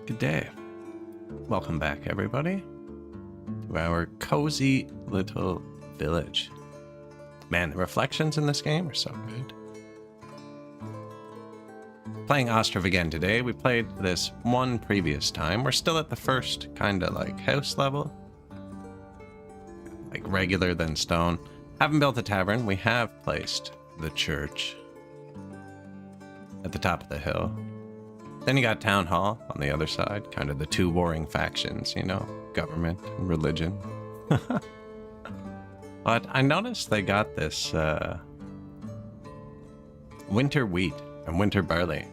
Good day. Welcome back, everybody, to our cozy little village. Man, the reflections in this game are so good. Playing Ostriv again today. We played this one previous time. We're still at the first kind of like house level. Like regular than stone. Haven't built a tavern. We have placed the church at the top of the hill. Then you got Town Hall on the other side, kind of the two warring factions, you know, government and religion. But I noticed they got this winter wheat and winter barley.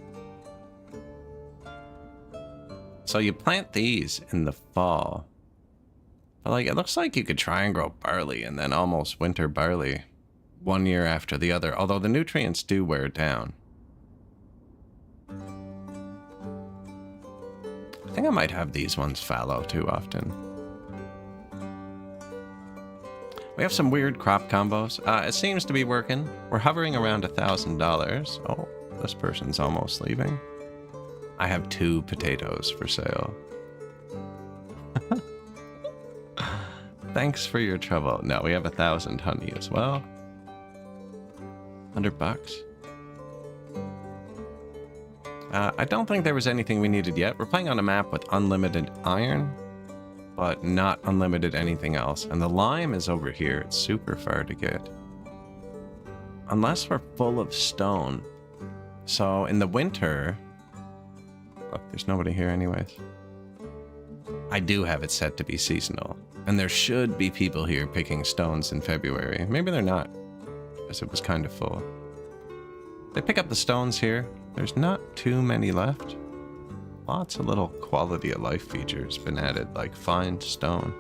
So you plant these in the fall. But like, it looks like you could try and grow barley and then almost winter barley one year after the other, although the nutrients do wear down. I think I might have these ones fallow too often. We have some weird crop combos. It seems to be working. We're hovering around $1,000. Oh, this person's almost leaving. I have 2 potatoes for sale. Thanks for your trouble. No, we have 1,000 honey as well. $100. I don't think there was anything we needed yet. We're playing on a map with unlimited iron, but not unlimited anything else. And the lime is over here. It's super far to get. Unless we're full of stone. So in the winter... Look, there's nobody here anyways. I do have it set to be seasonal. And there should be people here picking stones in February. Maybe they're not, because it was kind of full. They pick up the stones here. There's not too many left. Lots of little quality of life features been added, like find stone.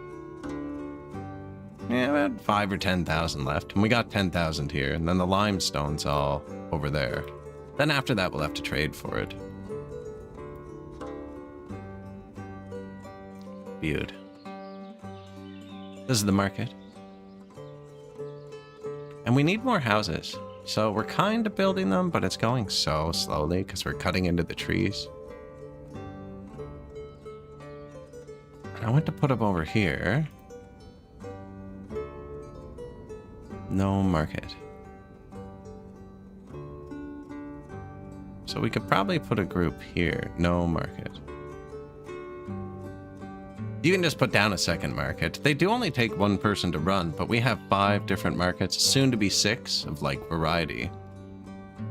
Yeah, about 5 or 10,000 left, and we got 10,000 here, and then the limestone's all over there. Then after that, we'll have to trade for it. Viewed. This is the market. And we need more houses. So we're kind of building them, but it's going so slowly because we're cutting into the trees. And I went to put them over here. No market. So we could probably put a group here. No market. You can just put down a second market. They do only take 1 person to run, but we have 5 different markets, soon to be 6 of like variety,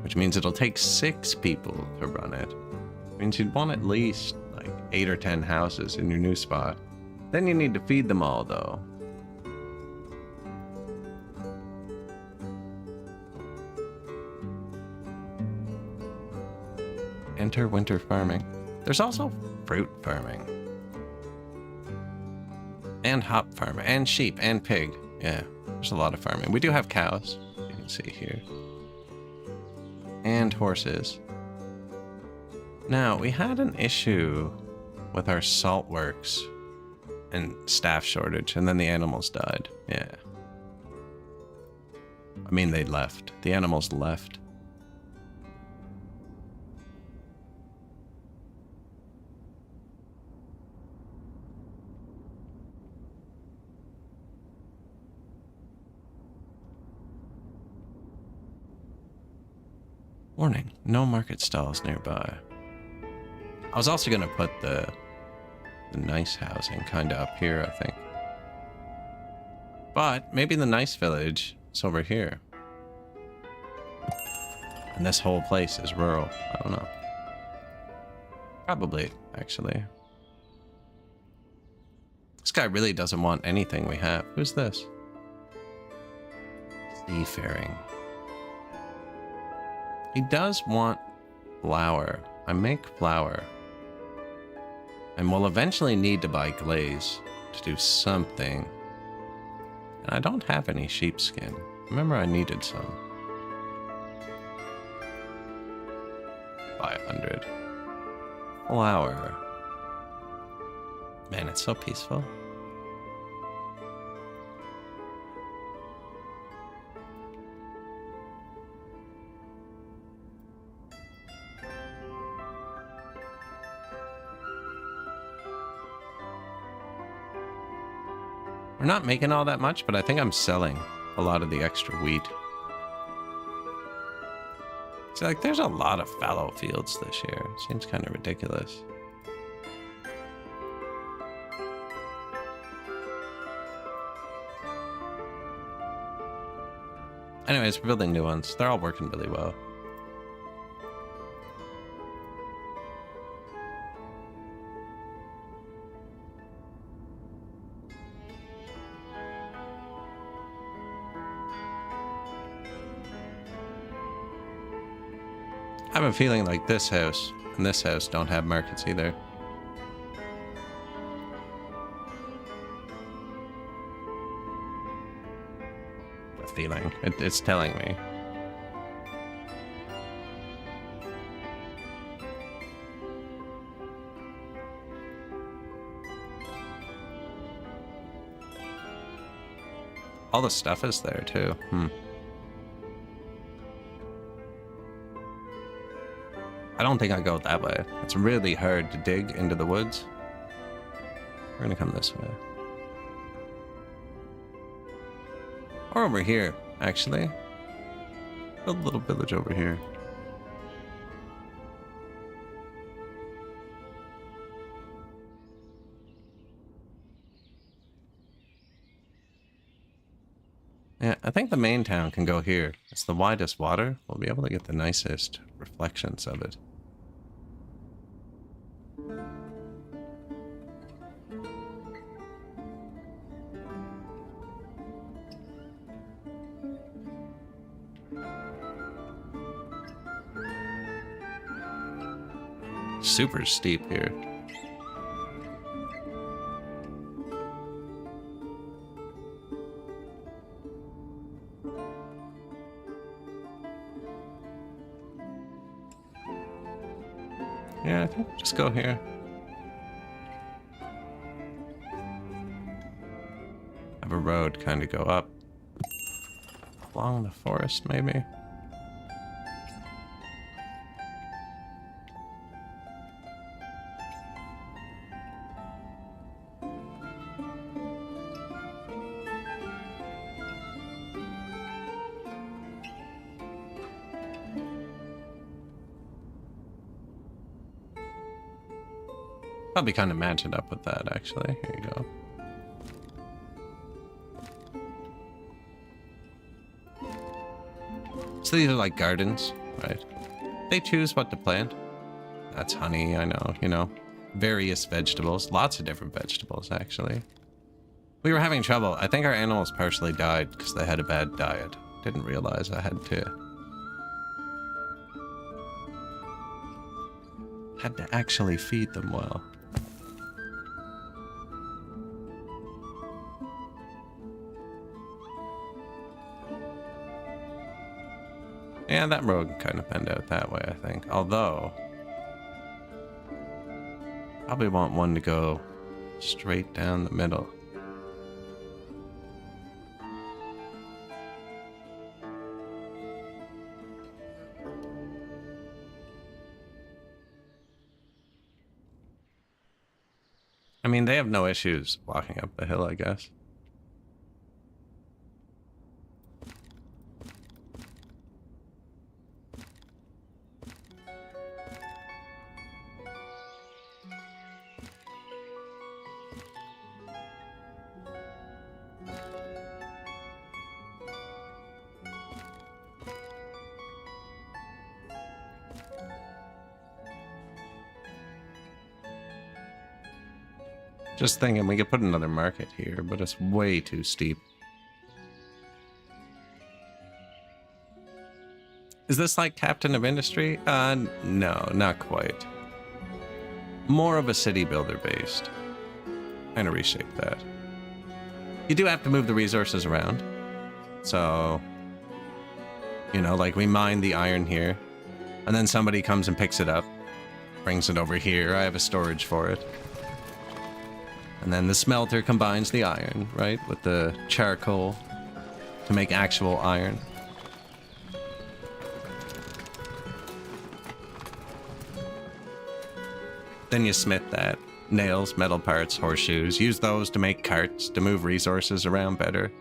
which means it'll take 6 people to run it. It means you'd want at least like 8 or 10 houses in your new spot. Then you need to feed them all though. Enter winter farming. There's also fruit farming. And hop farm, and sheep, and pig. Yeah, there's a lot of farming. We do have cows, you can see here. And horses. Now, we had an issue with our salt works and staff shortage, and then the animals died. Yeah. I mean, they left. The animals left. Warning, no market stalls nearby. I was also going to put the nice housing kind of up here, I think. But maybe the nice village is over here. And this whole place is rural. I don't know. Probably, actually. This guy really doesn't want anything we have. Who's this? Seafaring. He does want flour. I make flour. And we'll eventually need to buy glaze to do something. And I don't have any sheepskin. Remember, I needed some. 500. Flour. Man, it's so peaceful. We're not making all that much, but I think I'm selling a lot of the extra wheat. So, like, there's a lot of fallow fields this year. It seems kind of ridiculous. Anyways, we're building new ones. They're all working really well. I have a feeling like this house and this house don't have markets either. A feeling. It's telling me. All the stuff is there too. I don't think I go that way. It's really hard to dig into the woods. We're gonna come this way. Or over here, actually. A little village over here. Yeah, I think the main town can go here. It's the widest water. We'll be able to get the nicest reflections of it. Super steep here. Yeah, I think we'll just go here. Have a road kind of go up along the forest, maybe. Probably kind of match it up with that, actually. Here you go. So these are like gardens, right? They choose what to plant. That's honey, I know, you know. Various vegetables. Lots of different vegetables, actually. We were having trouble. I think our animals partially died because they had a bad diet. Didn't realize I had to actually feed them well. Yeah, that road kind of bend out that way, I think. Although, probably want one to go straight down the middle. I mean, they have no issues walking up the hill, I guess. Just thinking we could put another market here, but it's way too steep. Is this like Captain of Industry? No, not quite. More of a city builder based. Kind of reshape that. You do have to move the resources around. So, you know, like we mine the iron here, and then somebody comes and picks it up, brings it over here. I have a storage for it. And then the smelter combines the iron, right, with the charcoal to make actual iron. Then you smith that, nails, metal parts, horseshoes. Use those to make carts to move resources around better.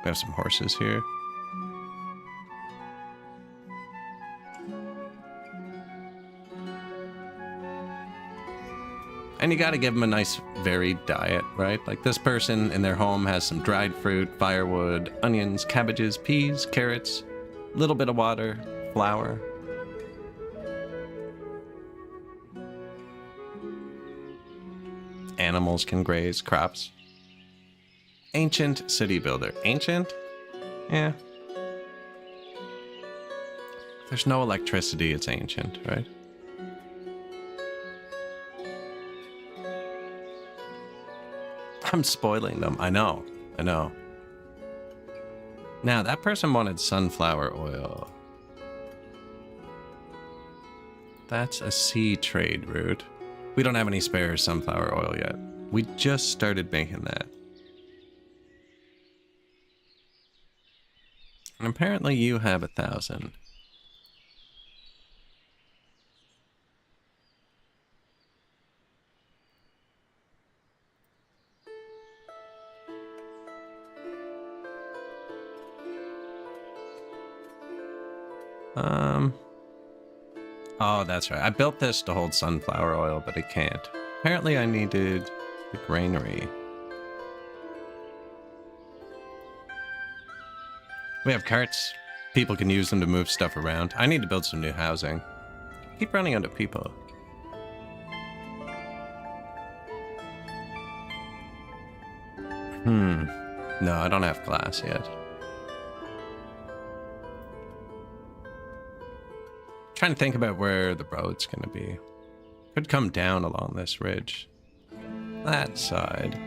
We have some horses here. And you gotta give them a nice varied diet, right? Like this person in their home has some dried fruit, firewood, onions, cabbages, peas, carrots, a little bit of water, flour. Animals can graze, crops. Ancient city builder. Ancient? Yeah. There's no electricity, it's ancient, right? I'm spoiling them. I know. I know. Now, that person wanted sunflower oil. That's a sea trade route. We don't have any spare sunflower oil yet. We just started making that. And apparently you have 1,000. Oh, that's right. I built this to hold sunflower oil, but it can't. Apparently I needed the granary. We have carts. People can use them to move stuff around. I need to build some new housing. Keep running out of people. No, I don't have glass yet. Trying to think about where the road's gonna be. Could come down along this ridge. That side.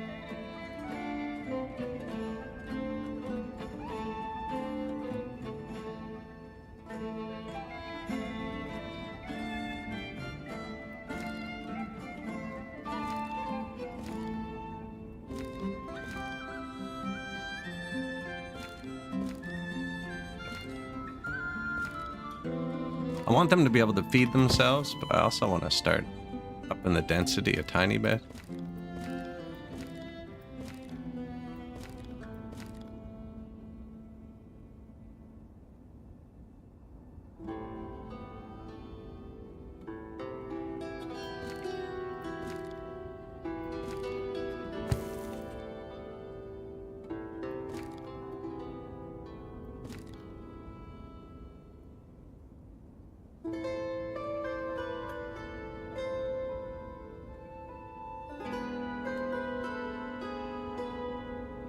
I want them to be able to feed themselves, but I also want to start up in the density a tiny bit.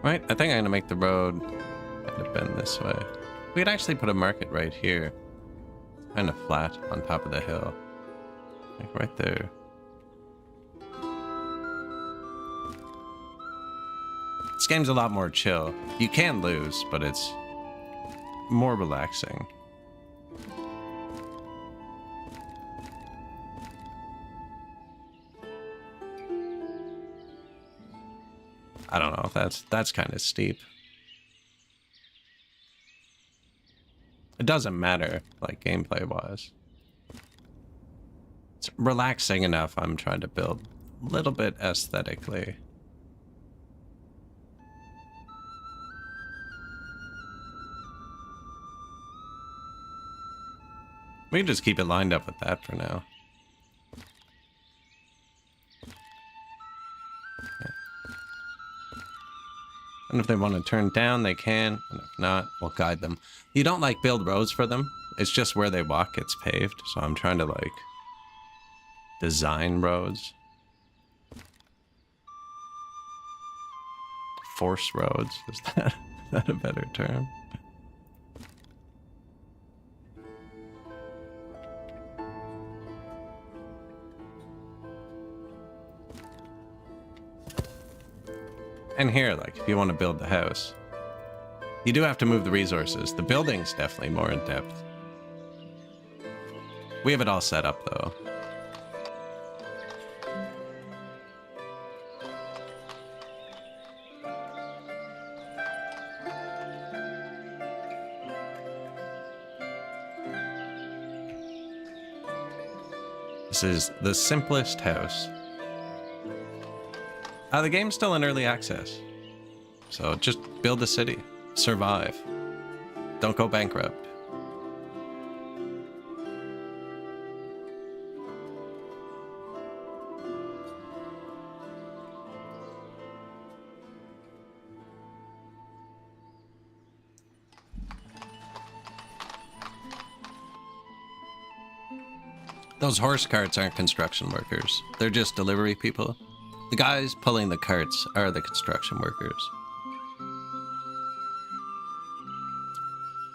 Right, I think I'm gonna make the road kind of bend this way. We could actually put a market right here. Kind of flat on top of the hill. Like right there. This game's a lot more chill. You can lose, but it's more relaxing. I don't know, that's kind of steep. It doesn't matter, like, gameplay-wise. It's relaxing enough, I'm trying to build a little bit aesthetically. We can just keep it lined up with that for now. And if they want to turn down, they can. And if not, we'll guide them. You don't, like, build roads for them. It's just where they walk gets paved. So I'm trying to, like, design roads. Force roads. Is that a better term? And here, like, if you want to build the house, you do have to move the resources. The building's definitely more in depth. We have it all set up, though. This is the simplest house. The game's still in early access. So just build a city. Survive. Don't go bankrupt. Those horse carts aren't construction workers. They're just delivery people. The guys pulling the carts are the construction workers.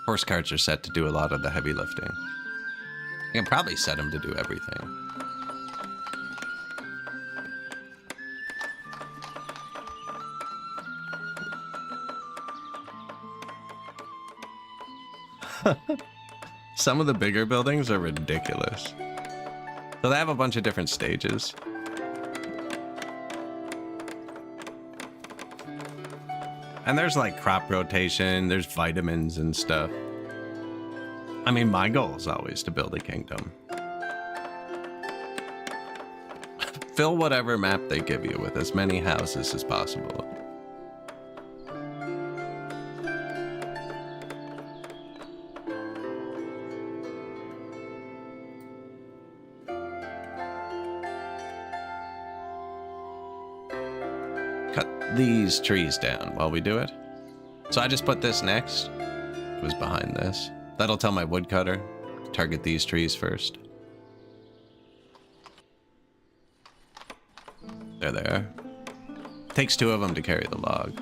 Horse carts are set to do a lot of the heavy lifting. I can probably set them to do everything. Some of the bigger buildings are ridiculous. So they have a bunch of different stages. And there's like crop rotation, there's vitamins and stuff. I mean, my goal is always to build a kingdom. Fill whatever map they give you with as many houses as possible. These trees down while we do it. So I just put this next. It was behind this. That'll tell my woodcutter to target these trees first. They're there. Takes 2 of them to carry the log.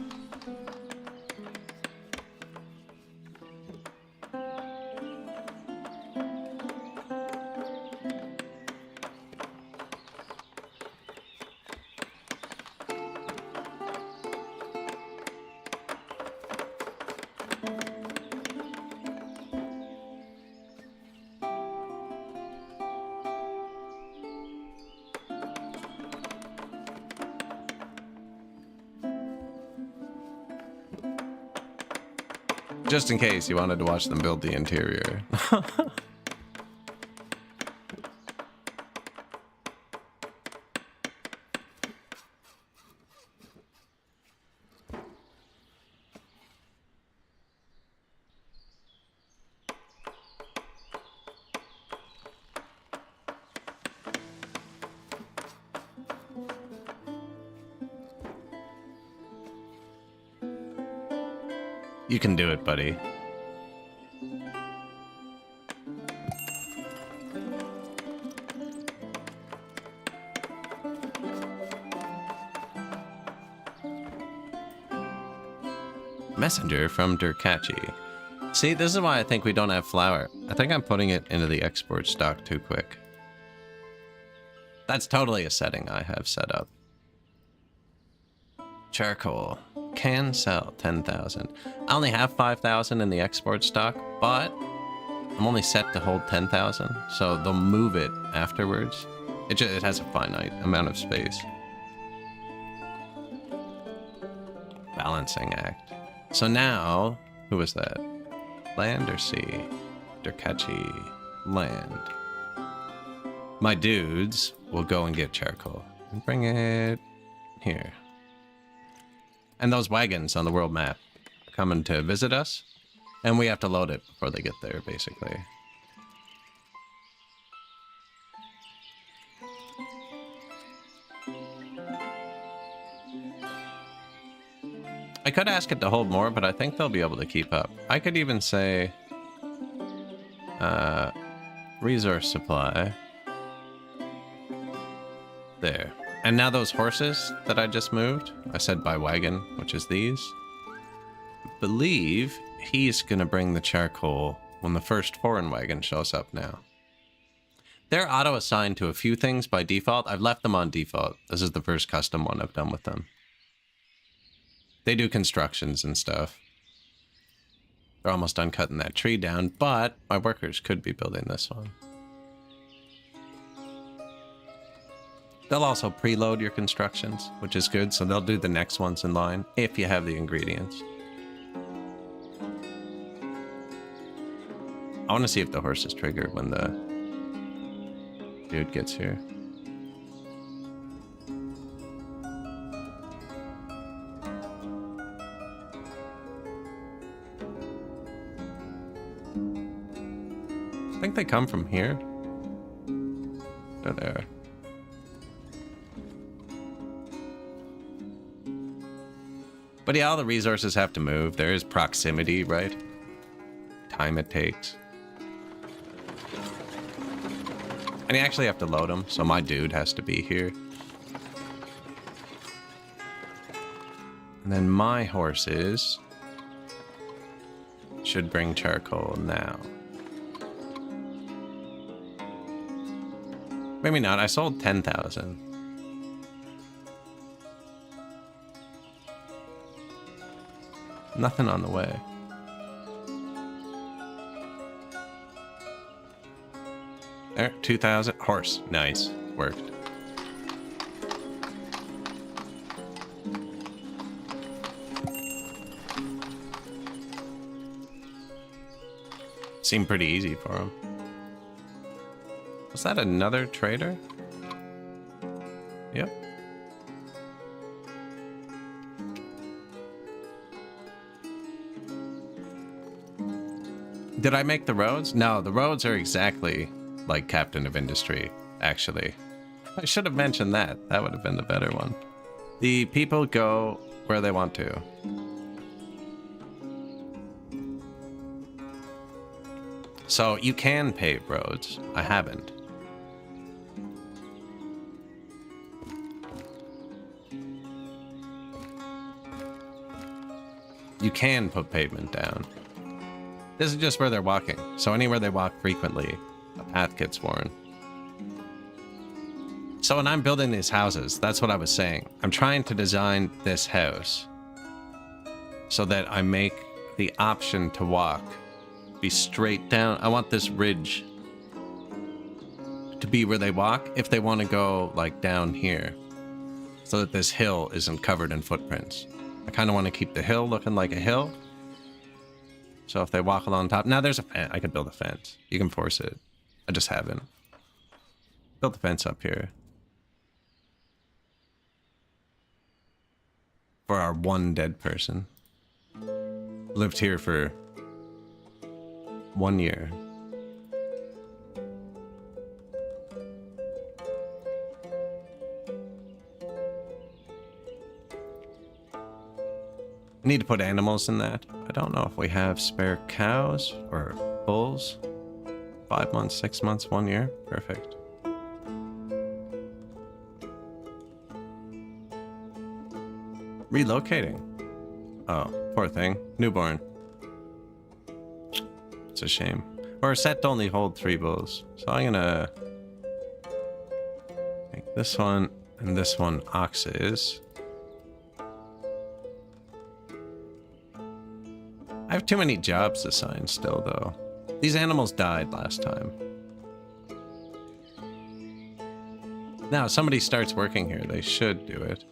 Just in case you wanted to watch them build the interior. You can do it, buddy. Messenger from Durkachi. See, this is why I think we don't have flour. I think I'm putting it into the export stock too quick. That's totally a setting I have set up. Charcoal. Can sell 10,000. I only have 5,000 in the export stock, but I'm only set to hold 10,000, so they'll move it afterwards. It has a finite amount of space. Balancing act. So now, who was that? Land or sea? Durkachi. Land. My dudes will go and get charcoal. And bring it here. And those wagons on the world map coming to visit us, and we have to load it before they get there, basically. I could ask it to hold more, but I think they'll be able to keep up. I could even say, resource supply. There. And now those horses that I just moved, I said by wagon, which is these. I believe he's going to bring the charcoal when the first foreign wagon shows up now. They're auto-assigned to a few things by default. I've left them on default. This is the first custom one I've done with them. They do constructions and stuff. They're almost done cutting that tree down, but my workers could be building this one. They'll also preload your constructions, which is good, so they'll do the next ones in line, if you have the ingredients. I want to see if the horse is triggered when the dude gets here. I think they come from here. They're there. But yeah, all the resources have to move. There is proximity, right? Time it takes. And you actually have to load them, so my dude has to be here. And then my horses should bring charcoal now. Maybe not. I sold 10,000. Nothing on the way. There, 2,000. Horse. Nice. Worked. Seemed pretty easy for him. Was that another trader? Yep. Did I make the roads? No, the roads are exactly like Captain of Industry, actually. I should have mentioned that. That would have been the better one. The people go where they want to. So you can pave roads. I haven't. You can put pavement down. This is just where they're walking. So anywhere they walk frequently, a path gets worn. So when I'm building these houses, that's what I was saying. I'm trying to design this house so that I make the option to walk be straight down. I want this ridge to be where they walk if they want to go like down here, so that this hill isn't covered in footprints. I kind of want to keep the hill looking like a hill. So if they walk along top, now there's a fence. I could build a fence. You can force it. I just haven't. Built the fence up here. For our one dead person. Lived here for 1 year. I need to put animals in that. I don't know if we have spare cows or bulls. 5 months, 6 months, 1 year. Perfect. Relocating. Oh, poor thing. Newborn. It's a shame. Or a set to only hold 3 bulls. So I'm gonna make this one and this one oxes. I have too many jobs assigned still, though. These animals died last time. Now, if somebody starts working here, they should do it.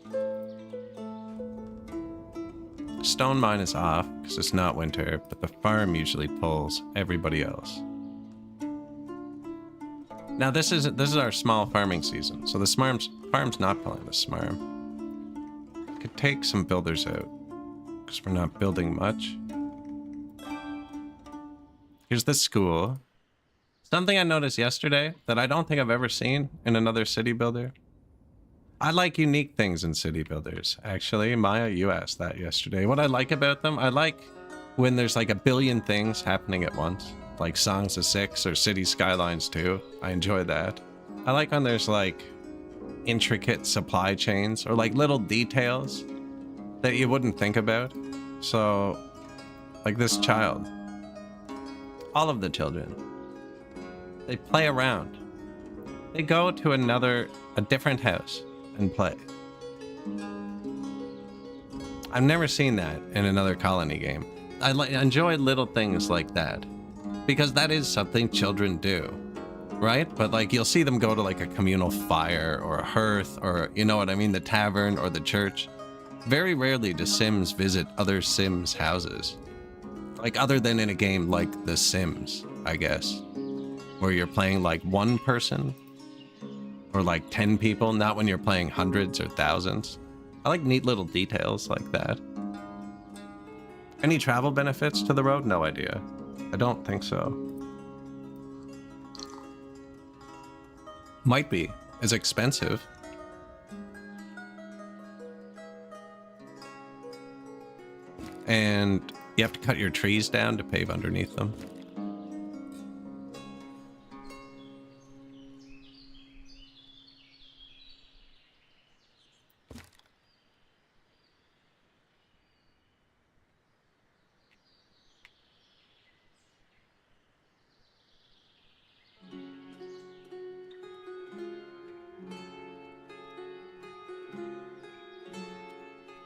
Stone mine is off because it's not winter, but the farm usually pulls everybody else. Now, this is our small farming season, so the farm's not pulling the smarm. Could take some builders out because we're not building much. Here's the school. Something I noticed yesterday that I don't think I've ever seen in another city builder. I like unique things in city builders, actually. Maya, you asked that yesterday. What I like about them, I like when there's like a billion things happening at once. Like Songs of Six or City Skylines 2. I enjoy that. I like when there's like intricate supply chains or like little details that you wouldn't think about. So, like this child. All of the children, they play around. They go to a different house and play. I've never seen that in another colony game. I enjoy little things like that because that is something children do, right? But like you'll see them go to like a communal fire or a hearth or, you know what I mean, the tavern or the church. Very rarely do Sims visit other Sims houses. Like other than in a game like The Sims, I guess, where you're playing like one person Or like 10 people, not when you're playing hundreds or thousands. I like neat little details like that. Any travel benefits to the road? No idea. I don't think so. Might be. It's expensive. And you have to cut your trees down to pave underneath them.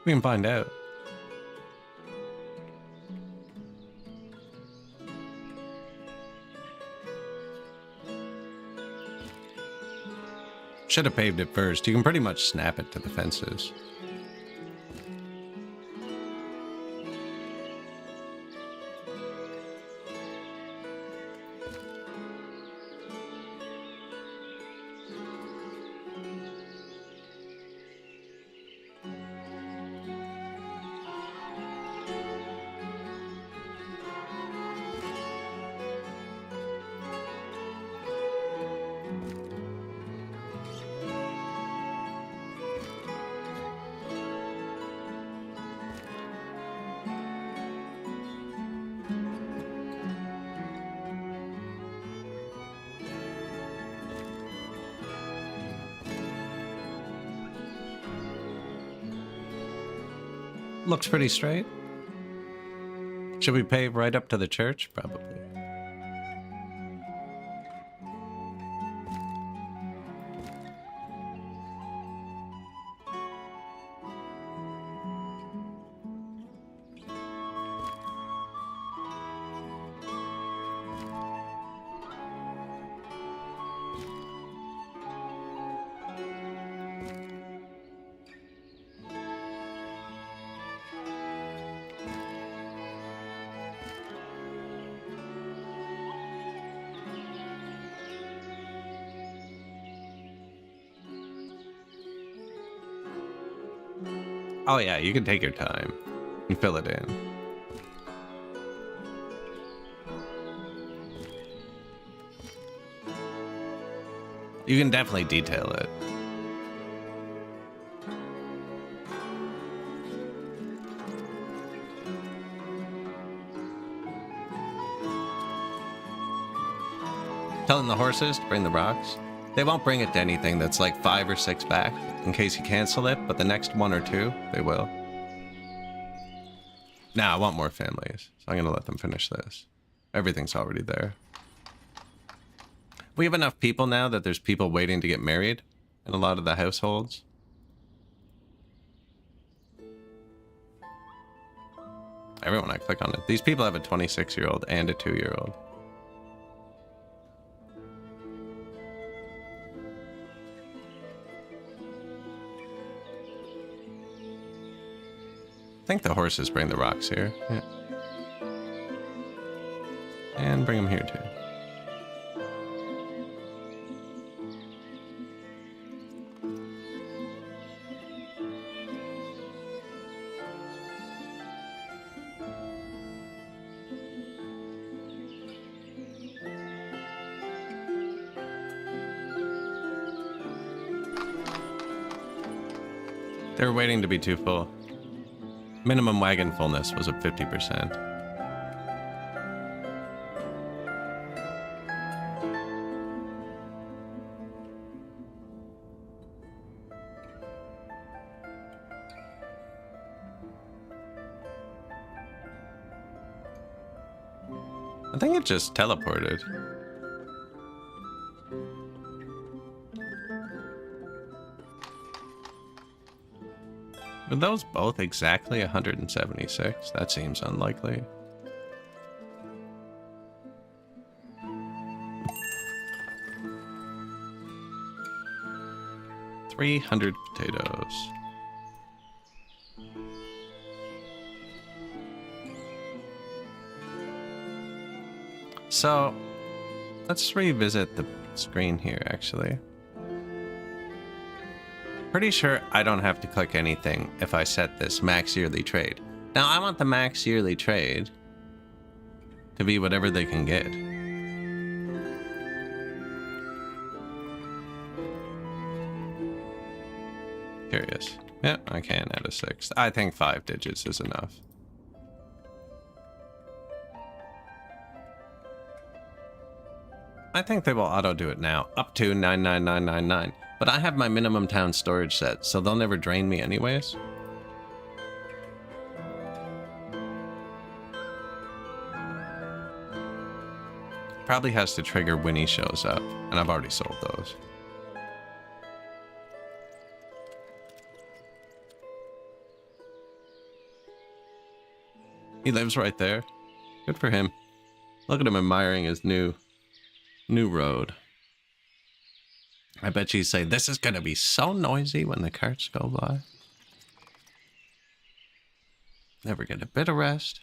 We can find out. Should have paved it first. You can pretty much snap it to the fences. Looks pretty straight. Should we pave right up to the church? Probably. Oh yeah, you can take your time and fill it in. You can definitely detail it. Telling the horses to bring the rocks. They won't bring it to anything that's like 5 or 6 back, in case you cancel it, but the next 1 or 2, they will. Nah, I want more families, so I'm gonna let them finish this. Everything's already there. We have enough people now that there's people waiting to get married in a lot of the households. Everyone I click on it. These people have a 26-year-old and a 2-year-old. I think the horses bring the rocks here. Yeah. And bring them here too. They're waiting to be too full. Minimum wagon fullness was at 50%. I think it just teleported. Are those both exactly 176? That seems unlikely. $300 potatoes. So, let's revisit the screen here, actually. Pretty sure I don't have to click anything if I set this max yearly trade. Now, I want the max yearly trade to be whatever they can get. Curious. Yeah, I can add a 6. I think 5 digits is enough. I think they will auto do it now, up to 99999. But I have my minimum town storage set, so they'll never drain me anyways. Probably has to trigger when he shows up, and I've already sold those. He lives right there. Good for him. Look at him admiring his new road. I bet you say, this is going to be so noisy when the carts go by. Never get a bit of rest.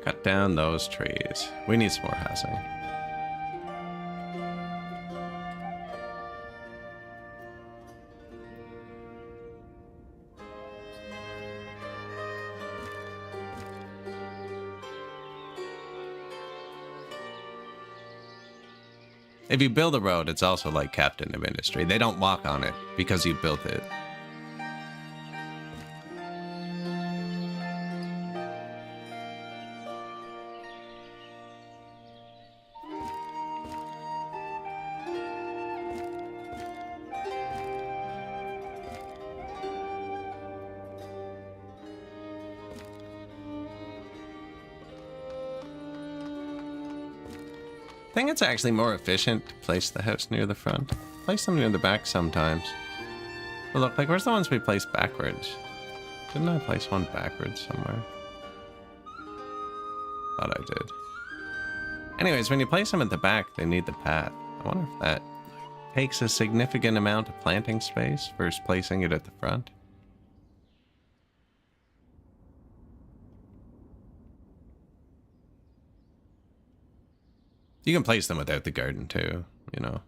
Cut down those trees. We need some more housing. If you build a road, it's also like Captain of Industry. They don't walk on it because you built it. I think it's actually more efficient to place the house near the front. Place them near the back sometimes. But look, like, where's the ones we placed backwards? Didn't I place one backwards somewhere? Thought I did. Anyways, when you place them at the back, they need the path. I wonder if that takes a significant amount of planting space versus placing it at the front. You can place them without the garden too, you know.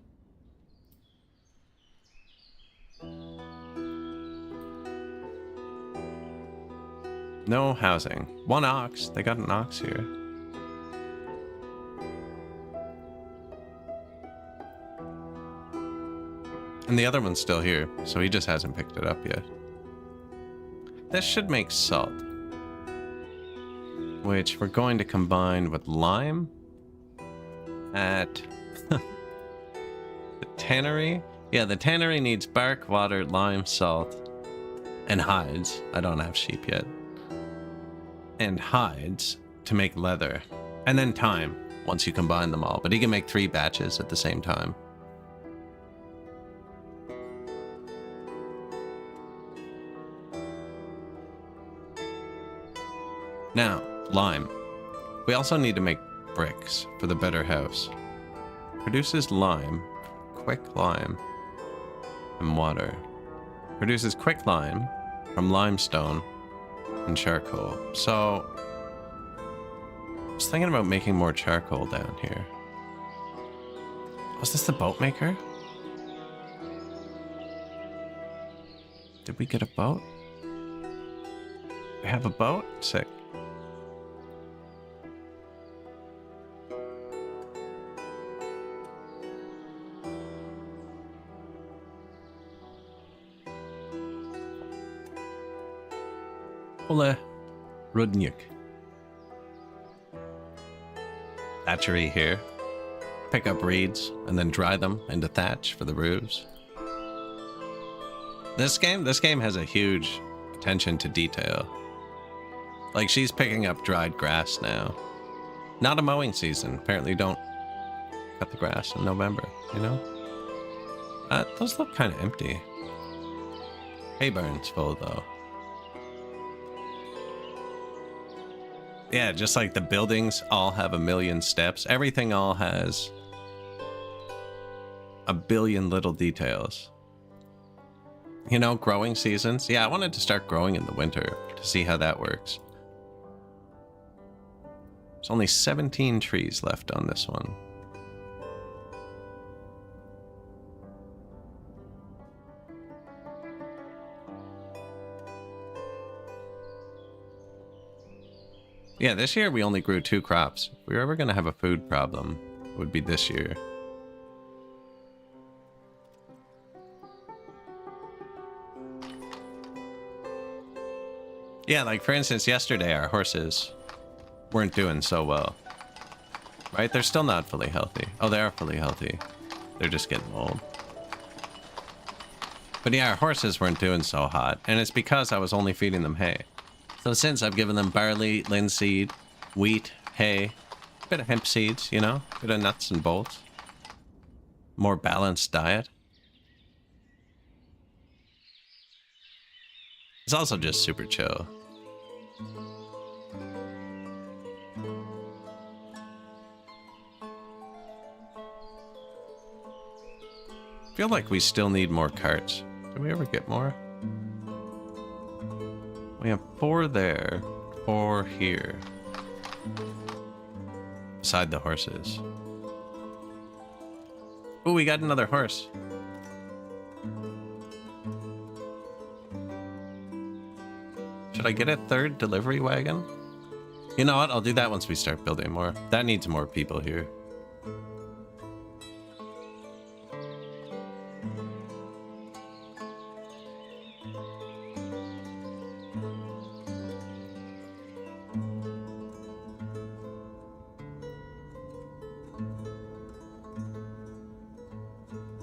No housing. One ox. They got an ox here. And the other one's still here, so he just hasn't picked it up yet. This should make salt, which we're going to combine with lime at the tannery. Yeah, the tannery needs bark, water, lime, salt, and hides. I don't have sheep yet. And hides to make leather. And then thyme once you combine them all. But he can make 3 batches at the same time. Now, lime. We also need to make bricks for the better house. Produces lime, quick lime, and water. Produces quick lime from limestone and charcoal. So, I was thinking about making more charcoal down here. Was this the boat maker? Did we get a boat? We have a boat? Sick. Ole Rudnyuk. Thatchery here. Pick up reeds and then dry them into thatch for the roofs. This game has a huge attention to detail. Like, she's picking up dried grass now. Not a mowing season. Apparently you don't cut the grass in November, you know? Those look kind of empty. Hay barn's full though. Yeah, just like the buildings all have a million steps. Everything all has a billion little details. You know, growing seasons. Yeah, I wanted to start growing in the winter to see how that works. There's only 17 trees left on this one. Yeah, this year we only grew 2 crops. If we were ever going to have a food problem, it would be this year. Yeah, like for instance, yesterday our horses weren't doing so well. Right? They're still not fully healthy. Oh, they are fully healthy. They're just getting old. But yeah, our horses weren't doing so hot, and it's because I was only feeding them hay. So since I've given them barley, linseed, wheat, hay, a bit of hemp seeds, you know, a bit of nuts and bolts. More balanced diet. It's also just super chill. I feel like we still need more carts. Did we ever get more? We have 4 there, 4 here. Beside the horses. Oh, we got another horse. Should I get a 3rd delivery wagon? You know what? I'll do that once we start building more. That needs more people here.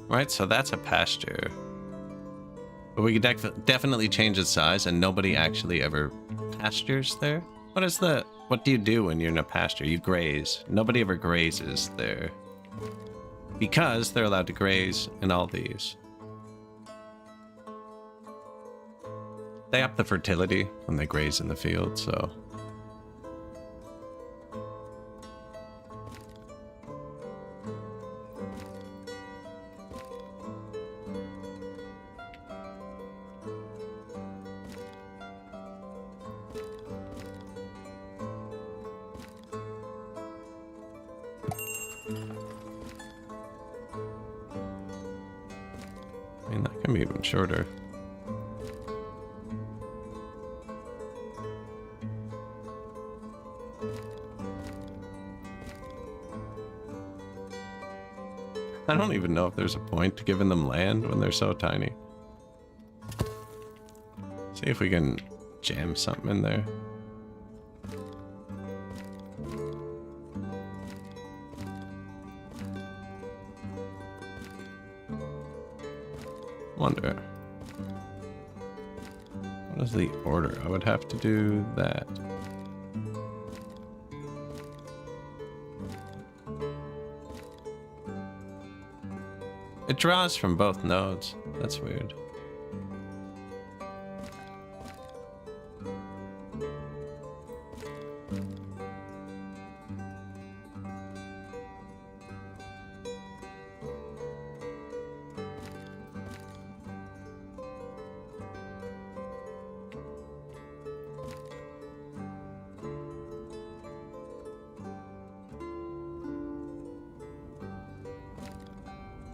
Right, so that's a pasture. But we could definitely change its size, and nobody actually ever pastures there. What do you do when you're in a pasture? You graze. Nobody ever grazes there. Because they're allowed to graze in all these. They up the fertility when they graze in the field, so... I mean, that can be even shorter. I don't even know if there's a point to giving them land when they're so tiny. See if we can jam something in there. Wonder. What is the order? I would have to do that. It draws from both nodes. That's weird.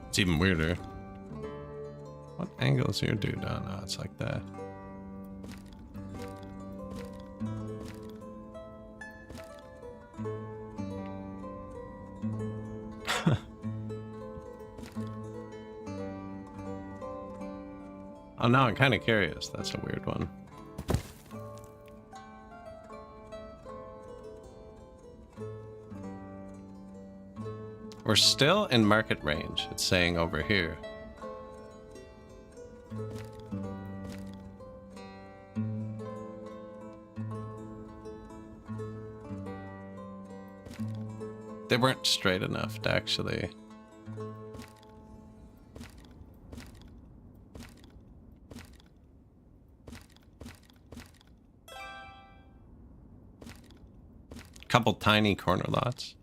It's even weirder. What angle is your dude on? Oh, it's like that. Oh, now I'm kind of curious. That's a weird one. We're still in market range, it's saying over here. They weren't straight enough to actually... couple tiny corner lots.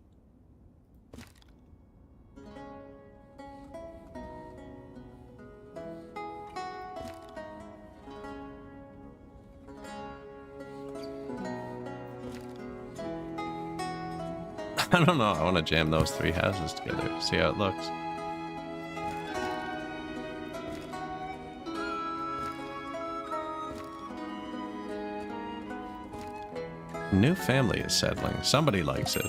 I don't know. I want to jam those 3 houses together. See how it looks. New family is settling. Somebody likes it.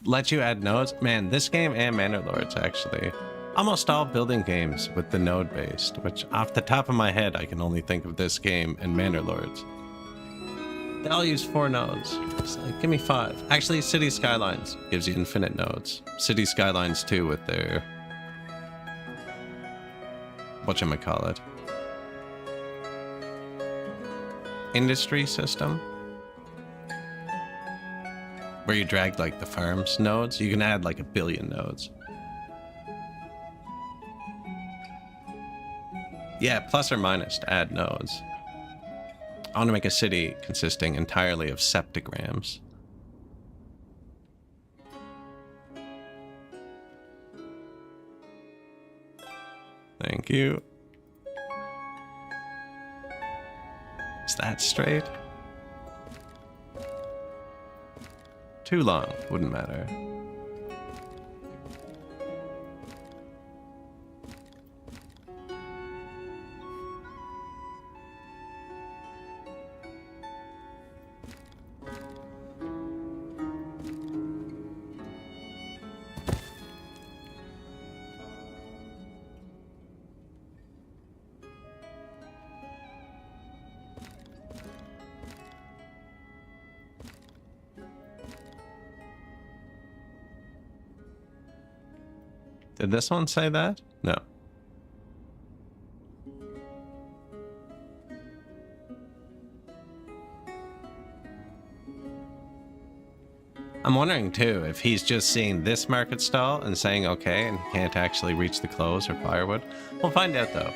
Let you add nodes? Man, this game and Manor Lords, actually. Almost all building games with the node based, which off the top of my head, I can only think of this game and Manor Lords. They all use 4 nodes. It's like, give me 5. Actually, City Skylines gives you infinite nodes. City Skylines 2 with their... whatchamacallit? Industry system? Where you drag like the farms nodes, you can add like 1 billion nodes. Yeah, plus or minus to add nodes. I want to make a city consisting entirely of septograms. Thank you. Is that straight? Too long, wouldn't matter. Did this one say that? No. I'm wondering too if he's just seeing this market stall and saying okay and can't actually reach the clothes or firewood. We'll find out though.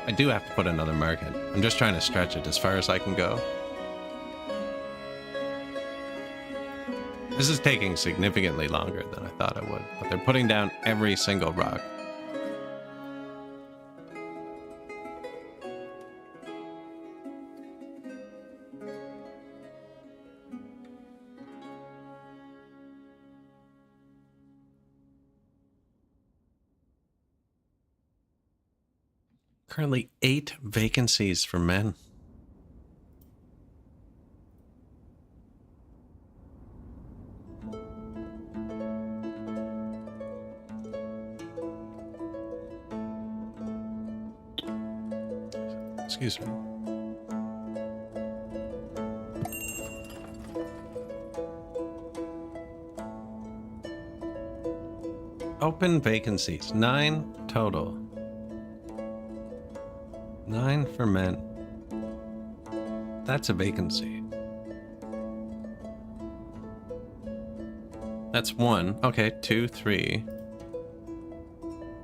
I do have to put another market. I'm just trying to stretch it as far as I can go. This is taking significantly longer than I thought it would, but they're putting down every single rock. Currently 8 vacancies for men. Excuse me. Open vacancies, 9 total. 9 for men. That's a vacancy. That's 1. Okay, 2, 3.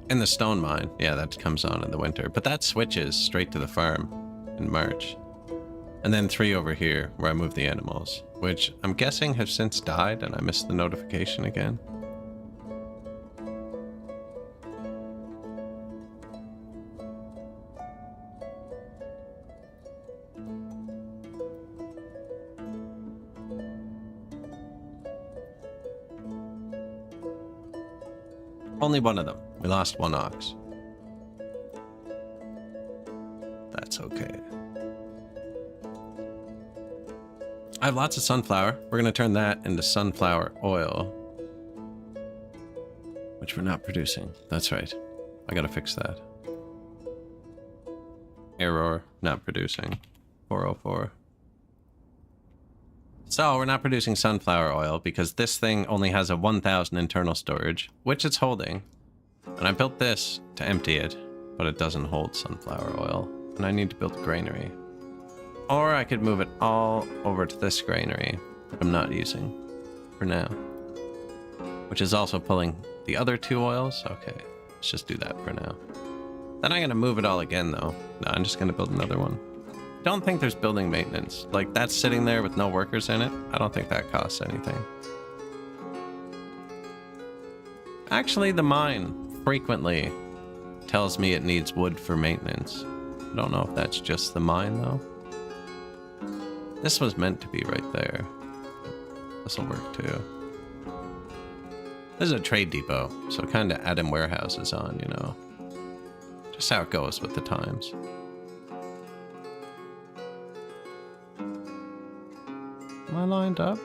And the stone mine. Yeah, that comes on in the winter. But that switches straight to the farm in March. And then 3 over here where I move the animals, which I'm guessing have since died and I missed the notification again. Only one of them. We lost 1 ox. That's okay. I have lots of sunflower. We're going to turn that into sunflower oil. Which we're not producing. That's right. I got to fix that. Error. Not producing. 404. So we're not producing sunflower oil because this thing only has a 1000 internal storage, which it's holding. And I built this to empty it, but it doesn't hold sunflower oil. And I need to build a granary. Or I could move it all over to this granary that I'm not using for now. which is also pulling the other 2 oils. Okay, let's just do that for now. Then I'm gonna move it all again though. No, I'm just gonna build another one. Don't think there's building maintenance. Like, that's sitting there with no workers in it. I don't think that costs anything. Actually, the mine frequently tells me it needs wood for maintenance. I don't know if that's just the mine though. This was meant to be right there. This'll work too. This is a trade depot, so kind of adding warehouses on, you know. Just how it goes with the times. Am I lined up?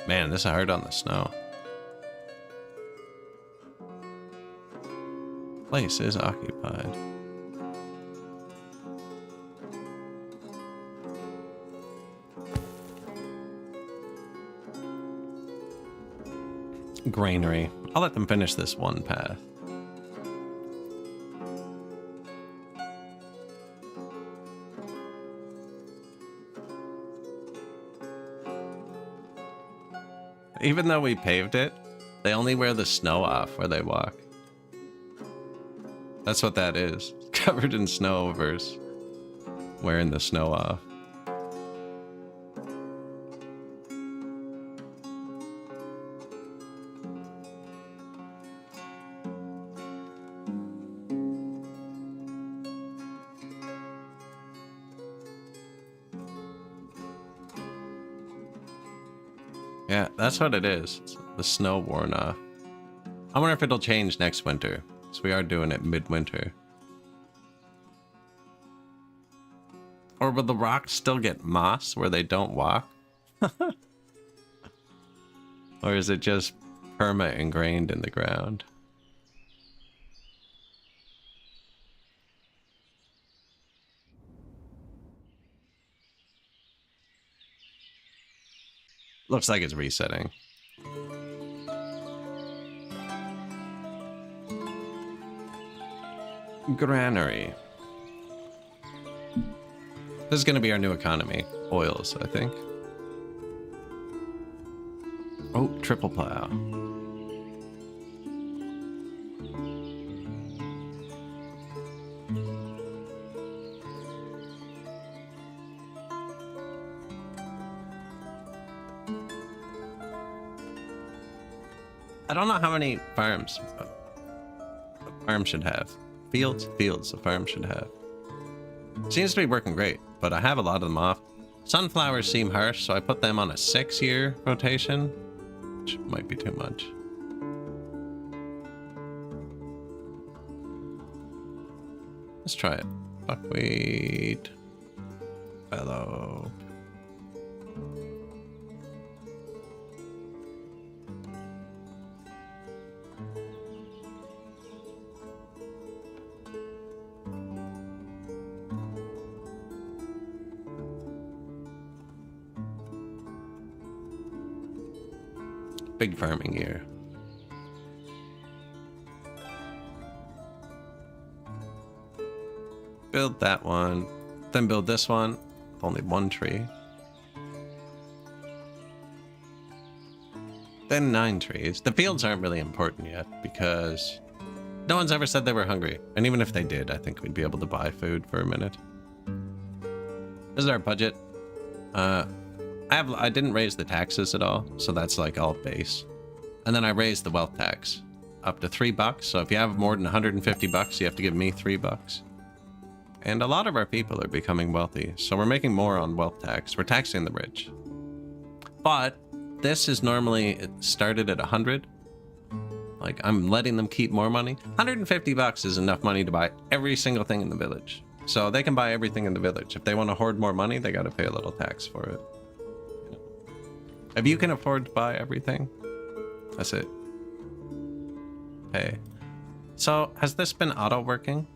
Man, this is hard on the snow. Place is occupied. Granary. I'll let them finish this one path. Even though we paved it, they only wear the snow off where they walk. That's what that is. Covered in snow versus wearing the snow off. Yeah, that's what it is. It's the snow worn off. I wonder if it'll change next winter. So we are doing it midwinter. Or will the rocks still get moss where they don't walk? Or is it just perma ingrained in the ground? Looks like it's resetting. Granary. This is going to be our new economy. Oils, I think. Oh, triple plow. I don't know how many farms a farm should have. Fields a farm should have. Seems to be working great, but I have a lot of them off. Sunflowers seem harsh, so I put them on a 6-year rotation, which might be too much. Let's try it. Buckwheat. Fellow. Big farming year. Build that one, then build this one with only 1 tree. Then 9 trees. The fields aren't really important yet because no one's ever said they were hungry. And even if they did, I think we'd be able to buy food for a minute. This is our budget. I didn't raise the taxes at all, so that's like all base. And then I raised the wealth tax up to $3. So if you have more than 150 bucks, you have to give me $3. And a lot of our people are becoming wealthy, so we're making more on wealth tax. We're taxing the rich. But this is normally started at 100. Like, I'm letting them keep more money. 150 bucks is enough money to buy every single thing in the village. So they can buy everything in the village. If they want to hoard more money, they got to pay a little tax for it. If you can afford to buy everything, that's it. Hey. So, has this been auto working?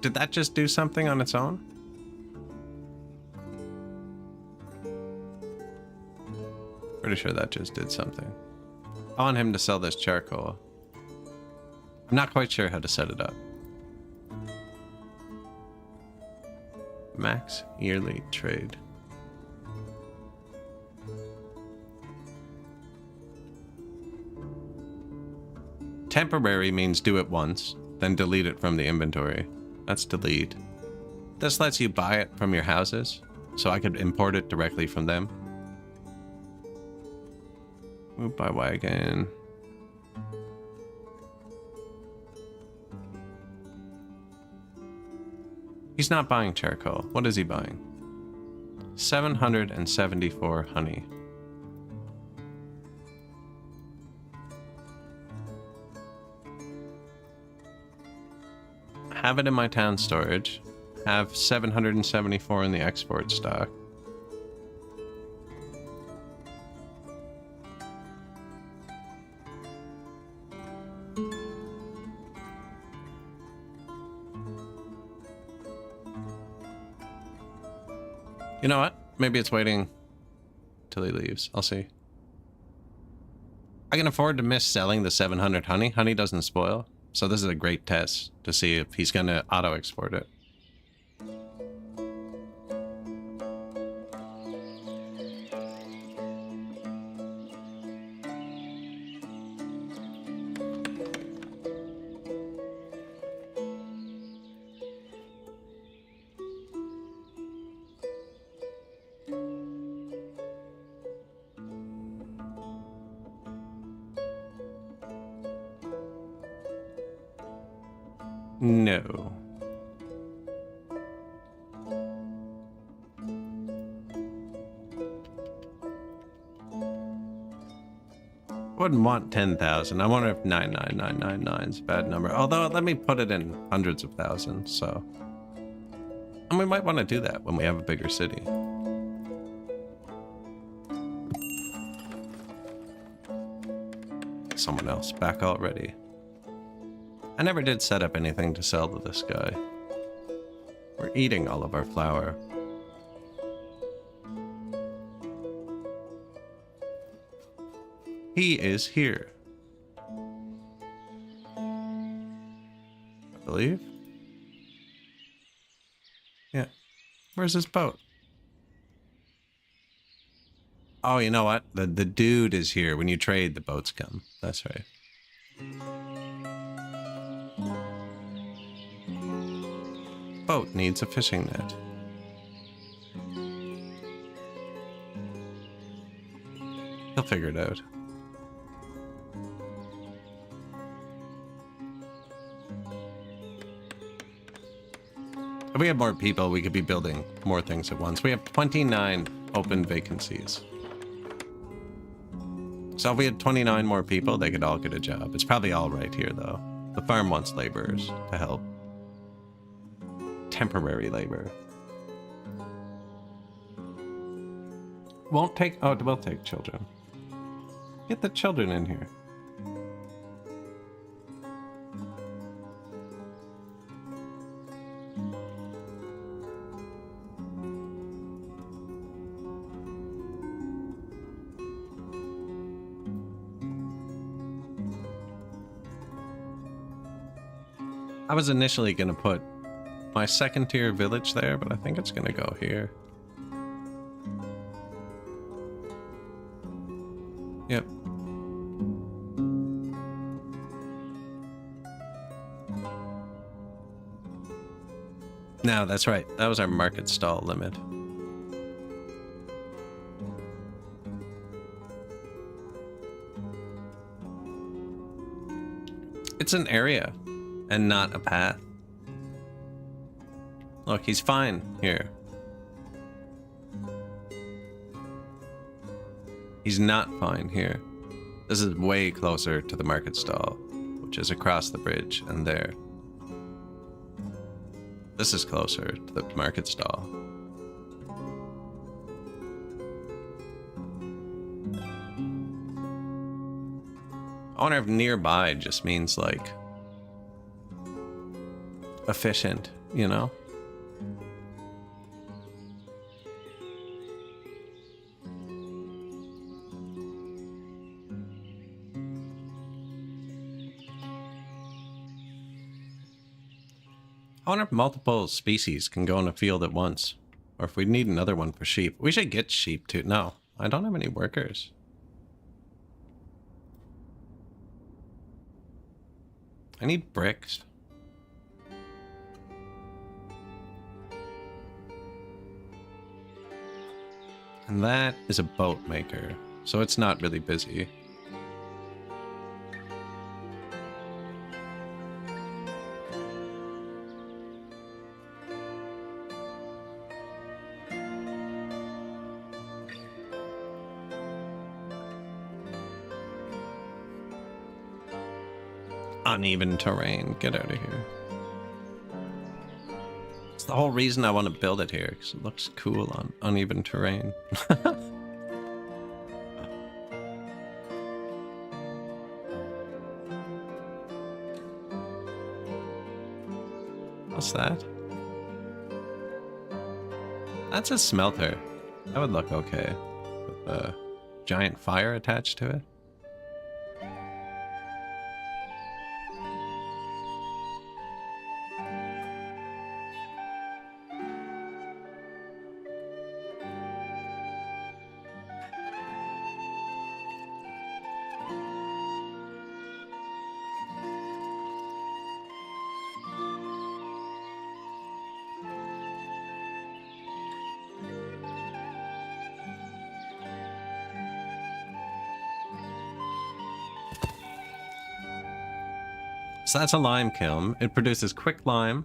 Did that just do something on its own? Or pretty sure that just did something. I want him to sell this charcoal. I'm not quite sure how to set it up. Max yearly trade. Temporary means do it once, then delete it from the inventory. That's delete. This lets you buy it from your houses, so I could import it directly from them. Move by wagon. He's not buying charcoal. What is he buying? 774 honey. Have it in my town storage. Have 774 in the export stock. You know what? Maybe it's waiting till he leaves. I'll see. I can afford to miss selling the 700 honey. Honey doesn't spoil. So this is a great test to see if he's going to auto-export it. No. Wouldn't want 10,000. I wonder if 99999 is a bad number. Although, let me put it in hundreds of thousands, so. And we might want to do that when we have a bigger city. Someone else back already. I never did set up anything to sell to this guy. We're eating all of our flour. He is here. I believe. Yeah. Where's his boat? Oh, you know what? The dude is here. When you trade, the boats come. That's right. Boat needs a fishing net. He'll figure it out. If we have more people, we could be building more things at once. We have 29 open vacancies. So if we had 29 more people, they could all get a job. It's probably all right here, though. The farm wants laborers to help. Temporary labor. Won't take... Oh, it will take children. Get the children in here. I was initially going to put my second tier village there, but I think it's going to go here. Yep. No, that's right. That was our market stall limit. It's an area and not a path. Look, he's fine here. He's not fine here. This is way closer to the market stall, which is across the bridge and there. This is closer to the market stall. I wonder if nearby just means like efficient, you know? I wonder if multiple species can go in a field at once. Or if we need another one for sheep. We should get sheep too. No, I don't have any workers. I need bricks. And that is a boat maker, so it's not really busy. Uneven terrain. Get out of here. It's the whole reason I want to build it here, because it looks cool on uneven terrain. What's that? That's a smelter. That would look okay with a giant fire attached to it. So that's a lime kiln. It produces quick lime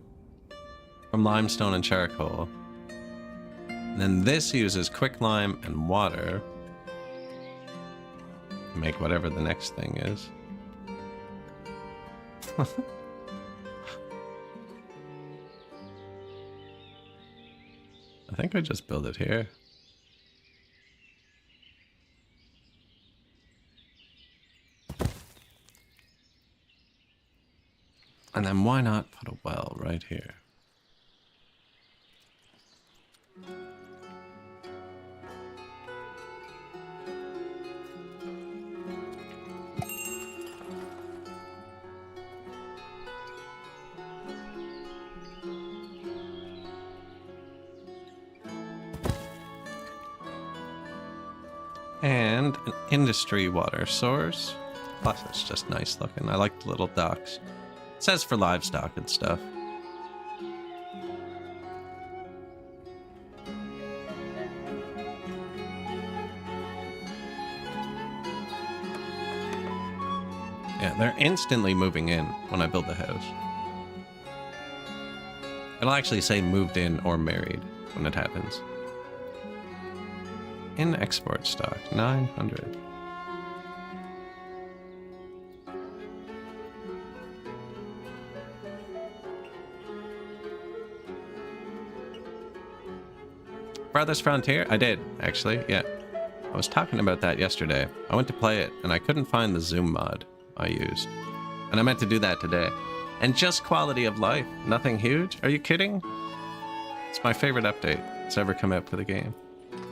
from limestone and charcoal. And then this uses quick lime and water to make whatever the next thing is. I think I just build it here. And then why not put a well right here? And an industry water source. Plus, it's just nice looking. I like the little docks. It says for livestock and stuff. Yeah, they're instantly moving in when I build the house. It'll actually say moved in or married when it happens. In export stock, 900. Farthest Frontier? I did, actually, yeah. I was talking about that yesterday. I went to play it, and I couldn't find the zoom mod I used. And I meant to do that today. And just quality of life. Nothing huge? Are you kidding? It's my favorite update that's ever come out for the game.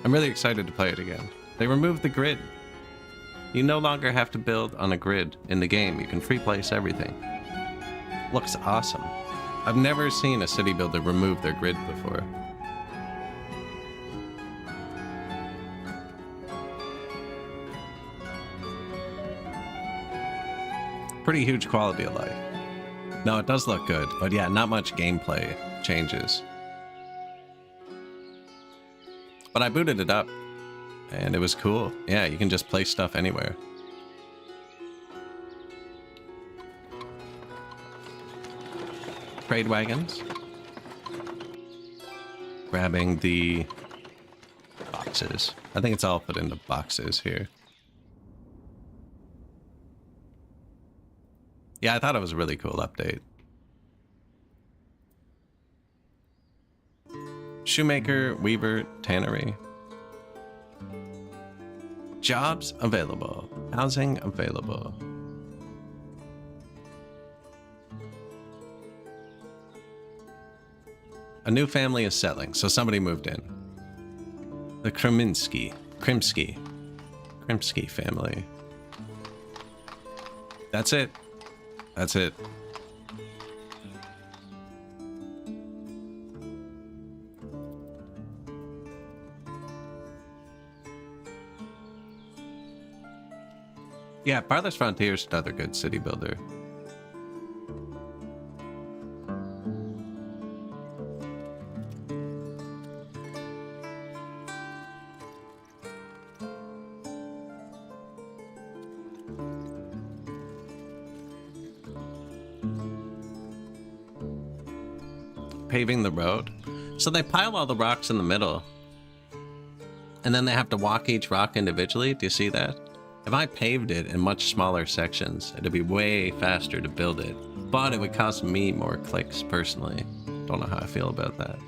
I'm really excited to play it again. They removed the grid. You no longer have to build on a grid in the game. You can free place everything. Looks awesome. I've never seen a city builder remove their grid before. Pretty huge quality of life. No, it does look good, but yeah, not much gameplay changes. But I booted it up, and it was cool. Yeah, you can just place stuff anywhere. Trade wagons. Grabbing the boxes. I think it's all put into boxes here. Yeah, I thought it was a really cool update. Shoemaker, weaver, tannery. Jobs available. Housing available. A new family is settling, so somebody moved in. The Krimsky family. That's it. That's it. Yeah, Farthest Frontier is another good city builder. Paving the road. So they pile all the rocks in the middle. And then they have to walk each rock individually. Do you see that? If I paved it in much smaller sections, it'd be way faster to build it. But it would cost me more clicks personally. Don't know how I feel about that.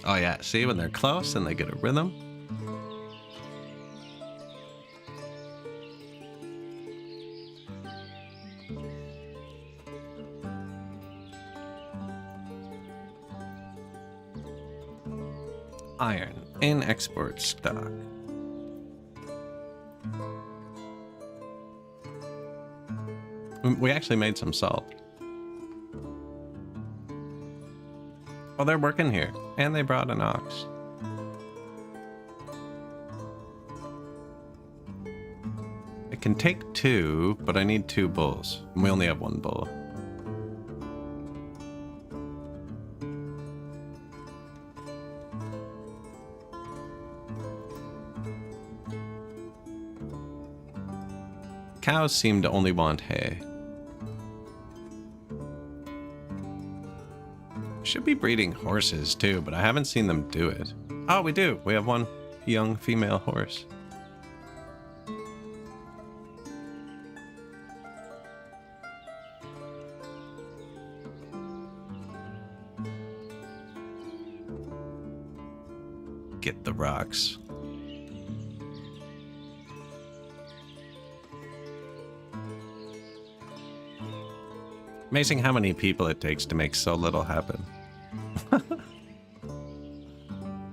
Oh yeah, see, when they're close and they get a rhythm. Iron in export stock. We actually made some salt. Oh, they're working here. And they brought an ox. It can take 2, but I need 2 bulls. And we only have 1 bull. Cows seem to only want hay. Should be breeding horses too, but I haven't seen them do it. Oh, we do. We have 1 young female horse. Get the rocks. Amazing how many people it takes to make so little happen.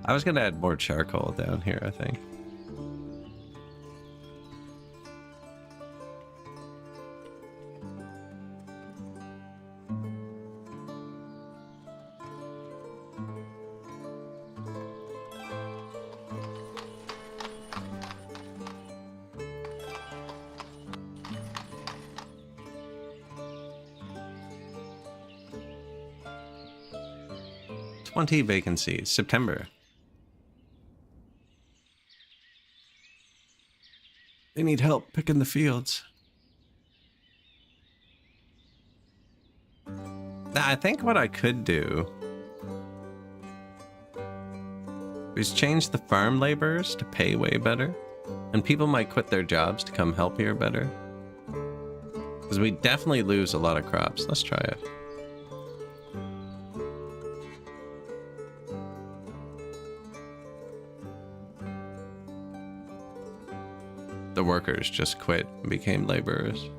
I was gonna add more charcoal down here, I think. Vacancies. September. They need help picking the fields. I think what I could do is change the farm laborers to pay way better, and people might quit their jobs to come help here better. Because we definitely lose a lot of crops. Let's try it. The workers just quit and became laborers.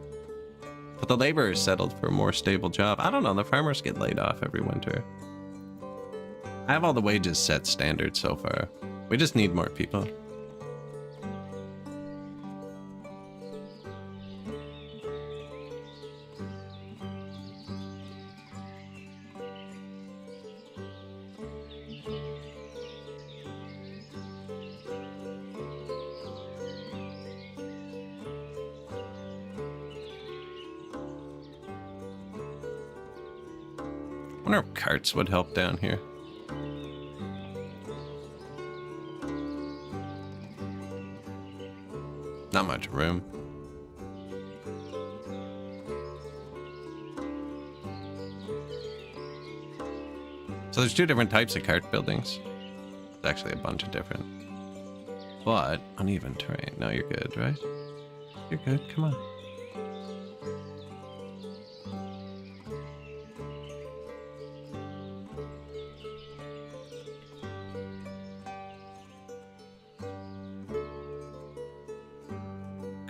But the laborers settled for a more stable job. I don't know, the farmers get laid off every winter. I have all the wages set standard so far. We just need more people. I wonder if carts would help down here. Not much room. So there's 2 different types of cart buildings. There's actually a bunch of different. But uneven terrain. No, you're good, right? You're good. Come on.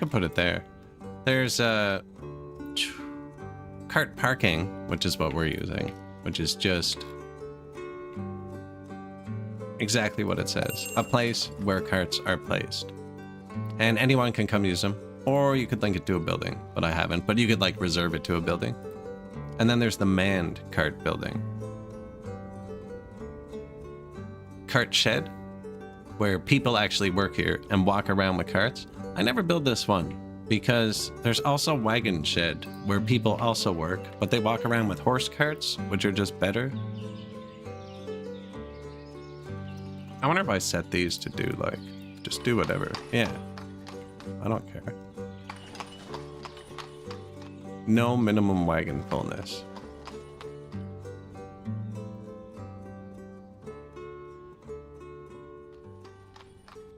Put it there. There's cart parking, which is what we're using, which is just exactly what it says. A place where carts are placed. And anyone can come use them. Or you could link it to a building, but I haven't. But you could like reserve it to a building. And then there's the manned cart building. Cart shed, where people actually work here and walk around with carts. I never build this one because there's also wagon shed where people also work, but they walk around with horse carts, which are just better. I wonder if I set these to do like, just do whatever. Yeah, I don't care. No minimum wagon fullness.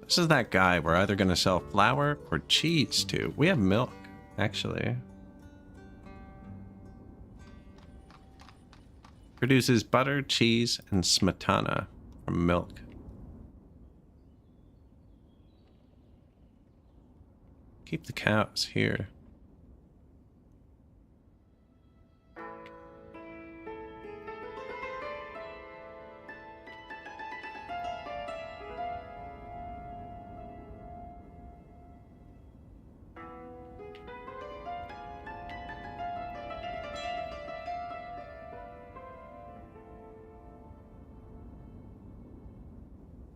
This is that guy we're either going to sell flour or cheese to. We have milk, actually. Produces butter, cheese, and smetana from milk. Keep the cows here.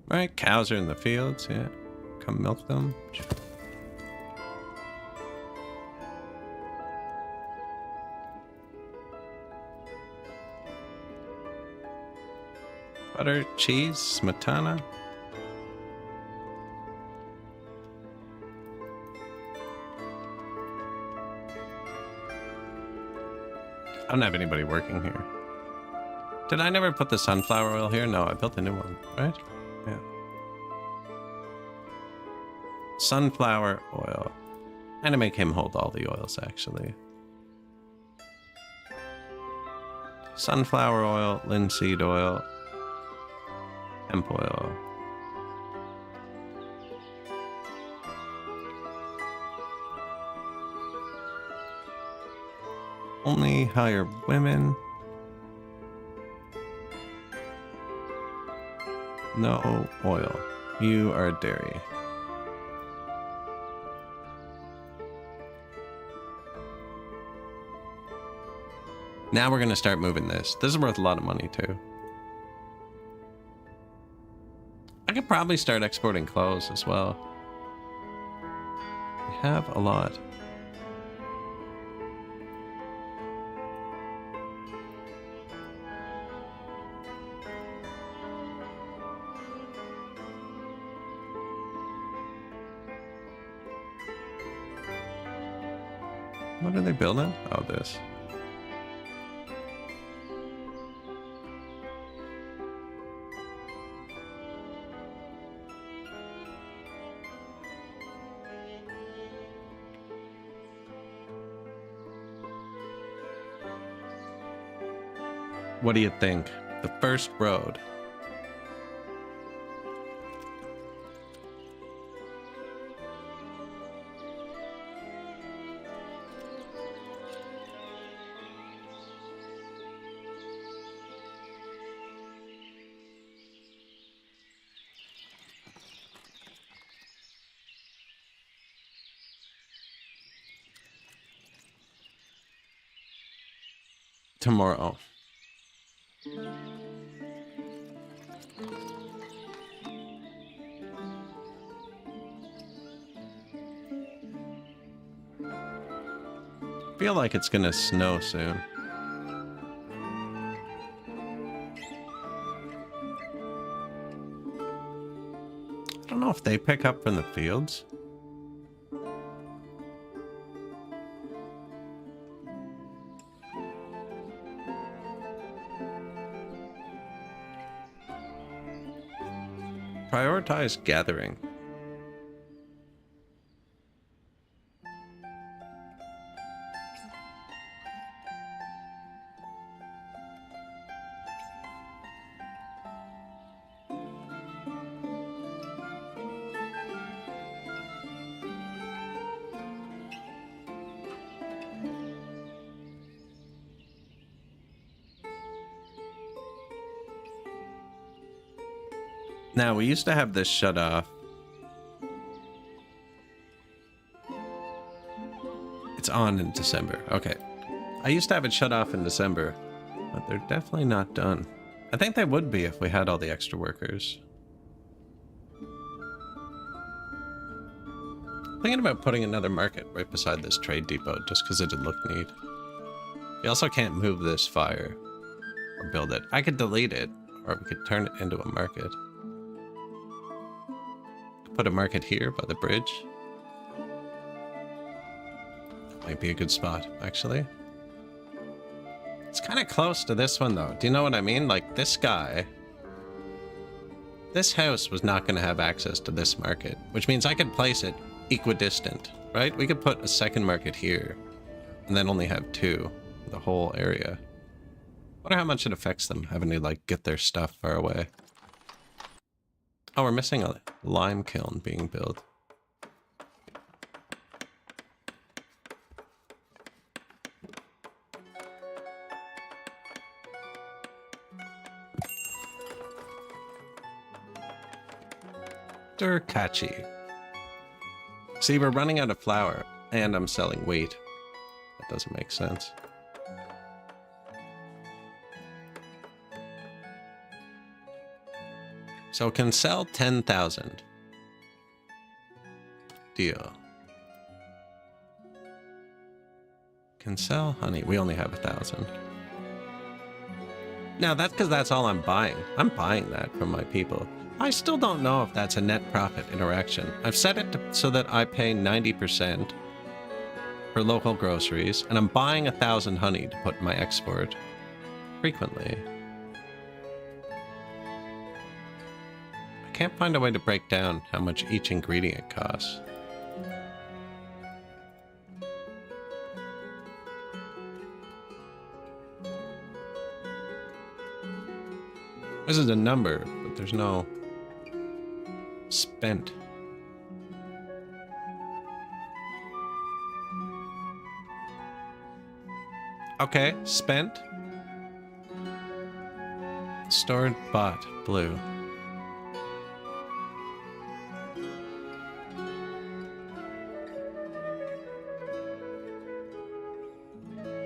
Right, cows are in the fields, yeah. Come milk them. Butter, cheese, smetana. I don't have anybody working here. Did I never put the sunflower oil here? No, I built a new one, right? Yeah. Sunflower oil. I'm gonna make him hold all the oils, actually. Sunflower oil, linseed oil, hemp oil. Only hire women. No oil. You are dairy. Now we're going to start moving this. This is worth a lot of money too. I could probably start exporting clothes as well. We have a lot. What are they building? Oh, this. What do you think? The first road. Tomorrow. Feel like it's gonna snow soon. I don't know if they pick up from the fields. Prioritize gathering. Now, we used to have this shut off. It's on in December. Okay. I used to have it shut off in December, but they're definitely not done. I think they would be if we had all the extra workers. Thinking about putting another market right beside this trade depot just because it'd look neat. We also can't move this fire or build it. I could delete it, or we could turn it into a market. Put a market here by the bridge. That might be a good spot, actually. It's kind of close to this one, though. Do you know what I mean? Like, this guy... This house was not going to have access to this market, which means I could place it equidistant, right? We could put a second market here, and then only have two in the whole area. Wonder how much it affects them, having to, like, get their stuff far away. Oh, we're missing a lime kiln being built. Durkachi. See, we're running out of flour, and I'm selling wheat. That doesn't make sense. So can sell 10,000. Deal. Can sell honey. We only have 1,000. Now that's because that's all I'm buying. I'm buying that from my people. I still don't know if that's a net profit interaction. I've set it so that I pay 90% for local groceries, and I'm buying 1,000 honey to put in my export frequently. I can't find a way to break down how much each ingredient costs. This is a number, but there's no spent. Okay, spent. Stored, bought, blue.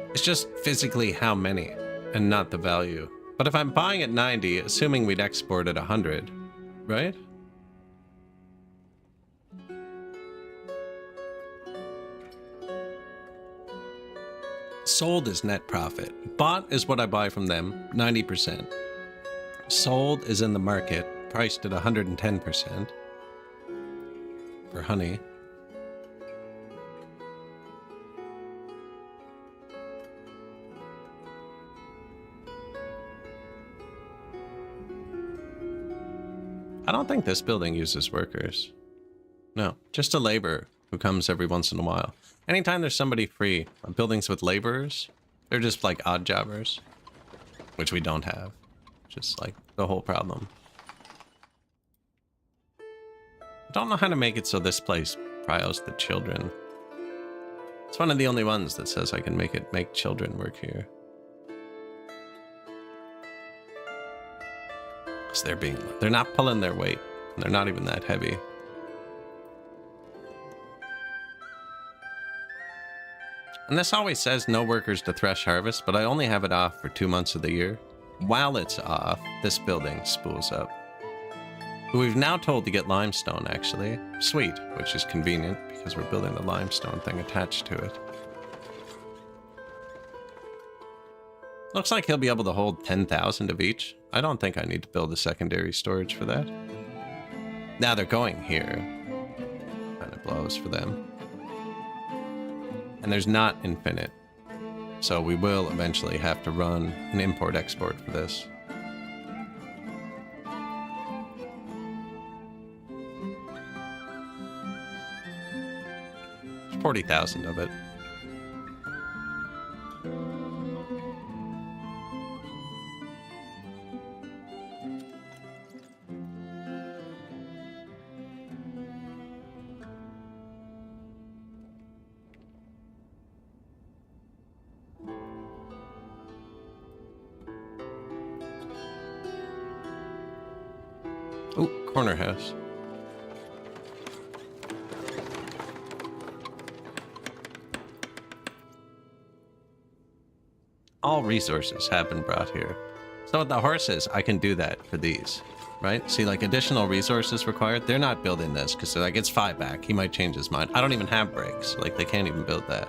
It's just physically how many, and not the value. But if I'm buying at 90, assuming we'd export at 100, right? Sold is net profit. Bought is what I buy from them, 90%. Sold is in the market, priced at 110% for honey. I don't think this building uses workers. No, just a laborer who comes every once in a while. Anytime there's somebody free, buildings with laborers, they're just like odd jobbers, which we don't have. Just like the whole problem. I don't know how to make it so this place prios the children. It's one of the only ones that says I can make children work here. Because they're not pulling their weight, and they're not even that heavy. And this always says no workers to thresh harvest, but I only have it off for 2 months of the year. While it's off, this building spools up. Who we've now told to get limestone, actually. Sweet, which is convenient, because we're building the limestone thing attached to it. Looks like he'll be able to hold 10,000 of each. I don't think I need to build a secondary storage for that. Now they're going here. Kind of blows for them. And there's not infinite. So we will eventually have to run an import-export for this. 40,000 of it. Oh, corner house. All resources have been brought here. So with the horses, I can do that for these, right? See, like additional resources required. They're not building this because they're like, it's 5 back. He might change his mind. I don't even have brakes. Like they can't even build that.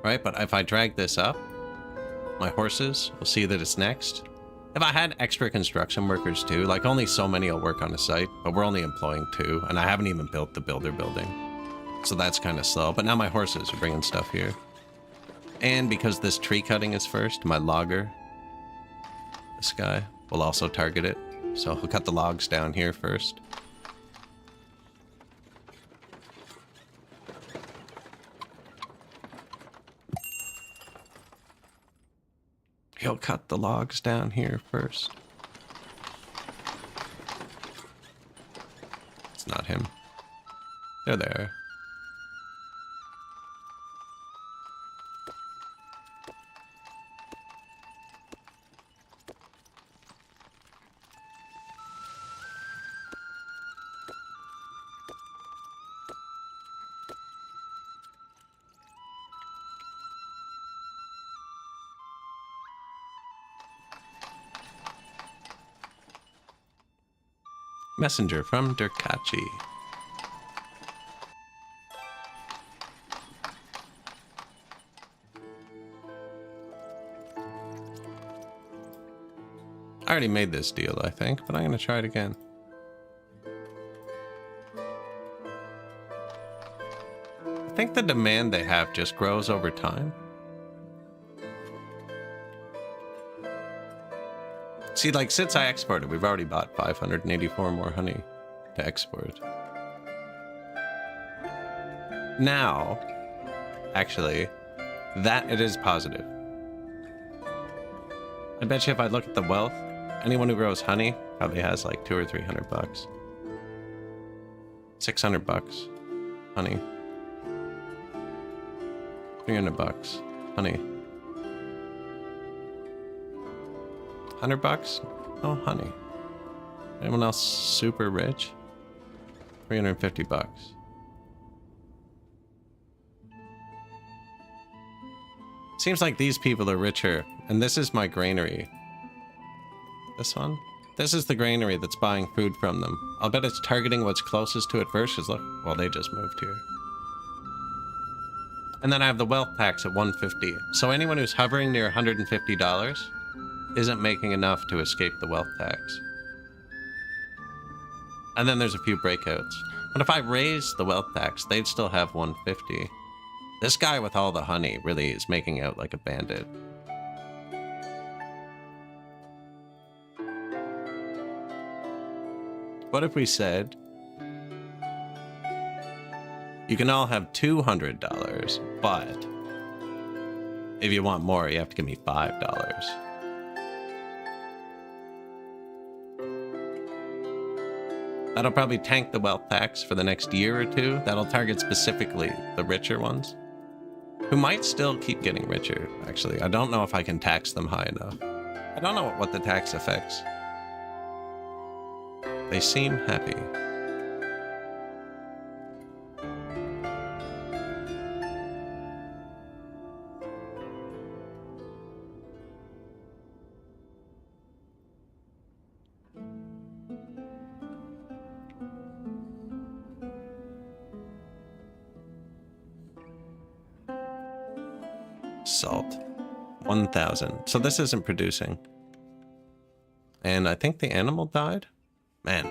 Right? But if I drag this up, my horses will see that it's next. If I had extra construction workers too, like only so many will work on a site, but we're only employing 2, and I haven't even built the builder building. So that's kind of slow. But now my horses are bringing stuff here. And because this tree cutting is first, my logger, this guy, will also target it. So he'll cut the logs down here first. He'll cut the logs down here first. It's not him. They're there. Messenger from Durkachi. I already made this deal, I think, but I'm going to try it again. I think the demand they have just grows over time. See, like, since I exported, we've already bought 584 more honey to export. Now, actually, that it is positive. I bet you if I look at the wealth, anyone who grows honey probably has like 200 or 300 bucks. 600 bucks, honey. 300 bucks, honey. 100 bucks? Oh, honey. Anyone else super rich? 350 bucks. Seems like these people are richer, and this is my granary. This one? This is the granary that's buying food from them. I'll bet it's targeting what's closest to it first, because look, well, they just moved here. And then I have the wealth tax at 150. So anyone who's hovering near $150 isn't making enough to escape the wealth tax. And then there's a few breakouts. But if I raise the wealth tax, they'd still have 150. This guy with all the honey really is making out like a bandit. What if we said, you can all have $200, but if you want more, you have to give me $5. That'll probably tank the wealth tax for the next year or two. That'll target specifically the richer ones, who might still keep getting richer, actually. I don't know if I can tax them high enough. I don't know what the tax affects. They seem happy. Salt. 1,000. So this isn't producing. And I think the animal died? Man.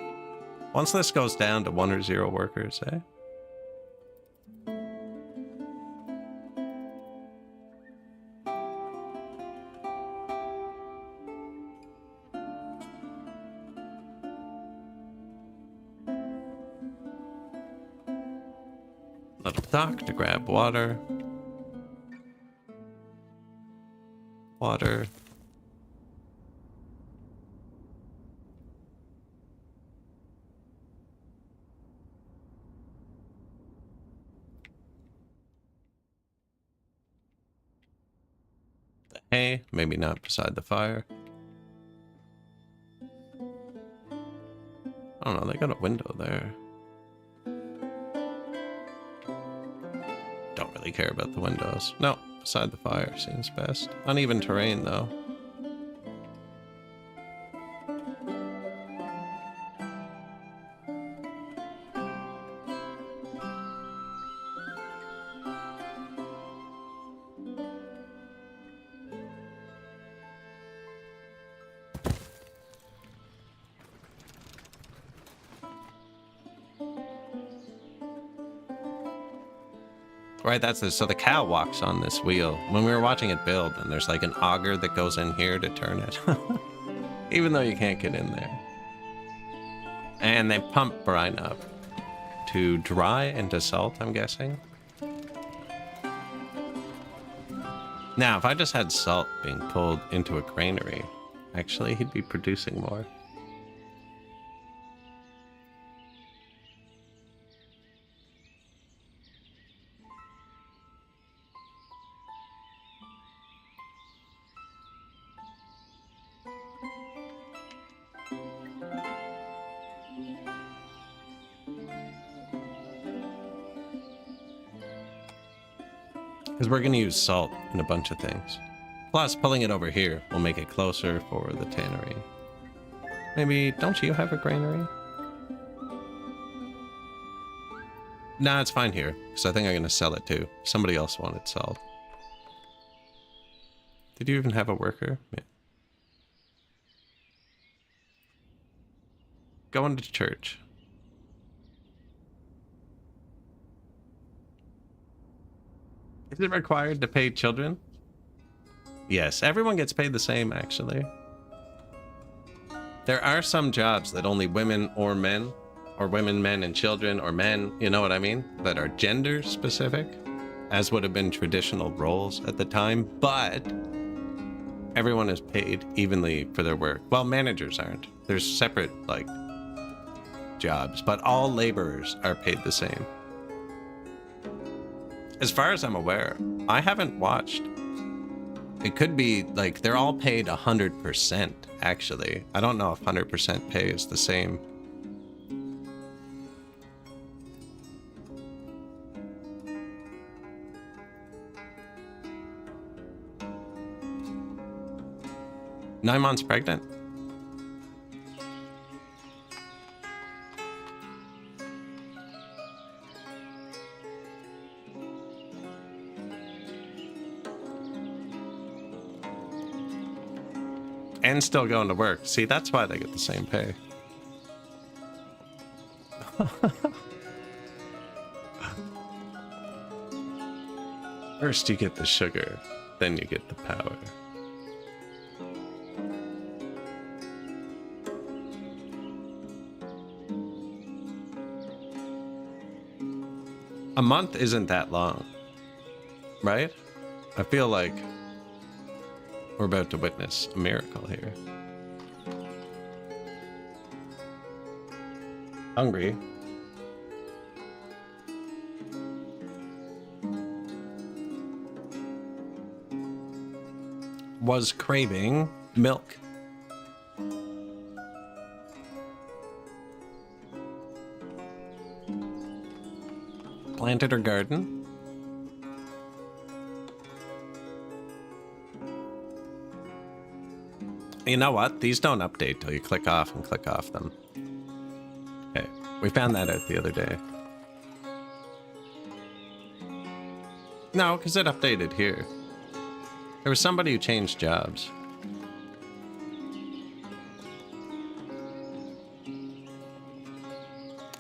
Once this goes down to 1 or 0 workers, eh? Little dock to grab water. Water. The hay, maybe not beside the fire. I don't know, they got a window there. Don't really care about the windows. No, beside the fire seems best. Uneven terrain, though. Right, that's it. So the cow walks on this wheel. When we were watching it build, and there's like an auger that goes in here to turn it. Even though you can't get in there. And they pump brine up to dry into salt, I'm guessing. Now, if I just had salt being pulled into a granary, actually, he'd be producing more. Because we're going to use salt in a bunch of things. Plus, pulling it over here will make it closer for the tannery. Maybe, don't you have a granary? Nah, it's fine here, because I think I'm going to sell it too. Somebody else wanted salt. Did you even have a worker? Yeah. Going to church. Is it required to pay children? Yes, everyone gets paid the same, actually. There are some jobs that only women or men, or women, men, and children, or men, you know what I mean? That are gender specific, as would have been traditional roles at the time, but everyone is paid evenly for their work. Well, managers aren't. There's separate, like, jobs, but all laborers are paid the same. As far as I'm aware, I haven't watched. It could be, like, they're all paid 100%, actually. I don't know if 100% pay is the same. Nine months pregnant? And still going to work. See, that's why they get the same pay. First you get the sugar, then you get the power. A month isn't that long, right? I feel like we're about to witness a miracle here. Hungry. Was craving milk. Planted her garden. You know what? These don't update till you click off and click off them. Okay, we found that out the other day. No, because it updated here. There was somebody who changed jobs.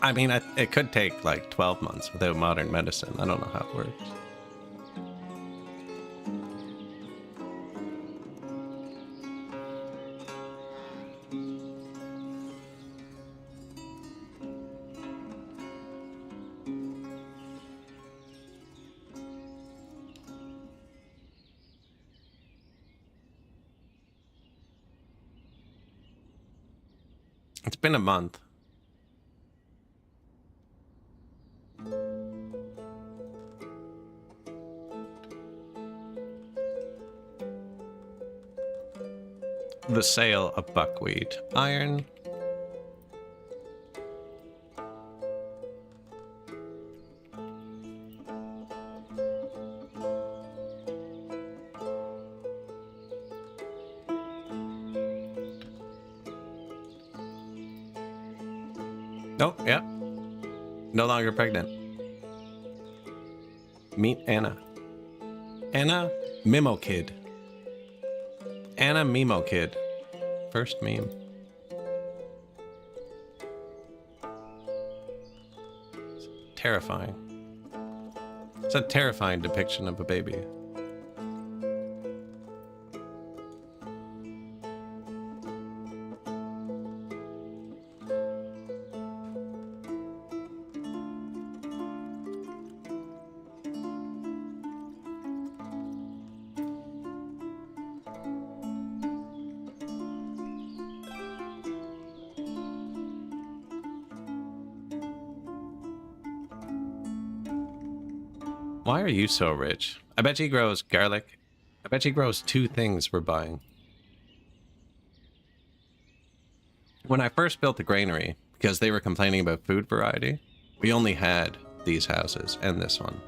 I mean, it could take like 12 months without modern medicine. I don't know how it works. It's been a month. The sale of buckwheat. Iron. Oh, yeah. No longer pregnant. Meet Anna. Anna Mimo Kid. Anna Mimo Kid. First meme. It's terrifying. It's a terrifying depiction of a baby. Why are you so rich? I bet he grows garlic. I bet he grows 2 things we're buying. When I first built the granary, because they were complaining about food variety, we only had these houses and this one.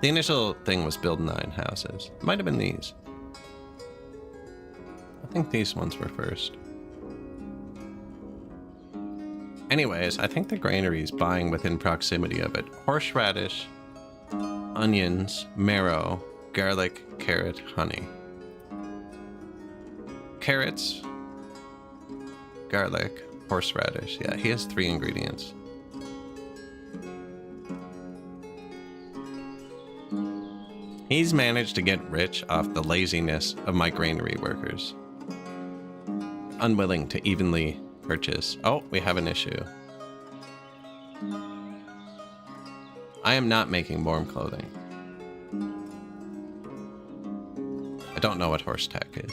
The initial thing was build 9 houses. It might have been these. I think these ones were first. Anyways, I think the granary is buying within proximity of it. Horseradish, onions, marrow, garlic, carrot, honey. Carrots, garlic, horseradish. Yeah, he has 3 ingredients. He's managed to get rich off the laziness of my granary workers. Unwilling to evenly purchase. Oh, we have an issue. I am not making warm clothing. I don't know what horse tack is.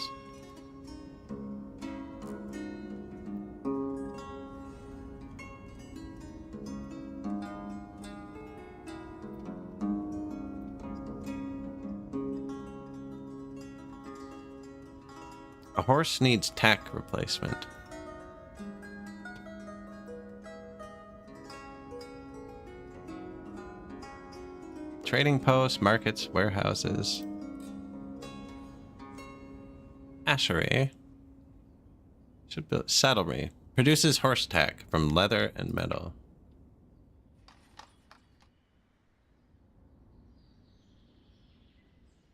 A horse needs tack replacement. Trading posts, markets, warehouses. Ashery. Should build saddlery. Produces horse tack from leather and metal.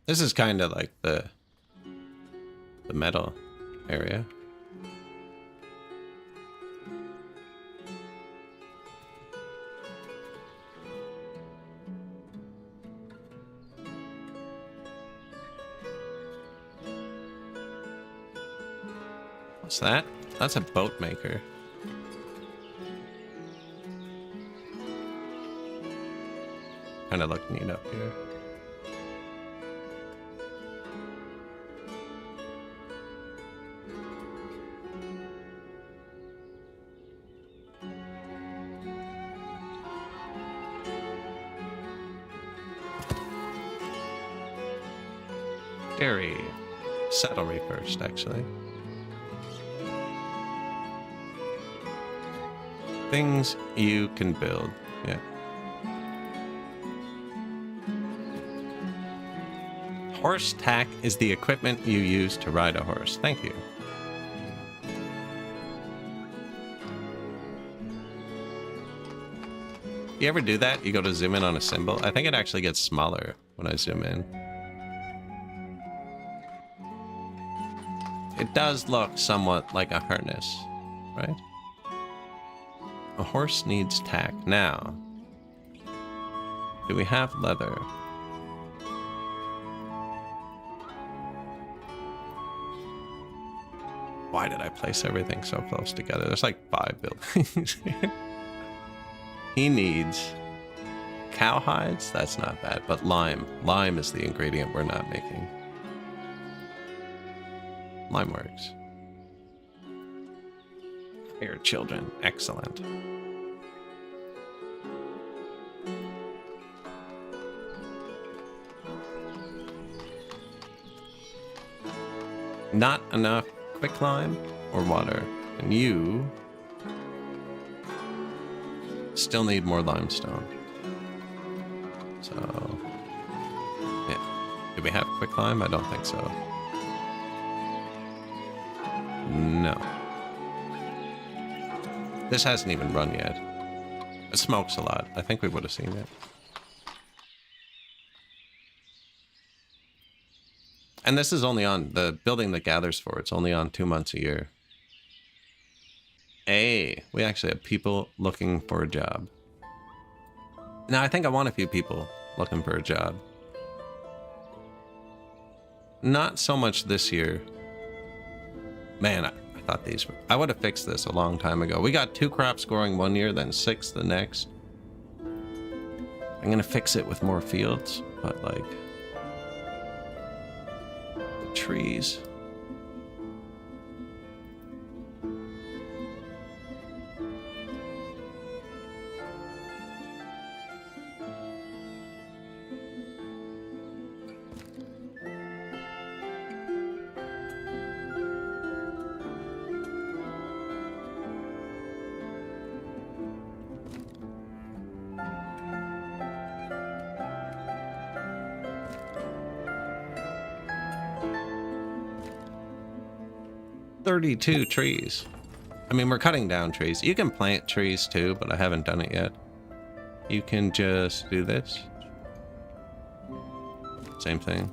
This is kind of like the metal area. What's that? That's a boat maker. Kind of look neat up here. Dairy. Saddlery first, actually. Things you can build. Yeah. Horse tack is the equipment you use to ride a horse. Thank you. You ever do that? You go to zoom in on a symbol? I think it actually gets smaller when I zoom in. It does look somewhat like a harness, right? A horse needs tack. Now, do we have leather? Why did I place everything so close together? There's like 5 buildings. He needs cowhides. That's not bad, but lime. Lime is the ingredient we're not making. Lime works. Here, children. Excellent. Not enough quicklime or water. And you still need more limestone. So, yeah. Do we have quicklime? I don't think so. No. This hasn't even run yet. It smokes a lot. I think we would have seen it. And this is only on the building that gathers for. It's only on 2 months a year. Hey, we actually have people looking for a job. Now, I think I want a few people looking for a job. Not so much this year. Man, I thought these were... I would have fixed this a long time ago. We got 2 crops growing one year, then 6 the next. I'm gonna fix it with more fields, but like... the trees... "32 trees. I mean, we're cutting down trees. You can plant trees too, but I haven't done it yet. You can just do this. Same thing.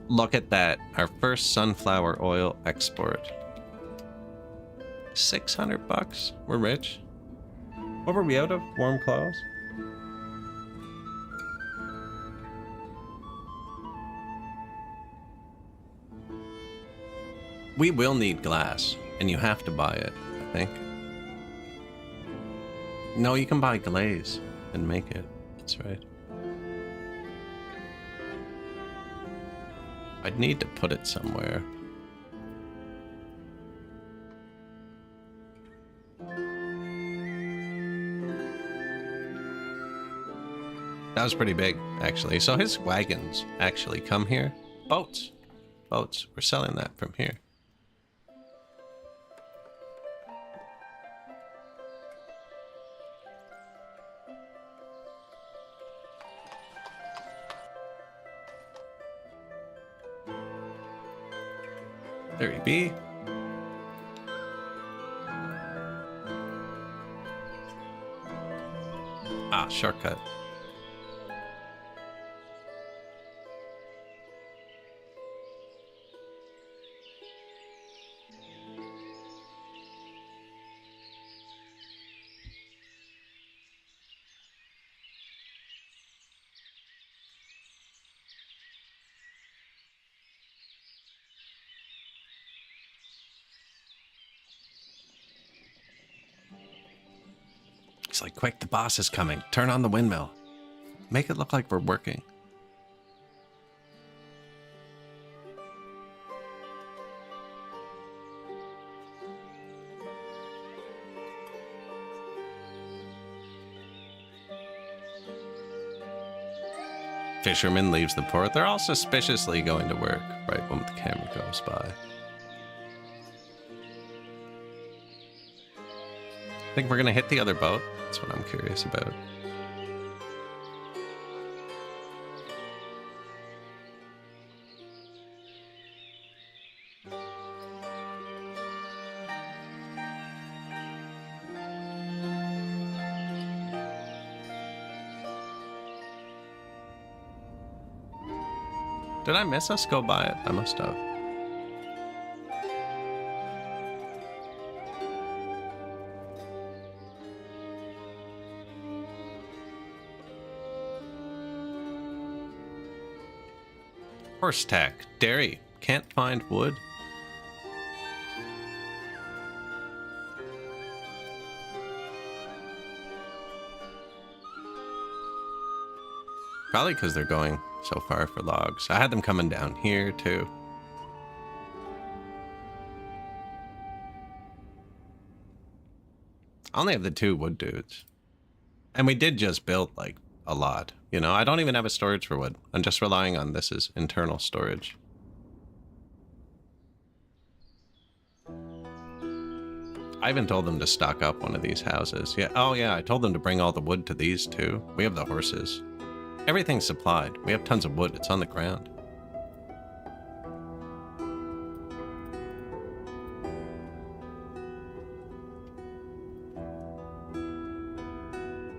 Look at that. Our first sunflower oil export. 600 bucks. We're rich. What were we out of? Warm clothes? We will need glass, and you have to buy it, I think. No, you can buy glaze and make it. That's right. I'd need to put it somewhere. That was pretty big, actually. So his wagons actually come here. Boats. Boats. We're selling that from here. There he be. Ah, shortcut. It's like, quick, the boss is coming. Turn on the windmill. Make it look like we're working. Fisherman leaves the port. They're all suspiciously going to work right when the camera goes by. Think we're gonna hit the other boat? That's what I'm curious about. Did I miss us go by it? I must have. Horse tack. Dairy. Can't find wood. Probably because they're going so far for logs. I had them coming down here too. I only have the 2 wood dudes. And we did just build like a lot. You know, I don't even have a storage for wood. I'm just relying on this as internal storage. I even told them to stock up one of these houses. Yeah. Oh yeah, I told them to bring all the wood to these too. We have the horses. Everything's supplied. We have tons of wood. It's on the ground.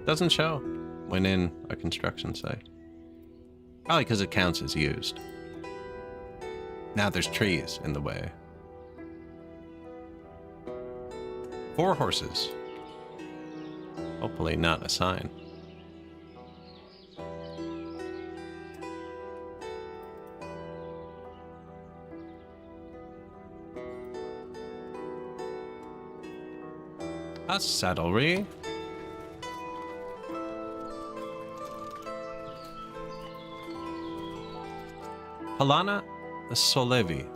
Doesn't show when in a construction site. Probably because it counts as used. Now there's trees in the way. 4 horses. Hopefully not a sign. A saddlery. Helena Solevi.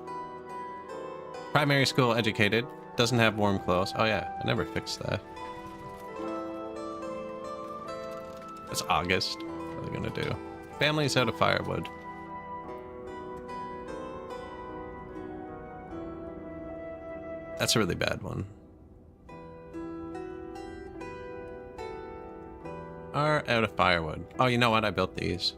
Primary school educated. Doesn't have warm clothes. Oh yeah, I never fixed that. It's August. What are they gonna do? Family's out of firewood. That's a really bad one. Are out of firewood. Oh, you know what? I built these.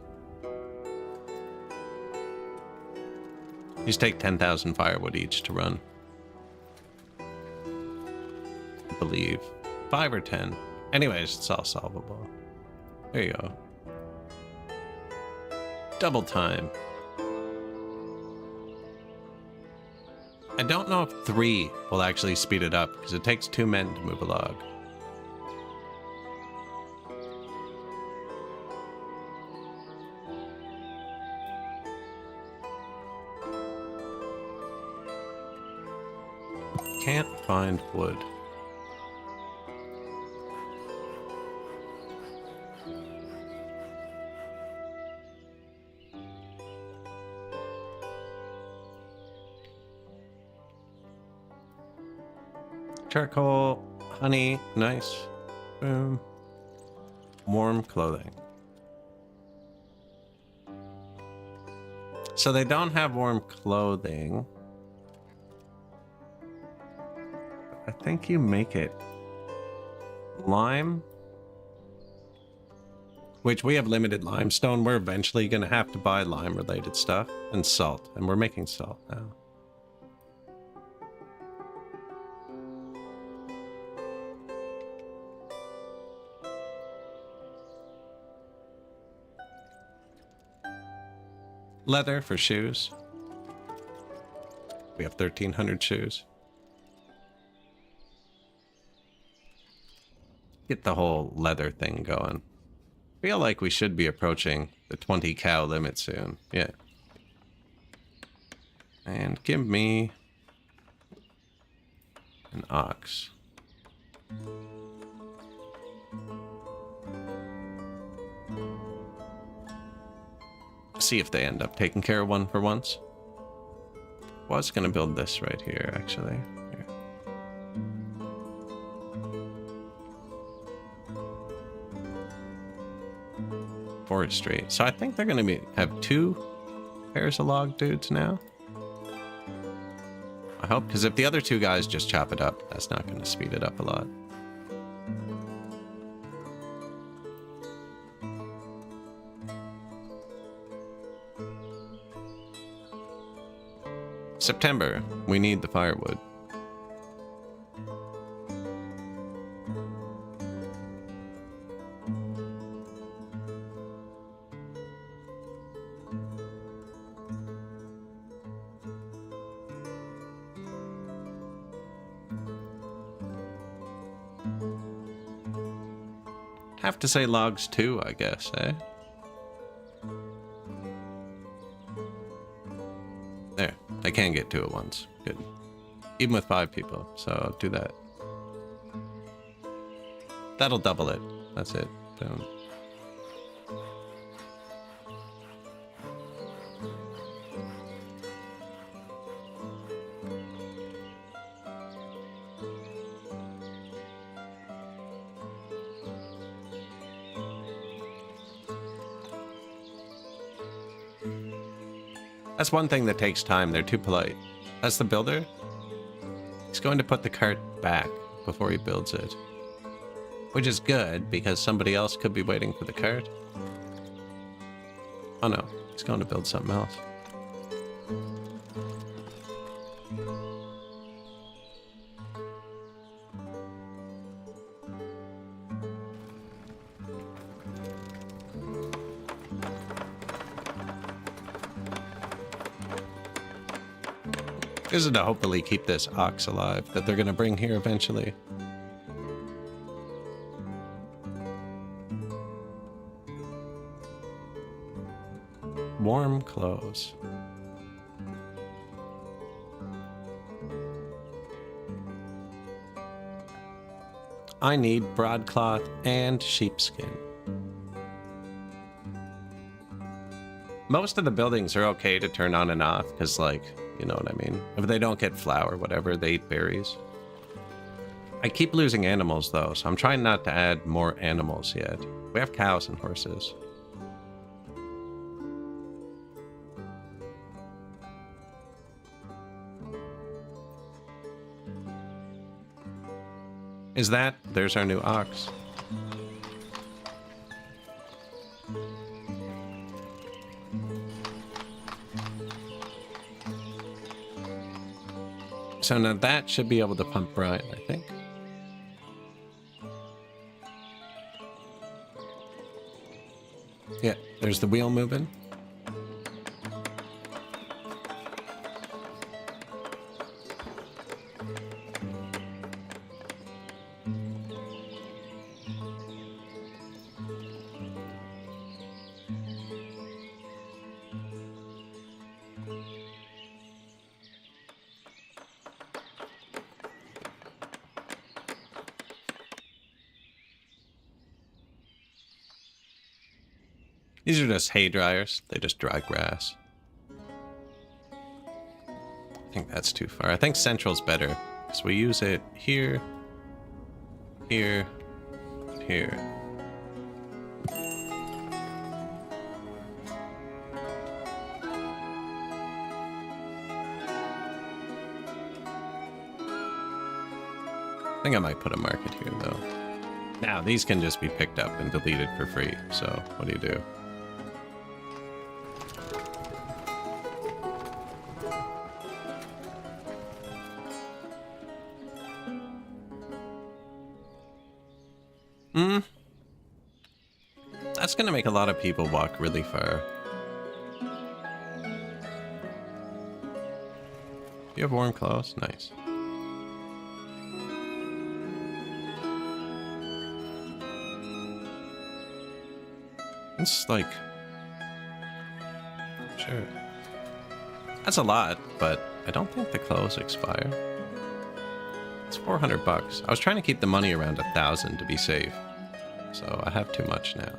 These take 10,000 firewood each to run. I believe. 5 or 10. Anyways, it's all solvable. There you go. Double time. I don't know if 3 will actually speed it up, because it takes 2 men to move a log. Can't find wood. Charcoal, honey, nice. Boom. Warm clothing. So they don't have warm clothing. I think you make it lime, which we have limited limestone. We're eventually going to have to buy lime related stuff, and salt, and we're making salt now. Leather for shoes. We have 1,300 shoes. Get the whole leather thing going. Feel like we should be approaching the 20 cow limit soon. Yeah. And give me an ox. See if they end up taking care of one for once. Was gonna build this right here, actually. Here. Forestry. So I think they're gonna have 2 pairs of log dudes now. I hope, because if the other 2 guys just chop it up, that's not gonna speed it up a lot. September, we need the firewood. Have to say logs too, I guess, eh? There, they can get 2 at once. Good. Even with 5 people, so I'll do that. That'll double it. That's it. Boom. That's one thing that takes time. They're too polite. That's the builder. He's going to put the cart back before he builds it. Which is good, because somebody else could be waiting for the cart. Oh no, he's going to build something else. This is to hopefully keep this ox alive that they're going to bring here eventually. Warm clothes. I need broadcloth and sheepskin. Most of the buildings are okay to turn on and off because, like, you know what I mean? If they don't get flour, whatever, they eat berries. I keep losing animals, though, so I'm trying not to add more animals yet. We have cows and horses. Is that? There's our new ox. So now that should be able to pump brine, I think. Yeah, there's the wheel moving. These are just hay dryers. They just dry grass. I think that's too far. I think central's better because we use it here, here, here. I think I might put a market here though. Now these can just be picked up and deleted for free. So what do you do? That's gonna make a lot of people walk really far. You have warm clothes? Nice. It's like... Sure. That's a lot, but I don't think the clothes expire. It's 400 bucks. I was trying to keep the money around 1,000 to be safe. So I have too much now.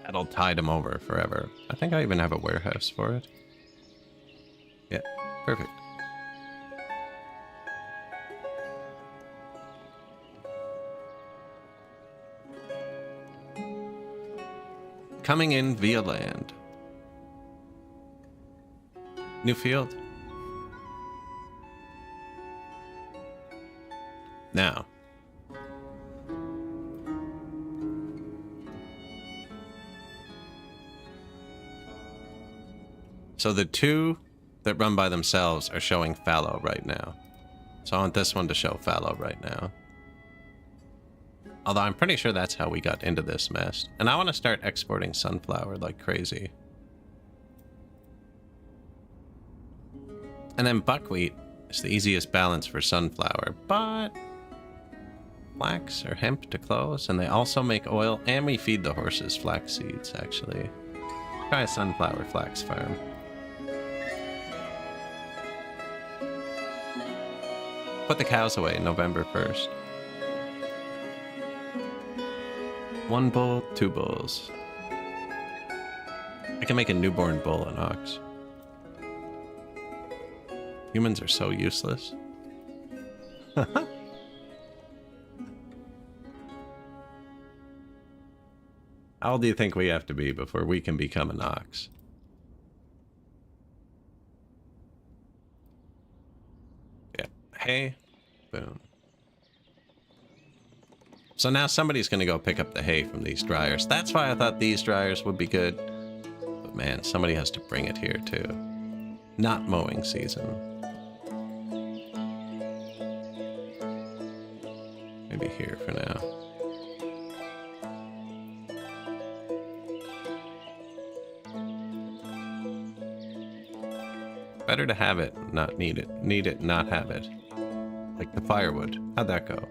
That'll tide them over forever. I think I even have a warehouse for it. Yeah, perfect. Coming in via land. New field. Now. So the two that run by themselves are showing fallow right now. So I want this one to show fallow right now. Although I'm pretty sure that's how we got into this mess. And I want to start exporting sunflower like crazy. And then buckwheat is the easiest balance for sunflower. But flax or hemp to clothes. And they also make oil. And we feed the horses flax seeds, actually. Try a sunflower flax farm. Put the cows away November 1st. 1 bull, 2 bulls. I can make a newborn bull an ox. Humans are so useless. How old do you think we have to be before we can become an ox? Yeah. Hay. Boom. So now somebody's going to go pick up the hay from these dryers. That's why I thought these dryers would be good. But man, somebody has to bring it here too. Not mowing season. be here for now. Better to have it, not need it. Need it, not have it. Like the firewood. How'd that go?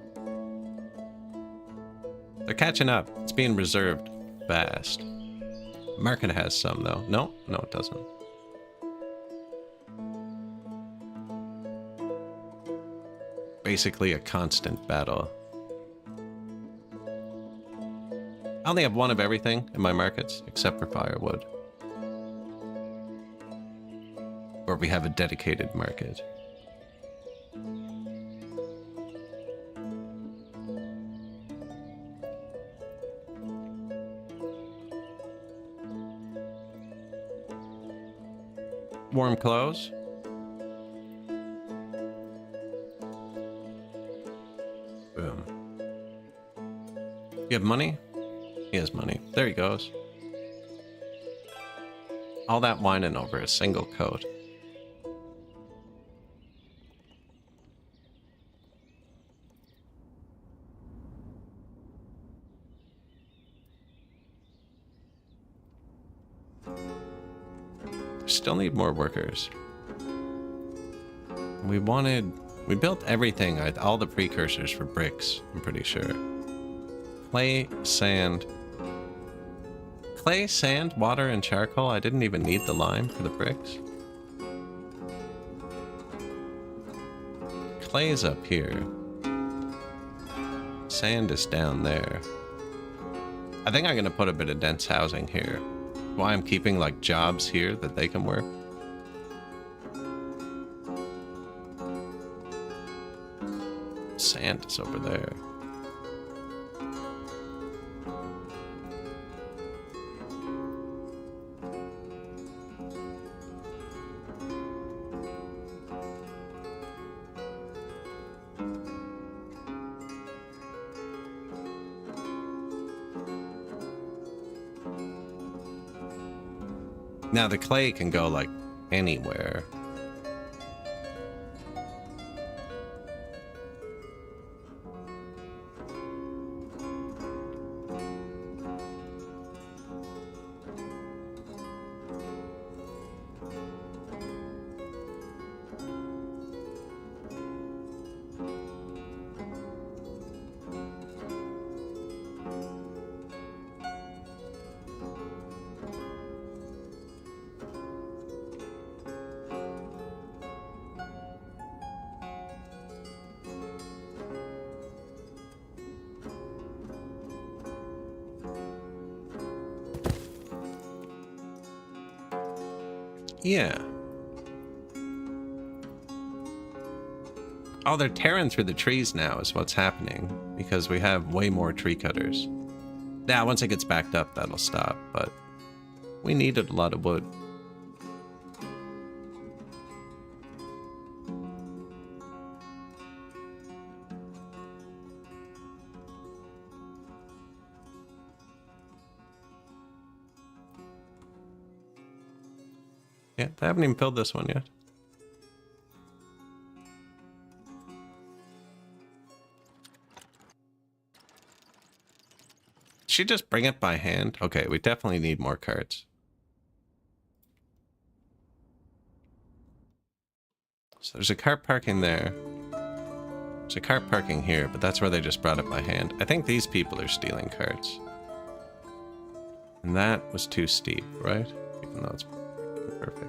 They're catching up. It's being reserved fast. Market has some, though. No, it doesn't. Basically a constant battle. I only have one of everything in my markets, except for firewood. Or we have a dedicated market. Warm clothes. Boom. You have money? He has money. There he goes. All that whining over a single coat. Still need more workers. We built everything, all the precursors for bricks, I'm pretty sure. Clay, sand, water, and charcoal. I didn't even need the lime for the bricks. Clay's up here. Sand is down there. I think I'm gonna put a bit of dense housing here. Why I'm keeping like jobs here that they can work. Sand is over there. Now the clay can go like anywhere. Yeah. Oh, they're tearing through the trees now is what's happening, because we have way more tree cutters. Now, once it gets backed up, that'll stop, but we needed a lot of wood. Yeah, they haven't even filled this one yet. Did she just bring it by hand? Okay, we definitely need more carts. So there's a cart parking there. There's a cart parking here, but that's where they just brought it by hand. I think these people are stealing carts. And that was too steep, right? Even though it's perfect.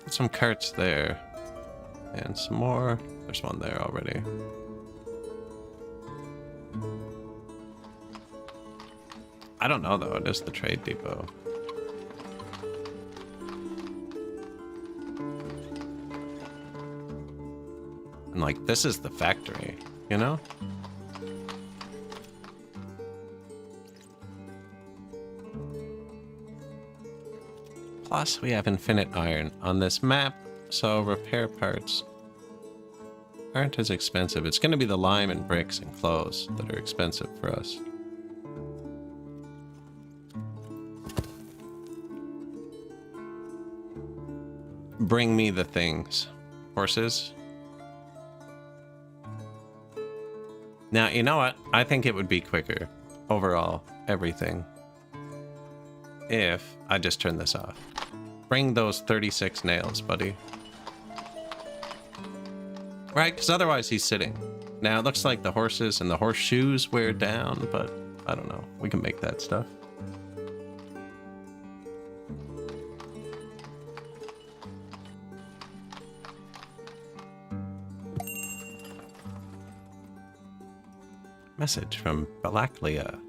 Put some carts there. And some more. There's one there already. I don't know though, it is the trade depot. And like, this is the factory, you know? Plus, we have infinite iron on this map, so repair parts aren't as expensive. It's going to be the lime and bricks and clothes that are expensive for us. Bring me the things. Horses. Now, you know what? I think it would be quicker. Overall, everything. If I just turn this off. Bring those 36 nails, buddy. Right, because otherwise he's sitting. Now, it looks like the horses and the horseshoes wear down, but I don't know. We can make that stuff. Message from Balaklia.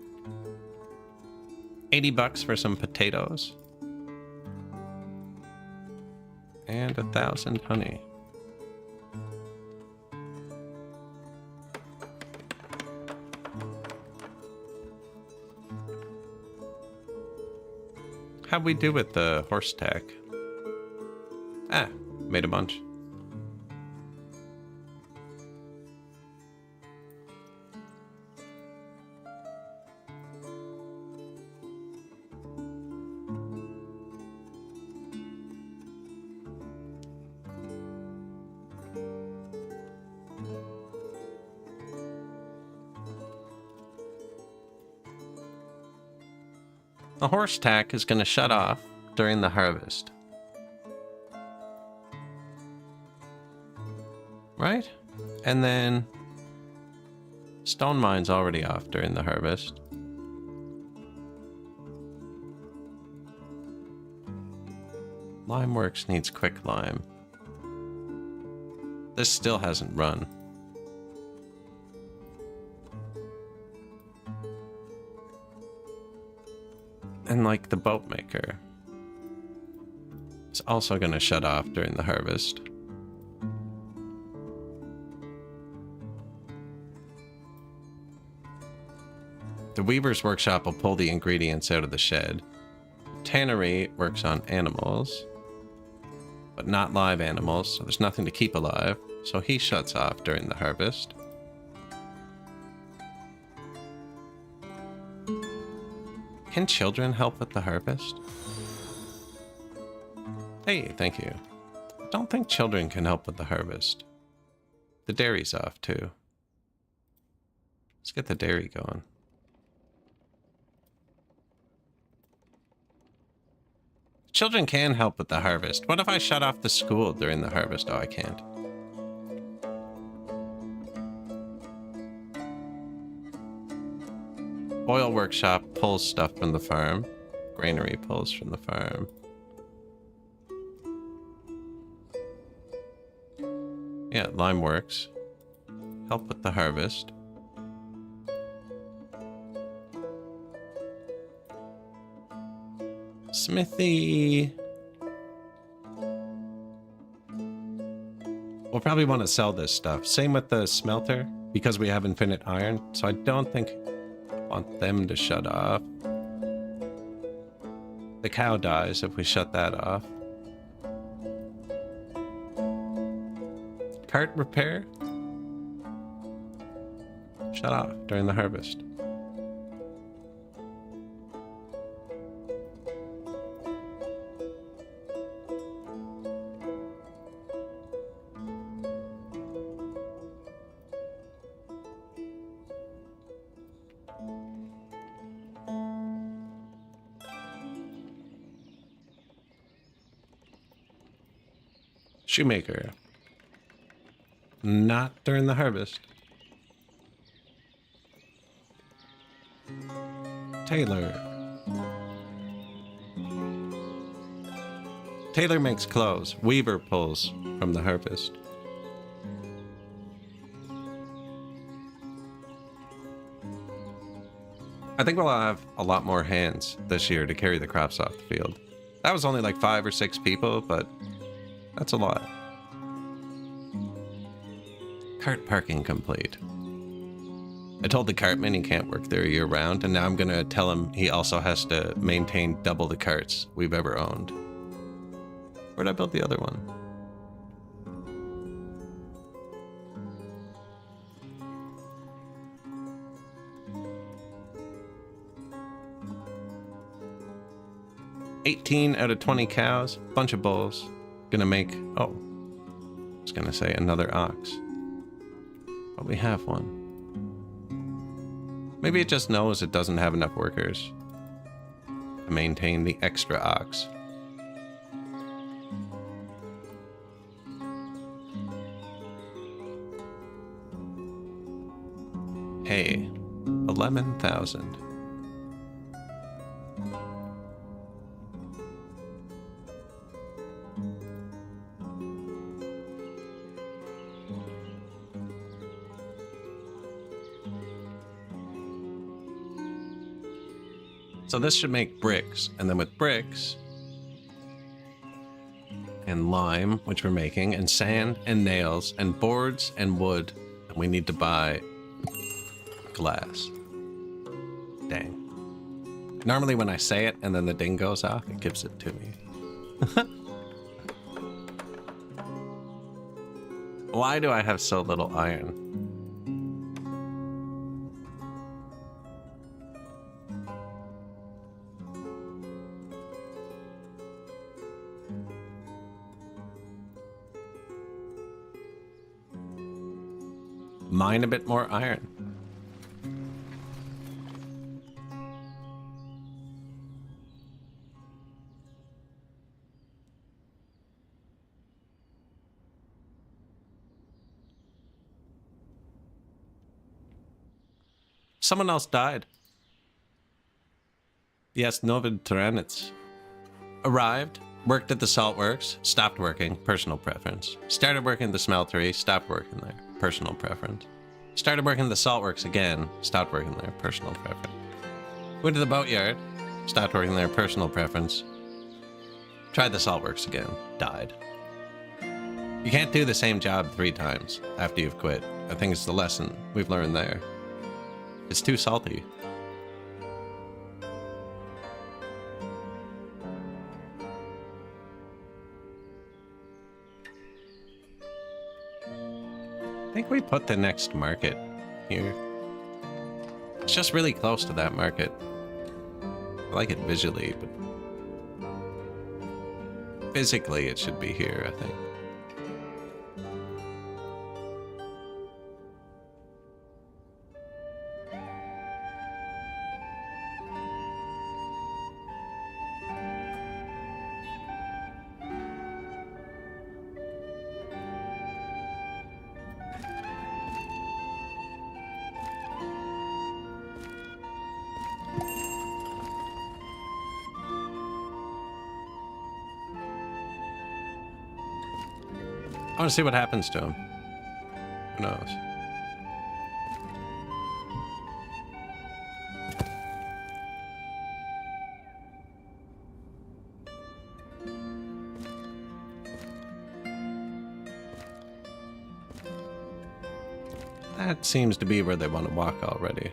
80 bucks for some potatoes. And 1,000 honey. How'd we do with the horse tack? Ah, made a bunch. The horse tack is going to shut off during the harvest. Right? And then stone mine's already off during the harvest. Limeworks needs quick lime. This still hasn't run. And like the boat maker, it's also going to shut off during the harvest. The weaver's workshop will pull the ingredients out of the shed. Tannery works on animals, but not live animals, so there's nothing to keep alive, so he shuts off during the harvest. Can children help with the harvest? Hey, thank you. I don't think children can help with the harvest. The dairy's off too. Let's get the dairy going. Children can help with the harvest. What if I shut off the school during the harvest? Oh, I can't. Oil workshop pulls stuff from the farm. Granary pulls from the farm. Yeah, lime works. Help with the harvest. Smithy. We'll probably want to sell this stuff. Same with the smelter, because we have infinite iron. So I don't think I want them to shut off. The cow dies if we shut that off. Cart repair. Shut off during the harvest. Shoemaker. Not during the harvest. Tailor. Tailor makes clothes. Weaver pulls from the harvest. I think we'll have a lot more hands this year to carry the crops off the field. That was only like 5 or 6 people, but that's a lot. Cart parking complete. I told the cartman he can't work there year round, and now I'm gonna tell him he also has to maintain double the carts we've ever owned. Where'd I build the other one? 18 out of 20 cows, bunch of bulls. Gonna make, oh, I was gonna say another ox. But we have one. Maybe it just knows it doesn't have enough workers to maintain the extra ox. Hey, 11,000. So this should make bricks, and then with bricks and lime, which we're making, and sand and nails and boards and wood, and we need to buy glass. Dang. Normally when I say it and then the ding goes off, it gives it to me. Why do I have so little iron? Mine a bit more iron. Someone else died. Yes, Novid Tyranitz. Arrived, worked at the salt works, stopped working, personal preference. Started working at the smeltery, stopped working there, personal preference. Started working at the salt works again, stopped working there, personal preference. Went to the boatyard, stopped working there, personal preference. Tried the salt works again, died. You can't do the same job 3 times after you've quit. I think it's the lesson we've learned there. It's too salty. I think we put the next market here. It's just really close to that market. I like it visually, but physically it should be here, I think. I want to see what happens to him. Who knows? That seems to be where they want to walk already.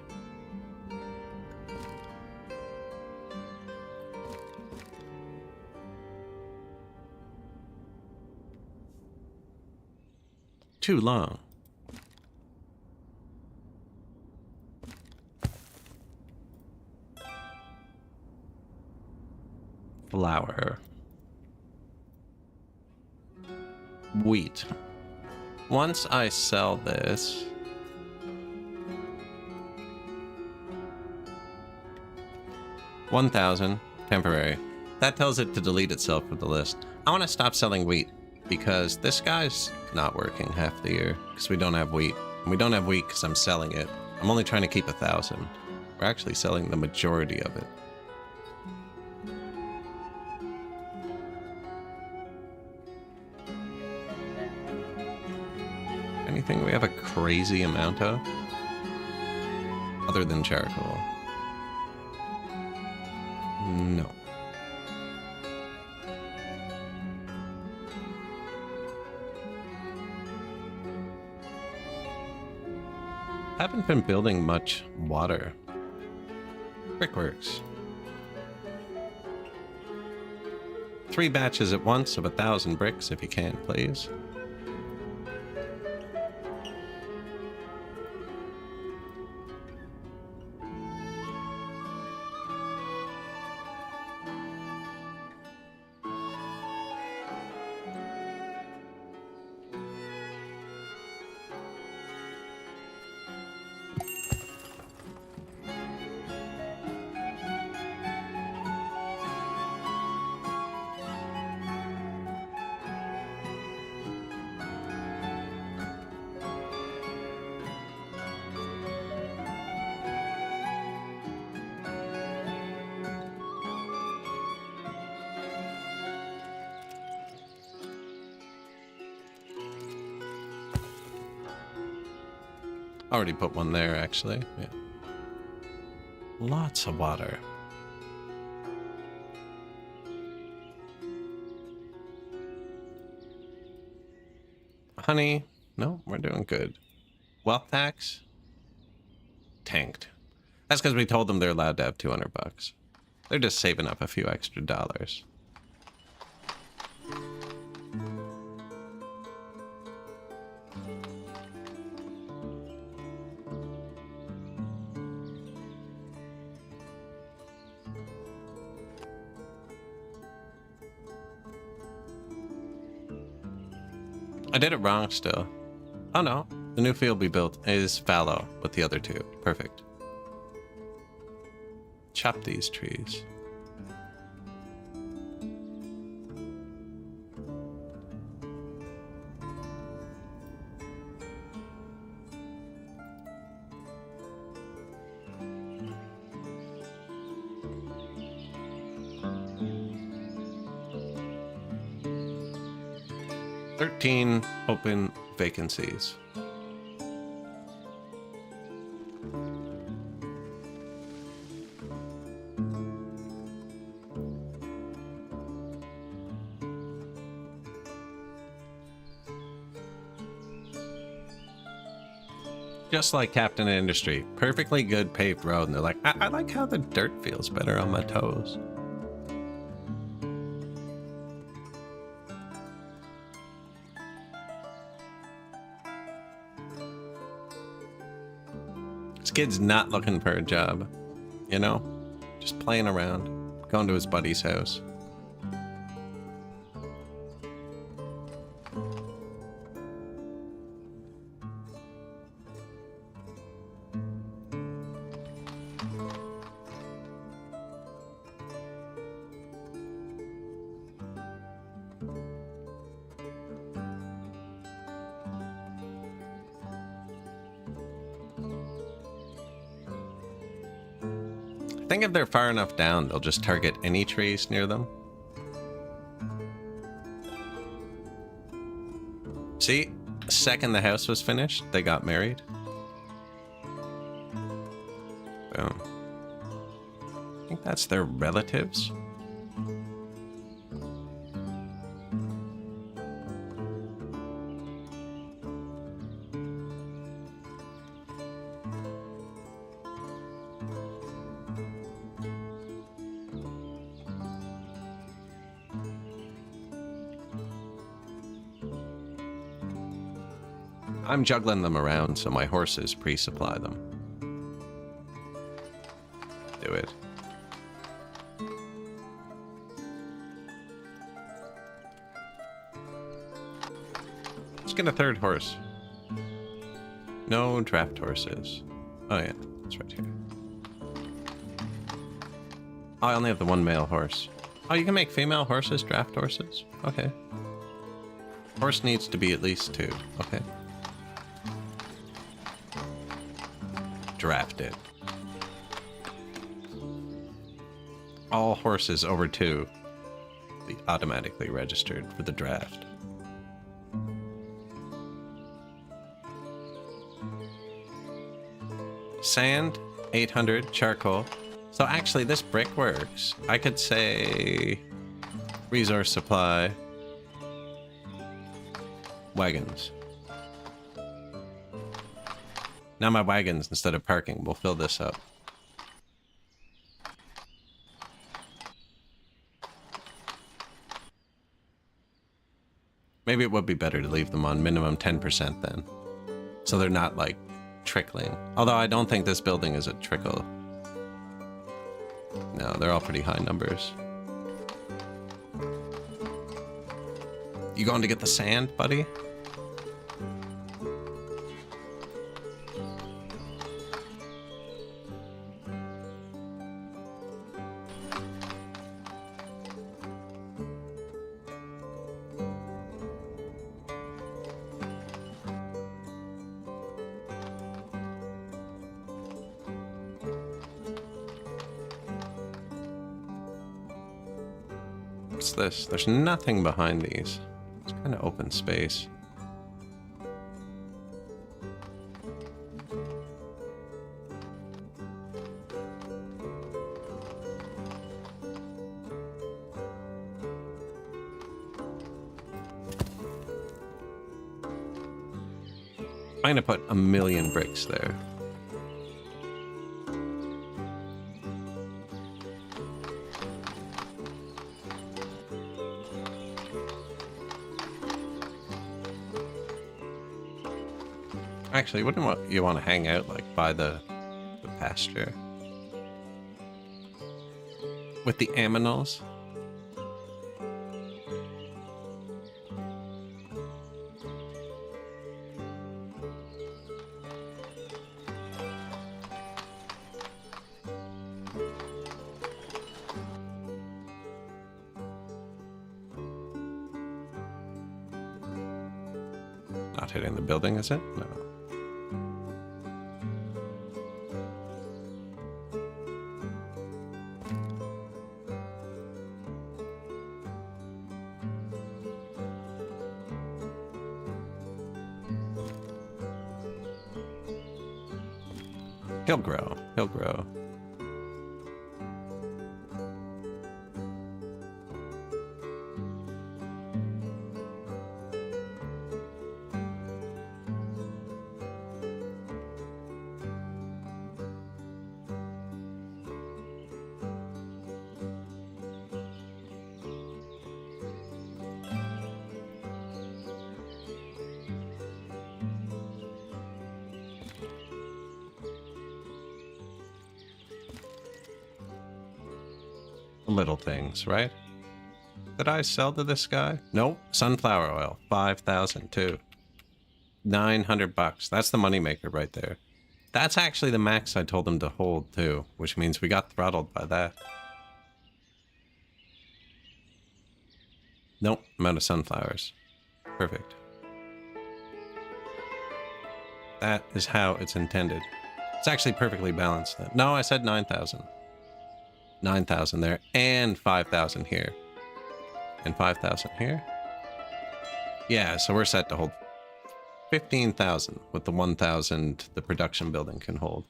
Too long. Flour. Wheat. Once I sell this, $1,000 temporary. That tells it to delete itself from the list. I want to stop selling wheat because this guy's not working half the year because we don't have wheat. And we don't have wheat because I'm selling it. I'm only trying to keep 1,000. We're actually selling the majority of it. Anything we have a crazy amount of? Other than charcoal. No. Haven't been building much water. Brickworks. 3 batches at once of 1,000 bricks if you can, please. Already put one there, actually. Yeah. Lots of water. Honey. No, we're doing good. Wealth tax. Tanked. That's because we told them they're allowed to have 200 bucks. They're just saving up a few extra dollars. I did it wrong still. Oh no, the new field we built is fallow with the other two. Perfect. Chop these trees. Open vacancies. Just like Captain Industry, perfectly good paved road, and they're like, I like how the dirt feels better on my toes. This kid's not looking for a job, you know? Just playing around, going to his buddy's house. I think if they're far enough down, they'll just target any trees near them. See, the second the house was finished, they got married. Boom. I think that's their relatives. I'm juggling them around so my horses pre-supply them. Do it. Let's get a third horse. No draft horses. Oh yeah, it's right here. Oh, I only have the one male horse. Oh, you can make female horses draft horses? Okay. Horse needs to be at least 2. Okay. Drafted. All horses over 2 be automatically registered for the draft. Sand, 800, charcoal. So actually this brick works. I could say resource supply, wagons. Now my wagons, instead of parking, will fill this up. Maybe it would be better to leave them on minimum 10% then. So they're not, like, trickling. Although I don't think this building is a trickle. No, they're all pretty high numbers. You going to get the sand, buddy? What's this? There's nothing behind these. It's kind of open space. I'm gonna put 1,000,000 bricks there. Actually, wouldn't you want to hang out like by the pasture with the aminals? Not hitting the building, is it? No. He'll grow. He'll grow. Little things, right? Did I sell to this guy? Nope. Sunflower oil, 5,000 too. 900 bucks. That's the moneymaker right there. That's actually the max I told him to hold too, which means we got throttled by that. Nope, I'm out of sunflowers. Perfect. That is how it's intended. It's actually perfectly balanced. No, I said 9,000. 9,000 there, and 5,000 here. And 5,000 here. Yeah, so we're set to hold 15,000 with the 1,000 the production building can hold.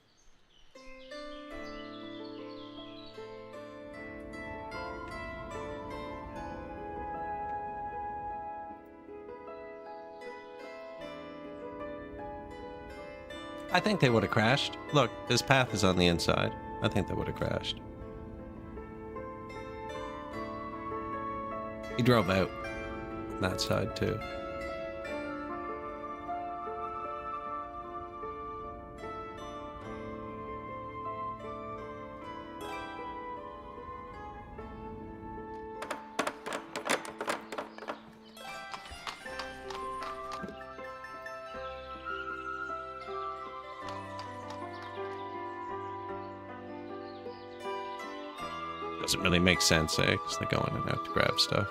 I think they would have crashed. Look, his path is on the inside. I think they would have crashed. He drove out on that side too. Doesn't really make sense, eh? Because they go in and out to grab stuff.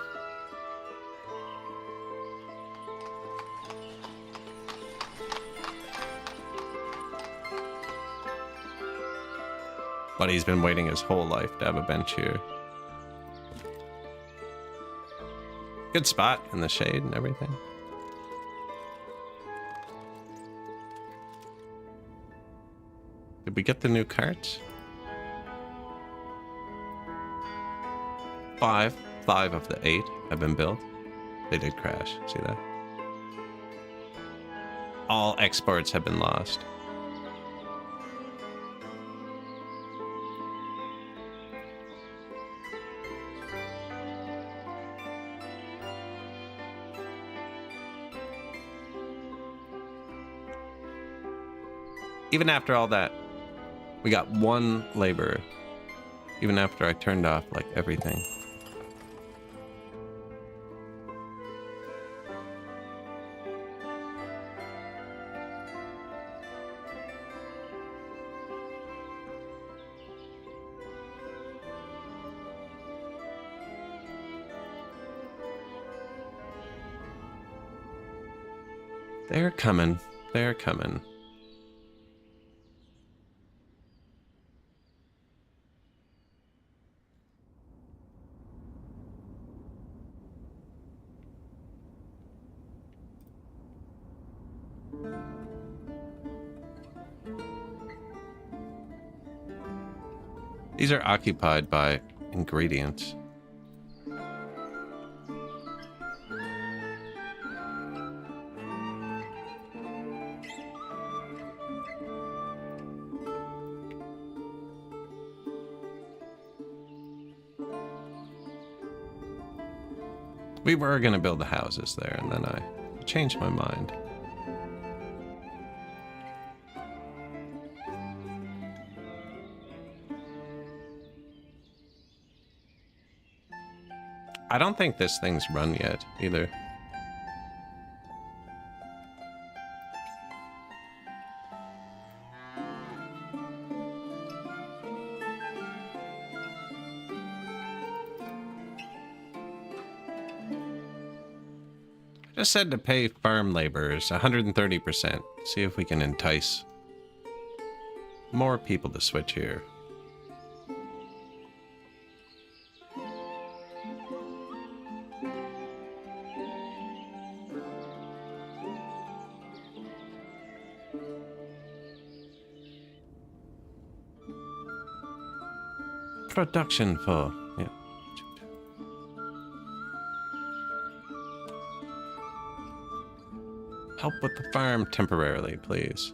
But he's been waiting his whole life to have a bench here. Good spot in the shade and everything. Did we get the new carts? 5 of the 8 have been built. They did crash. See that? All exports have been lost. Even after all that, we got one laborer. Even after I turned off, like, everything. They're coming. They're coming. These are occupied by ingredients. We were going to build the houses there, and then I changed my mind. I don't think this thing's run yet, either. Just said to pay farm laborers 130%. See if we can entice more people to switch here. Production for, yeah. Help with the farm temporarily, please.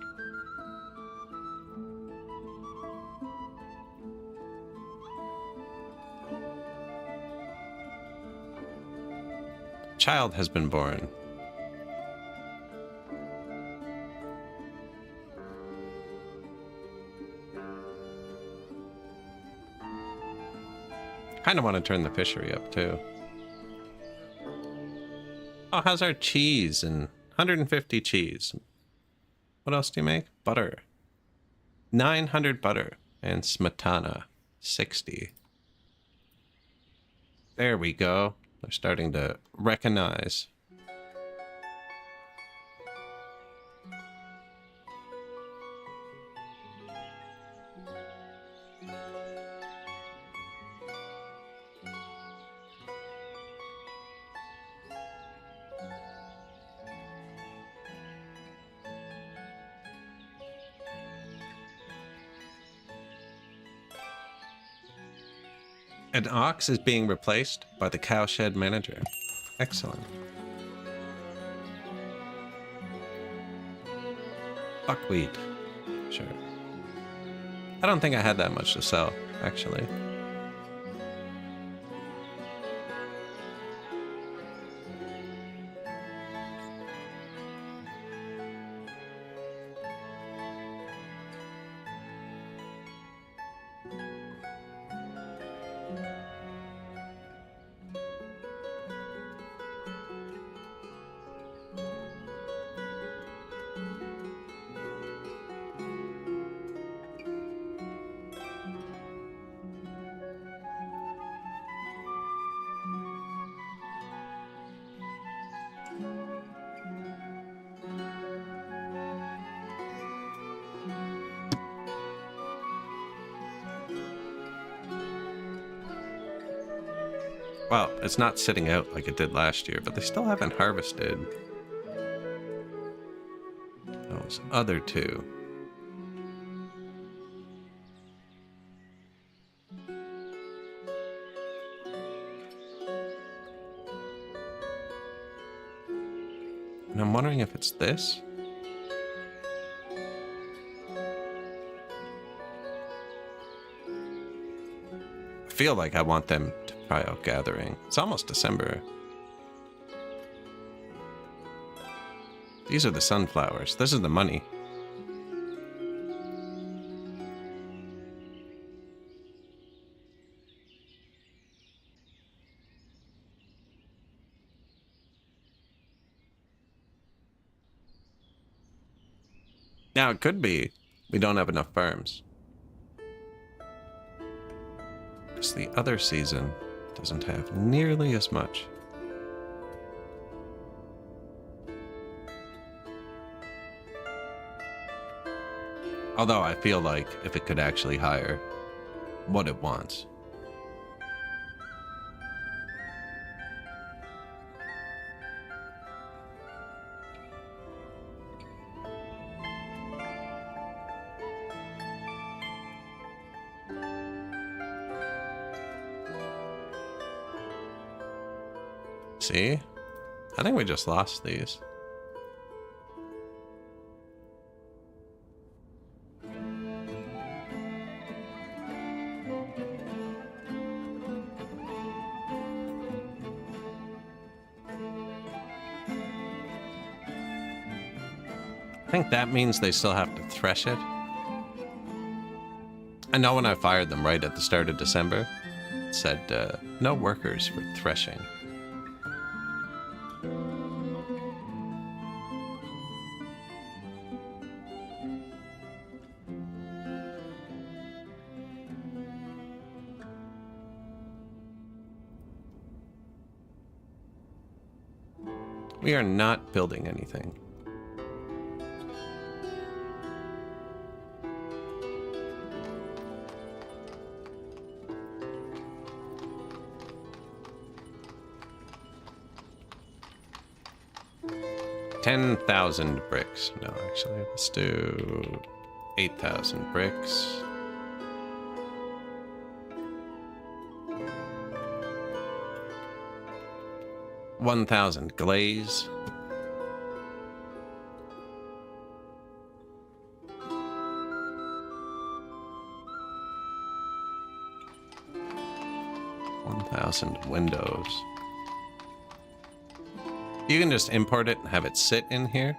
Child has been born. Kind of want to turn the fishery up too. Oh, how's our cheese? And 150 cheese. What else do you make? Butter. 900 butter. And smetana. 60. There we go. They're starting to recognize. An ox is being replaced by the cowshed manager. Excellent. Buckwheat. Sure. I don't think I had that much to sell, actually. Well, it's not sitting out like it did last year, but they still haven't harvested those other two. And I'm wondering if it's this. I feel like I want them to try out gathering. It's almost December. These are the sunflowers. This is the money. Now, it could be we don't have enough farms. Because the other season doesn't have nearly as much. Although I feel like if it could actually hire what it wants. See? I think we just lost these. I think that means they still have to thresh it. I know when I fired them right at the start of December, it said no workers for threshing. We are not building anything. $10,000 bricks. No, actually, let's do 8,000 bricks. $1,000 glaze. Windows. You can just import it and have it sit in here.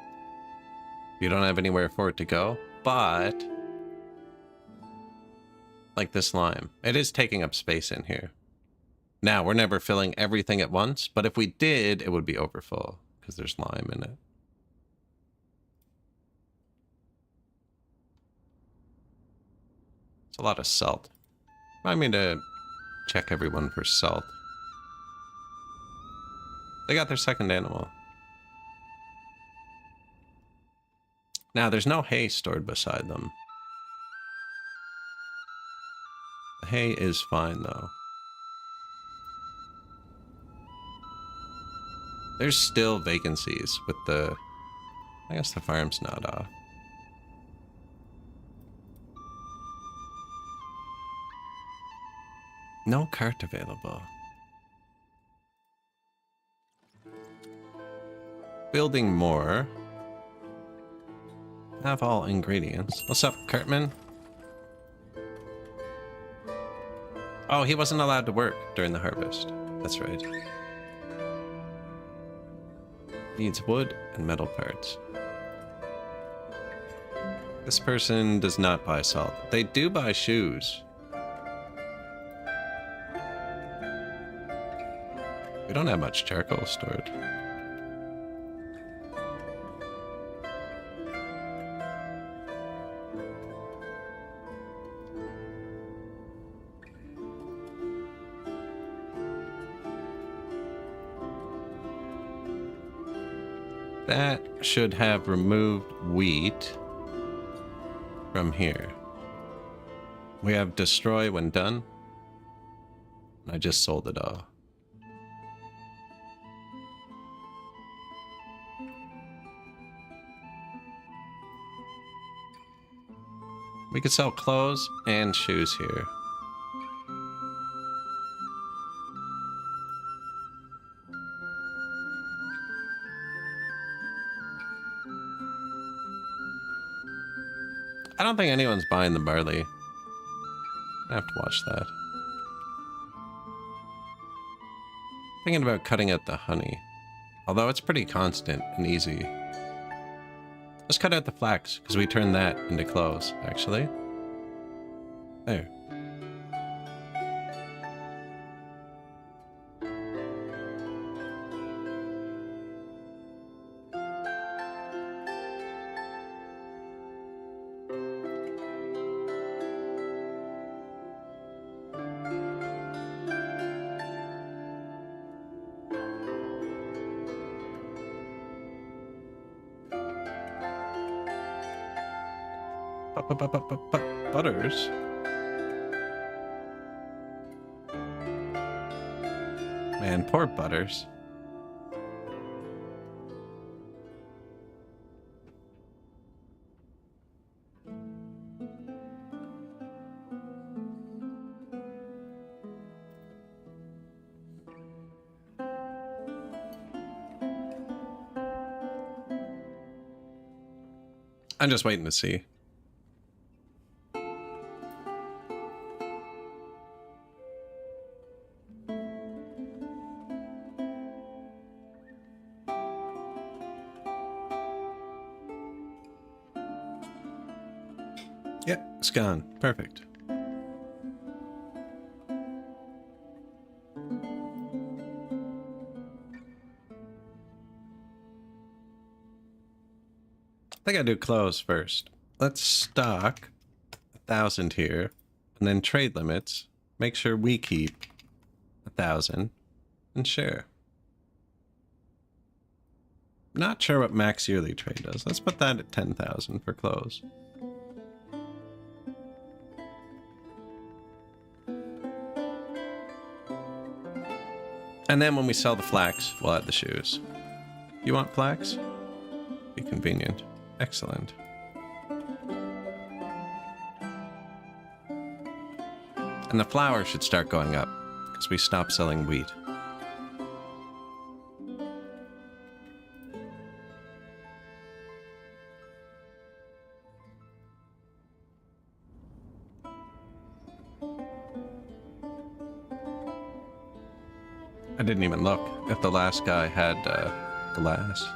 You don't have anywhere for it to go, but like this lime, it is taking up space in here. Now, we're never filling everything at once, but if we did, it would be overfull because there's lime in it. It's a lot of salt. Remind me to check everyone for salt. They got their second animal. Now, there's no hay stored beside them. The hay is fine, though. There's still vacancies with the... I guess the farm's not off. No cart available. Building more. Have all ingredients. What's up, Cartman? Oh, he wasn't allowed to work during the harvest. That's right. Needs wood and metal parts. This person does not buy salt. They do buy shoes. We don't have much charcoal stored. That should have removed wheat from here. We have destroy when done. I just sold it all. We could sell clothes and shoes here. I don't think anyone's buying the barley. I have to watch that. Thinking about cutting out the honey. Although it's pretty constant and easy. Let's cut out the flax, because we turned that into clothes, actually. There. Butters. Man, poor Butters. I'm just waiting to see. Yep, it's gone. Perfect. I think I do close first. Let's stock 1,000 here, and then trade limits. Make sure we keep 1,000 and share. Not sure what max yearly trade does. Let's put that at 10,000 for close. And then when we sell the flax, we'll add the shoes. You want flax? Be convenient. Excellent. And the flour should start going up, because we stopped selling wheat. I didn't even look if the last guy had glass.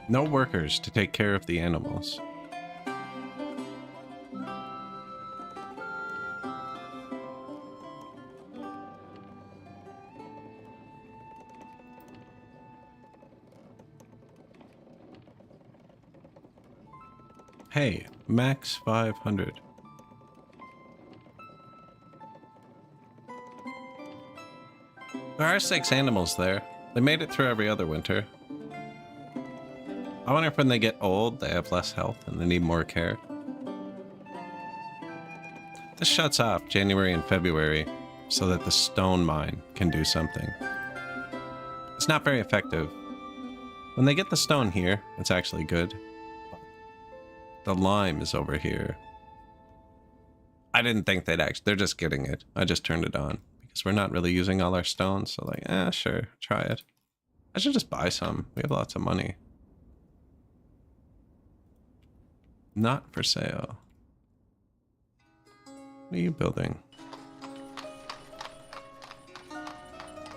No workers to take care of the animals. Hey, max 500. There are 6 animals there. They made it through every other winter. I wonder if when they get old, they have less health and they need more care. This shuts off January and February so that the stone mine can do something. It's not very effective. When they get the stone here, it's actually good. The lime is over here. I didn't think they'd actually... They're just getting it. I just turned it on. Because we're not really using all our stones. So like, sure, try it. I should just buy some. We have lots of money. Not for sale. What are you building?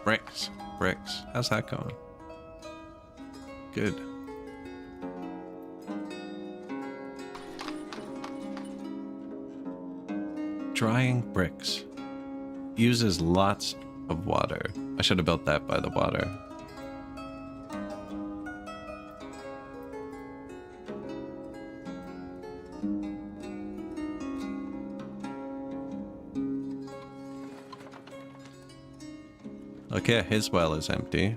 Bricks. Bricks. How's that going? Good. Drying bricks. Uses lots of water. I should have built that by the water. Okay, his well is empty.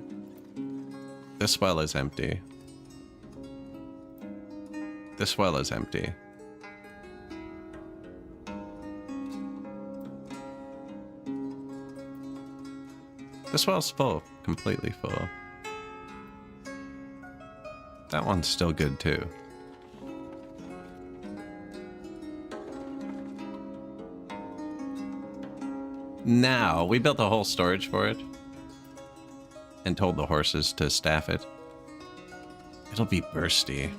This well is empty. This well is empty. This well's full, completely full. That one's still good too. Now, we built a whole storage for it. And told the horses to staff it. It'll be bursty.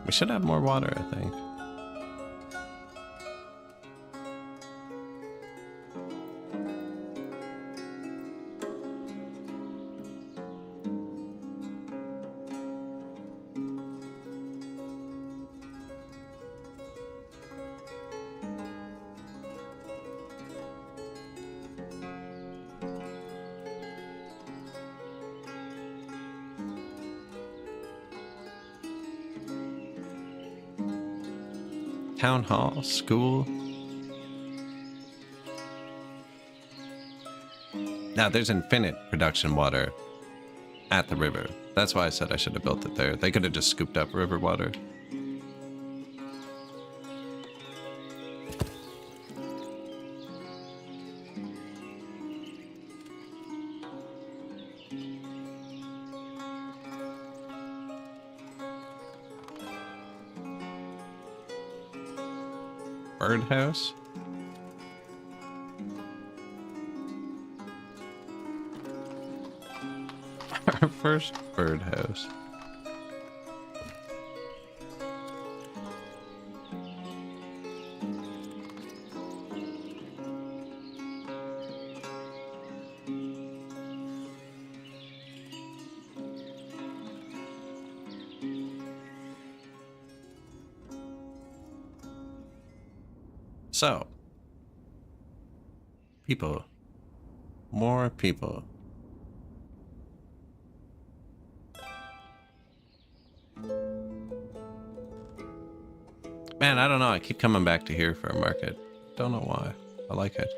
We should have more water, I think. Town hall, school. Now there's infinite production water at the river. That's why I said I should have built it there. They could have just scooped up river water. Birdhouse? Our first birdhouse. So, people. More people. Man, I don't know. I keep coming back to here for a market. Don't know why. I like it.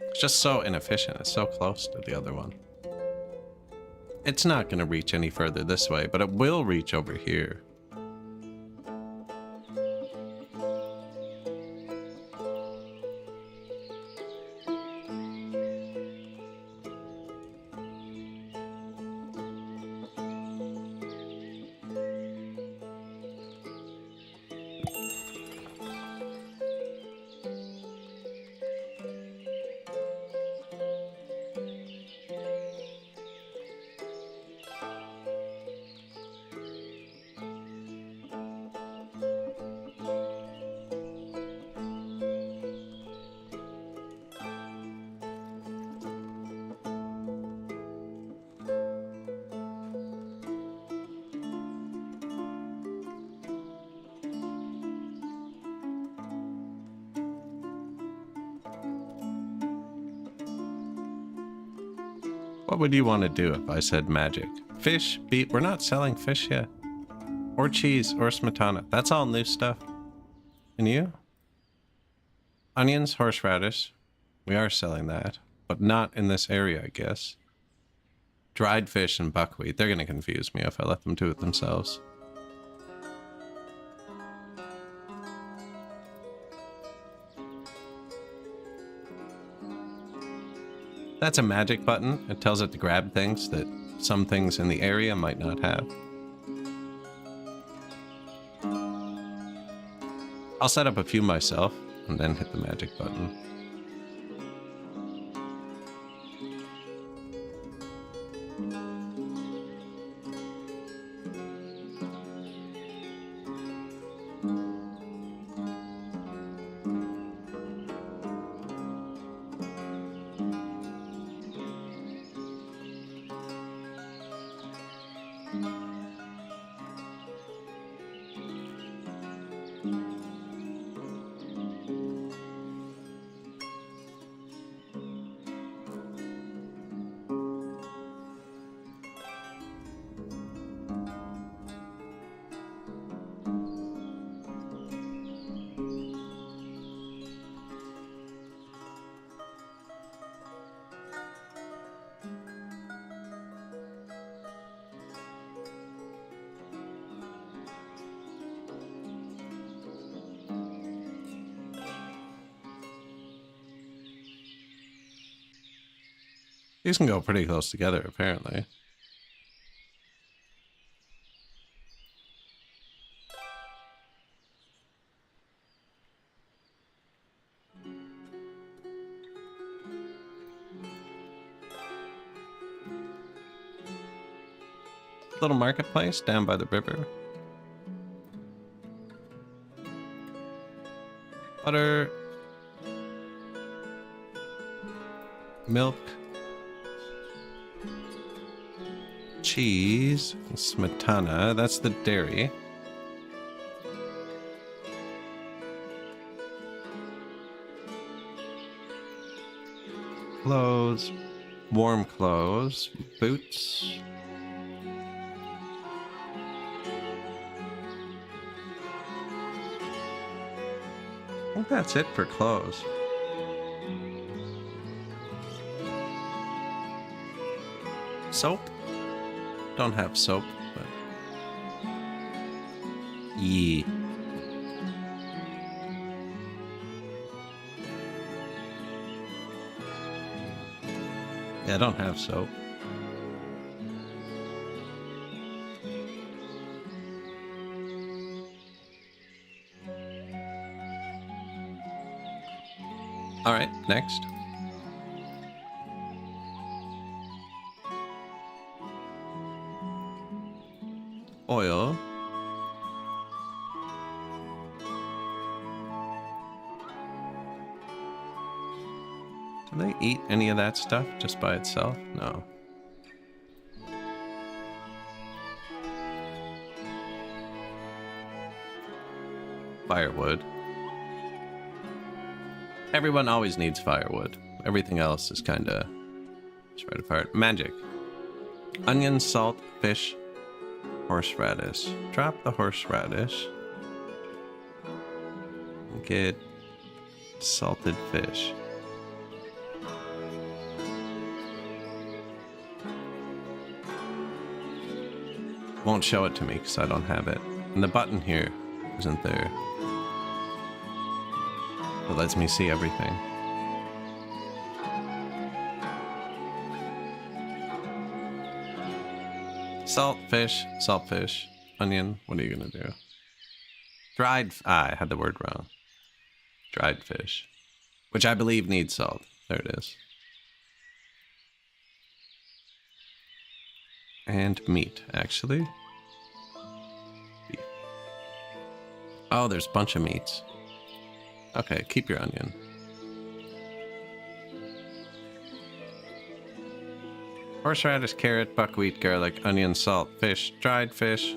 It's just so inefficient. It's so close to the other one. It's not going to reach any further this way, but it will reach over here. What would you want to do if I said magic? Fish, beet. We're not selling fish yet. Or cheese, or smetana. That's all new stuff. And you? Onions, horseradish. We are selling that. But not in this area, I guess. Dried fish and buckwheat. They're going to confuse me if I let them do it themselves. That's a magic button. It tells it to grab things that some things in the area might not have. I'll set up a few myself and then hit the magic button. These can go pretty close together, apparently. Little marketplace down by the river. Butter. Milk. Cheese. Smetana. That's the dairy. Clothes. Warm clothes. Boots. I think that's it for clothes. Soap? Don't have soap, but... Yeah. Yeah, I don't have soap. Alright, next. Oil. Do they eat any of that stuff just by itself? No. Firewood. Everyone always needs firewood. Everything else is kind of spread apart. Magic. Onion, salt, fish, horseradish. Drop the horseradish. Get salted fish. Won't show it to me because I don't have it. And the button here isn't there. It lets me see everything. Salt fish, onion. What are you gonna do? Dried. I had the word wrong. Dried fish, which I believe needs salt. There it is. And meat, actually. Beef. Oh, there's a bunch of meats. Okay, keep your onion. Horseradish, carrot, buckwheat, garlic, onion, salt, fish, dried fish,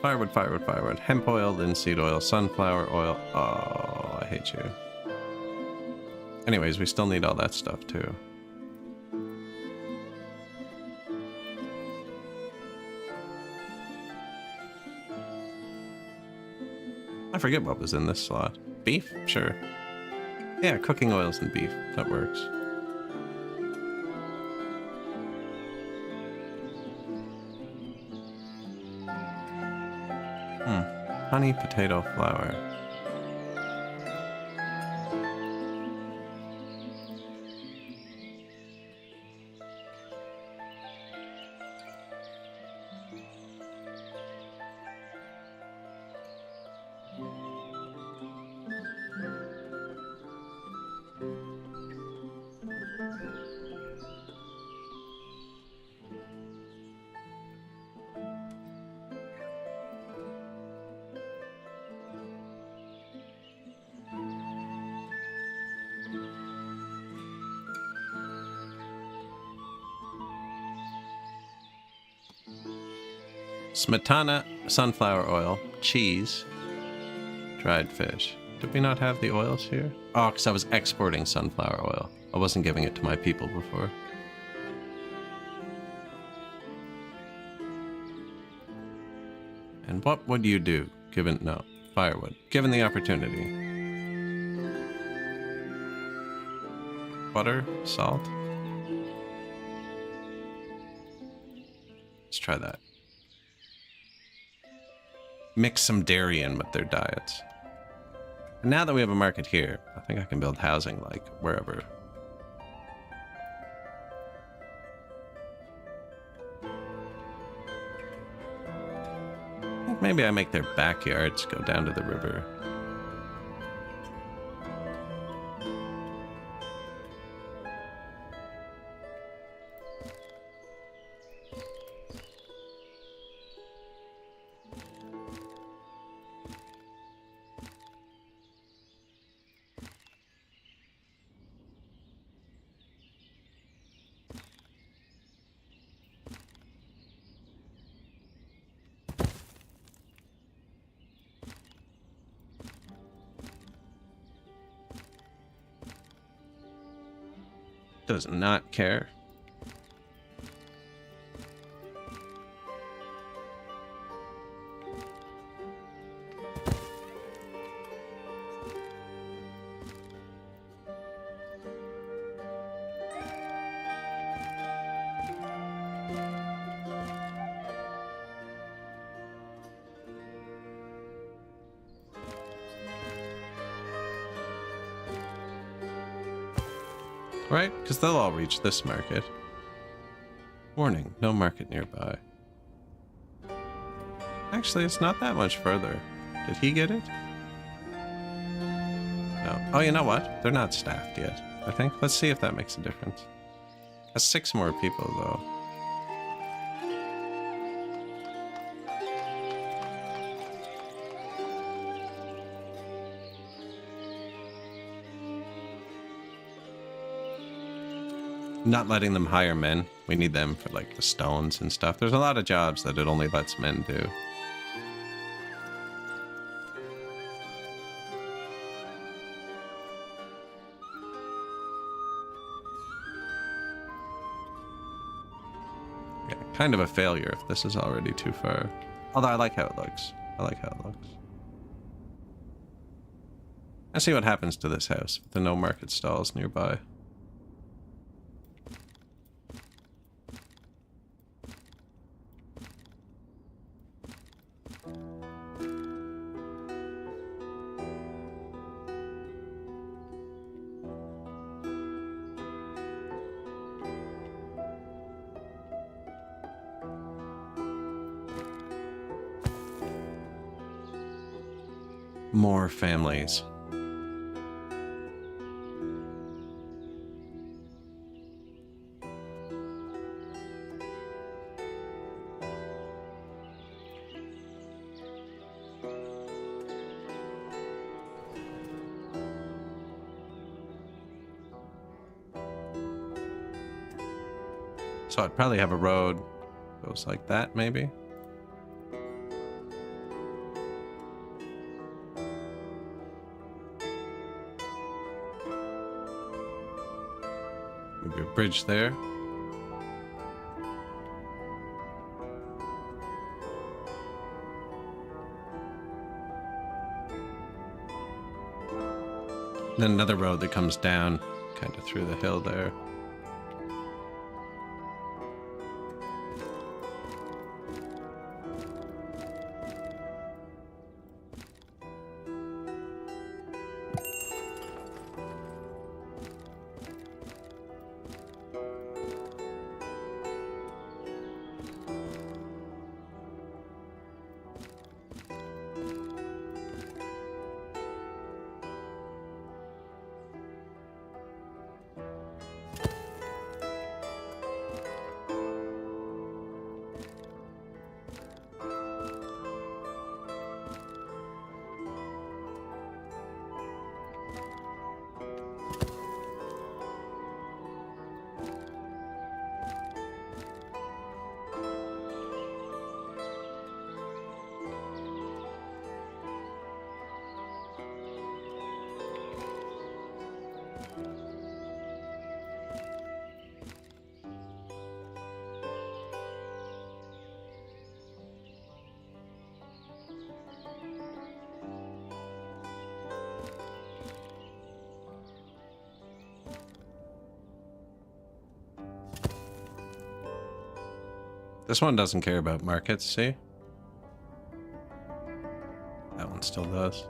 firewood, hemp oil, linseed oil, sunflower oil. Oh, I hate you. Anyways, we still need all that stuff too. I forget what was in this slot. Beef? Sure. Yeah, cooking oils and beef. That works. Honey potato flour. Smetana, sunflower oil, cheese, dried fish. Did we not have the oils here? Oh, because I was exporting sunflower oil. I wasn't giving it to my people before. And what would you do, given... no, firewood. Given the opportunity. Butter, salt. Let's try that. Mix some dairy in with their diets. And now that we have a market here, I think I can build housing, like, wherever. I think maybe I make their backyards go down to the river. Does not care. Right? Because they'll all reach this market. Warning, no market nearby. Actually, it's not that much further. Did he get it? No. Oh, you know what? They're not staffed yet, I think. Let's see if that makes a difference. That's 6 more people, though. Not letting them hire men. We need them for like the stones and stuff. There's a lot of jobs that it only lets men do. Yeah, kind of a failure if this is already too far. Although I like how it looks. I like how it looks. Let's see what happens to this house with the no market stalls nearby. More families. So I'd probably have a road goes like that, maybe. Maybe a bridge there. Then another road that comes down kind of through the hill there. This one doesn't care about markets, see? That one still does.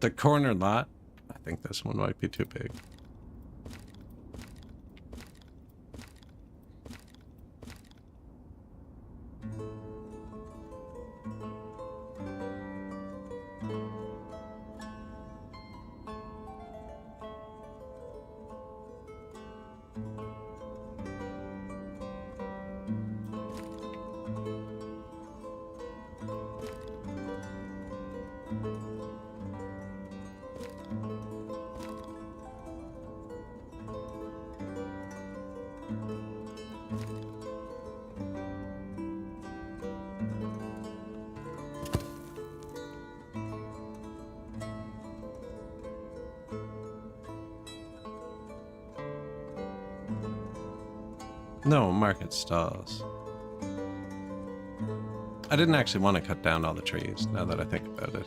The corner lot, I think this one might be too big. No, market stalls. I didn't actually want to cut down all the trees, now that I think about it.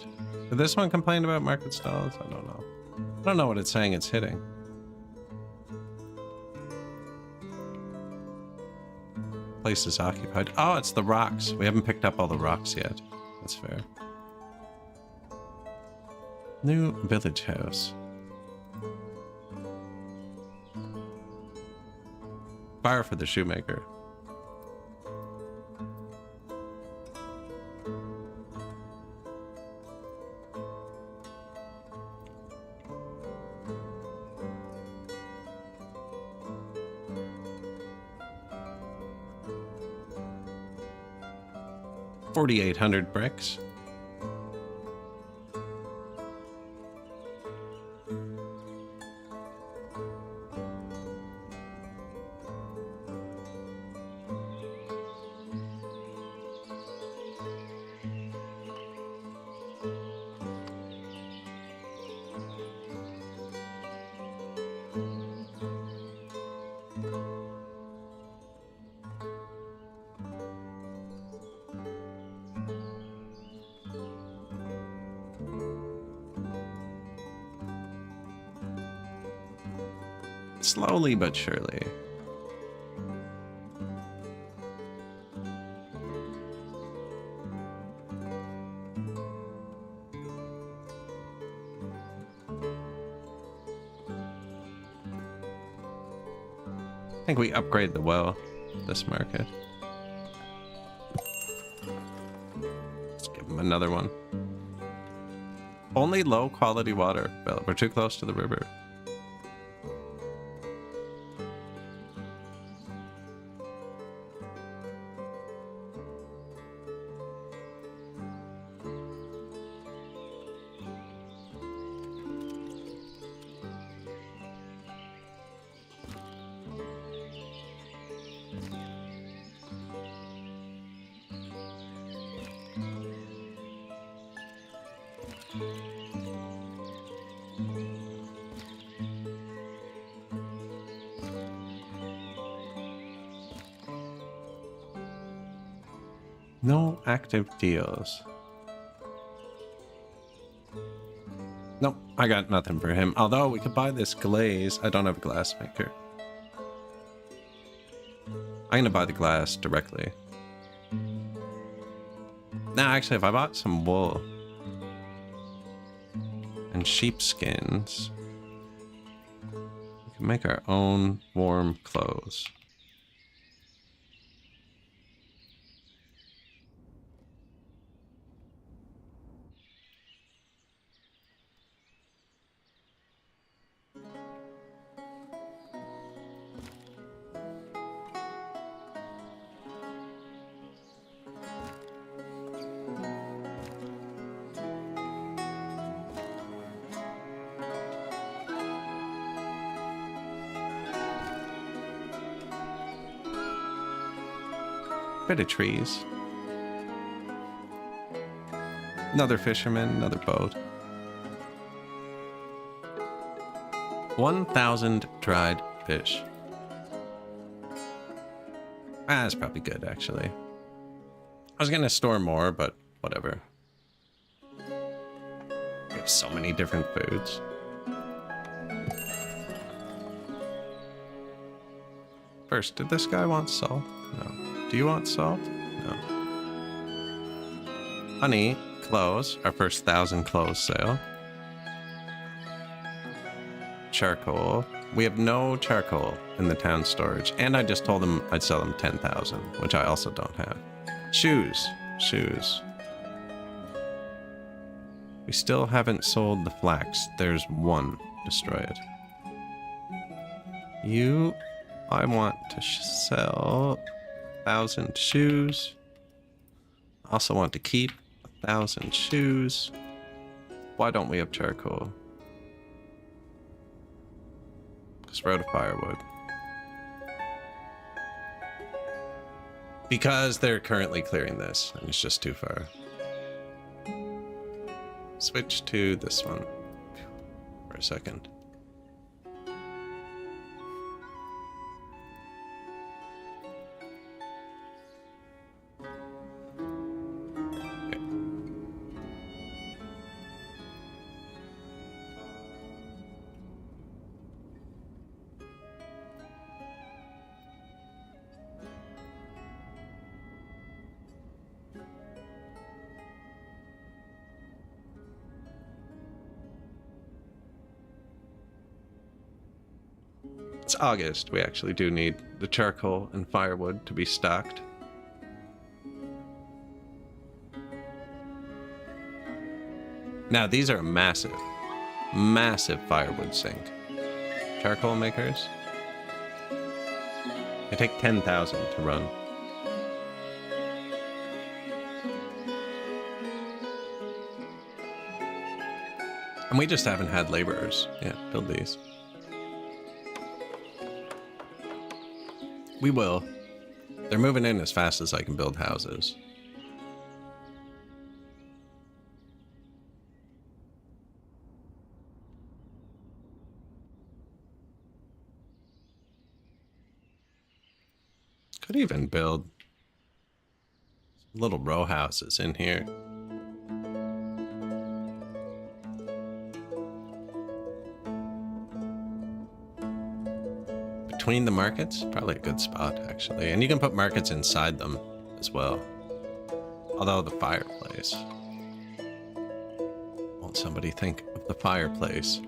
Did this one complain about market stalls? I don't know. I don't know what it's saying it's hitting. Place is occupied. Oh, it's the rocks. We haven't picked up all the rocks yet. That's fair. New village house. Fire for the shoemaker. 4,800 bricks. Slowly but surely. I think we upgrade the well this market. Let's give them another one. Only low quality water. Well, we're too close to the river. No active deals. Nope, I got nothing for him. Although we could buy this glaze. I don't have a glass maker. I'm gonna buy the glass directly. Nah, actually, if I bought some wool and sheepskins, we can make our own warm clothes. Bit of trees. Another fisherman, another boat. 1,000 dried fish. That's probably good, actually. I was gonna store more, but whatever. We have so many different foods. First, did this guy want salt? No. Do you want salt? No. Honey, clothes. Our first 1,000 clothes sale. Charcoal. We have no charcoal in the town storage. And I just told them I'd sell them 10,000, which I also don't have. Shoes. Shoes. We still haven't sold the flax. There's one. Destroy it. You... I want to sell 1,000 shoes. Also want to keep 1,000 shoes. Why don't we have charcoal? Because we're out of firewood. Because they're currently clearing this, and it's just too far. Switch to this one for a second. It's August. We actually do need the charcoal and firewood to be stocked. Now, these are massive, massive firewood sink. Charcoal makers. They take 10,000 to run. And we just haven't had laborers. Yeah, build these. We will. They're moving in as fast as I can build houses. Could even build little row houses in here. Between the markets, probably a good spot actually. And you can put markets inside them as well. Although the fireplace. Won't somebody think of the fireplace?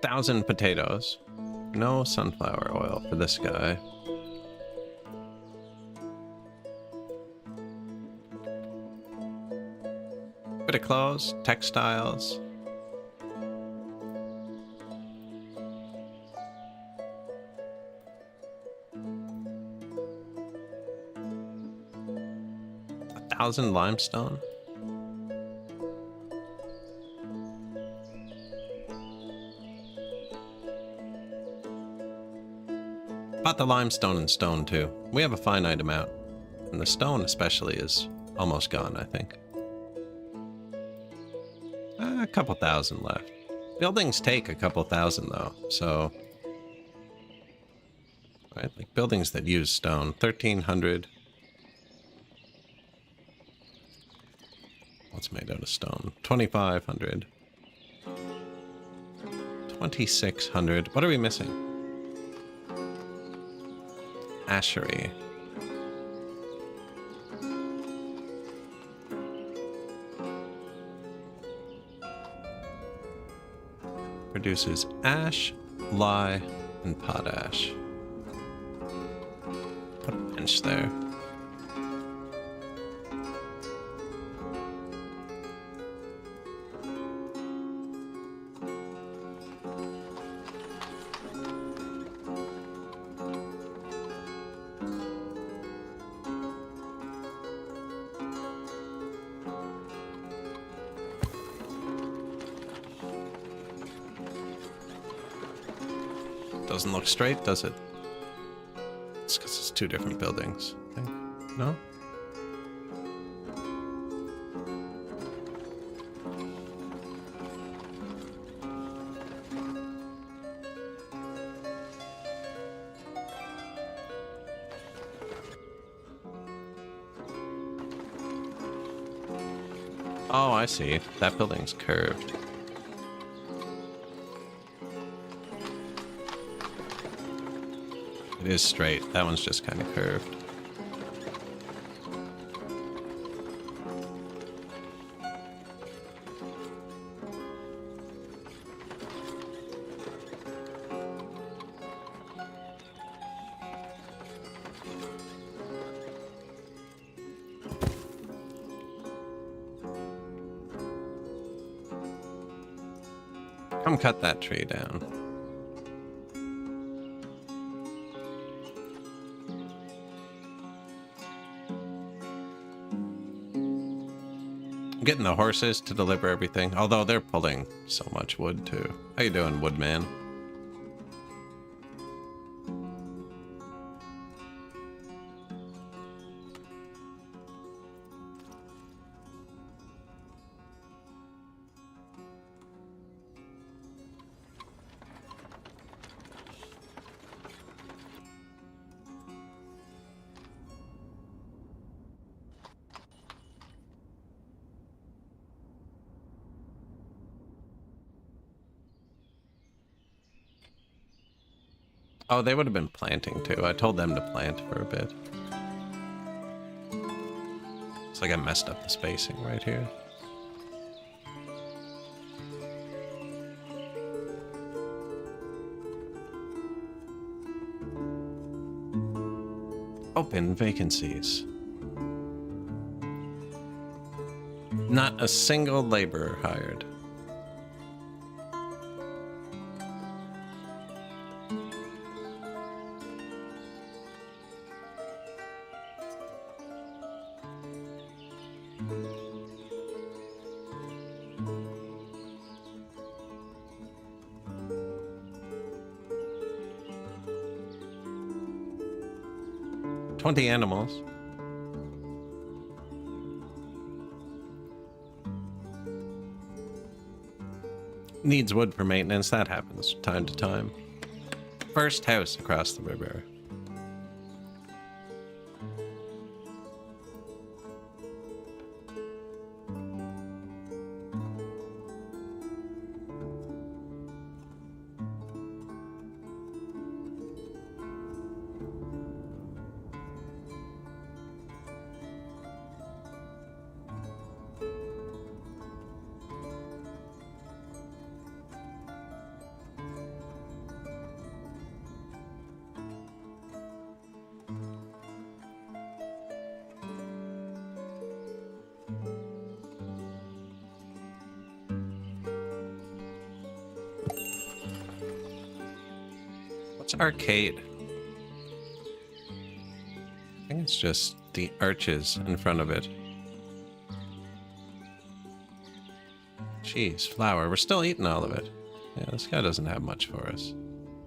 Thousand potatoes. No sunflower oil for this guy. Bit of clothes, textiles. A 1,000 limestone. Bought the limestone and stone too. We have a finite amount. And the stone especially is almost gone, I think. A couple thousand left. Buildings take a couple thousand though, so... Right, like buildings that use stone. 1,300. What's made out of stone? 2,500. 2,600. What are we missing? Ashery. Produces ash, lye, and potash. Put a bench there. Doesn't look straight, does it? It's because it's two different buildings, I think. No? Oh, I see. That building's curved. It is straight. That one's just kind of curved. Come cut that tree down. I'm getting the horses to deliver everything, although they're pulling so much wood too. How you doing, Woodman? Oh, they would have been planting too. I told them to plant for a bit. It's like I messed up the spacing right here. Open vacancies. Not a single laborer hired. 20 animals. Needs wood for maintenance. That happens time to time. First house across the river. Arcade. I think it's just the arches in front of it. Jeez, flour. We're still eating all of it. Yeah, this guy doesn't have much for us.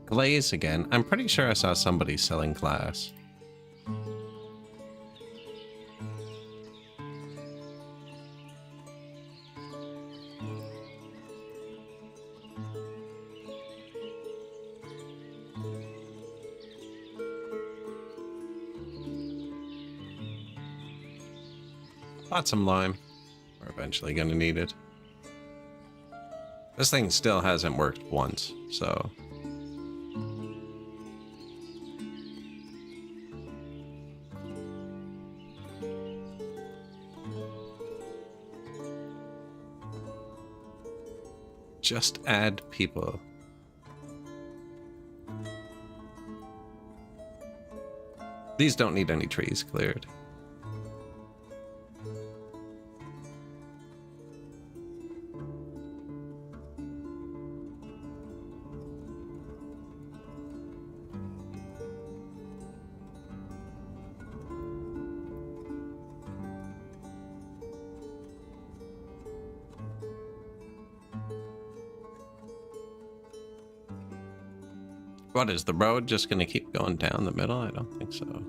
Glaze again. I'm pretty sure I saw somebody selling glass. Bought some lime. We're eventually going to need it. This thing still hasn't worked once, so... Just add people. These don't need any trees cleared. What, is the road just going to keep going down the middle? I don't think so.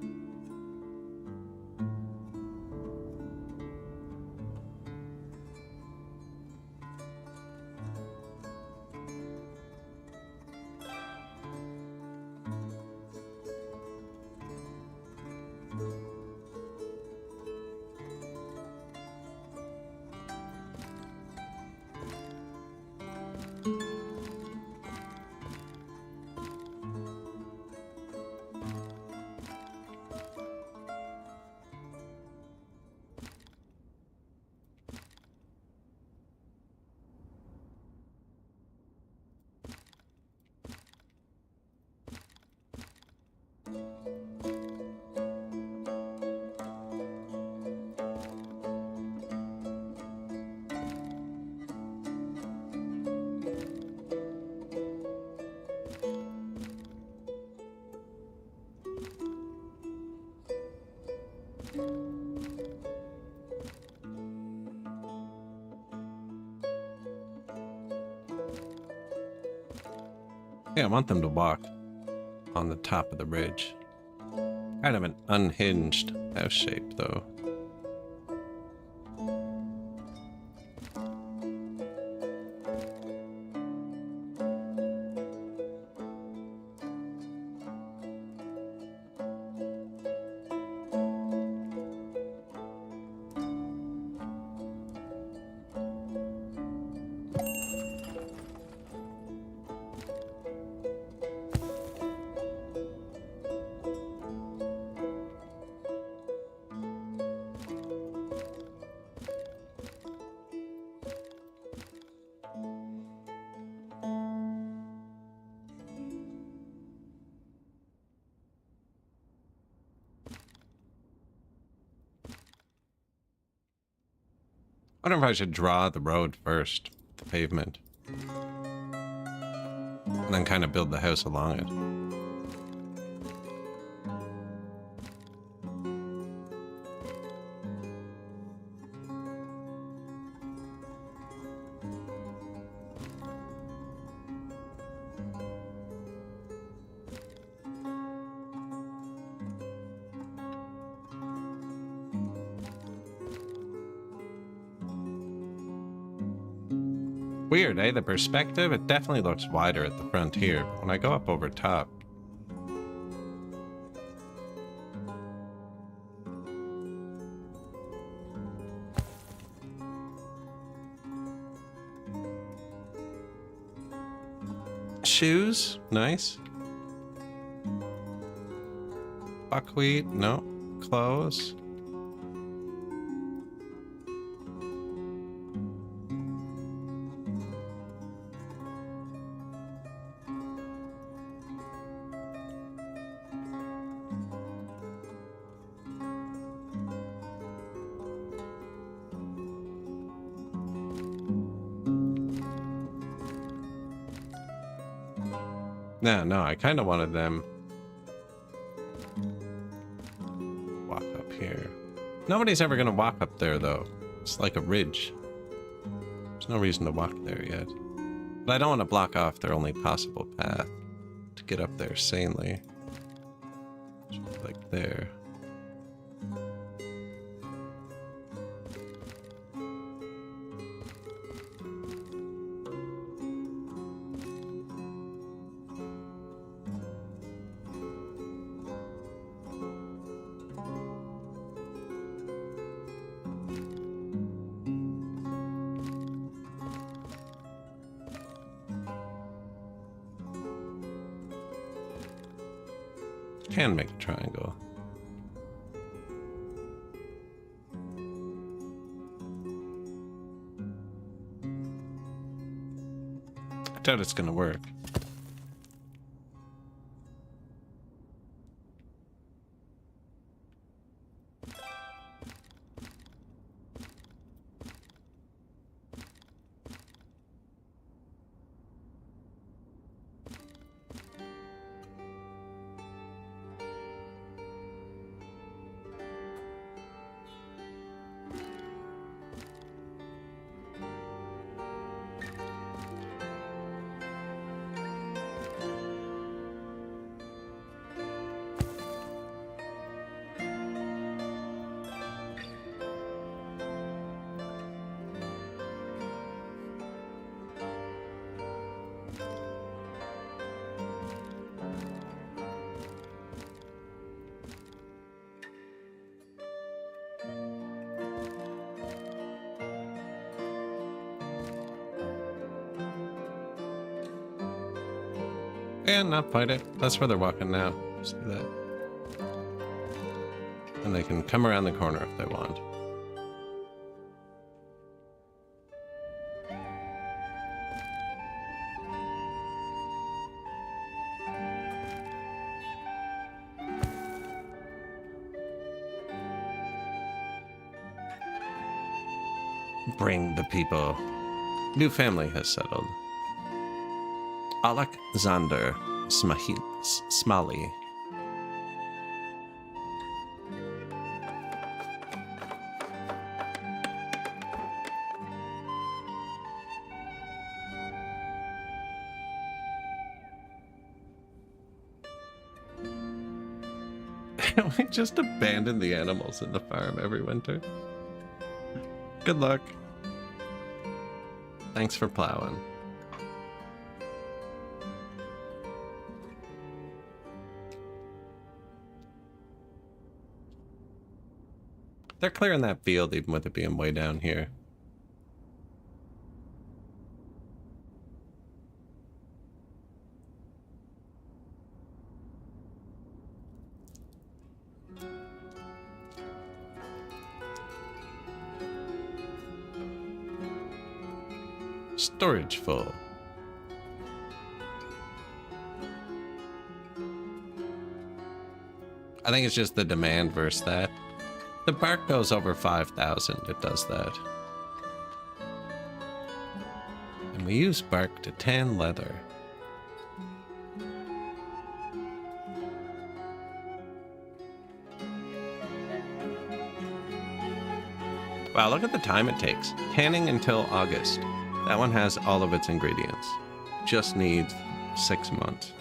Yeah, I want them to walk on the top of the ridge. Kind of an unhinged house shape, though. I wonder if I should draw the road first, the pavement, and then kind of build the house along it. Weird, eh? The perspective, it definitely looks wider at the front here. But when I go up over top... Shoes, nice. Buckwheat, no. Clothes. No, I kind of wanted them walk up here. Nobody's ever going to walk up there, though. It's like a ridge. There's no reason to walk there yet. But I don't want to block off their only possible path to get up there sanely. Like there. Can make a triangle. I doubt it's gonna work. And not fight it. That's where they're walking now. See that? And they can come around the corner if they want. Bring the people. New family has settled. Alexander Smalley. We just abandon the animals in the farm every winter. Good luck. Thanks for plowing. They're clearing that field even with it being way down here. Storage full. I think it's just the demand versus that. The bark goes over 5,000, it does that. And we use bark to tan leather. Wow, look at the time it takes. Tanning until August. That one has all of its ingredients. Just needs 6 months.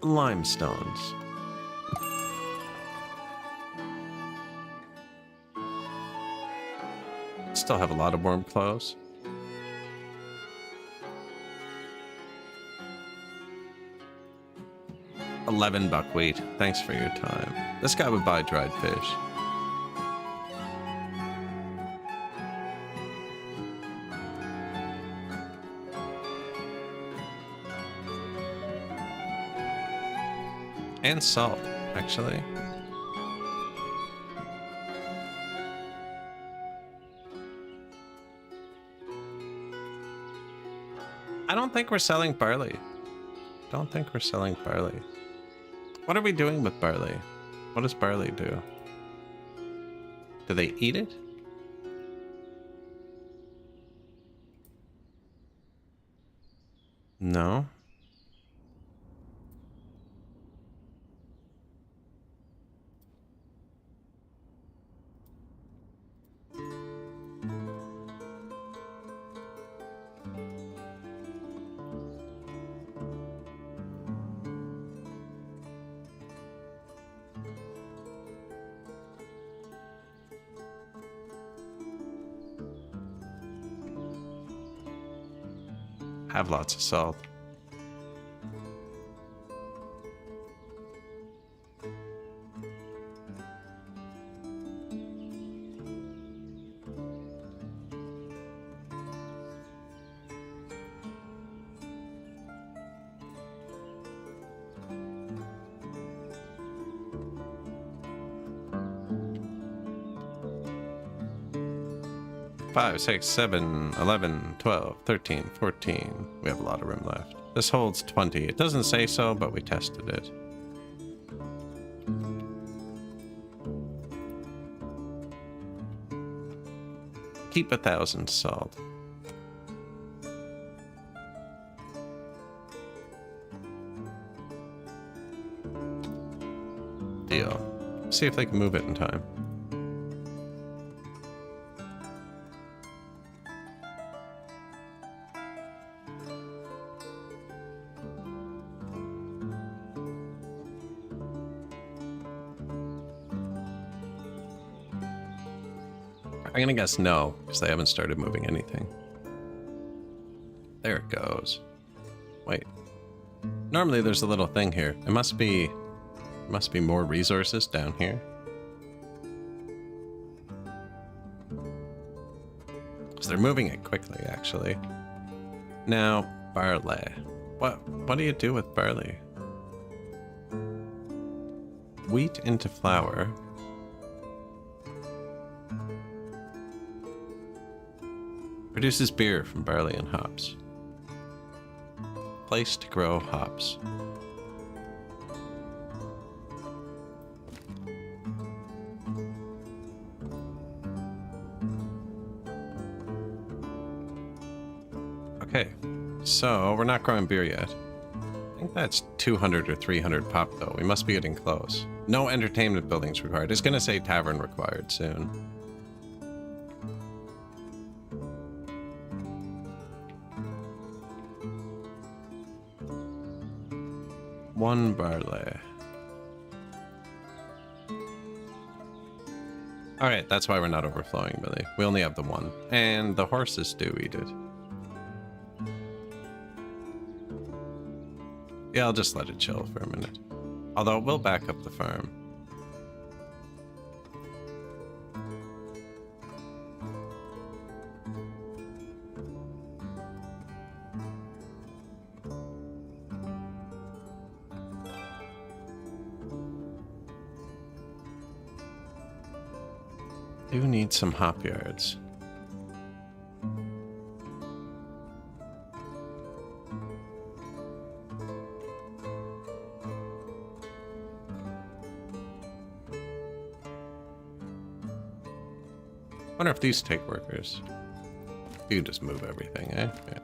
limestones. Still have a lot of warm clothes. $11 buckwheat. Thanks for your time. This guy would buy dried fish. And salt, actually. I don't think we're selling barley. Don't think we're selling barley. What are we doing with barley? What does barley do? Do they eat it? No. Have lots of salt. Five, 6, 7, 11, 12, 13, 14. We have a lot of room left. This holds 20. It doesn't say so, but we tested it. Keep 1,000 salt. Deal. See if they can move it in time. I'm gonna guess no, because they haven't started moving anything. There it goes. Wait. Normally there's a little thing here. It must be more resources down here. Because they're moving it quickly, actually. Now, barley. What do you do with barley? Wheat into flour. Produces beer from barley and hops. Place to grow hops. Okay, so we're not growing beer yet. I think that's 200 or 300 pop though. We must be getting close. No entertainment buildings required. It's gonna say tavern required soon. One barley. Alright, that's why we're not overflowing, Billy. We only have the one. And the horses do eat it. Yeah, I'll just let it chill for a minute. Although it will back up the farm. Do need some hop yards. Wonder if these take workers. You can just move everything, eh? Yeah.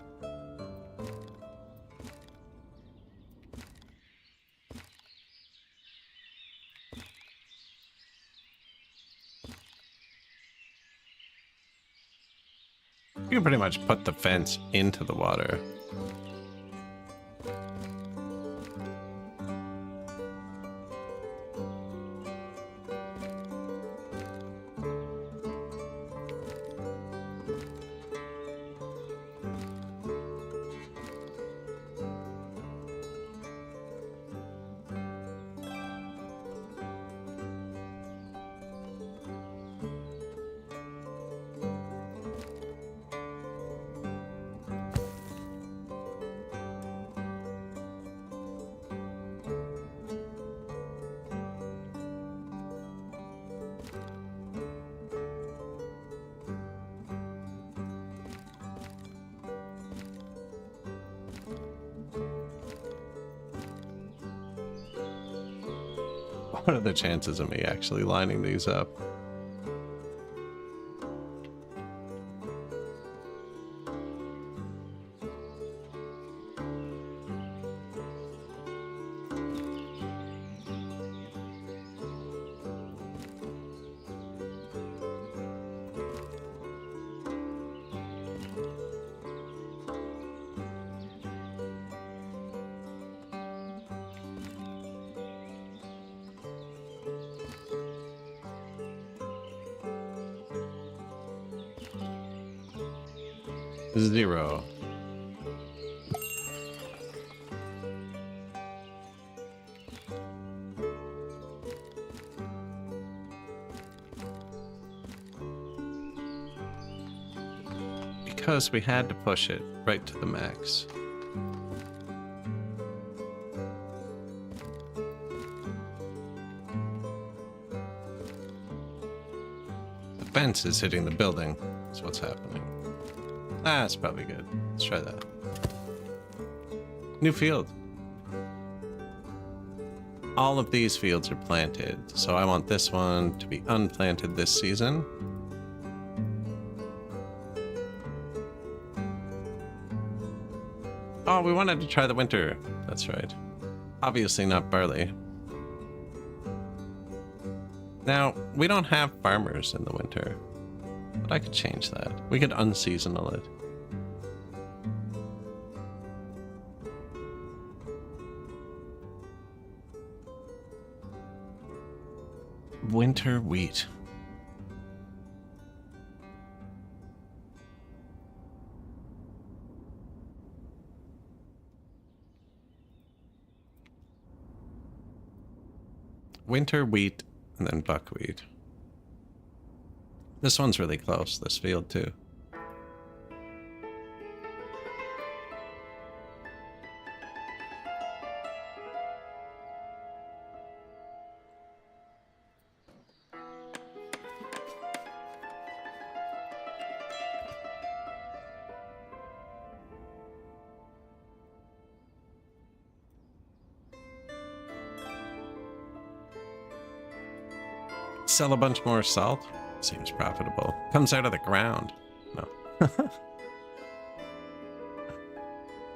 You can pretty much put the fence into the water. What are the chances of me actually lining these up? Zero. Because we had to push it right to the max. The fence is hitting the building. That's what's happening. Ah, that's probably good. Let's try that. New field. All of these fields are planted, so I want this one to be unplanted this season. Oh, we wanted to try the winter. That's right. Obviously not barley. Now, we don't have farmers in the winter. But I could change that. We could unseasonal it. Winter wheat. Winter wheat and then buckwheat. This one's really close, this field too. Sell a bunch more salt. Seems profitable. Comes out of the ground. No.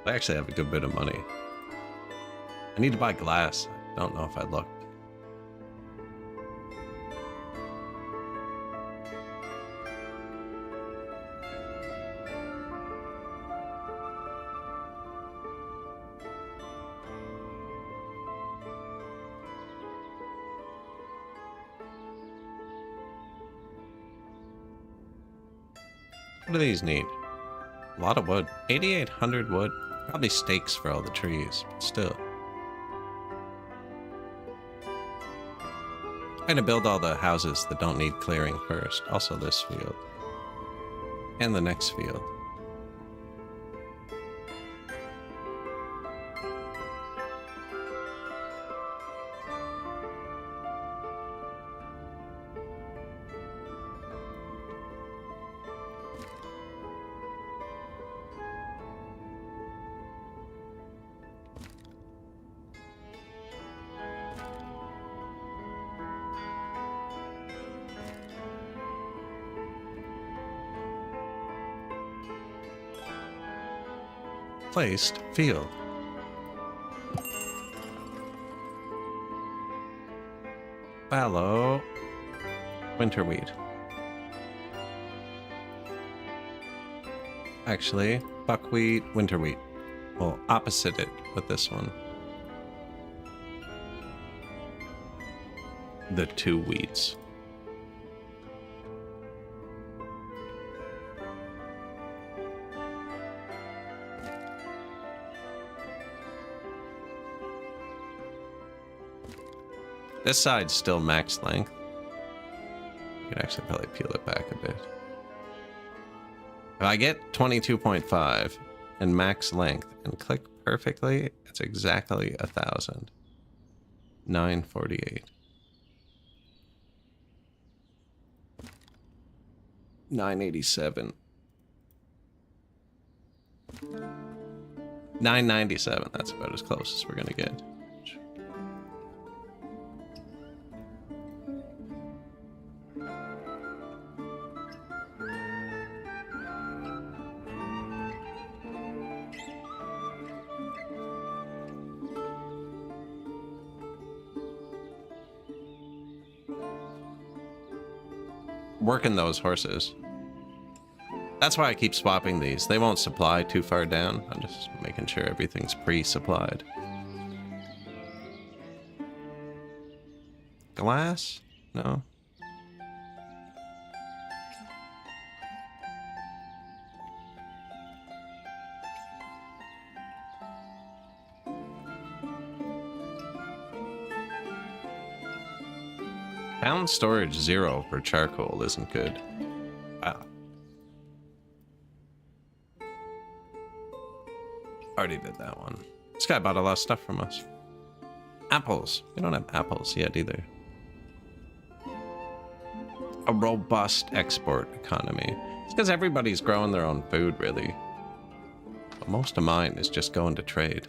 I actually have a good bit of money. I need to buy glass. I don't know if I looked. What do these need? A lot of wood. 8,800 wood. Probably stakes for all the trees, but still. I'm gonna build all the houses that don't need clearing first. Also this field. And the next field. Placed field. Fallow. Winter wheat. Actually, buckwheat, winter wheat. We'll opposite it with this one. The two wheats. This side's still max length. You can actually probably peel it back a bit. If I get 22.5 and max length and click perfectly, it's exactly 1,000. 948. 987. 997. That's about as close as we're gonna get. working those horses. That's why I keep swapping these. They won't supply too far down. I'm just making sure everything's pre-supplied. Glass? No. Pound storage 0 for charcoal isn't good. Wow. Already did that one. This guy bought a lot of stuff from us. Apples. We don't have apples yet either. A robust export economy. It's because everybody's growing their own food, really. But most of mine is just going to trade.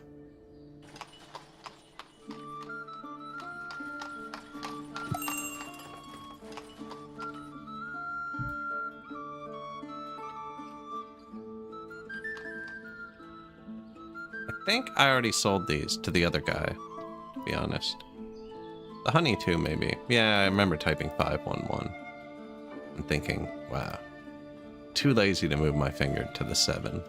I think I already sold these to the other guy, to be honest. The honey too, maybe. Yeah, I remember typing 511 and thinking, wow, too lazy to move my finger to the 7.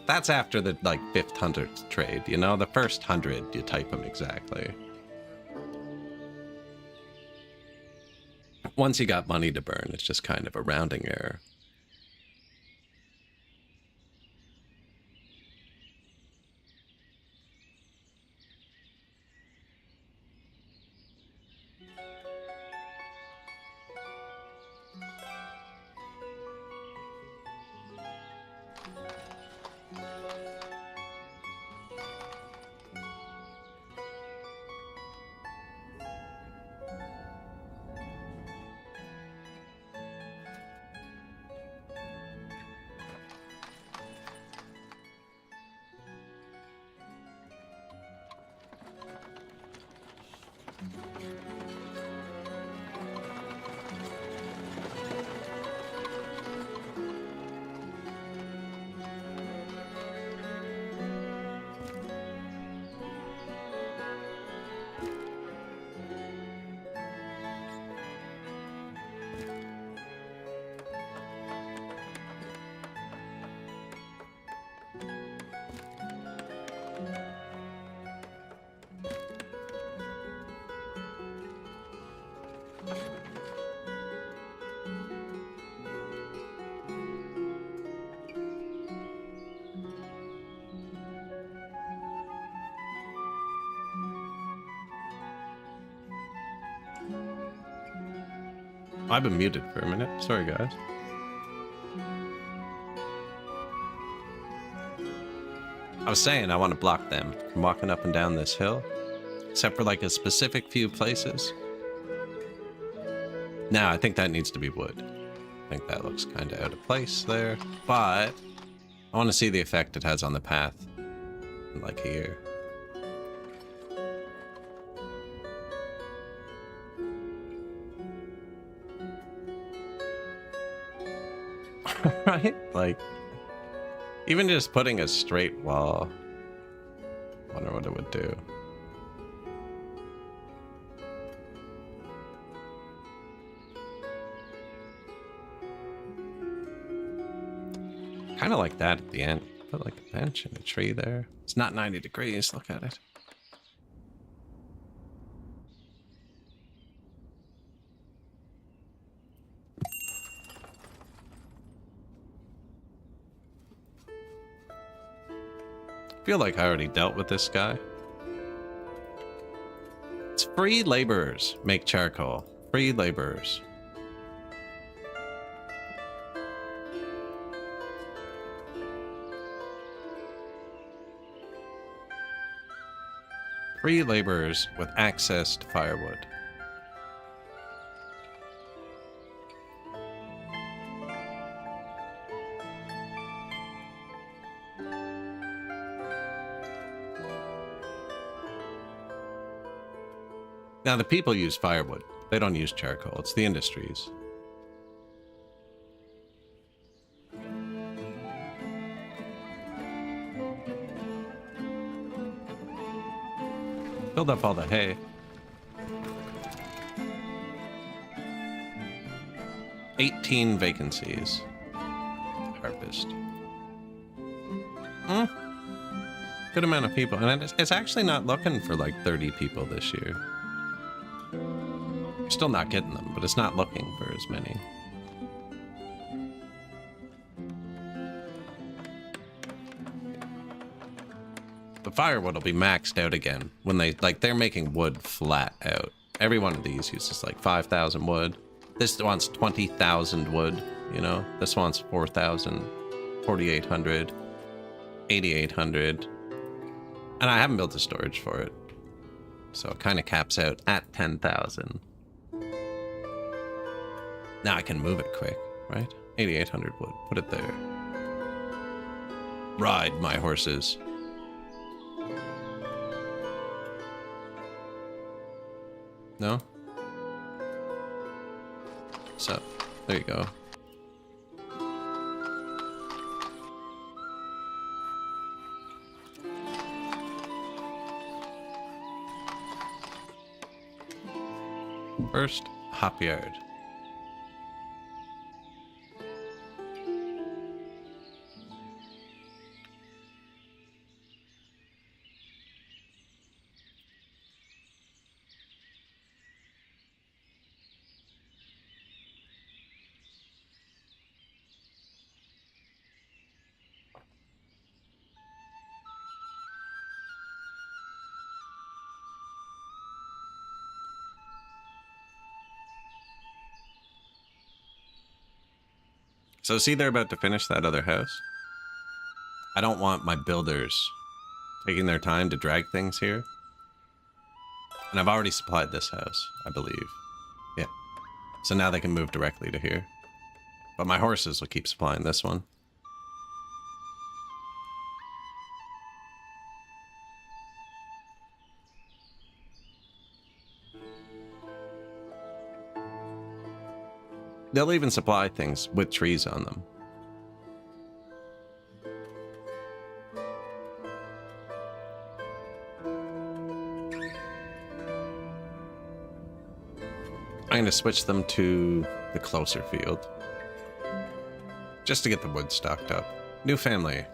That's after the, like, 5th 100th trade, you know? The first 100, you type them exactly. Once you got money to burn, it's just kind of a rounding error. I've been muted for a minute. Sorry, guys. I was saying I want to block them from walking up and down this hill, except for like a specific few places. Now, I think that needs to be wood. I think that looks kind of out of place there, but I want to see the effect it has on the path in like a year. Right? Like, even just putting a straight wall, I wonder what it would do. Kind of like that at the end. Put like a bench and a tree there. It's not 90 degrees, look at it. I feel like I already dealt with this guy. It's free laborers make charcoal. Free laborers. Free laborers with access to firewood. Now, the people use firewood. They don't use charcoal. It's the industries. Build up all the hay. "18 vacancies. Harvest. Good amount of people. And it's actually not looking for like 30 people this year. Still not getting them, but it's not looking for as many. The firewood will be maxed out again when they're making wood flat out. Every one of these uses like 5,000 wood. This wants 20,000 wood, you know? This wants 4,000, 4,800, 8,800. And I haven't built a storage for it. So it kind of caps out at 10,000. Now I can move it quick, right? 8,800 wood. Put it there. Ride, my horses. No? So, there you go. First, hop yard. So see, they're about to finish that other house. I don't want my builders taking their time to drag things here. And I've already supplied this house, I believe. Yeah. So now they can move directly to here. But my horses will keep supplying this one. They'll even supply things with trees on them. I'm going to switch them to the closer field. Just to get the wood stocked up. New family.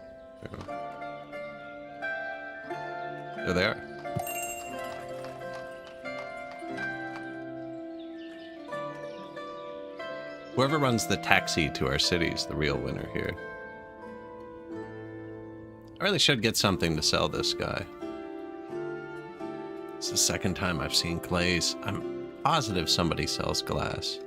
There they are. Whoever runs the taxi to our city is the real winner here. I really should get something to sell this guy. It's the second time I've seen glaze. I'm positive somebody sells glass.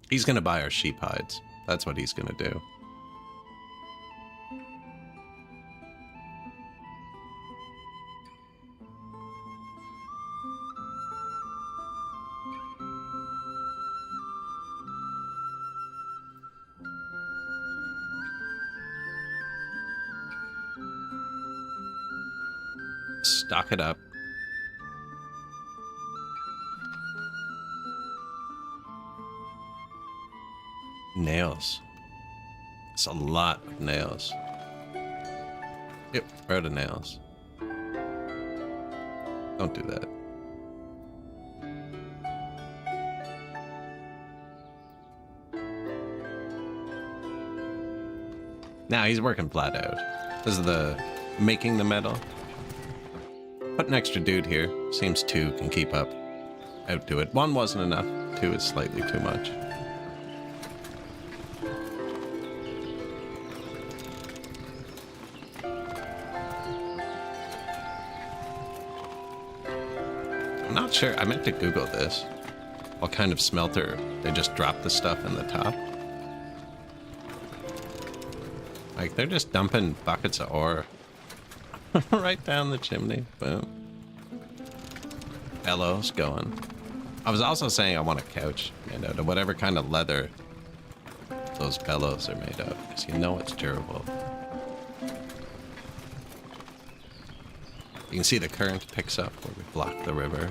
He's gonna buy our sheep hides. That's what he's gonna do. Stock it up. Nails. It's a lot of nails. Yep, we're out of nails. Don't do that. Now he's working flat out. This is the making the metal. Put an extra dude here. Seems 2 can keep up. Outdo it. 1 wasn't enough. 2 is slightly too much. I'm not sure. I meant to Google this. What kind of smelter? They just drop the stuff in the top? Like, they're just dumping buckets of ore. Right down the chimney. Boom. Bellows going. I was also saying I want a couch made out of whatever kind of leather those bellows are made of, because you know it's durable. You can see the current picks up where we block the river.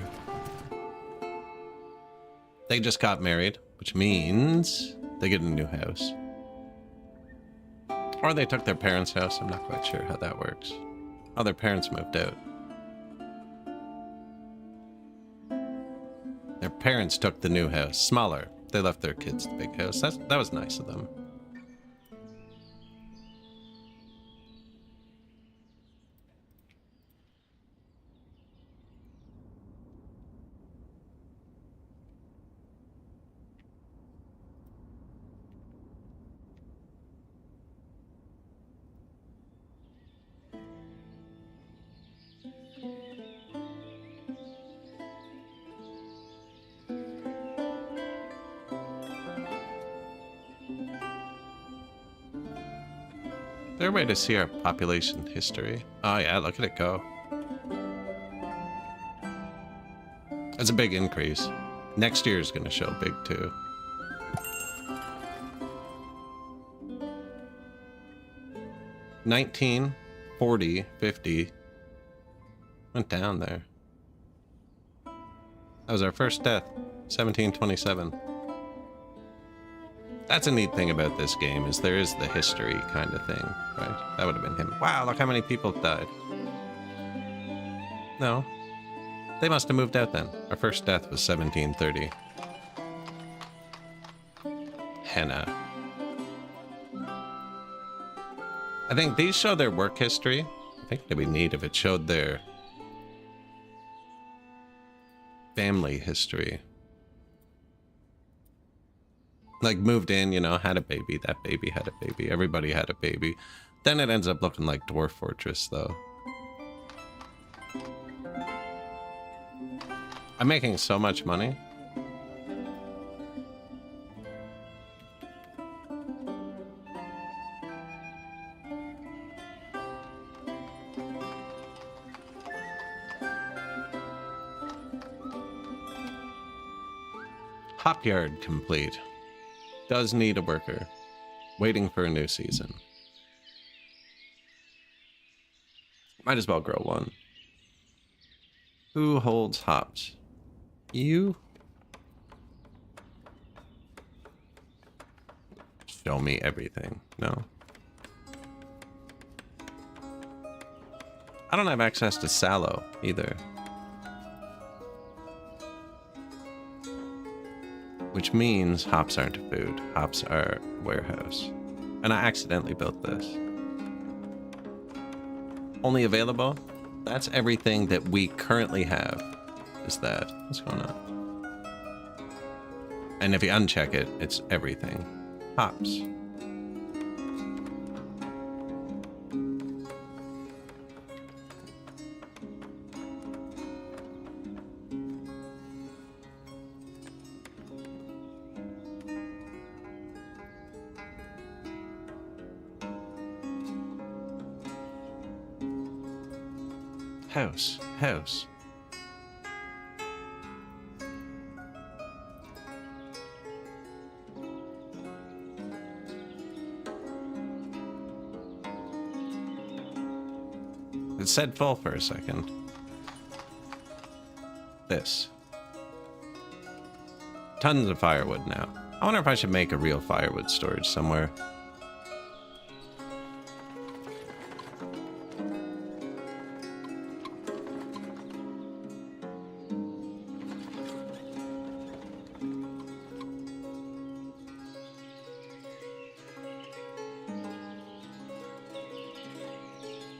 They just got married, which means They get a new house. Or they took their parents' house. I'm not quite sure how that works. Oh, their parents moved out. Their parents took the new house. Smaller. They left their kids the big house. That was nice of them. Is there a way to see our population history? Oh yeah, look at it go. That's a big increase. Next year is going to show big too. $19, $40, $50. Went down there. That was our first death. 1727. That's a neat thing about this game, is there is the history kind of thing, right? That would have been him. Wow, look how many people died. No. They must have moved out then. Our first death was 1730. Henna. I think these show their work history. I think it'd be neat if it showed their family history. Like moved in, you know, had a baby, that baby had a baby, everybody had a baby. Then it ends up looking like Dwarf Fortress though. I'm making so much money. Hop yard complete. Does need a worker. Waiting for a new season. Might as well grow one. Who holds hops? You? Show me everything. No. I don't have access to Sallow either. Which means hops aren't food. Hops are warehouse. And I accidentally built this. Only available? That's everything that we currently have. Is that? What's going on? And if you uncheck it, it's everything. Hops. House. It said full for a second. This. Tons of firewood now. I wonder if I should make a real firewood storage somewhere.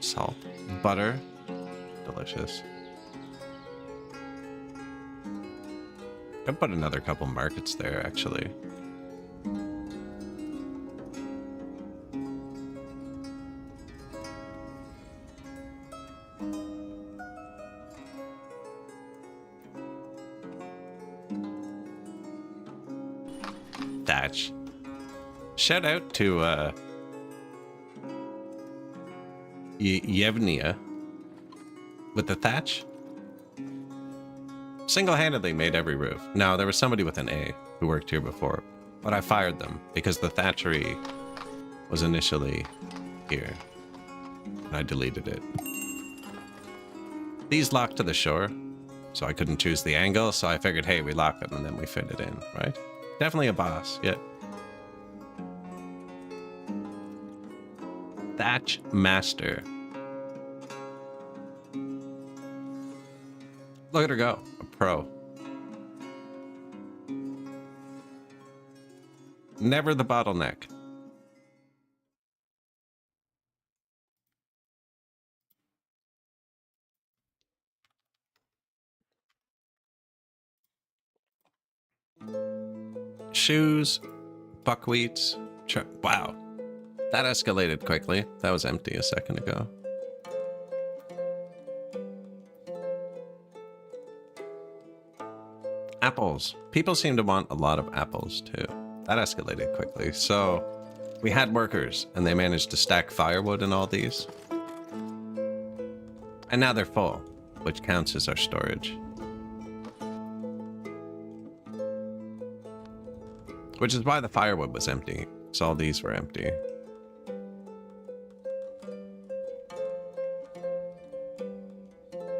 Salt, butter, delicious. I'd put another couple markets there, actually. Thatch. Shout out to, Yevnia with the thatch. Single-handedly made every roof. Now, there was somebody with an A who worked here before, but I fired them because the thatchery was initially here, and I deleted it. These lock to the shore, so I couldn't choose the angle, so I figured, hey, we lock them and then we fit it in, right? Definitely a boss, yeah. Thatch Master. Look at her go. A pro. Never the bottleneck. Shoes, buckwheats. Wow. That escalated quickly. That was empty a second ago. Apples. People seem to want a lot of apples too. That escalated quickly. So we had workers and they managed to stack firewood in all these. And now they're full, which counts as our storage. Which is why the firewood was empty. So all these were empty.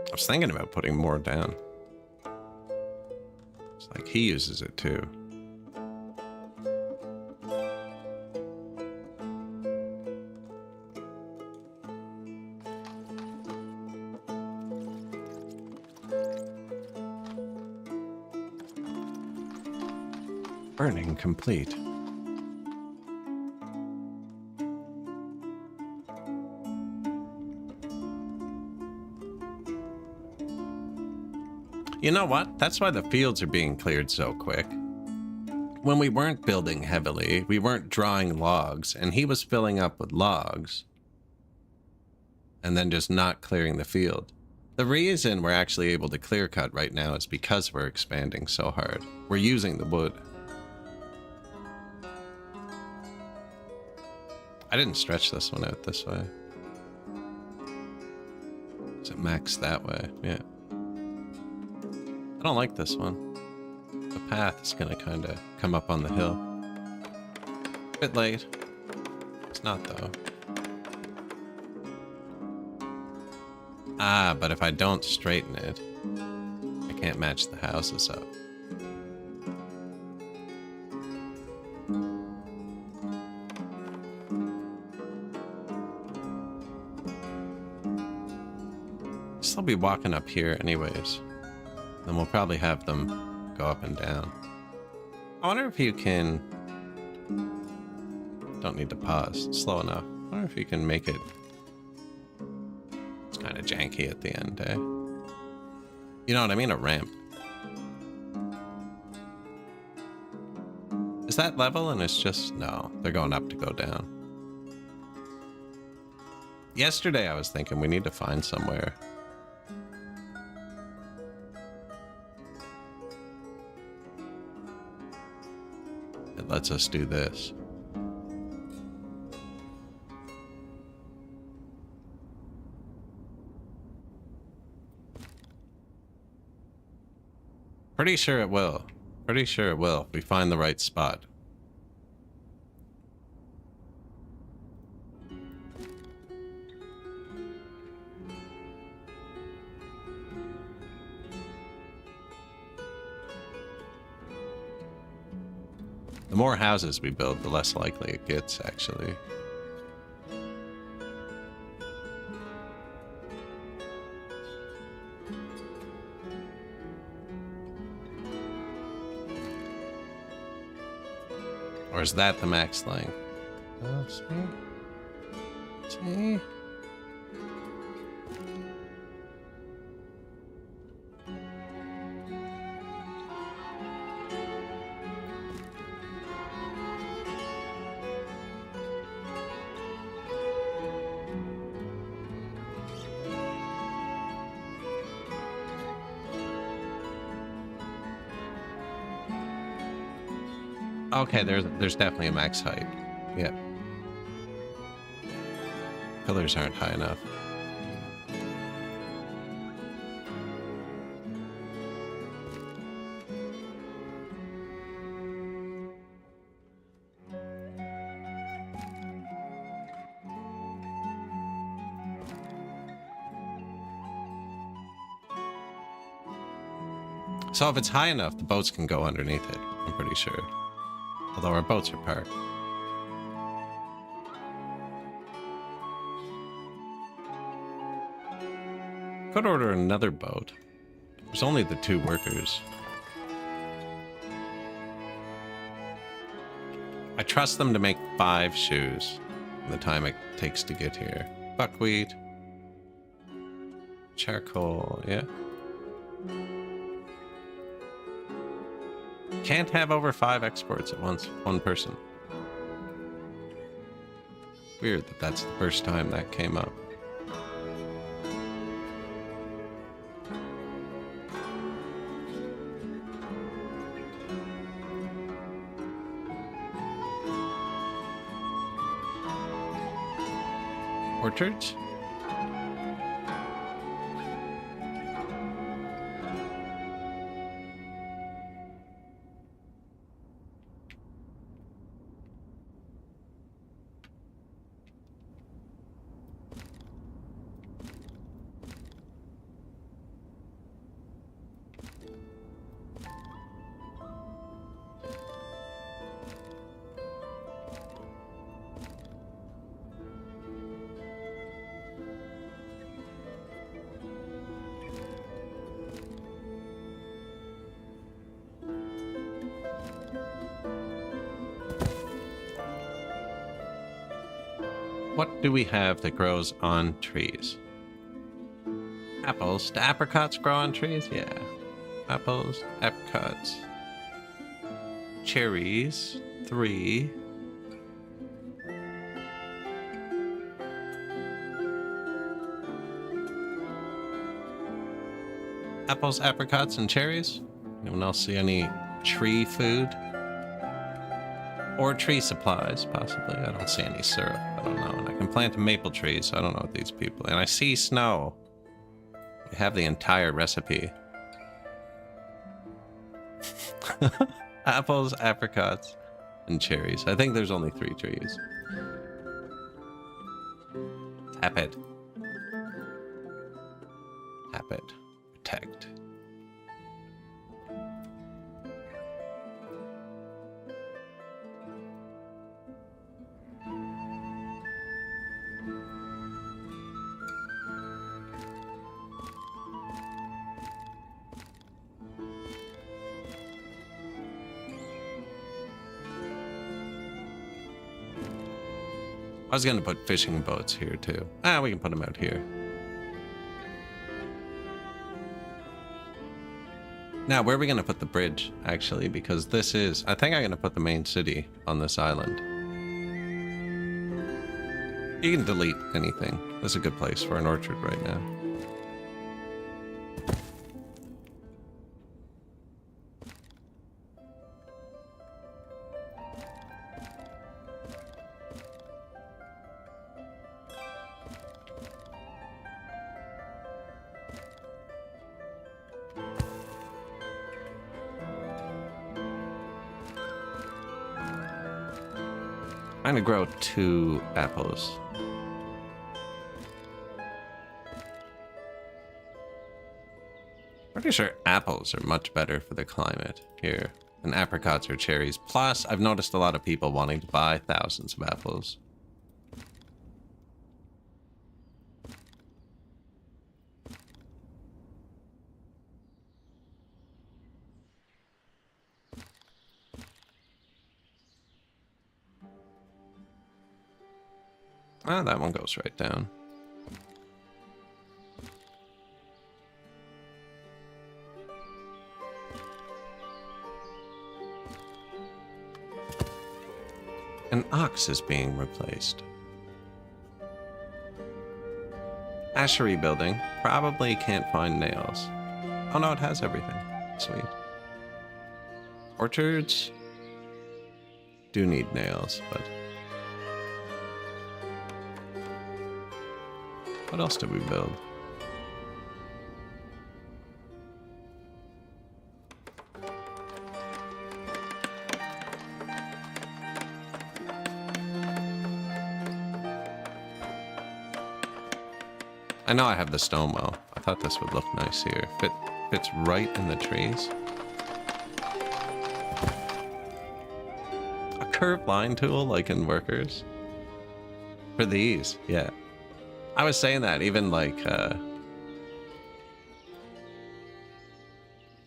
I was thinking about putting more down. It's like he uses it too. Burning complete. You know what? That's why the fields are being cleared so quick. When we weren't building heavily, we weren't drawing logs, and he was filling up with logs and then just not clearing the field. The reason we're actually able to clear cut right now is because we're expanding so hard. We're using the wood. I didn't stretch this one out this way. Is it maxed that way? Yeah. I don't like this one. The path is gonna kind of come up on the hill. Bit late. It's not though. Ah, but if I don't straighten it, I can't match the houses up. I'll be walking up here anyways. Then we'll probably have them go up and down. I wonder if you can... Don't need to pause. Slow enough. I wonder if you can make it... It's kind of janky at the end, eh? You know what I mean? A ramp. Is that level and it's just... No, they're going up to go down. Yesterday I was thinking we need to find somewhere. It lets us do this. Pretty sure it will. Pretty sure it will if we find the right spot. The more houses we build, the less likely it gets, actually. Or is that the max length? Oh, see? See? Okay, there's definitely a max height. Yeah. Pillars aren't high enough. So if it's high enough, the boats can go underneath it, I'm pretty sure. Although our boats are parked. Could order another boat. There's only the 2 workers. I trust them to make 5 shoes in the time it takes to get here. Buckwheat. Charcoal, yeah. Can't have over 5 exports at once, one person. Weird that that's the first time that came up. Orchards? What do we have that grows on trees? Apples. Do apricots grow on trees? Yeah. Apples, apricots. Cherries. 3. Apples, apricots, and cherries? Anyone else see any tree food? Or tree supplies, possibly. I don't see any syrup. I don't know. And I can plant a maple tree, so I don't know what these people... And I see snow. We have the entire recipe. Apples, apricots, and cherries. I think there's only 3 trees. Tap it. Tap it. Protect. I was going to put fishing boats here, too. Ah, we can put them out here. Now, where are we going to put the bridge, actually? Because this is... I think I'm going to put the main city on this island. You can delete anything. This is a good place for an orchard right now. I'm gonna grow 2 apples. Pretty sure apples are much better for the climate here than apricots or cherries. Plus, I've noticed a lot of people wanting to buy thousands of apples. Ah, that one goes right down. An ox is being replaced. Ashery building. Probably can't find nails. Oh no, it has everything. Sweet. Orchards do need nails, but... What else did we build? I know I have the stone well. I thought this would look nice here. Fits right in the trees. A curved line tool like in workers. For these, yeah. I was saying that even like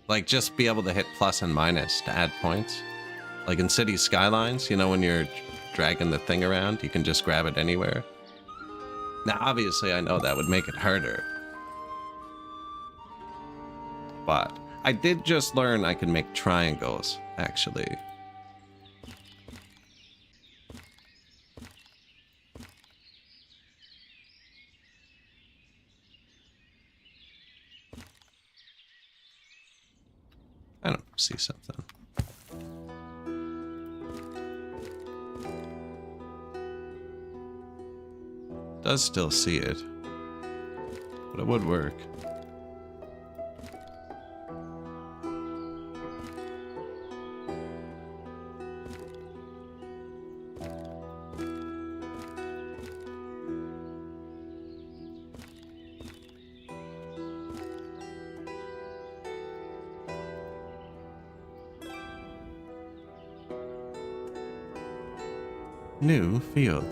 Like, just be able to hit plus and minus to add points. Like in City Skylines, you know, when you're dragging the thing around, you can just grab it anywhere. Now, obviously, I know that would make it harder. But I did just learn I can make triangles, actually. I don't see something. Does still see it, but it would work. New field.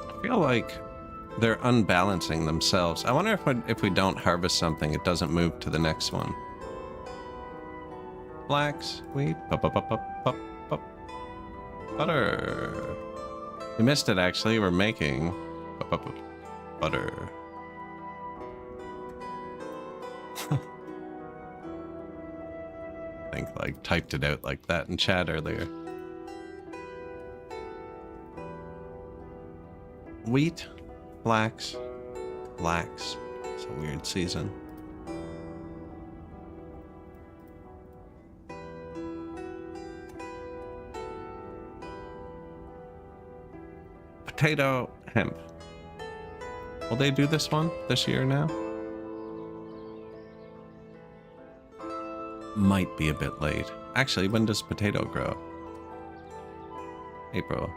I feel like they're unbalancing themselves. I wonder if we don't harvest something, it doesn't move to the next one. Flax, wheat, butter. You missed it, actually. We're making butter. I think, like, typed it out like that in chat earlier. Wheat, flax. It's a weird season. Potato, hemp. Will they do this one this year now? Might be a bit late. Actually, when does potato grow? April.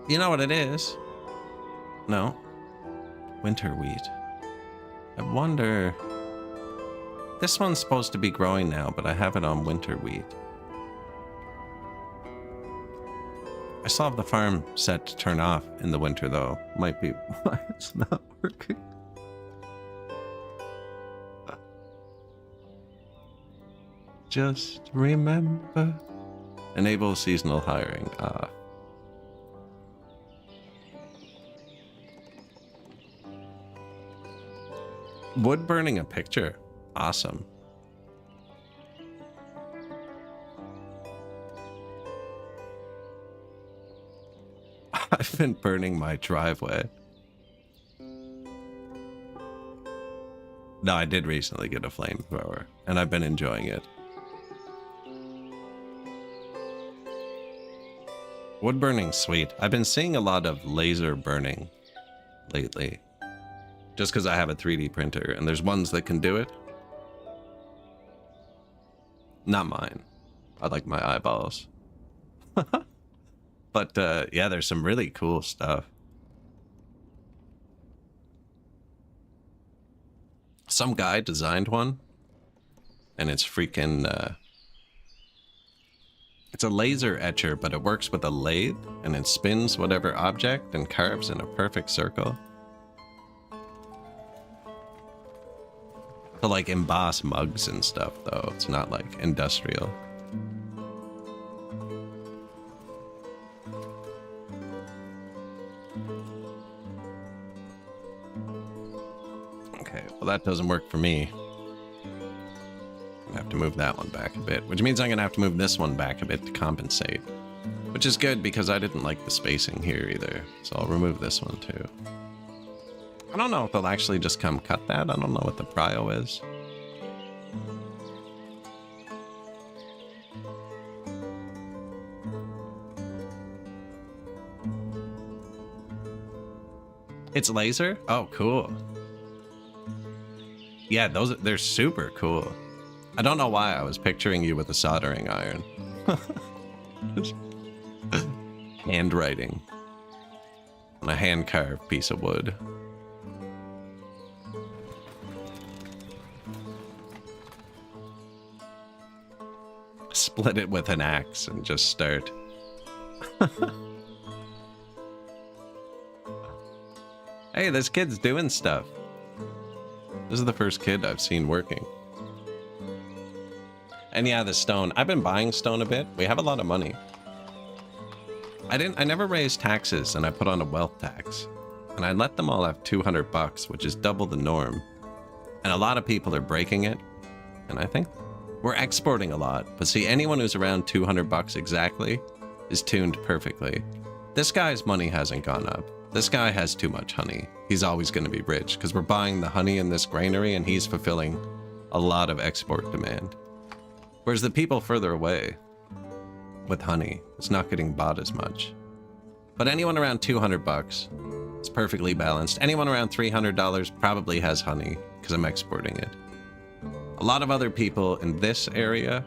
You know what it is? No. Winter wheat. I wonder... This one's supposed to be growing now, but I have it on winter wheat. I still have the farm set to turn off in the winter, though. Might be why it's not working. Just remember. Enable seasonal hiring. Wood burning a picture. Awesome. I've been burning my driveway. No, I did recently get a flamethrower, and I've been enjoying it. Wood burning, sweet. I've been seeing a lot of laser burning lately. Just because I have a 3D printer, and there's ones that can do it. Not mine. I like my eyeballs. But, yeah, there's some really cool stuff. Some guy designed one, and it's freaking, it's a laser etcher, but it works with a lathe, and it spins whatever object and carves in a perfect circle. To, like, emboss mugs and stuff, though. It's not, like, industrial. Okay, well, that doesn't work for me. I have to move that one back a bit, which means I'm gonna have to move this one back a bit to compensate. Which is good, because I didn't like the spacing here either. So I'll remove this one, too. I don't know if they'll actually just come cut that. I don't know what the prio is. It's laser? Oh, cool. Yeah, they're super cool. I don't know why I was picturing you with a soldering iron. Handwriting on a hand-carved piece of wood. split it with an axe and just start. Hey, this kid's doing stuff. This is the first kid I've seen working. And yeah, the stone. I've been buying stone a bit. We have a lot of money. I never raised taxes, and I put on a wealth tax. And I let them all have 200 bucks, which is double the norm. And a lot of people are breaking it. And I think we're exporting a lot. But see, anyone who's around 200 bucks exactly is tuned perfectly. This guy's money hasn't gone up. This guy has too much honey. He's always going to be rich because we're buying the honey in this granary and he's fulfilling a lot of export demand. Whereas the people further away with honey, it's not getting bought as much. But anyone around 200 bucks is perfectly balanced. Anyone around $300 probably has honey because I'm exporting it. A lot of other people in this area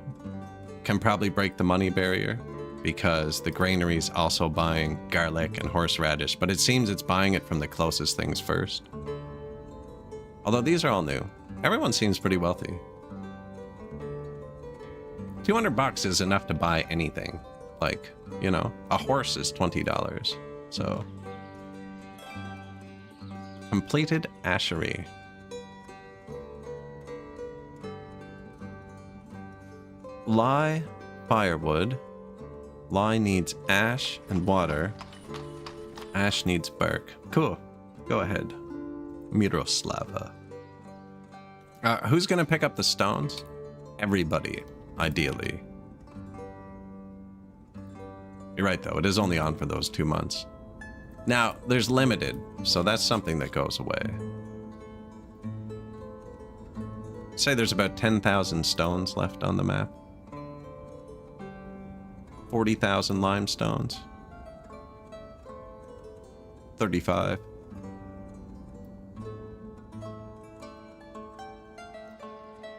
can probably break the money barrier because the granary's also buying garlic and horseradish, but it seems it's buying it from the closest things first. Although these are all new. Everyone seems pretty wealthy. 200 bucks is enough to buy anything. Like, you know, a horse is $20. So, completed ashery. Lye, firewood. Lye needs ash and water. Ash needs bark. Cool. Go ahead. Miroslava. Who's gonna pick up the stones? Everybody, ideally. You're right, though. It is only on for those 2 months. Now, there's limited, so that's something that goes away. Say there's about 10,000 stones left on the map. 40,000 limestones. 35.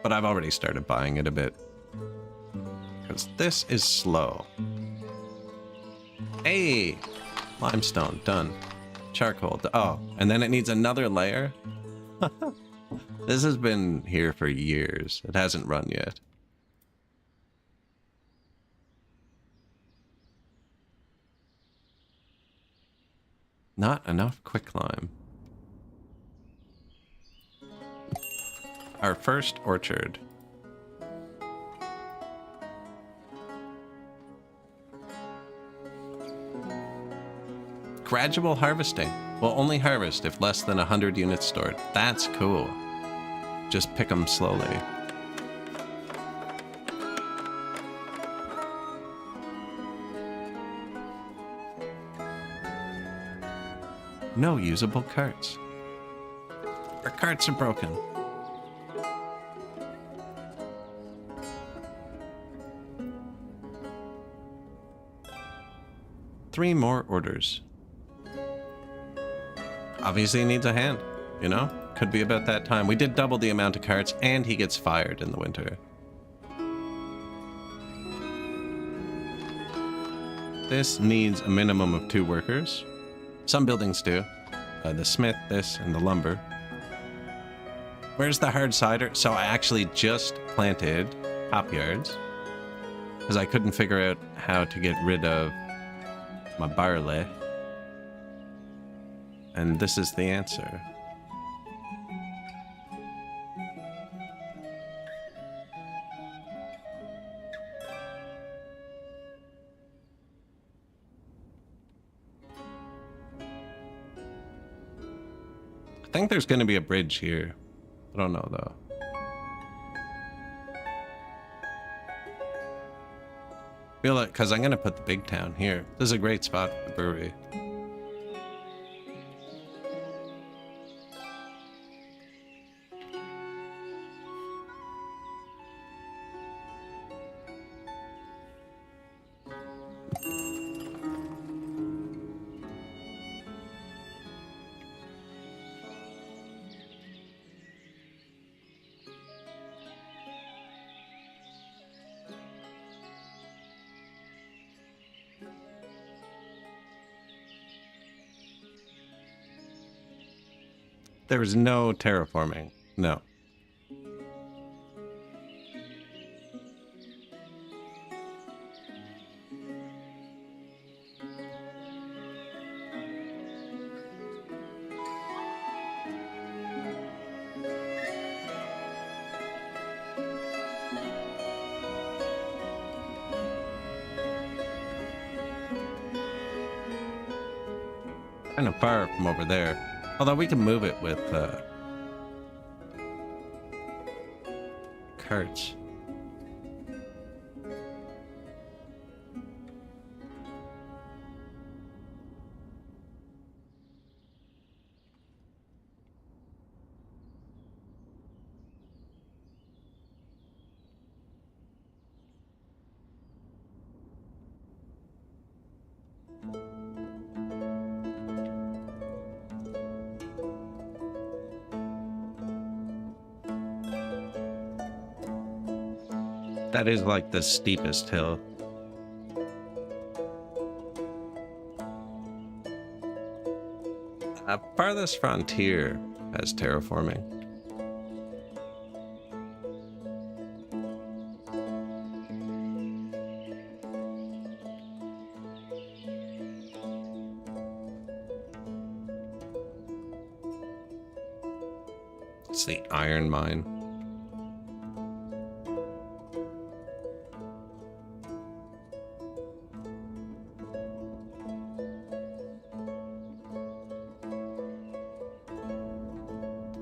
But I've already started buying it a bit. Because this is slow. Hey! Limestone, done. Charcoal, oh, and then it needs another layer? This has been here for years. It hasn't run yet. Not enough quicklime. Our first orchard. Gradual harvesting. Will only harvest if less than 100 units stored. That's cool. Just pick them slowly. No usable carts. Our carts are broken. Three more orders. Obviously he needs a hand, you know? Could be about that time. We did double the amount of carts and he gets fired in the winter. This needs a minimum of 2 workers. Some buildings do. The smith, this, and the lumber. Where's the hard cider? So I actually just planted hop yards because I couldn't figure out how to get rid of my barley. And this is the answer. I think there's going to be a bridge here. I don't know, though. Feel it, because I'm going to put the big town here. This is a great spot for the brewery. There is no terraforming. No. Kind of far from over there. Although we can move it with carts. That is like the steepest hill. Farthest frontier has terraforming. It's the iron mine.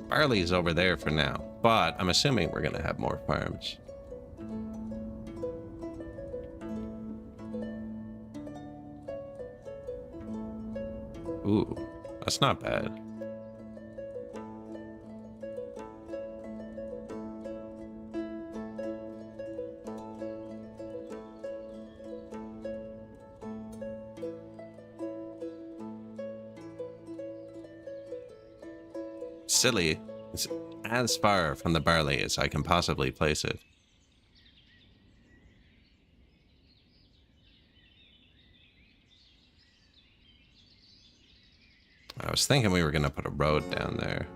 Barley's over there for now, but I'm assuming we're gonna have more farms. Ooh, that's not bad. Silly. It's as far from the barley as I can possibly place it. I was thinking we were going to put a road down there.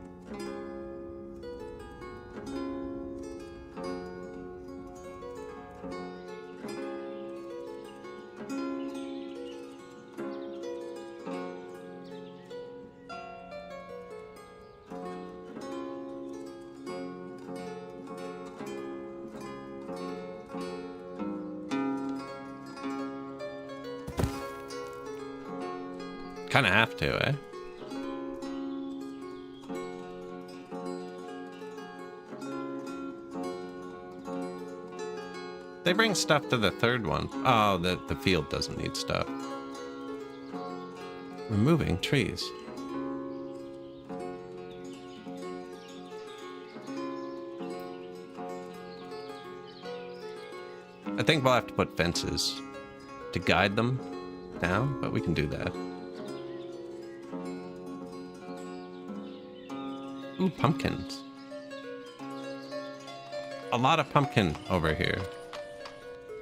Kind of have to, eh? They bring stuff to the third one. Oh, the field doesn't need stuff. Removing trees. I think we'll have to put fences to guide them down, but we can do that. Ooh, pumpkins. A lot of pumpkin over here.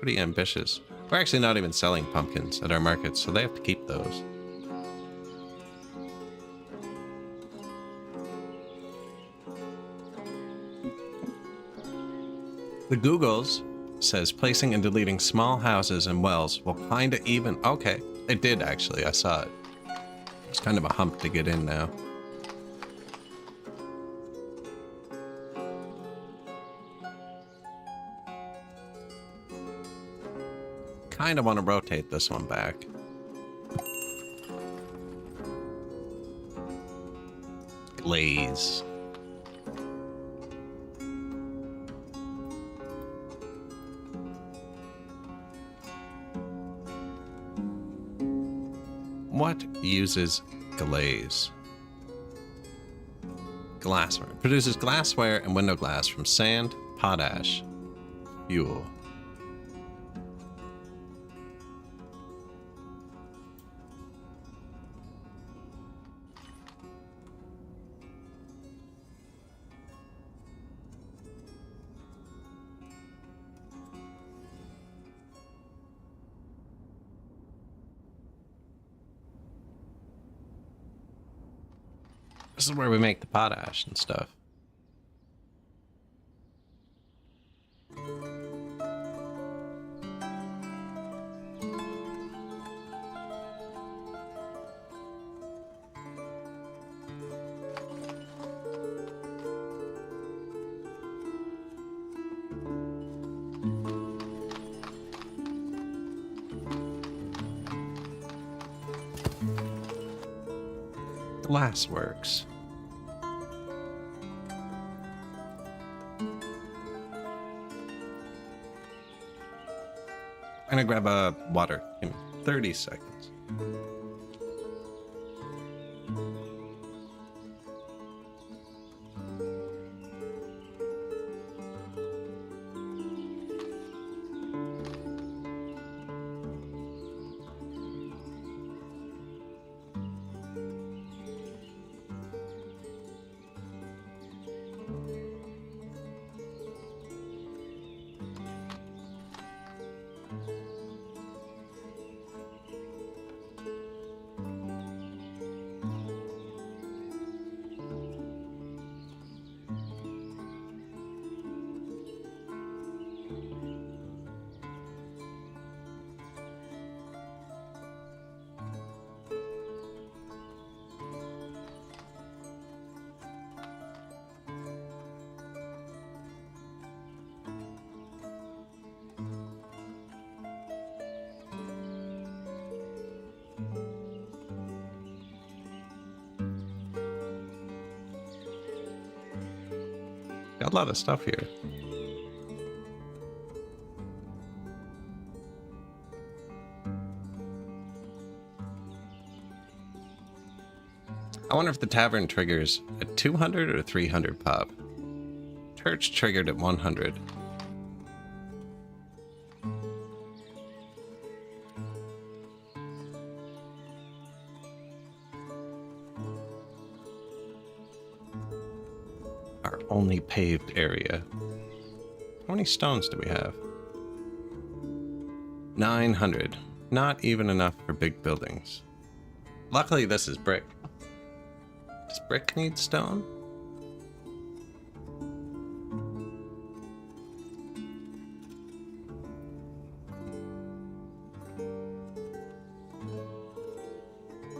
Pretty ambitious. We're actually not even selling pumpkins at our markets, so they have to keep those. The Googles says placing and deleting small houses and wells will kinda even... Okay, it did actually, I saw it. It's kind of a hump to get in now. Kind of want to rotate this one back. Glaze. What uses glaze? Glassware. Produces glassware and window glass from sand, potash, fuel. This is where we make the potash and stuff. glassworks. I'm gonna grab a water. Give me 30 seconds. Got a lot of stuff here. I wonder if the tavern triggers at 200 or 300 pop. Church triggered at 100. Our only paved area. How many stones do we have? 900. Not even enough for big buildings. Luckily, this is brick. Does brick need stone?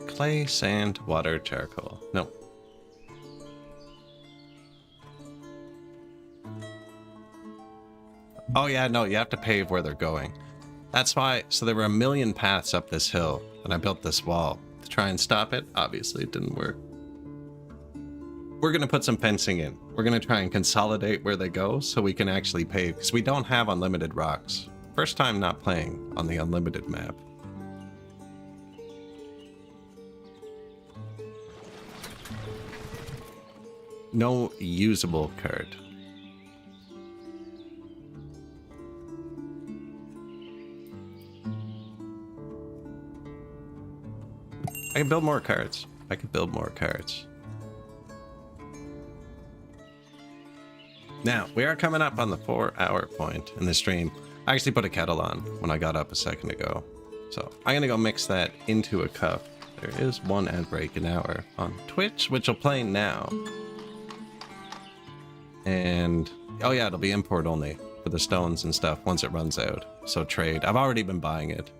Clay, sand, water, charcoal. No. Oh yeah, no, you have to pave where they're going. That's why, so there were a million paths up this hill, and I built this wall to try and stop it. Obviously, it didn't work. We're going to put some fencing in. We're going to try and consolidate where they go so we can actually pave, because we don't have unlimited rocks. First time not playing on the unlimited map. No usable cart. I can build more carts. I can build more carts. Now, we are coming up on the 4-hour point in the stream. I actually put a kettle on when I got up a second ago. So I'm going to go mix that into a cup. There is one ad break an hour on Twitch, which will play now. And, oh yeah, it'll be import only for the stones and stuff once it runs out. So trade. I've already been buying it.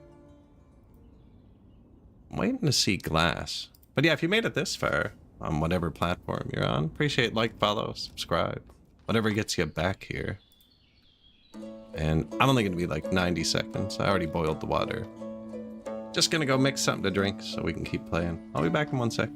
I'm waiting to see glass. But yeah, if you made it this far on whatever platform you're on, appreciate like, follow, subscribe. Whatever gets you back here. And I'm only going to be like 90 seconds. I already boiled the water. Just going to go mix something to drink so we can keep playing. I'll be back in 1 sec.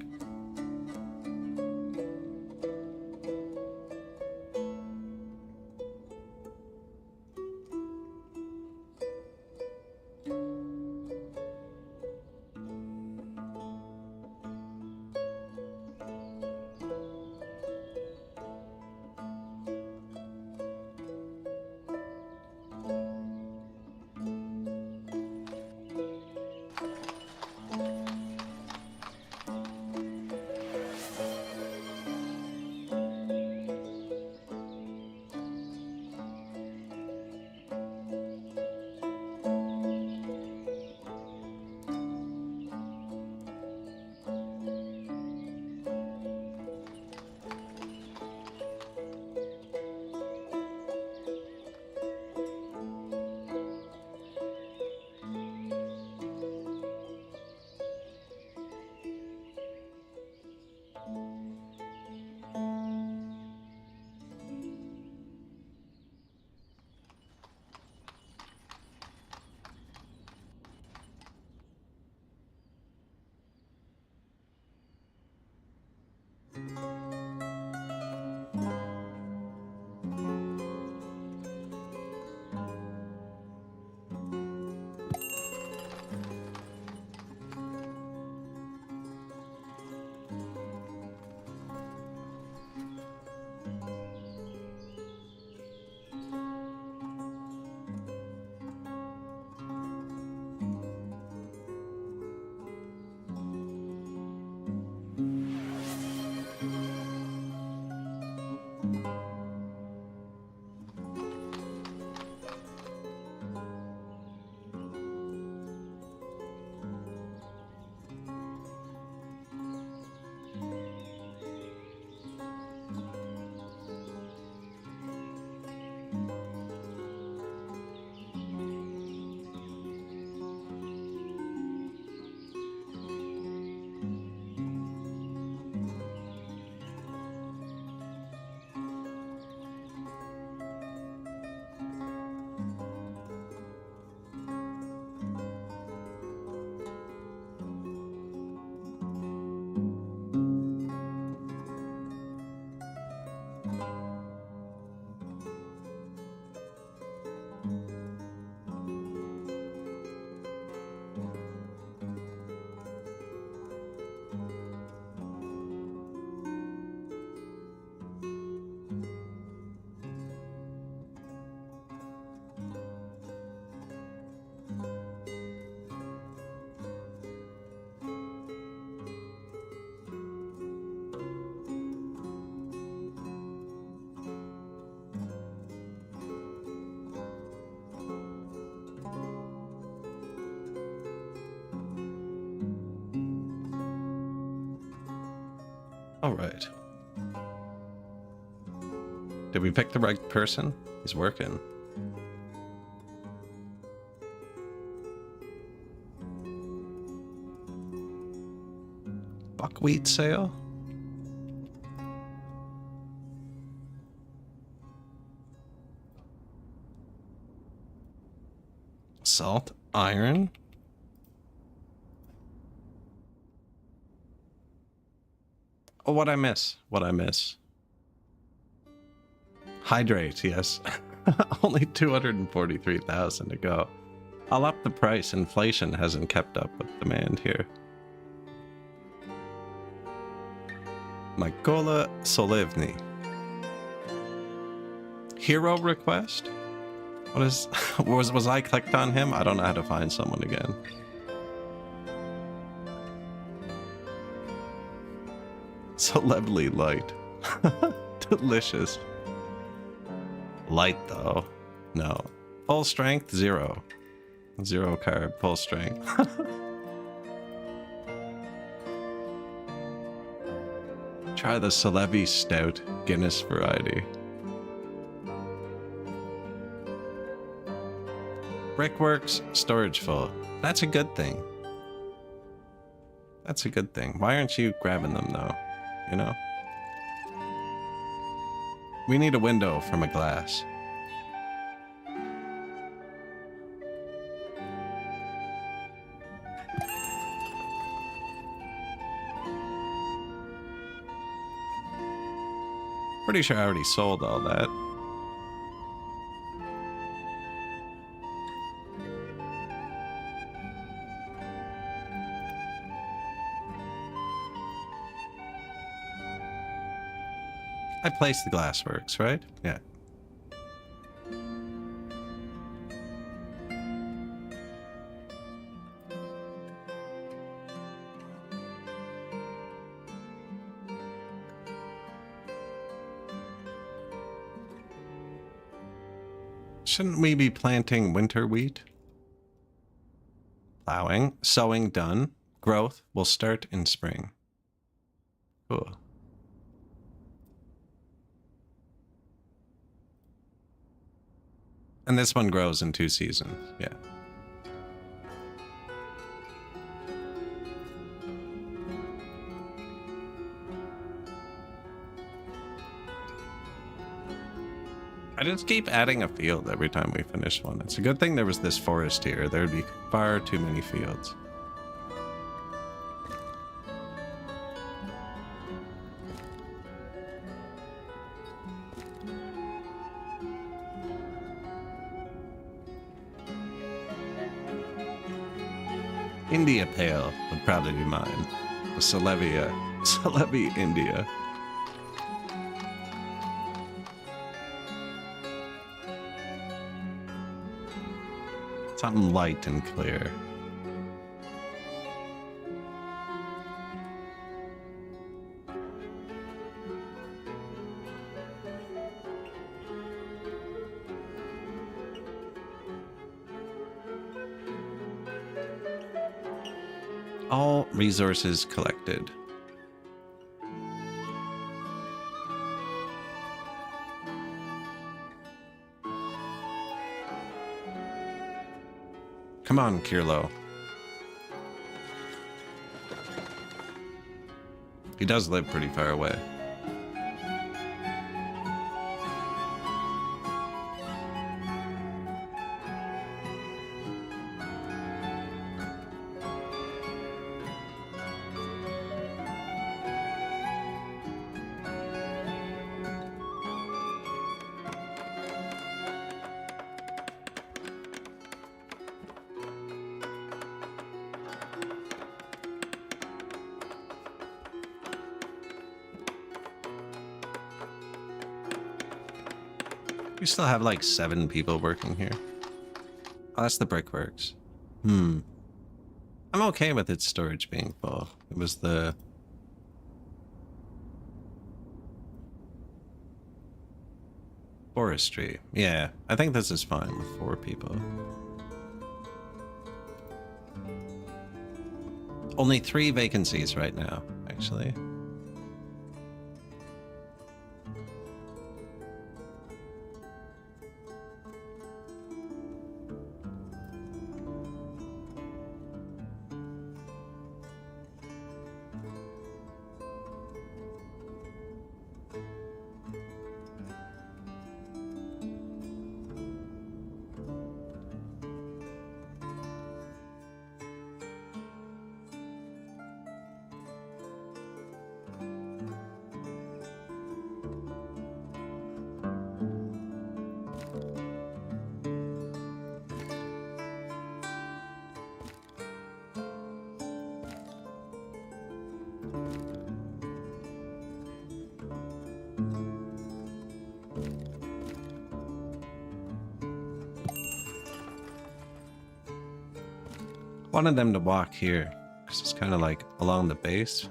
All right. Did we pick the right person? He's working. Buckwheat sale? Salt, iron. Oh, what I miss? What I miss? Hydrate, yes. Only 243,000 to go. I'll up the price. Inflation hasn't kept up with demand here. Mykola Solivny. Hero request? What is... was I clicked on him? I don't know how to find someone again. So lovely light. Delicious. Light though. No. Full strength, 0. 0 carb, full strength. Try the Celebi Stout Guinness variety. Brickworks, storage full. That's a good thing. That's a good thing. Why aren't you grabbing them though? You know? We need a window from a glass. Pretty sure I already sold all that. I placed the glassworks, right? Yeah. Shouldn't we be planting winter wheat? Plowing, sowing done. Growth will start in spring. Cool. And this one grows in 2 seasons, yeah. I just keep adding a field every time we finish one. It's a good thing there was this forest here. There'd be far too many fields. India Pale would probably be mine. The Celebi India. Something light and clear. All resources collected. Come on, Kirlo. He does live pretty far away. We still have like 7 people working here. Oh, that's the brickworks. I'm okay with its storage being full. It was the... forestry. Yeah, I think this is fine with 4 people. Only 3 vacancies right now, actually. Wanted them to walk here, because it's kind of like along the base.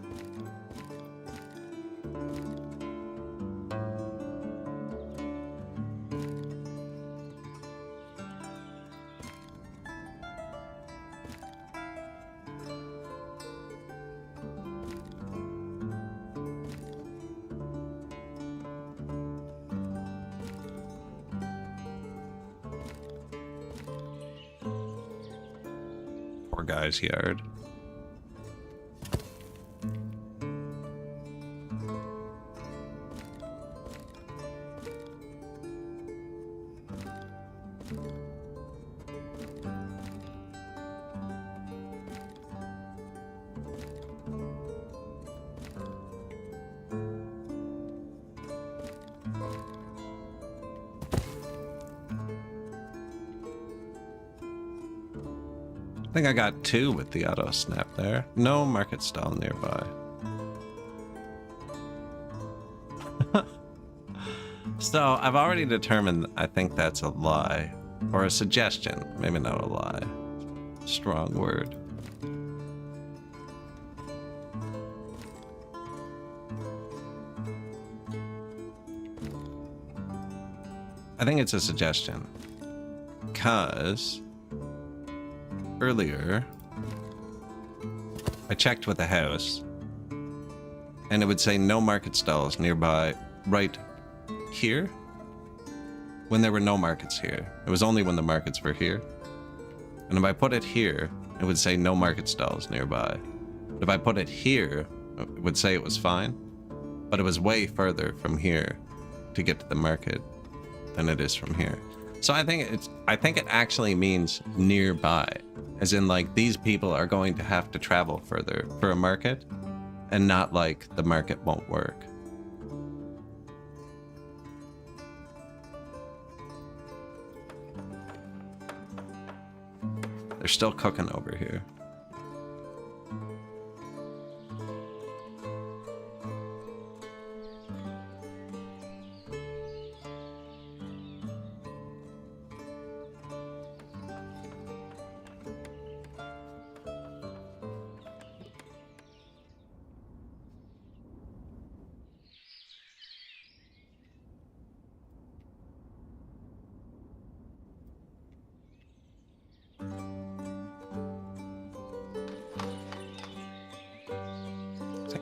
Poor guy's yard. I think I got 2 with the auto snap there. No market stall nearby. So I've already determined I think that's a lie. Or a suggestion. Maybe not a lie. Strong word. I think it's a suggestion. Because earlier, I checked with the house, and it would say no market stalls nearby right here when there were no markets here. It was only when the markets were here. And if I put it here, it would say no market stalls nearby. If I put it here, it would say it was fine, but it was way further from here to get to the market than it is from here. So I think it actually means nearby, as in like these people are going to have to travel further for a market, and not like the market won't work. They're still cooking over here.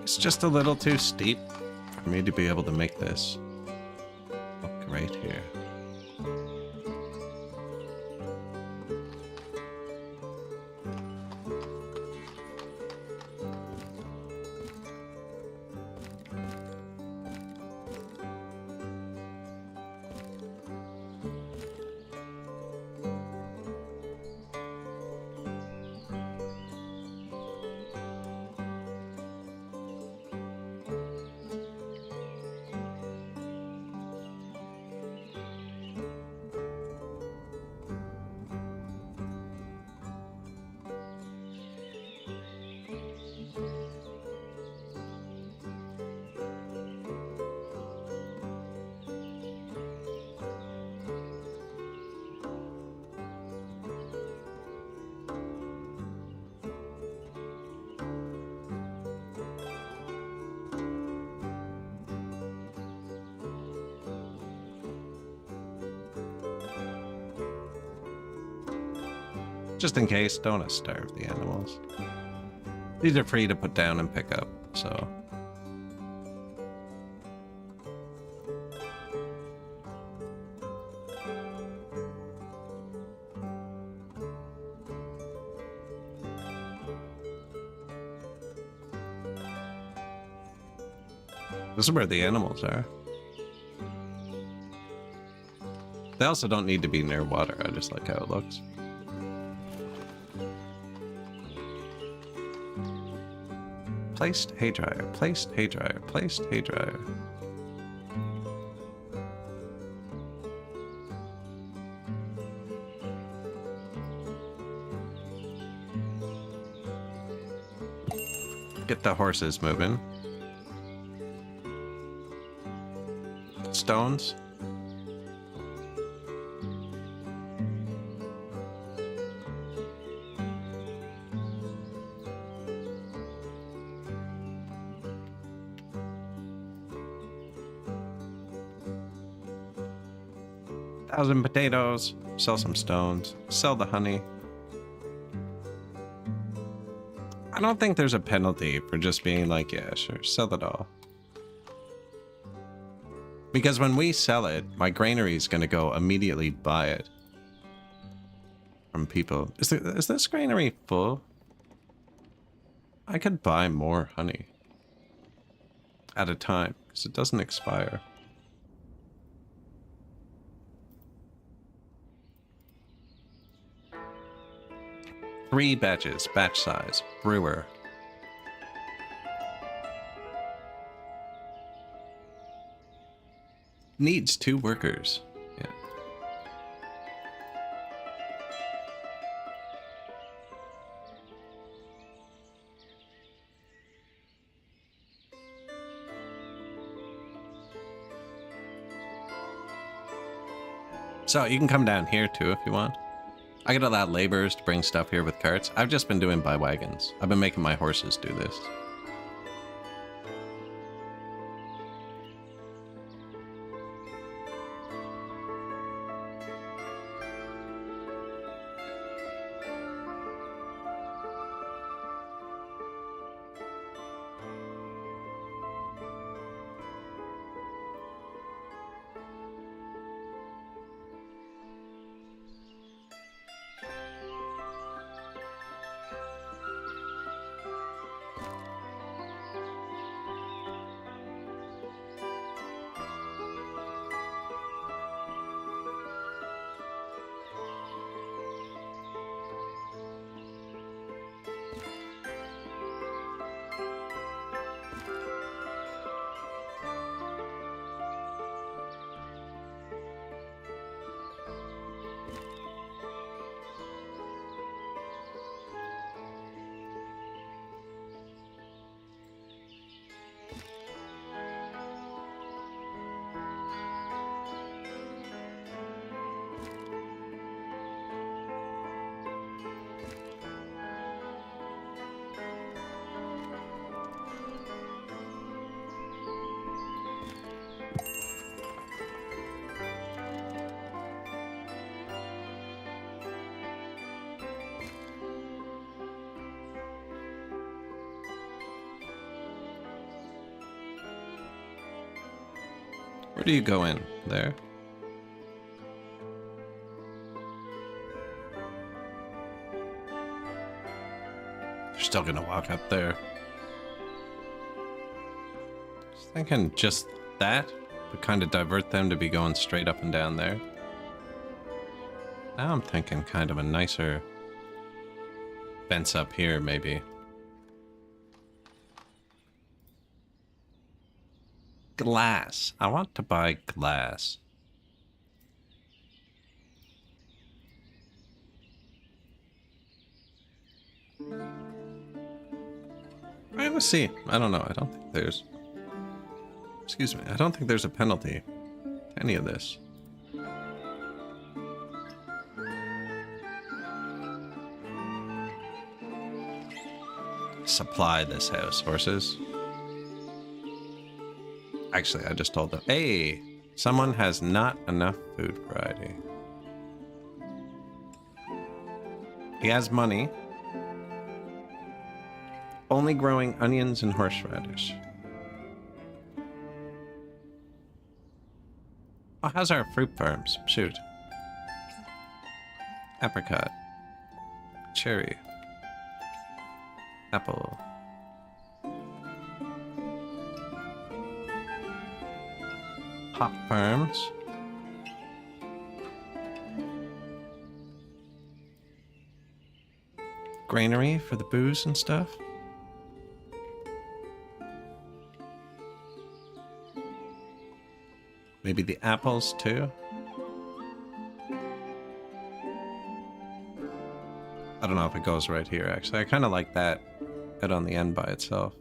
It's just a little too steep for me to be able to make this look great here. Just in case, don't want to starve the animals. These are free to put down and pick up, so. This is where the animals are. They also don't need to be near water, I just like how it looks. Placed hay dryer, placed hay dryer, placed hay dryer. Get the horses moving. Stones. Thousand potatoes. Sell some stones. Sell the honey. I don't think there's a penalty for just being like, yeah, sure, sell it all. Because when we sell it, my granary is going to go immediately buy it from people. Is this granary full? I could buy more honey at a time because it doesn't expire. Three batches, batch size, brewer. Needs 2 workers. Yeah. So you can come down here too if you want. I could allow laborers to bring stuff here with carts. I've just been doing by wagons. I've been making my horses do this. Where do you go in? There? You're still gonna walk up there. Just thinking just that would kind of divert them to be going straight up and down there. Now I'm thinking kind of a nicer fence up here, maybe. Glass. I want to buy glass. Alright, let's see. I don't know. I don't think there's... Excuse me. I don't think there's a penalty to any of this. Supply this house, horses. Actually, I just told them, hey, someone has not enough food variety. He has money. Only growing onions and horseradish. Oh, how's our fruit farms? Shoot. Apricot. Cherry. Apple. Hop farms. Granary for the booze and stuff. Maybe the apples too. I don't know if it goes right here actually. I kind of like that it on the end by itself.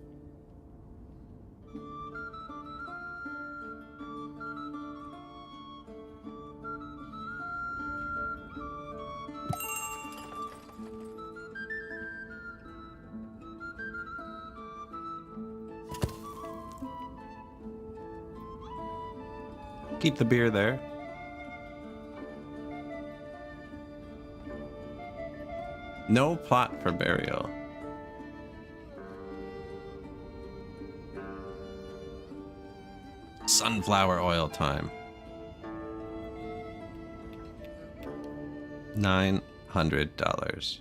Keep the beer there. No plot for burial. Sunflower oil time. $900.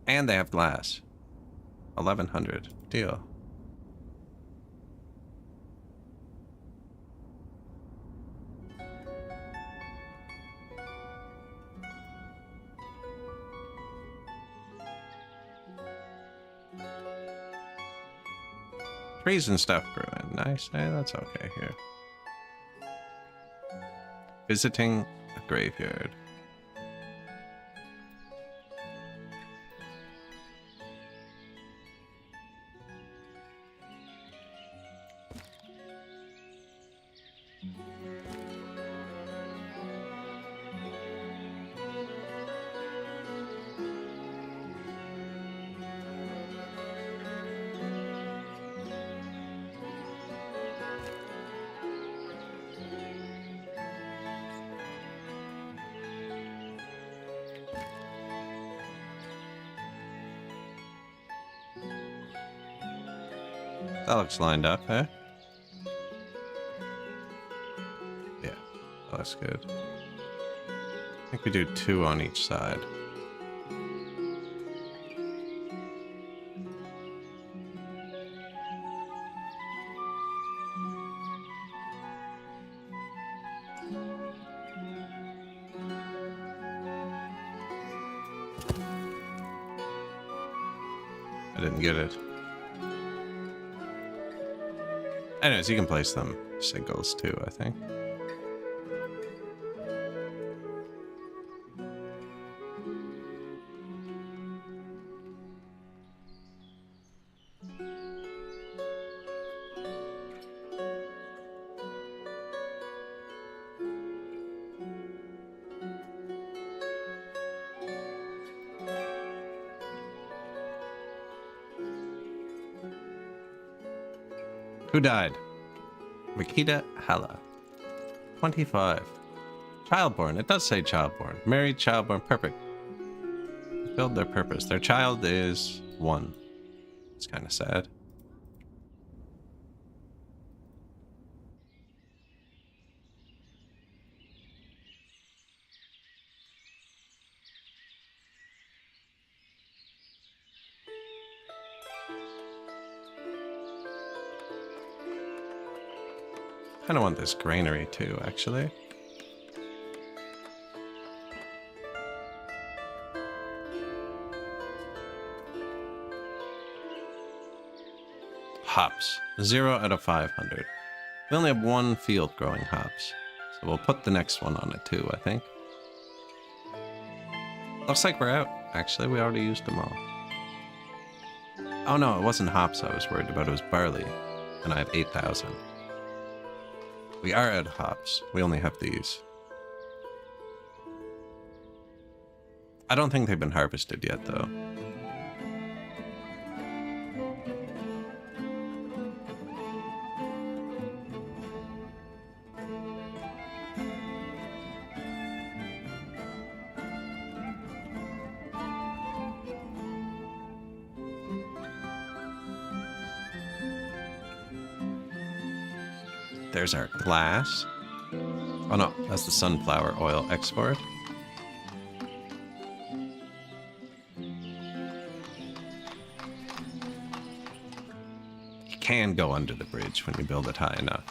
And they have glass. 1,100. Deal. Trees and stuff brewing. Nice. Hey, that's okay here. Visiting a graveyard. That looks lined up, eh? Yeah, that looks good. I think we do 2 on each side. I didn't get it. Anyways, you can place them singles too, I think. Who died? Makita Halla. 25. Childborn. It does say childborn. Married, childborn. Perfect. Fulfilled their purpose. Their child is 1. It's kind of sad. Kind of want this granary too, actually. Hops. 0 out of 500. We only have 1 field growing hops. So we'll put the next one on it too, I think. Looks like we're out. Actually, we already used them all. Oh no, it wasn't hops I was worried about. It was barley. And I have 8,000. We are out of hops. We only have these. I don't think they've been harvested yet, though. There's our glass. Oh no, that's the sunflower oil export. You can go under the bridge when you build it high enough.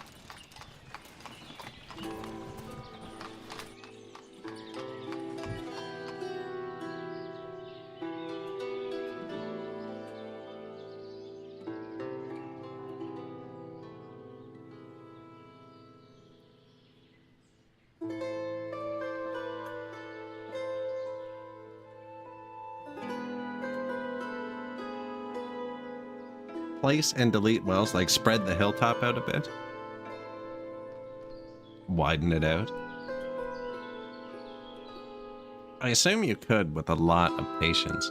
place and delete wells, like spread the hilltop out a bit. Widen it out. I assume you could with a lot of patience.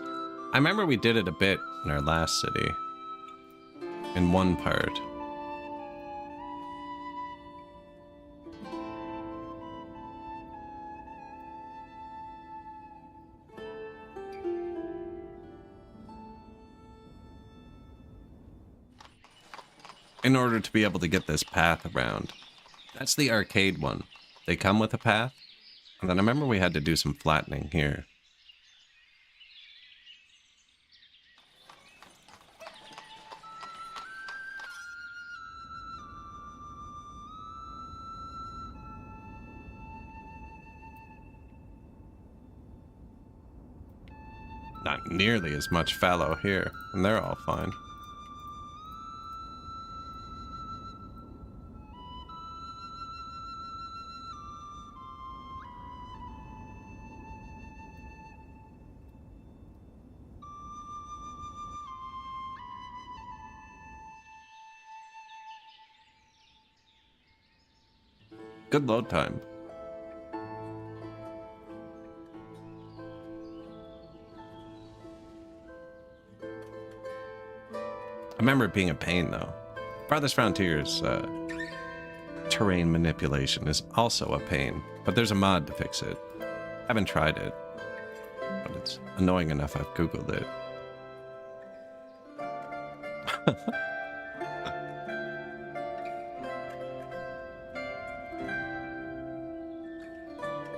I remember we did it a bit in our last city. In one part. In order to be able to get this path around. That's the arcade one. They come with a path. And then I remember we had to do some flattening here. Not nearly as much fallow here, and they're all fine. Good load time. I remember it being a pain, though. Farthest Frontier's terrain manipulation is also a pain, but there's a mod to fix it. Haven't tried it, but it's annoying enough I've Googled it.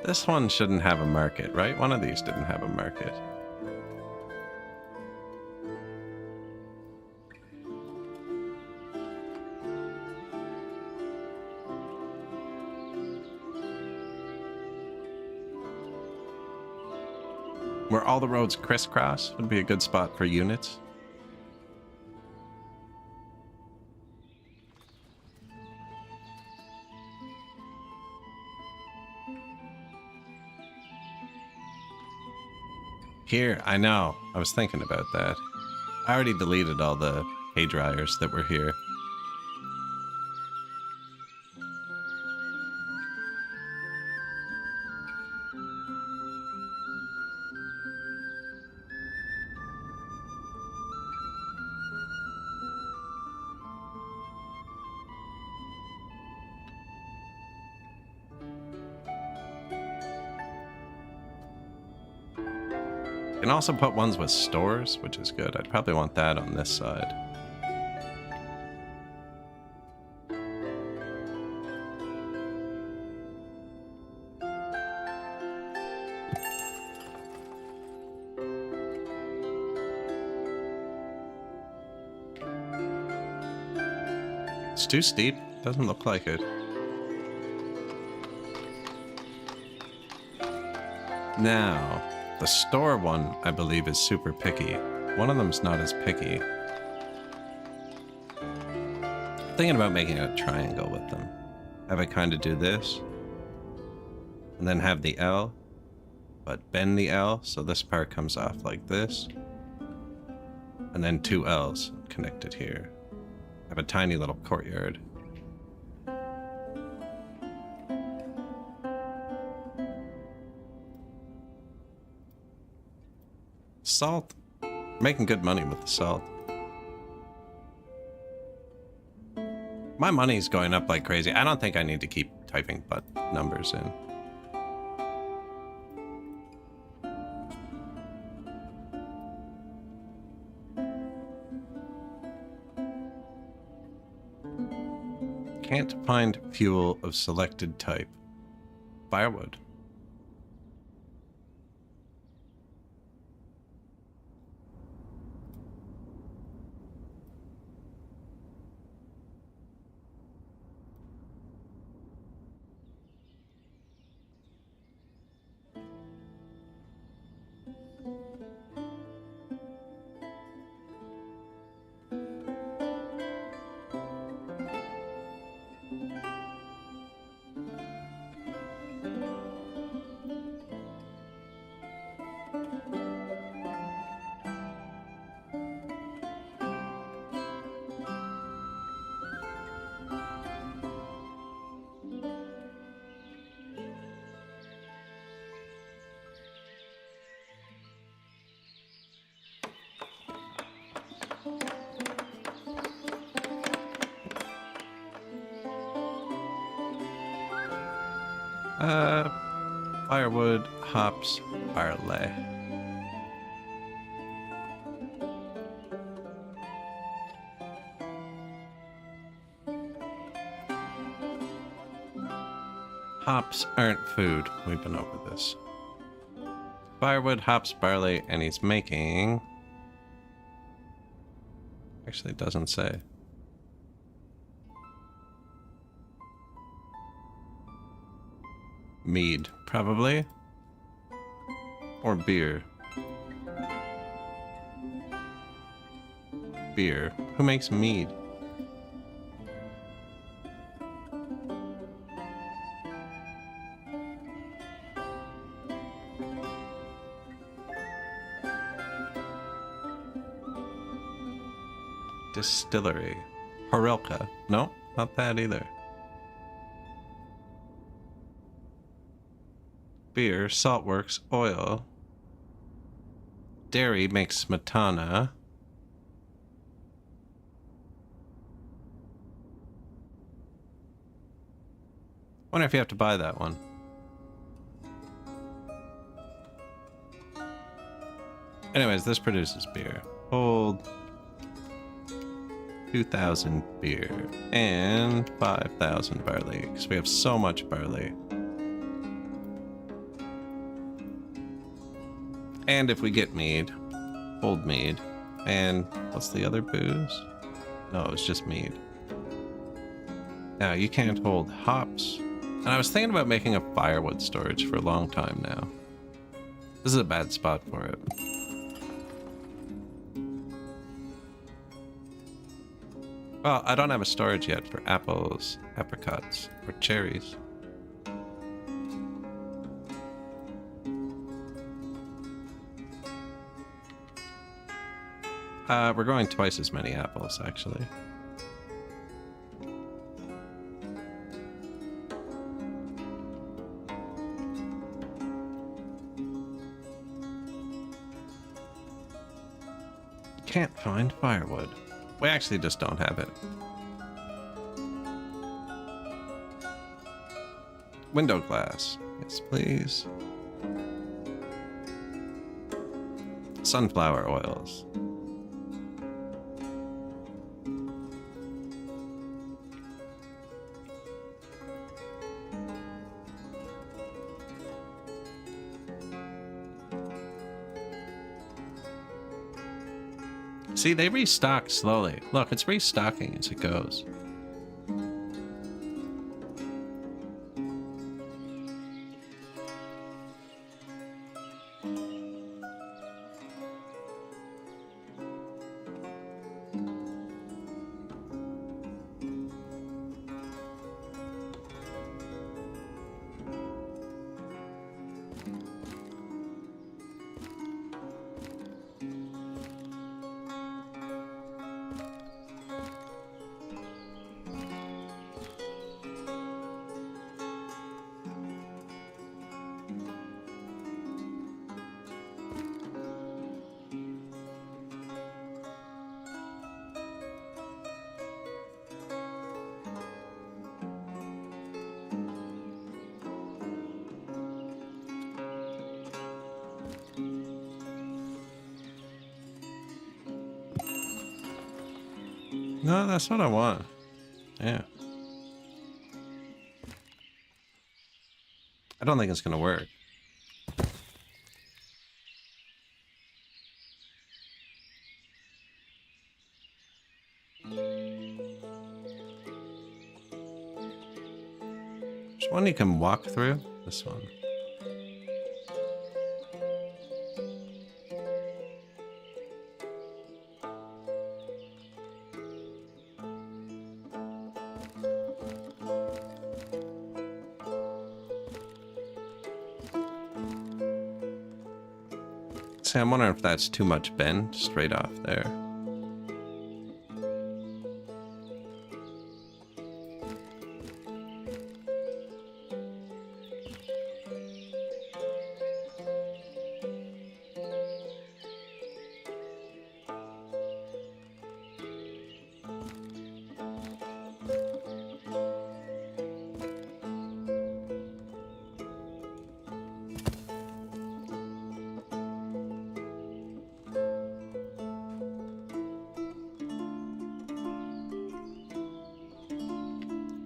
This one shouldn't have a market, right? One of these didn't have a market. Where all the roads crisscross would be a good spot for units. Here, I know. I was thinking about that. I already deleted all the hay dryers that were here. You can also put ones with stores, which is good. I'd probably want that on this side. It's too steep. Doesn't look like it. Now, the store one, I believe, is super picky. One of them's not as picky. I'm thinking about making a triangle with them. Have it kind of do this. And then have the L, but bend the L so this part comes off like this. And then two L's connected here. Have a tiny little courtyard. Salt. Making good money with the salt. My money's going up like crazy. I don't think I need to keep typing but numbers in. Can't find fuel of selected type. Firewood. Firewood, hops, barley. Hops aren't food. We've been over this. Firewood, hops, barley, and he's making... Actually, it doesn't say. Mead, probably. Or beer. Beer. Who makes mead? Distillery. Horelka. No, not that either. Beer, saltworks, oil. Dairy makes smetana. Wonder if you have to buy that one. Anyways, this produces beer. Hold 2,000 beer and 5,000 barley, because we have so much barley. And if we get mead, hold mead. And what's the other booze? No, it's just mead. Now, you can't hold hops. And I was thinking about making a firewood storage for a long time now. This is a bad spot for it. Well, I don't have a storage yet for apples, apricots, or cherries. We're growing twice as many apples, actually. Can't find firewood. We actually just don't have it. Window glass. Yes, please. Sunflower oils. See, they restock slowly. Look, it's restocking as it goes. No, that's what I want. Yeah. I don't think it's gonna work. There's one you can walk through. This one. See, I'm wondering if that's too much bend straight off there.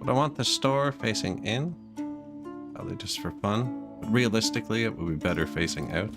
But I want the store facing in. Probably just for fun. But realistically, it would be better facing out.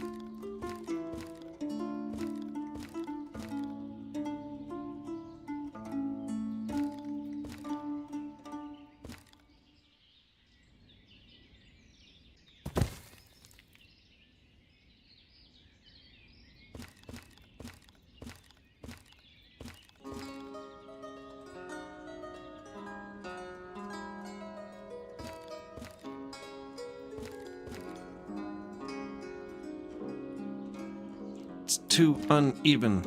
It's too uneven.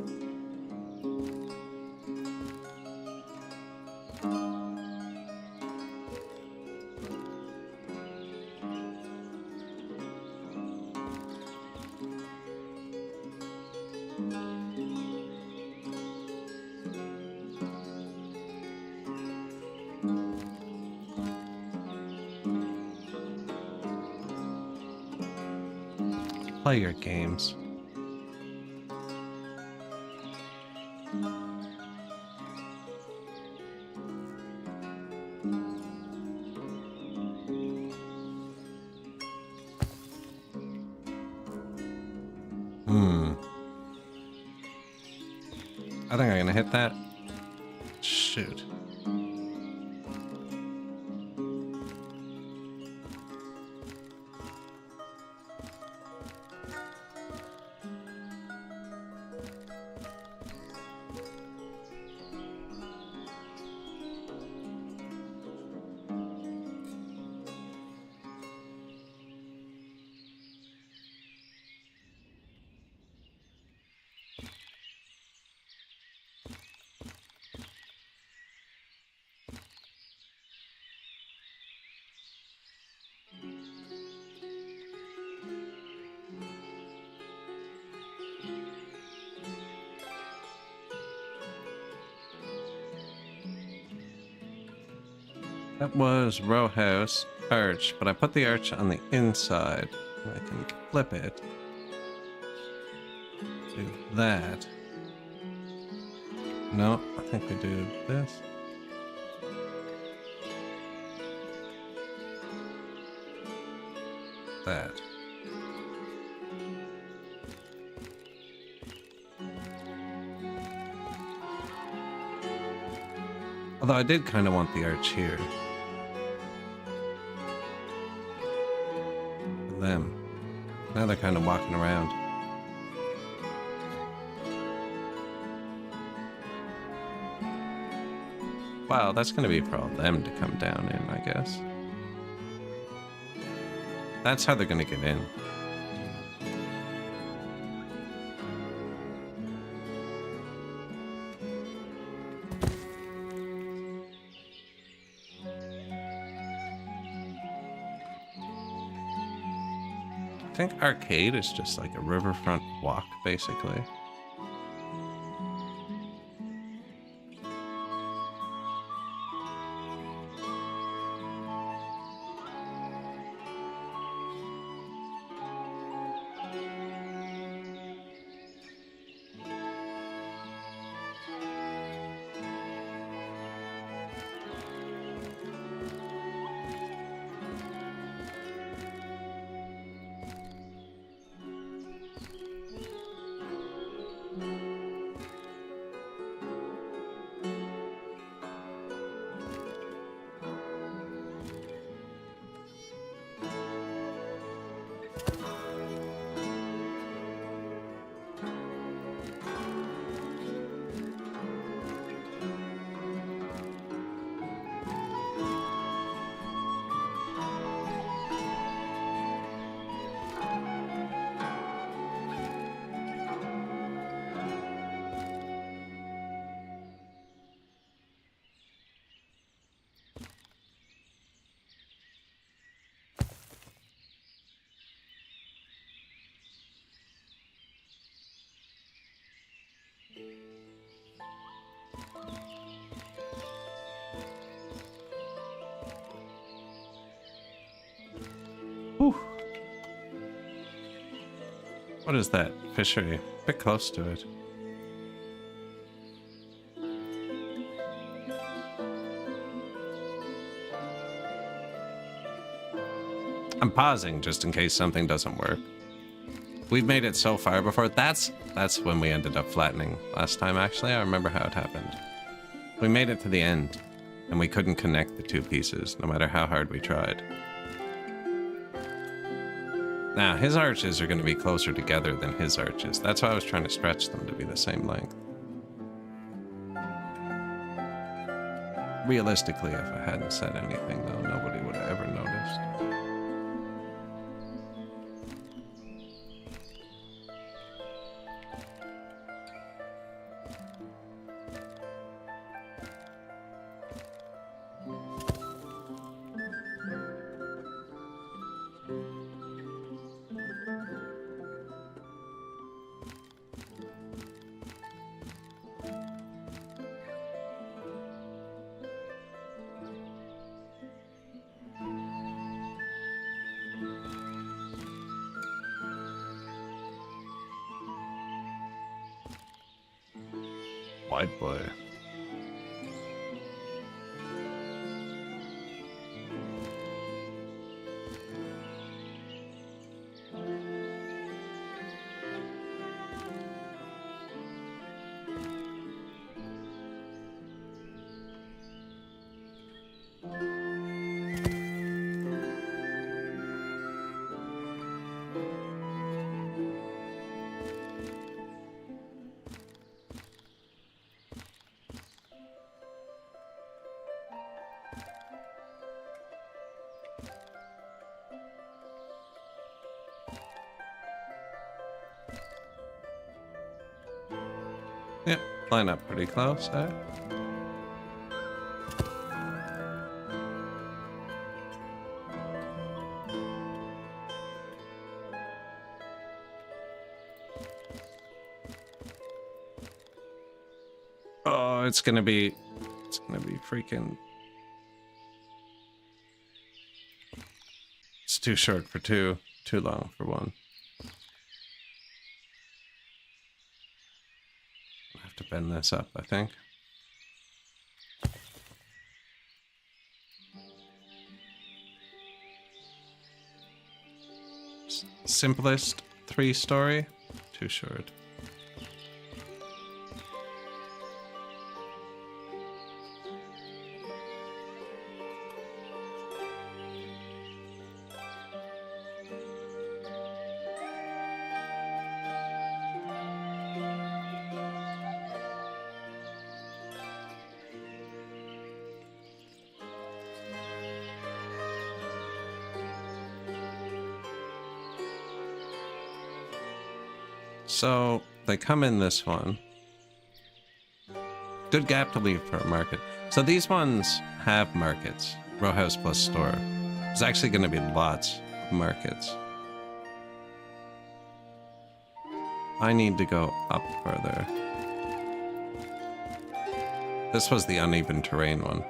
Play your games. I think I'm gonna hit that. Shoot. That was row house arch, but I put the arch on the inside. I can flip it. Do that. No, I think we do this. That. Although I did kind of want the arch here. For them. Now they're kind of walking around. Wow, that's going to be for all them to come down in, I guess. That's how they're going to get in. I think arcade is just like a riverfront walk, basically. Whew. What is that fishery? A bit close to it. I'm pausing just in case something doesn't work. We've made it so far before. That's when we ended up flattening last time, actually. I remember how it happened. We made it to the end, and we couldn't connect the two pieces, no matter how hard we tried. Now, his arches are going to be closer together than his arches. That's why I was trying to stretch them to be the same length. Realistically, if I hadn't said anything, though, nobody would have ever noticed. White boy. Yep, line up pretty close, eh? Oh, it's gonna be freaking... It's too short for two, too long for one. I have to bend this up, I think. Simplest 3-story, too short. So they come in this one. Good gap to leave for a market. So these ones have markets. Row house plus store. There's actually going to be lots of markets. I need to go up further. This was the uneven terrain one.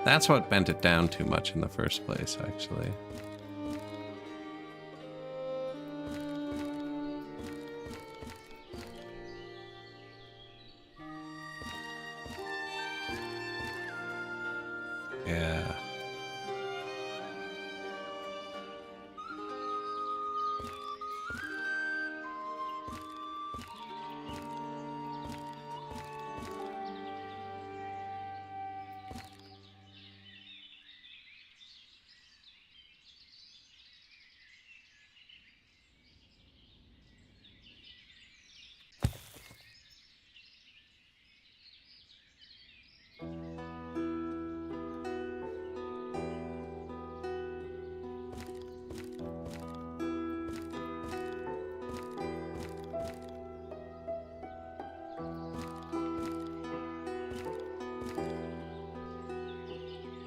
That's what bent it down too much in the first place, actually. Yeah.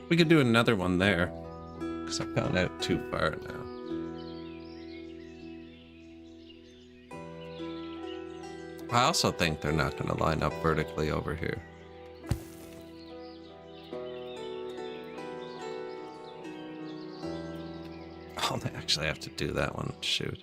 We could do another one there, because I've gone out too far now. I also think they're not going to line up vertically over here. Oh, they actually have to do that one. Shoot.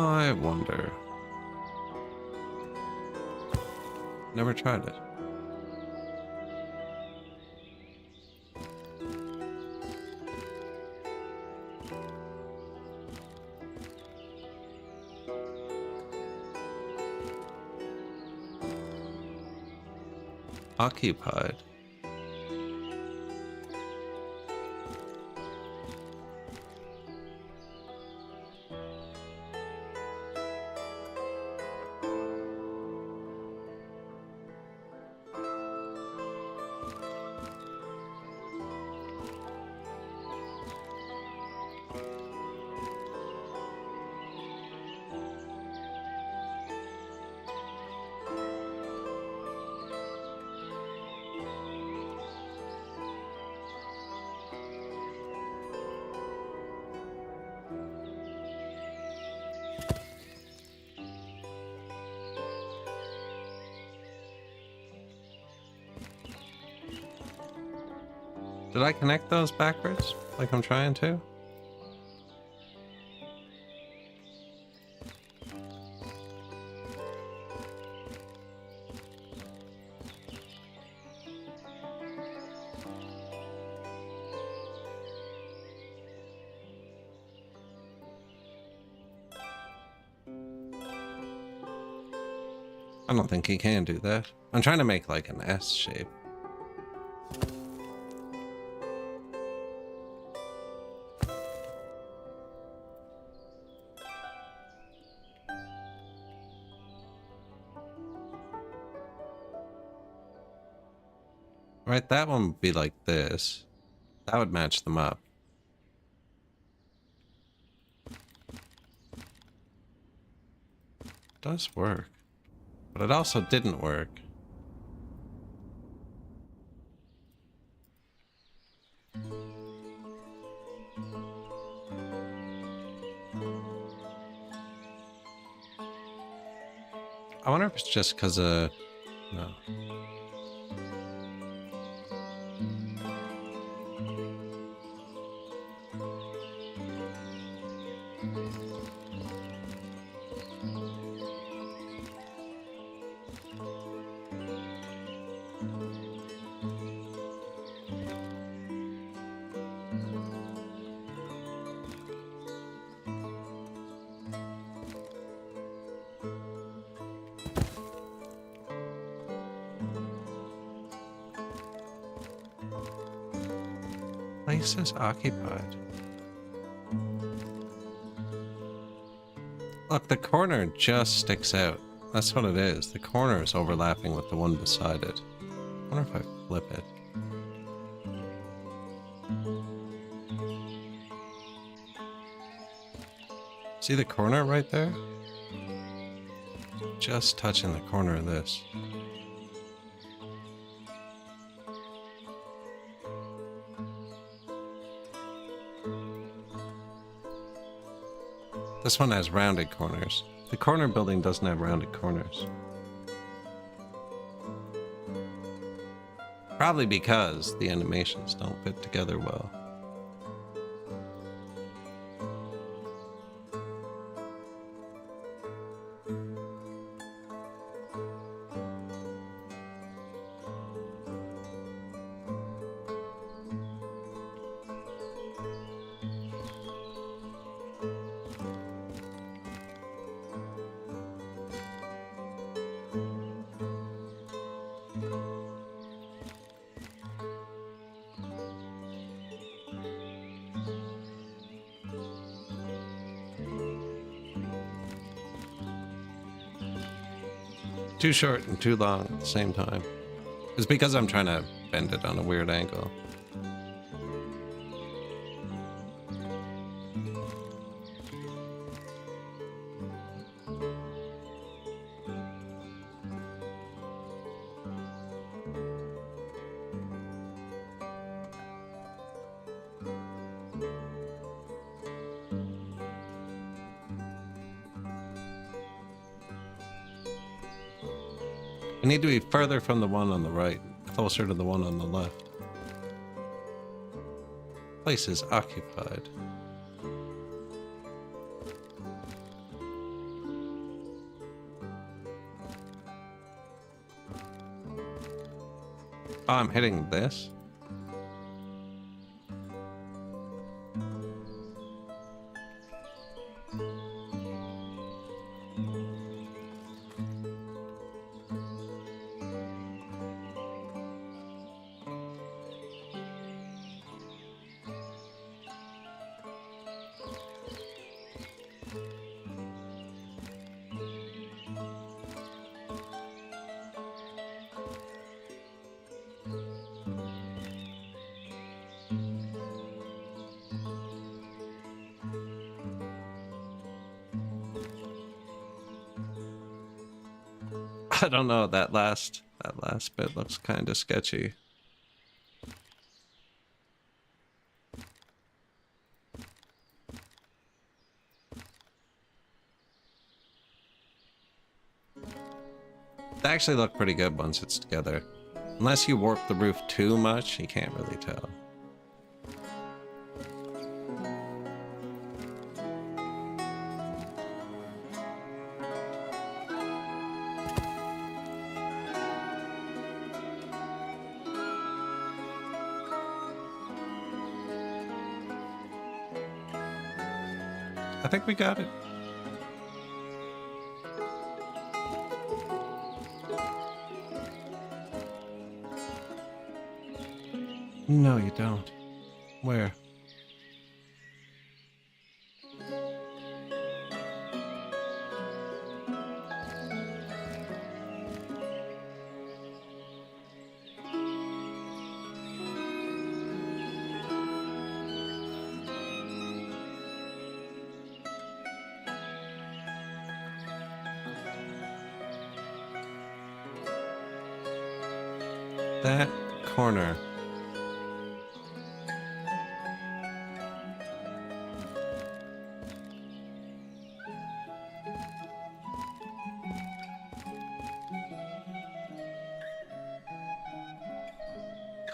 I wonder. Never tried it. Occupied. Did I connect those backwards like I'm trying to? I don't think he can do that. I'm trying to make like an S shape. Right, that one would be like this. That would match them up. It does work. But it also didn't work. I wonder if it's just because no. Place is occupied. Look, the corner just sticks out. That's what it is. The corner is overlapping with the one beside it. I wonder if I flip it. See the corner right there? Just touching the corner of this. This one has rounded corners. The corner building doesn't have rounded corners. Probably because the animations don't fit together well. Too short and too long at the same time. It's because I'm trying to bend it on a weird angle. I need to be further from the one on the right, closer to the one on the left. Place is occupied. Oh, I'm hitting this. I don't know, that last bit looks kind of sketchy. They actually look pretty good once it's together. Unless you warp the roof too much, you can't really tell. I think we got it. No, you don't. Where? That corner.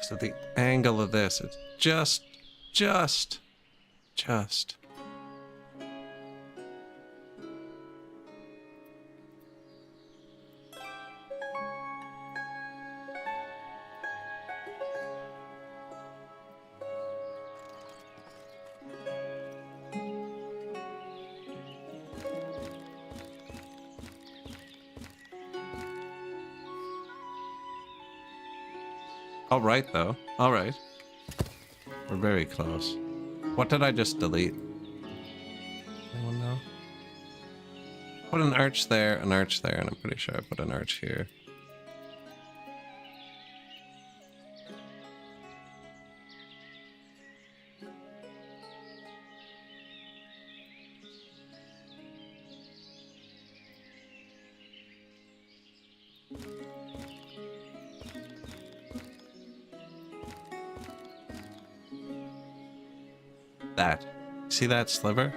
So the angle of this, it's just. All right, though. All right. We're very close. What did I just delete? Anyone know? Put an arch there, and I'm pretty sure I put an arch here. That. See that sliver?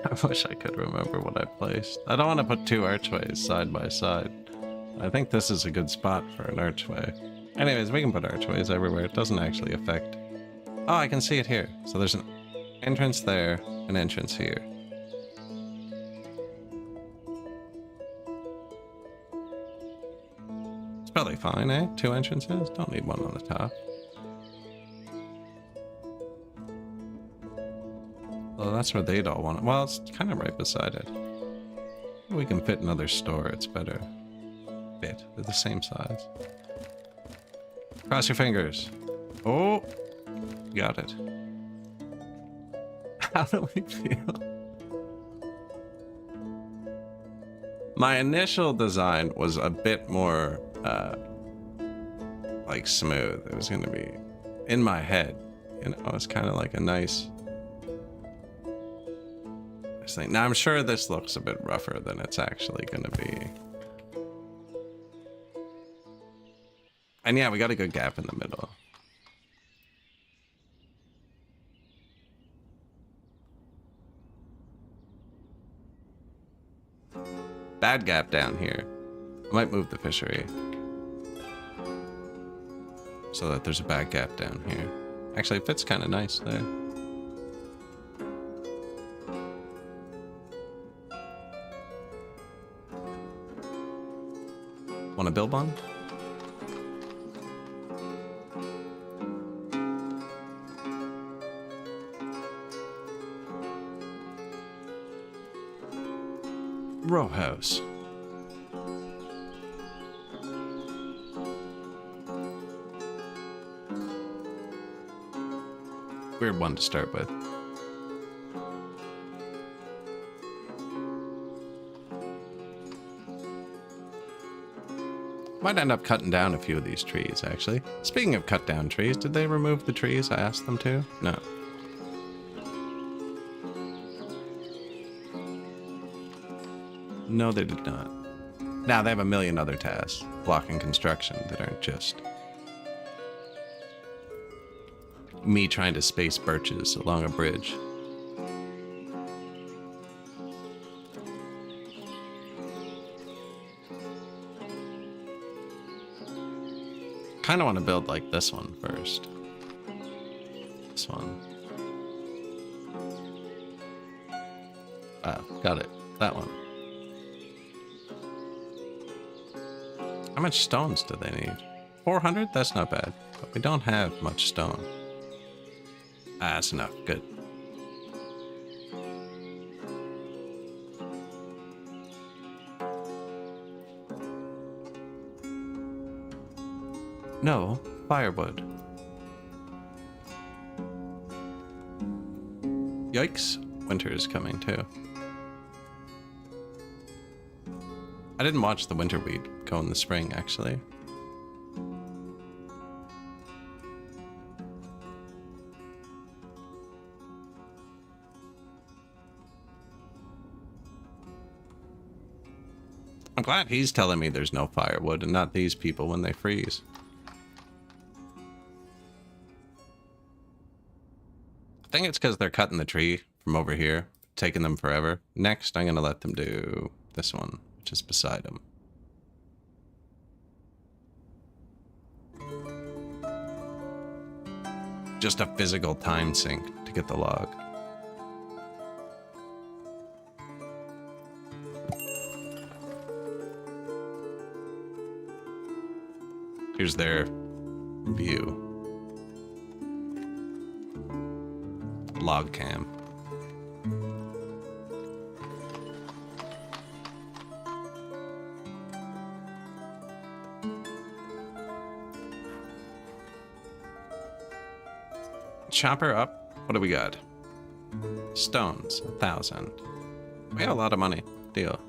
I wish I could remember what I placed. I don't want to put two archways side by side. I think this is a good spot for an archway. Anyways, we can put archways everywhere. It doesn't actually affect... Oh, I can see it here. So there's an entrance there, an entrance here. It's probably fine, eh? Two entrances? Don't need one on the top. Well, that's where they'd all want it. Well, it's kind of right beside it. We can fit another store. It's better. Fit. They're the same size. Cross your fingers. Oh, got it. How do we feel? My initial design was a bit more, like smooth. It was going to be in my head, you know, it's kind of like a nice thing. Now, I'm sure this looks a bit rougher than it's actually going to be. And yeah, we got a good gap in the middle. Bad gap down here. I might move the fishery so that there's a bad gap down here. Actually, it fits kind of nice there. Want to build one? Row house. Weird one to start with. Might end up cutting down a few of these trees, actually. Speaking of cut down trees, did they remove the trees I asked them to? No. No, they did not. Now, they have a million other tasks blocking construction that aren't just me trying to space birches along a bridge. Kind of want to build like this one first. This one. Wow, got it. That one. How much stones do they need? 400? That's not bad. But we don't have much stone. Ah, that's enough. Good. No, firewood. Yikes. Winter is coming too. I didn't watch the winter wheat go in the spring, actually. I'm glad he's telling me there's no firewood and not these people when they freeze. I think it's because they're cutting the tree from over here, taking them forever. Next, I'm going to let them do this one, which is beside them. Just a physical time sink to get the log. Here's their view. Log cam. Chopper up. What do we got? Stones, 1,000. We got a lot of money. Deal.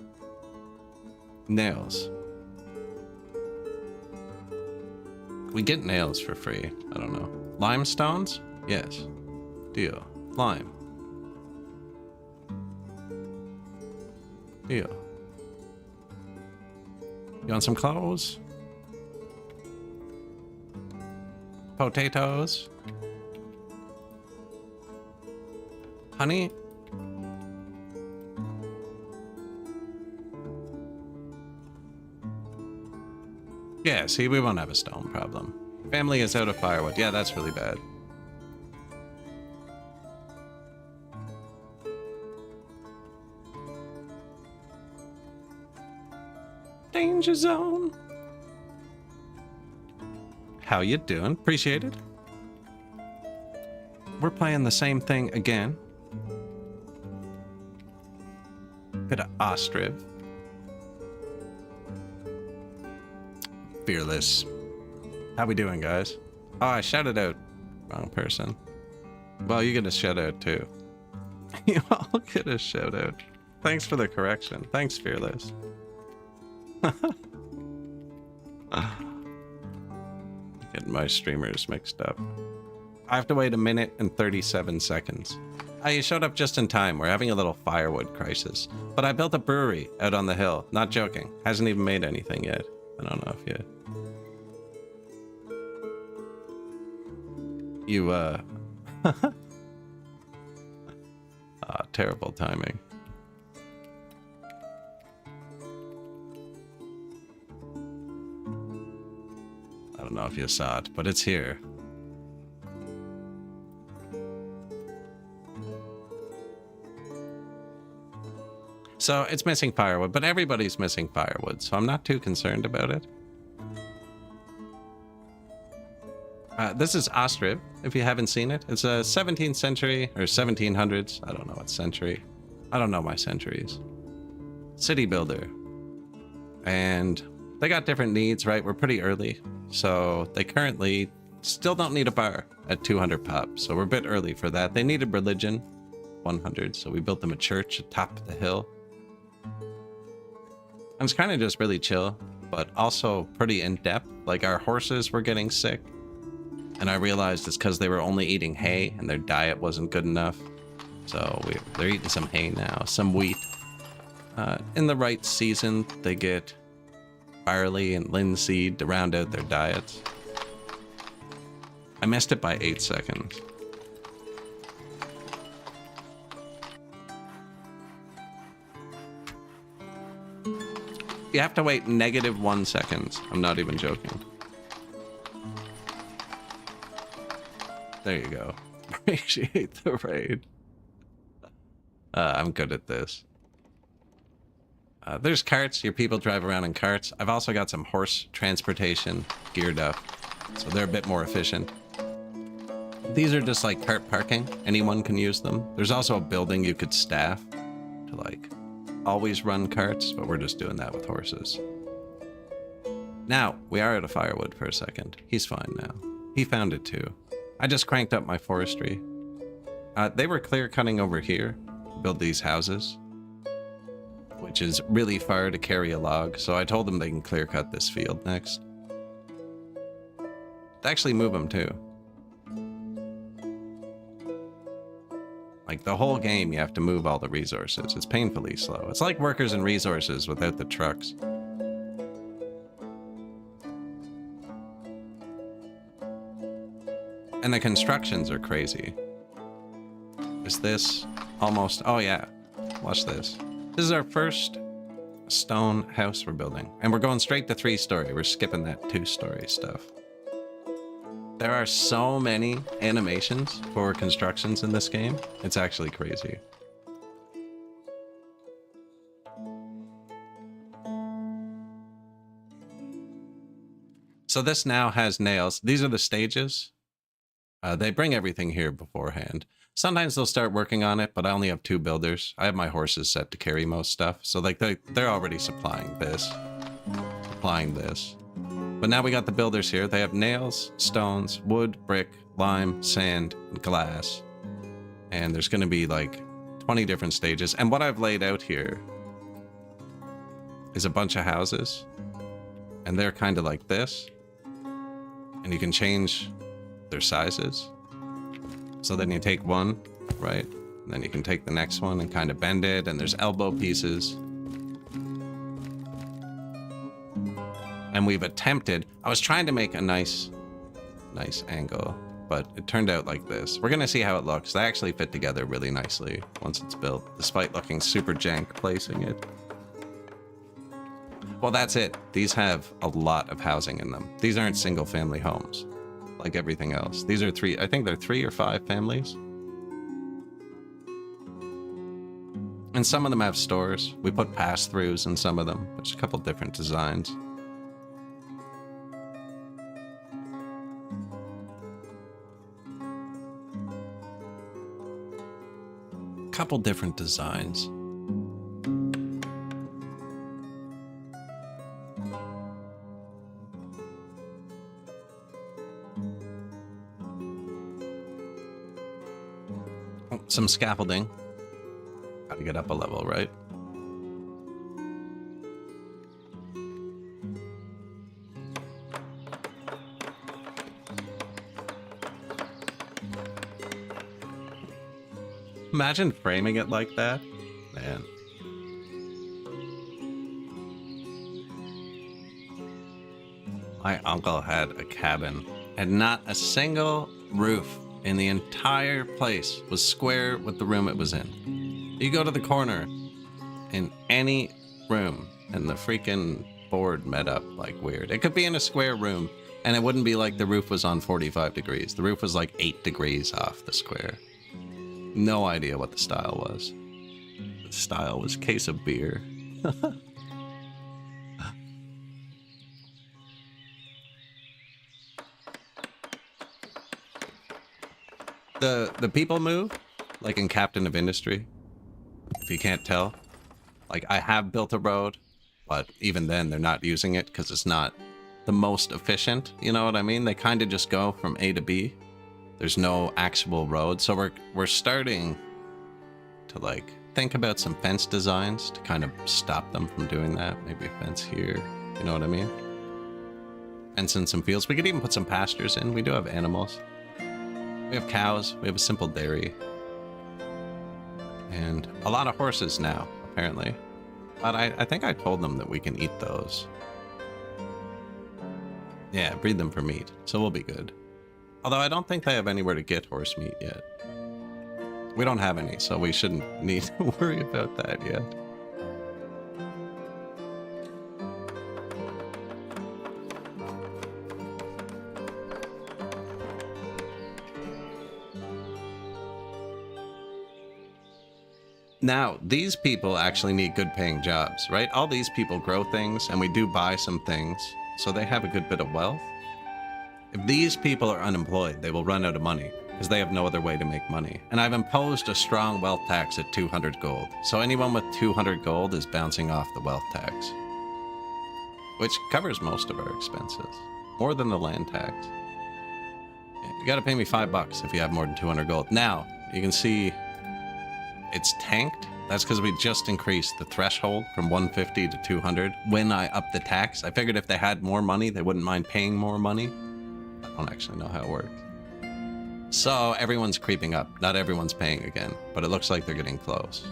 Nails. We get nails for free. I don't know. Limestones? Yes. Deal. Lime. Deal. You want some clothes? Potatoes? Honey? Yeah, see, we won't have a stone problem. Family is out of firewood. Yeah, that's really bad. Danger zone. How you doing? Appreciate it. We're playing the same thing again. Bit of How we doing, guys? Oh, I shouted out. Wrong person. Well, you get a shout out too. You all get a shout out. Thanks for the correction. Thanks, Fearless. Getting my streamers mixed up. I have to wait 1 minute and 37 seconds. You showed up just in time. We're having a little firewood crisis. But I built a brewery out on the hill. Not joking. Hasn't even made anything yet. I don't know if you... terrible timing. I don't know if you saw it, but it's here. So it's missing firewood, but everybody's missing firewood, so I'm not too concerned about it. This is Ostriv, if you haven't seen it. It's a 17th century, or 1700s. I don't know what century. I don't know my centuries. City builder. And they got different needs, right? We're pretty early. So they currently still don't need a bar at 200 pop. So we're a bit early for that. They needed religion, 100. So we built them a church atop the hill. And it's kind of just really chill, but also pretty in-depth. Like our horses were getting sick. And I realized it's because they were only eating hay and their diet wasn't good enough. So they're eating some hay now, some wheat. In the right season, they get barley and linseed to round out their diets. I missed it by 8 seconds. You have to wait -1 second. I'm not even joking. There you go. Appreciate the raid. I'm good at this. There's carts. Your people drive around in carts. I've also got some horse transportation geared up, so they're a bit more efficient. These are just like cart parking. Anyone can use them. There's also a building you could staff to like always run carts, but we're just doing that with horses. Now, we are out of firewood for a second. He's fine now. He found it too. I just cranked up my forestry. They were clear cutting over here to build these houses, which is really far to carry a log, so I told them they can clear cut this field next. They actually move them too. Like the whole game, you have to move all the resources. It's painfully slow. It's like workers and resources without the trucks. And the constructions are crazy. Is this almost... Oh yeah, watch this. This is our first stone house we're building. And we're going straight to 3-story. We're skipping that 2-story stuff. There are so many animations for constructions in this game. It's actually crazy. So this now has nails. These are the stages. They bring everything here beforehand. Sometimes they'll start working on it, but I only have 2 builders. I have my horses set to carry most stuff. So like they're already supplying this. But now we got the builders here. They have nails, stones, wood, brick, lime, sand, and glass. And there's going to be like 20 different stages. And what I've laid out here is a bunch of houses. And they're kind of like this. And you can change their sizes. So then you take one, right? And then you can take the next one and kind of bend it. And there's elbow pieces. And we've attempted, I was trying to make a nice angle, but it turned out like this. We're gonna see how it looks. They actually fit together really nicely once it's built, despite looking super jank placing it. Well, that's it. These have a lot of housing in them. These aren't single family homes like everything else. These are I think they're 3 or 5 families. And some of them have stores. We put pass-throughs in some of them. There's a couple different designs. Couple different designs. some scaffolding. Gotta get up a level, right? Imagine framing it like that. Man. My uncle had a cabin, and not a single roof in the entire place was square with the room it was in. You go to the corner in any room, and the freaking board met up like weird. It could be in a square room, and it wouldn't be like the roof was on 45 degrees. The roof was like 8 degrees off the square. No idea what the style was. The style was case of beer. The people move, like in Captain of Industry, if you can't tell. Like, I have built a road, but even then they're not using it because it's not the most efficient, you know what I mean? They kind of just go from A to B. There's no actual road, so we're starting to, like, think about some fence designs to kind of stop them from doing that. Maybe a fence here, you know what I mean? Fence in some fields. We could even put some pastures in. We do have animals. We have cows, we have a simple dairy, and a lot of horses now, apparently. But I think I told them that we can eat those. Yeah, breed them for meat, so we'll be good. Although I don't think they have anywhere to get horse meat yet. We don't have any, so we shouldn't need to worry about that yet. Now, these people actually need good paying jobs, right? All these people grow things, and we do buy some things, so they have a good bit of wealth. If these people are unemployed, they will run out of money, because they have no other way to make money. And I've imposed a strong wealth tax at 200 gold. So anyone with 200 gold is bouncing off the wealth tax, which covers most of our expenses, more than the land tax. You gotta pay me $5 if you have more than 200 gold. Now, you can see it's tanked. That's because we just increased the threshold from 150 to 200 when I upped the tax. I figured if they had more money, they wouldn't mind paying more money. I don't actually know how it works. So everyone's creeping up. Not everyone's paying again, but it looks like they're getting close.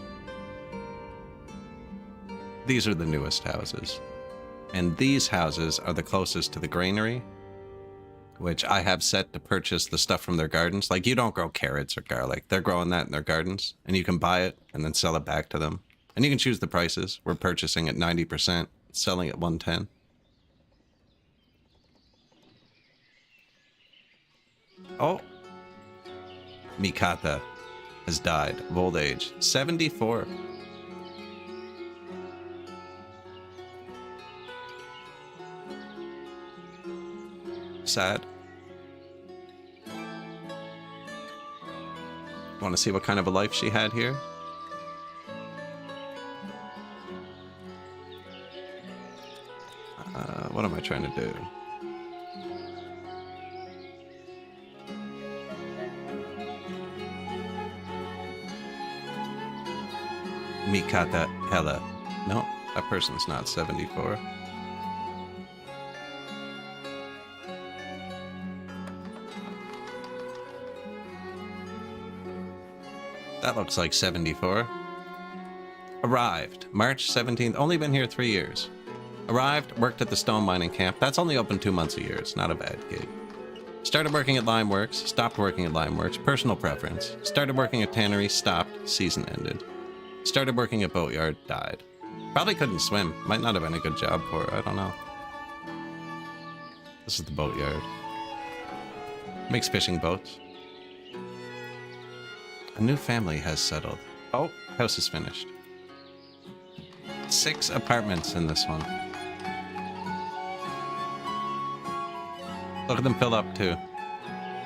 These are the newest houses. And these houses are the closest to the granary, which I have set to purchase the stuff from their gardens. Like, you don't grow carrots or garlic. They're growing that in their gardens, and you can buy it and then sell it back to them. And you can choose the prices. We're purchasing at 90%, selling at 110. Oh. Mikata has died of old age. 74. Sad. Want to see what kind of a life she had here? What am I trying to do? Mikata Hella. No, that person's not 74. That looks like 74. Arrived, March 17th. Only been here 3 years. Arrived, worked at the stone mining camp. That's only open 2 months a year. It's not a bad gig. Started working at Limeworks. Stopped working at Limeworks. Personal preference. Started working at Tannery. Stopped. Season ended. Started working at Boatyard. Died. Probably couldn't swim. Might not have been a good job for her. I don't know. This is the Boatyard. Makes fishing boats. A new family has settled. Oh, house is finished. 6 apartments in this one. Look at them fill up too.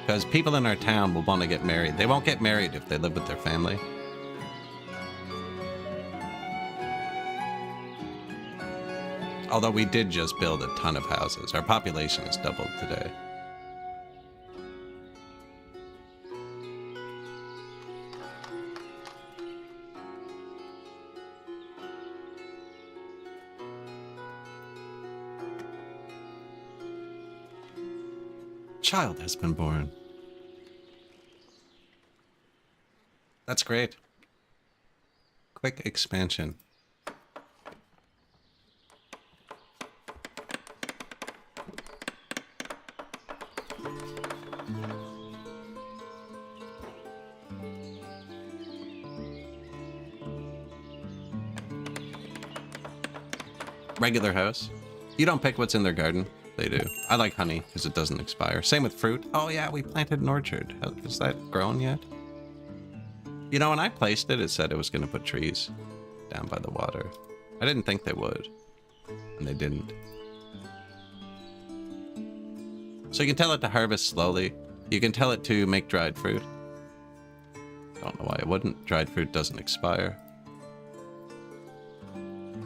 Because people in our town will want to get married. They won't get married if they live with their family. Although we did just build a ton of houses. Our population has doubled today. child has been born. That's great. Quick expansion. Regular house. You don't pick what's in their garden. They do. I like honey because it doesn't expire. Same with fruit. Oh yeah, we planted an orchard. Is that grown yet? You know, when I placed it, it said it was going to put trees down by the water. I didn't think they would. And they didn't. So you can tell it to harvest slowly. You can tell it to make dried fruit. Don't know why it wouldn't. Dried fruit doesn't expire.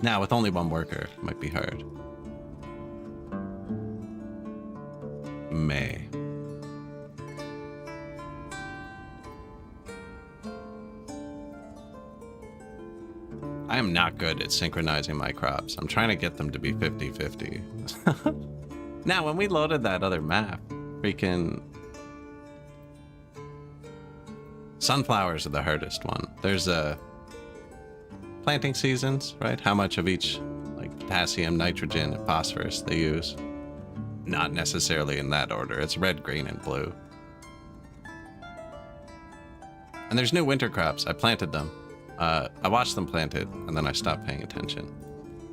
Now, with only one worker, it might be hard. May. I am not good at synchronizing my crops. I'm trying to get them to be 50-50. Now, when we loaded that other map, freaking... sunflowers are the hardest one. There's planting seasons, right? How much of each, like potassium, nitrogen, and phosphorus they use. Not necessarily in that order. It's red, green, and blue. And there's new winter crops. I planted them. I watched them planted, and then I stopped paying attention.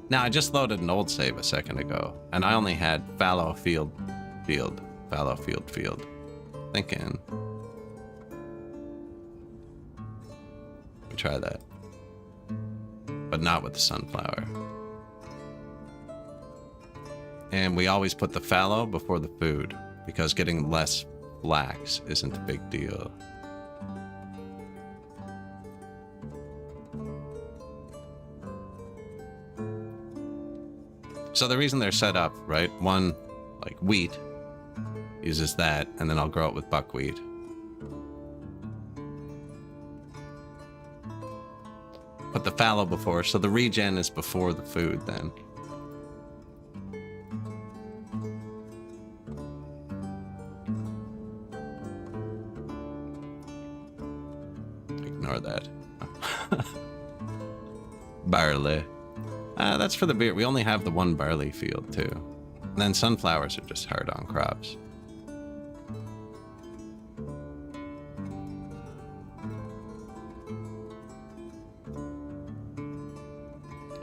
Now, I just loaded an old save a second ago, and I only had fallow field, fallow field. Thinking. Let me try that. But not with the sunflower. And we always put the fallow before the food, because getting less flax isn't a big deal. So the reason they're set up, right? One, like wheat, uses that, and then I'll grow it with buckwheat. Put the fallow before, so the regen is before the food then. Ignore that. Barley. That's for the beer. We only have the one barley field too. And then sunflowers are just hard on crops.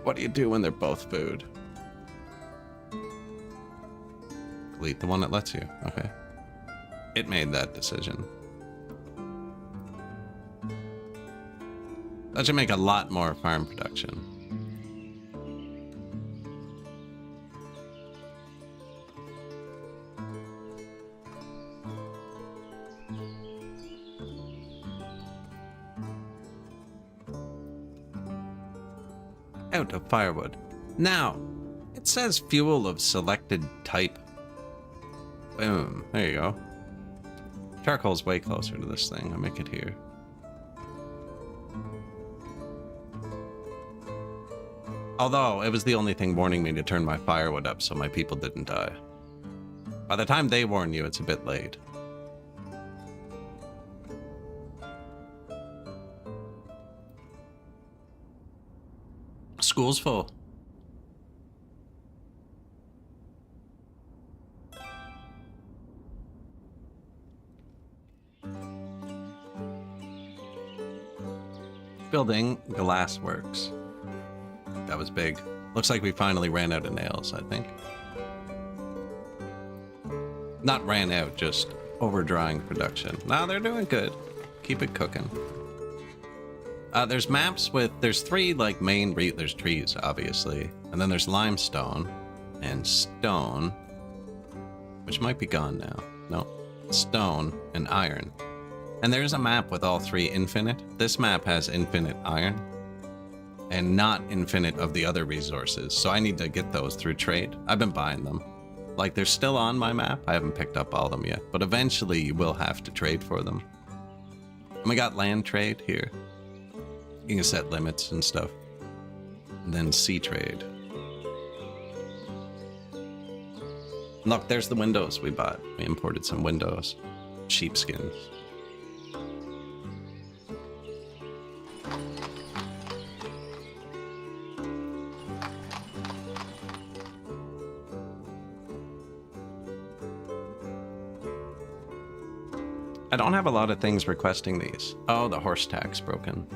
What do you do when they're both food? Delete the one that lets you. Okay. It made that decision. That should make a lot more farm production. Out of firewood. Now, it says fuel of selected type. Boom. There you go. Charcoal's way closer to this thing. I'll make it here. Although, it was the only thing warning me to turn my firewood up so my people didn't die. By the time they warn you, it's a bit late. School's full. Building glassworks. That was big. Looks like we finally ran out of nails, I think. Not ran out, just over-drying production. Nah, they're doing good. Keep it cooking. There's maps with, there's three like main, there's trees, obviously. And then there's limestone and stone, which might be gone now. No, stone and iron. And there's a map with all three infinite. This map has infinite iron and not infinite of the other resources. So I need to get those through trade. I've been buying them. Like they're still on my map. I haven't picked up all of them yet, but eventually you will have to trade for them. And we got land trade here. You can set limits and stuff. And then sea trade. Look, there's the windows we bought. We imported some windows. Sheepskins. I don't have a lot of things requesting these. Oh, the horse tack's broken.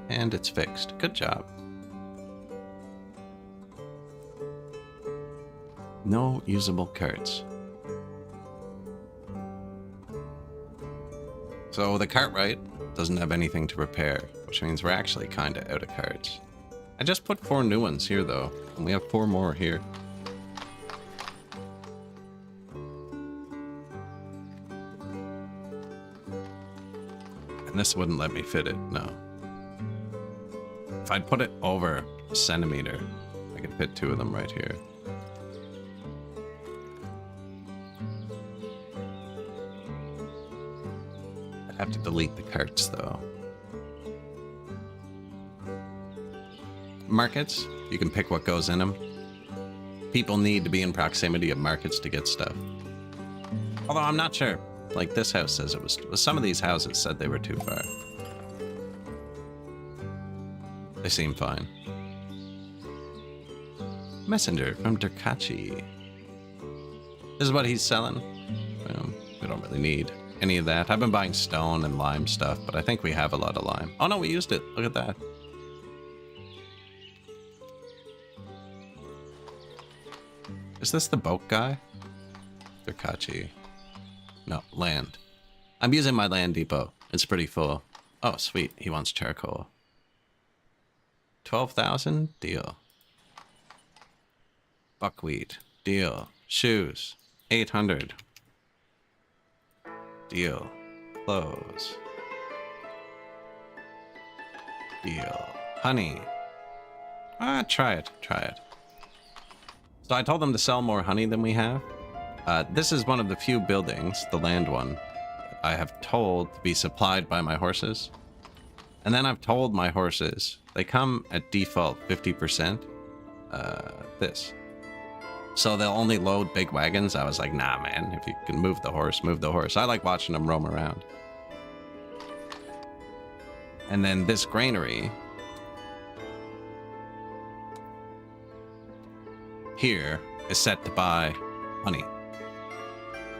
And it's fixed. Good job. No usable carts. So the Cartwright doesn't have anything to repair, which means we're actually kind of out of carts. I just put 4 new ones here though, and we have 4 more here. And this wouldn't let me fit it, no. If I'd put it over a centimeter, I could fit 2 of them right here. I'd have to delete the carts though. Markets, you can pick what goes in them. People need to be in proximity of markets to get stuff. Although I'm not sure. Like this house says it was. Some of these houses said they were too far. They seem fine. Messenger from Derkachi. This is what he's selling. We don't really need any of that. I've been buying stone and lime stuff, but I think we have a lot of lime. Oh no, we used it. Look at that. Is this the boat guy? Derkachi. No, land. I'm using my land depot. It's pretty full. Oh, sweet. He wants charcoal. 12,000? Deal. Buckwheat. Deal. Shoes. 800. Deal. Clothes. Deal. Honey. Try it. Try it. So I told them to sell more honey than we have. This is one of the few buildings, the land one, I have told to be supplied by my horses. And then I've told my horses, they come at default 50%. This. So they'll only load big wagons. I was like, nah, man, if you can move the horse, move the horse. I like watching them roam around. And then this granary here is set to buy honey.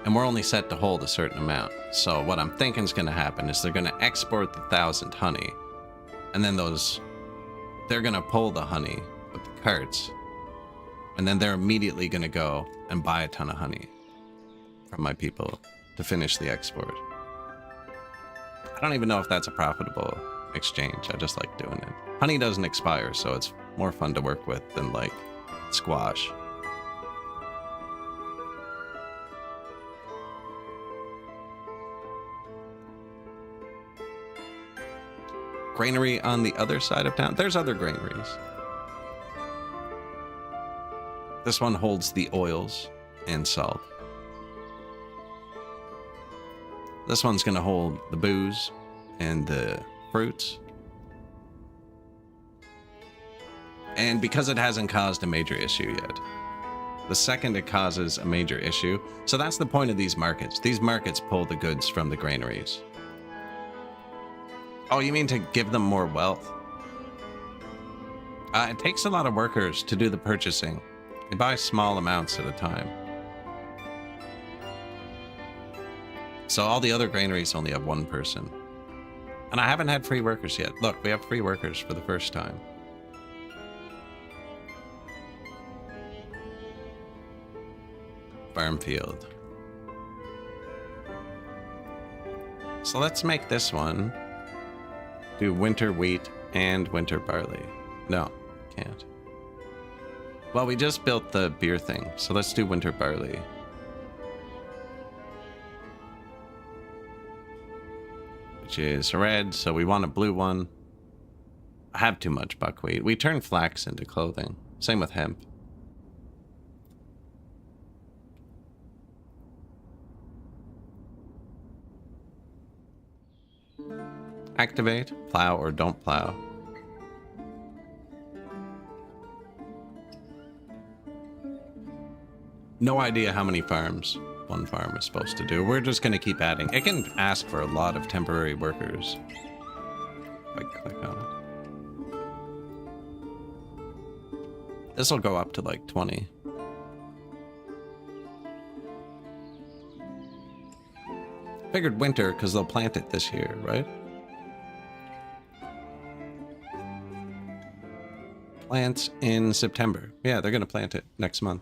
And we're only set to hold a certain amount. So what I'm thinking is going to happen is they're going to export the 1,000 honey. And then they're going to pull the honey with the carts. And then they're immediately going to go and buy a ton of honey from my people to finish the export. I don't even know if that's a profitable exchange. I just like doing it. Honey doesn't expire, so it's more fun to work with than like squash. Granary on the other side of town. There's other granaries. This one holds the oils and salt. This one's going to hold the booze and the fruits. And because it hasn't caused a major issue yet, the second it causes a major issue, so that's the point of these markets. These markets pull the goods from the granaries. Oh, you mean to give them more wealth? It takes a lot of workers to do the purchasing. They buy small amounts at a time. So all the other granaries only have 1 person. And I haven't had free workers yet. Look, we have free workers for the first time. Farm field. So let's make this one do winter wheat and winter barley. No, can't. Well, we just built the beer thing, so let's do winter barley. Which is red, so we want a blue one. I have too much buckwheat. We turn flax into clothing. Same with hemp. Activate, plow, or don't plow. No idea how many farms one farm is supposed to do. We're just going to keep adding. It can ask for a lot of temporary workers. If I click on it. This will go up to like 20. Figured winter because they'll plant it this year, right? Plants in September. Yeah, they're going to plant it next month.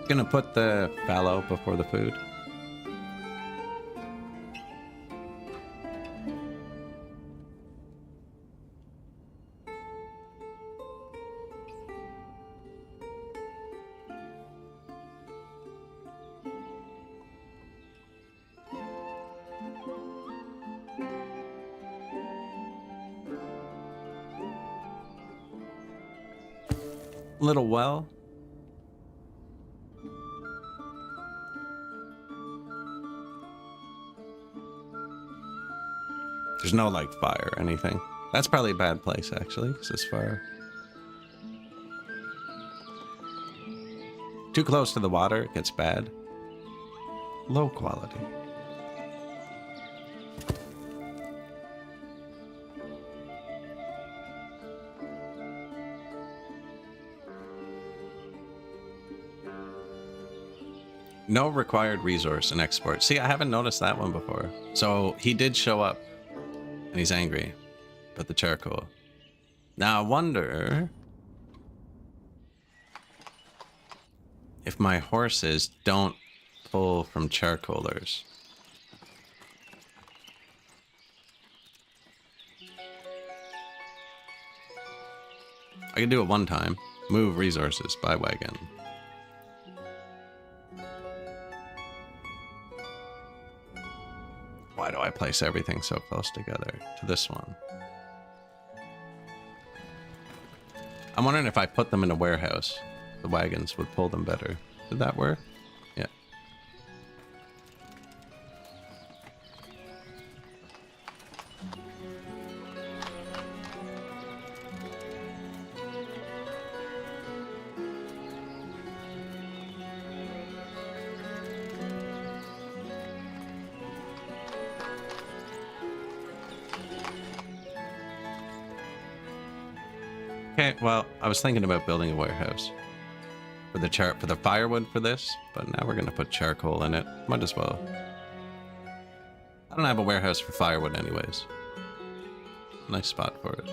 Gonna put the fallow before the food. Little well. There's no, like, fire or anything. That's probably a bad place, actually, because it's fire. Too close to the water, it gets bad. Low quality. No required resource in export. See, I haven't noticed that one before. So he did show up. And he's angry about the charcoal. Now I wonder if my horses don't pull from charcoalers. I can do it one time. Move resources by wagon. Why do I place everything so close together to this one? I'm wondering if I put them in a warehouse, the wagons would pull them better. Did that work? Yeah. Okay, well, I was thinking about building a warehouse for the firewood for this, but now we're gonna put charcoal in it. Might as well. I don't have a warehouse for firewood anyways. Nice spot for it.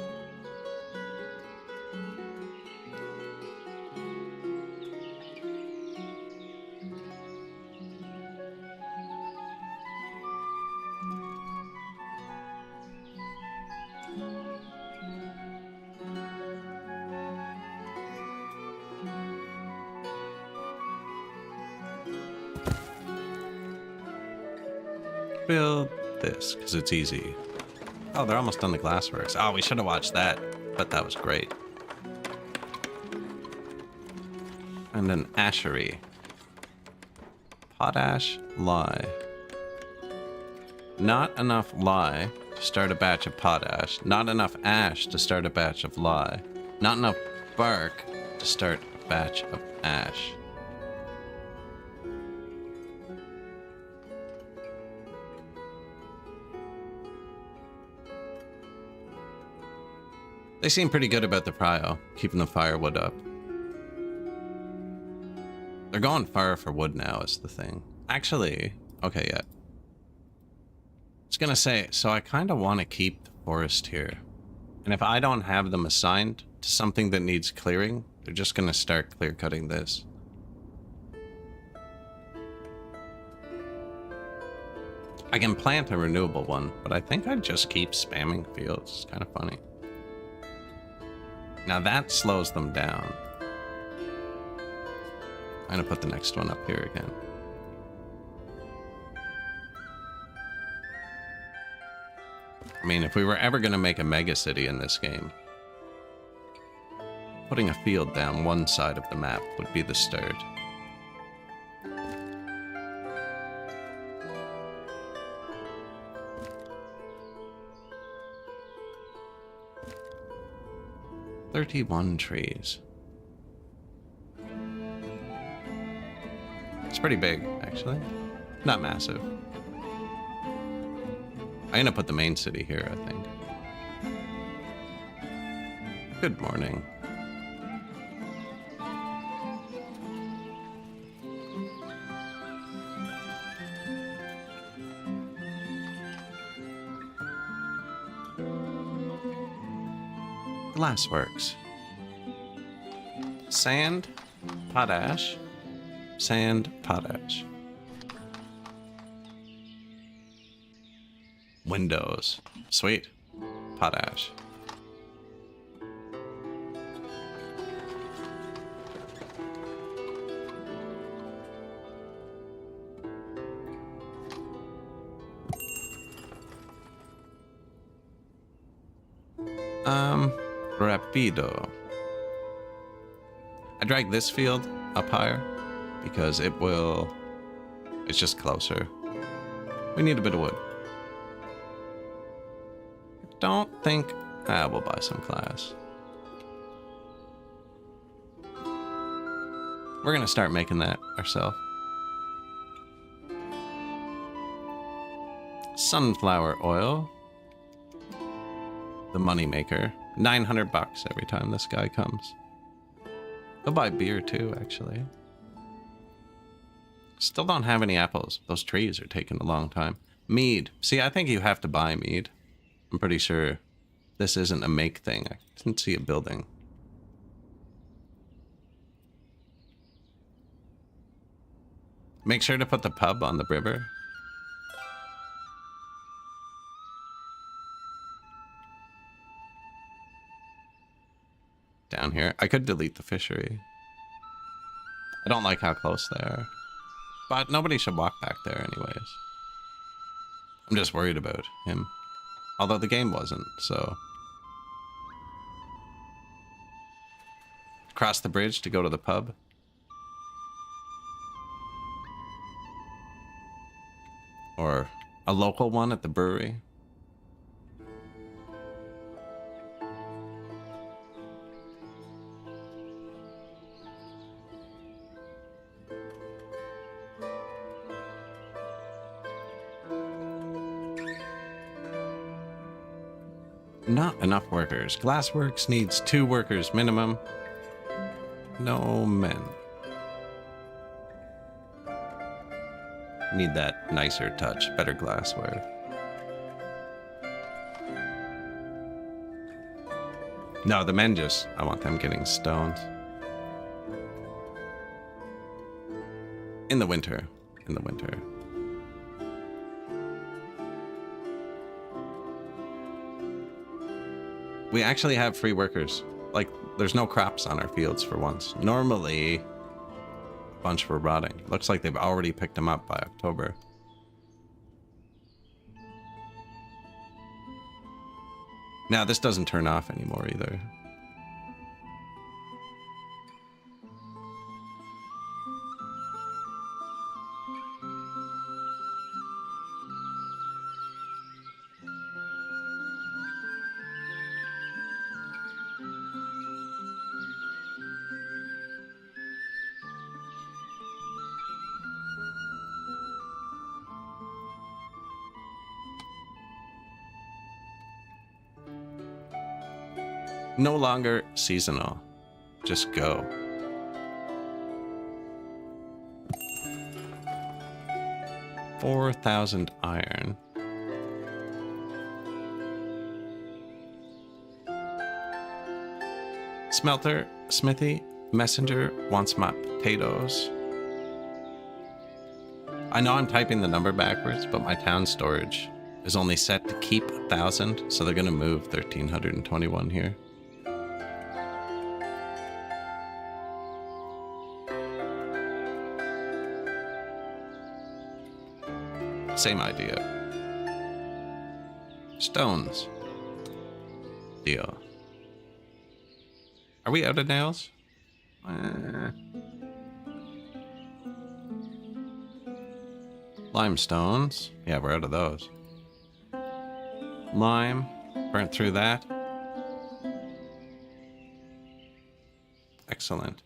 Build this, because it's easy. Oh, they're almost done the glassworks. Oh, we should have watched that, but that was great. And an ashery. Potash lye. Not enough lye to start a batch of potash. Not enough ash to start a batch of lye. Not enough bark to start a batch of ash. They seem pretty good about the prio, keeping the firewood up. They're going far for wood now is the thing. Actually, okay, yeah. I was gonna say, so I kind of want to keep the forest here. And if I don't have them assigned to something that needs clearing, they're just gonna start clear cutting this. I can plant a renewable one, but I think I'd just keep spamming fields. It's kind of funny. Now that slows them down. I'm gonna put the next one up here again. I mean, if we were ever gonna make a mega city in this game, putting a field down one side of the map would be the start. 31 trees. It's pretty big, actually. Not massive. I'm gonna put the main city here, I think. Good morning. Glassworks. Sand, potash, sand, potash. Windows. Sweet. Potash. Rapido. I dragged this field up higher because it's just closer. We need a bit of wood. Don't think, we'll buy some glass. We're gonna start making that ourselves. Sunflower oil. The money maker. 900 bucks every time this guy comes. He'll buy beer too, actually. Still don't have any apples. Those trees are taking a long time. Mead. See, I think you have to buy mead. I'm pretty sure this isn't a make thing. I didn't see a building. Make sure to put the pub on the river. Down here. I could delete the fishery. I don't like how close they are. But nobody should walk back there anyways. I'm just worried about him. Although the game wasn't, so. Cross the bridge to go to the pub. Or a local one at the brewery. Not enough workers. Glassworks needs 2 workers minimum. No men. Need that nicer touch, better glassware. No, the men just, I want them getting stones. In the winter. In the winter. We actually have free workers. Like, there's no crops on our fields for once. Normally, a bunch were rotting. Looks like they've already picked them up by October. Now, this doesn't turn off anymore either. No longer seasonal. Just go. $4,000 iron. Smelter, smithy, messenger wants my potatoes. I know I'm typing the number backwards, but my town storage is only set to keep 1,000, so they're gonna move 1,321 here. Same idea. Stones. Deal. Are we out of nails? Limestones. Yeah, we're out of those. Lime. Burnt through that. Excellent.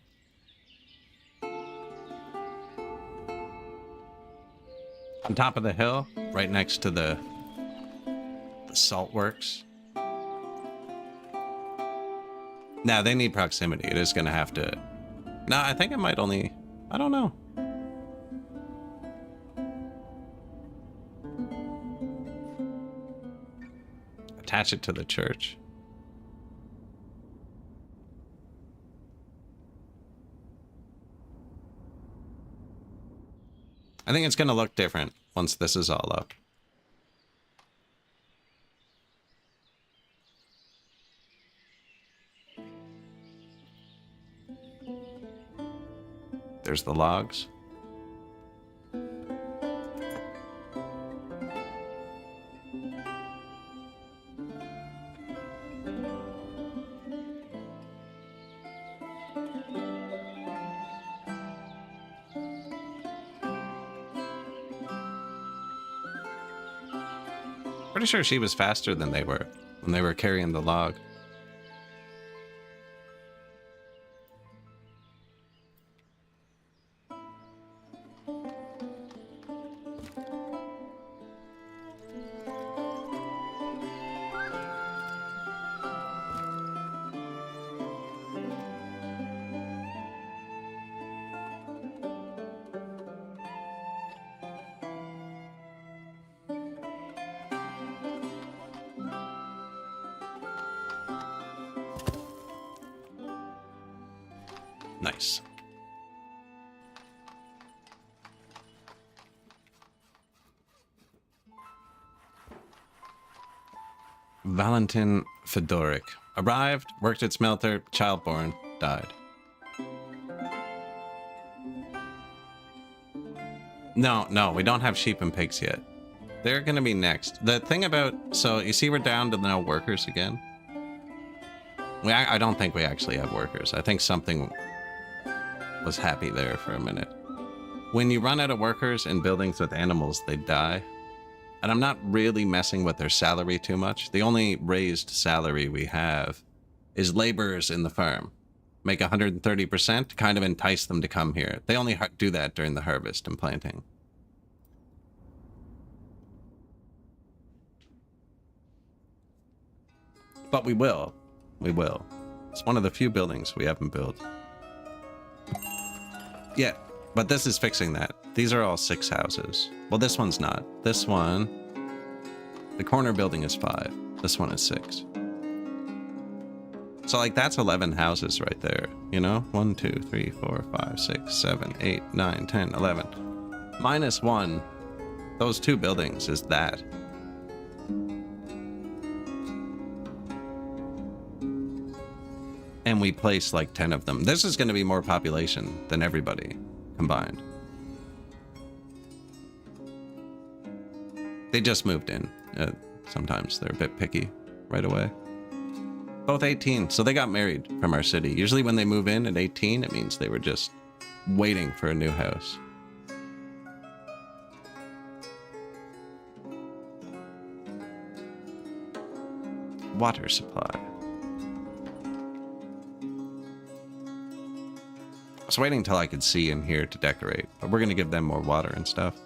On top of the hill, right next to the salt works. Now, they need proximity. It is going to have to... No, I think it might only... I don't know. Attach it to the church. I think it's going to look different once this is all up. There's the logs. Pretty sure she was faster than they were when they were carrying the log. Nice. Valentin Fedorik. Arrived, worked at smelter, childborn, died. No, we don't have sheep and pigs yet. They're gonna be next. The thing about... So, you see we're down to no workers again? I don't think we actually have workers. I think something... was happy there for a minute. When you run out of workers in buildings with animals, they die. And I'm not really messing with their salary too much. The only raised salary we have is laborers in the farm. Make 130%, kind of entice them to come here. They only do that during the harvest and planting. But we will. We will. It's one of the few buildings we haven't built. Yeah, but this is fixing that. These are all 6 houses. Well, this one's not. This one, the corner building is 5. This one is 6. So, like, that's 11 houses right there, you know? 1, 2, 3, 4, 5, 6, 7, 8, 9, 10, 11. Minus 1, those 2 buildings is that. And we place like 10 of them. This is going to be more population than everybody combined. They just moved in. Sometimes they're a bit picky right away. Both 18, so they got married from our city. Usually when they move in at 18, it means they were just waiting for a new house. Water supply. I was waiting until I could see in here to decorate, but we're going to give them more water and stuff.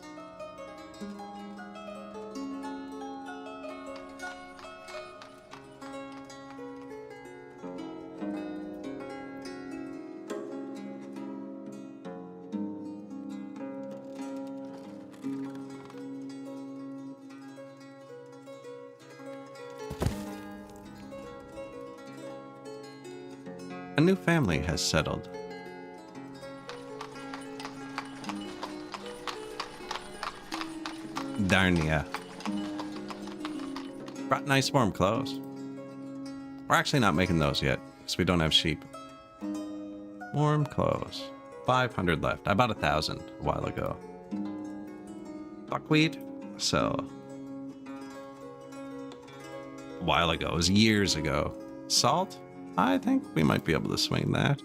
A new family has settled. Darnia. Brought nice warm clothes. We're actually not making those yet, because we don't have sheep. Warm clothes. 500 left. I bought 1,000 a while ago. Buckwheat? Sell. A while ago. It was years ago. Salt? I think we might be able to swing that.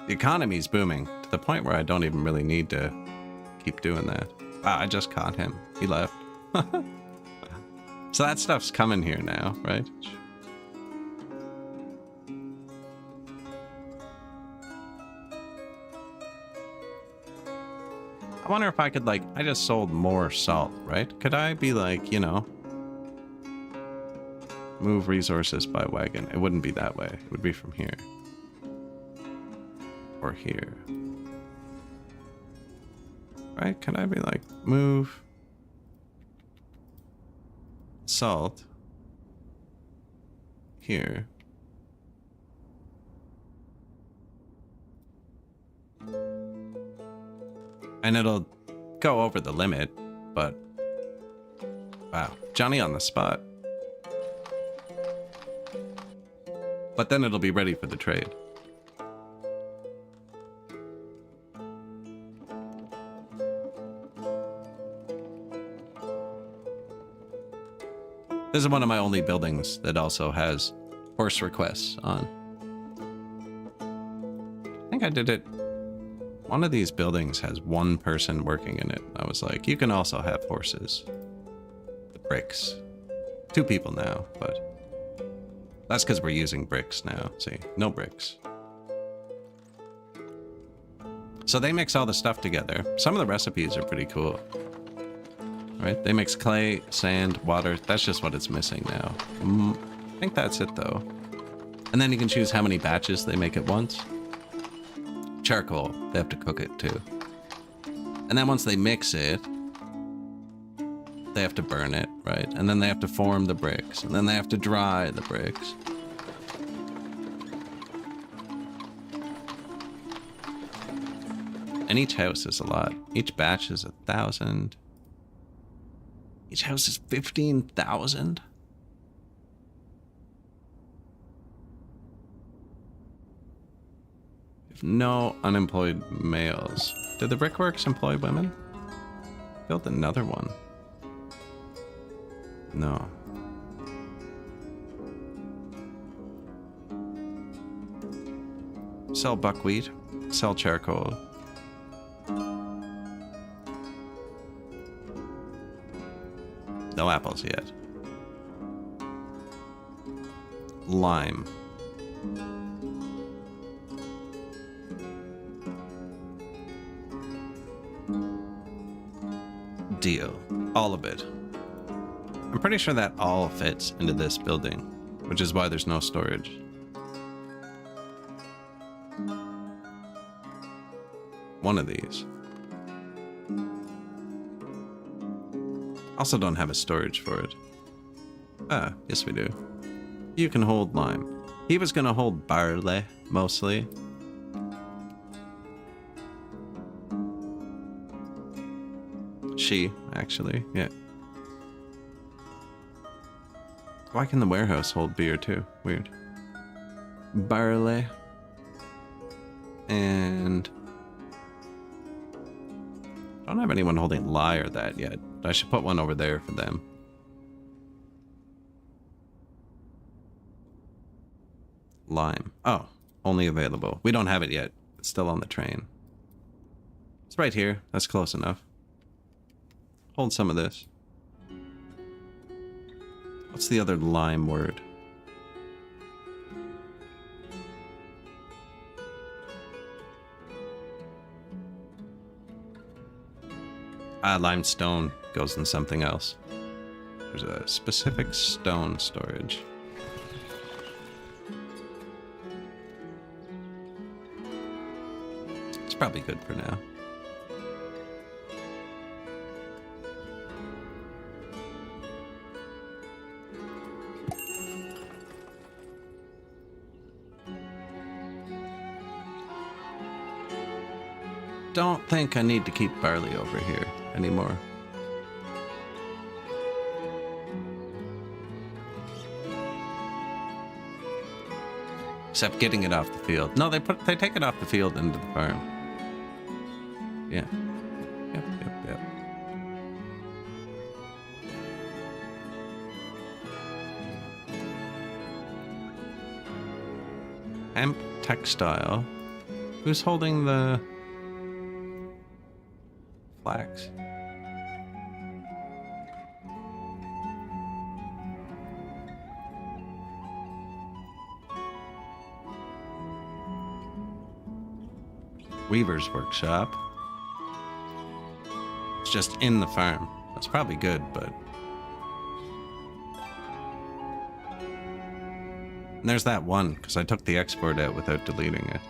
The economy's booming to the point where I don't even really need to keep doing that. Wow, I just caught him. He left. So that stuff's coming here now, right? I wonder if I could, like, I just sold more salt, right? Could I be like, you know, move resources by wagon? It wouldn't be that way. It would be from here. Or here. Right? Can I be like, move salt here? And it'll go over the limit, but wow, Johnny on the spot. But then it'll be ready for the trade. This is one of my only buildings that also has horse requests on. I think I did it. One of these buildings has one person working in it. I was like, you can also have horses. The bricks. 2 people now, but that's because we're using bricks now. See, no bricks. So they mix all the stuff together. Some of the recipes are pretty cool. Right? They mix clay, sand, water. That's just what it's missing now. I think that's it though. And then you can choose how many batches they make at once. Charcoal, they have to cook it too. And then once they mix it, they have to burn it, right? And then they have to form the bricks, and then they have to dry the bricks. And each house is a lot. Each batch is 1,000. Each house is 15,000. No unemployed males. Did the brickworks employ women? Build another one. No. Sell buckwheat. Sell charcoal. No apples yet. Lime. Deal. All of it. I'm pretty sure that all fits into this building, which is why there's no storage. One of these. Also don't have a storage for it. Ah, yes we do. You can hold lime. He was gonna hold barley, mostly. She, actually, yeah. Why can the warehouse hold beer too? Weird. Barley. And I don't have anyone holding lye or that yet. I should put one over there for them. Lime. Oh, only available. We don't have it yet. It's still on the train. It's right here. That's close enough. Hold some of this. What's the other lime word? Ah, limestone goes in something else. There's a specific stone storage. It's probably good for now. Don't think I need to keep barley over here anymore. Except getting it off the field. No, they take it off the field into the farm. Yeah. Yep. Hemp textile. Who's holding the flax? Weaver's workshop. just in the farm. That's probably good, but... And there's that one, because I took the export out without deleting it.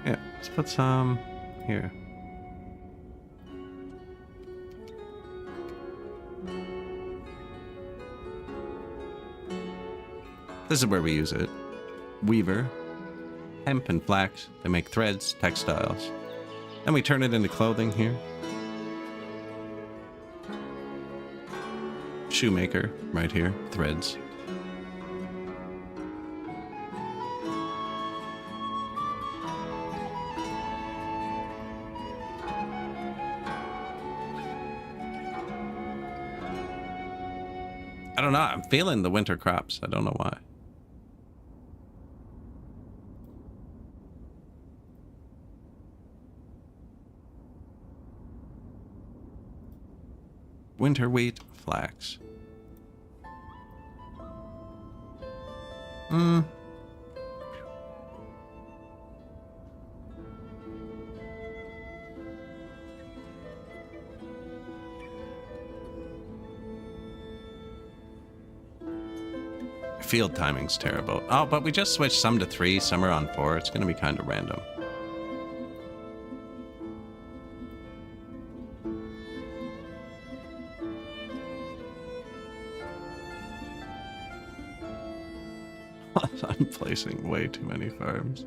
Yeah, let's put some here. This is where we use it. Weaver, hemp and flax. They make threads, textiles. And we turn it into clothing here. Shoemaker, right here, threads. I don't know, I'm feeling the winter crops. I don't know why. Winter wheat, flax. Field timing's terrible. Oh, but we just switched some to 3, some are on 4. It's gonna be kind of random. I'm placing way too many farms.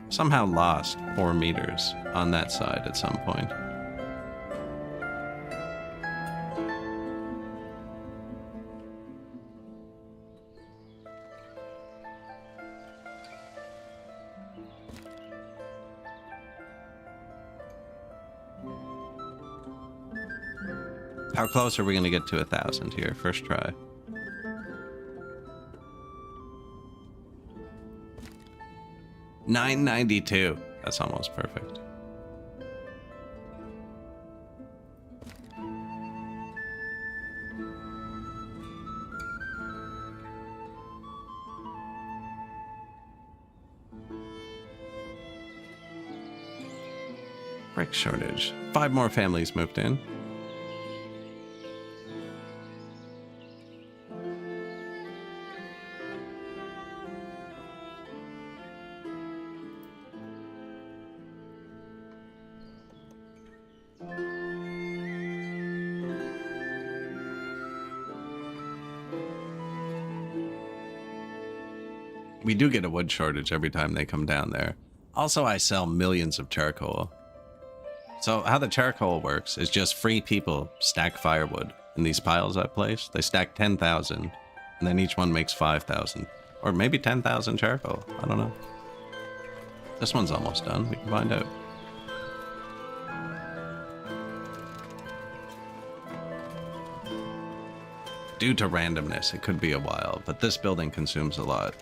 Somehow lost 4 meters on that side at some point. How close are we going to get to 1,000 here? First try. $992. That's almost perfect. Brick shortage. 5 more families moved in. We do get a wood shortage every time they come down there. Also, I sell millions of charcoal. So how the charcoal works is just free people stack firewood in these piles I placed. They stack 10,000, and then each one makes 5,000. Or maybe 10,000 charcoal. I don't know. This one's almost done. We can find out. Due to randomness, it could be a while, but this building consumes a lot.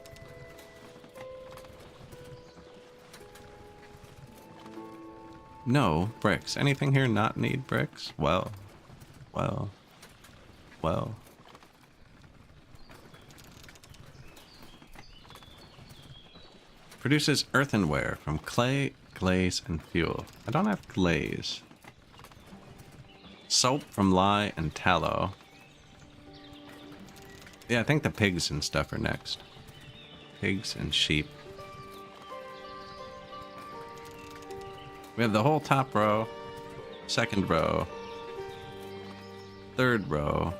No bricks. Anything here not need bricks? Well. Produces earthenware from clay, glaze, and fuel. I don't have glaze. Soap from lye and tallow. Yeah, I think the pigs and stuff are next. Pigs and sheep. We have the whole top row, second row, third row.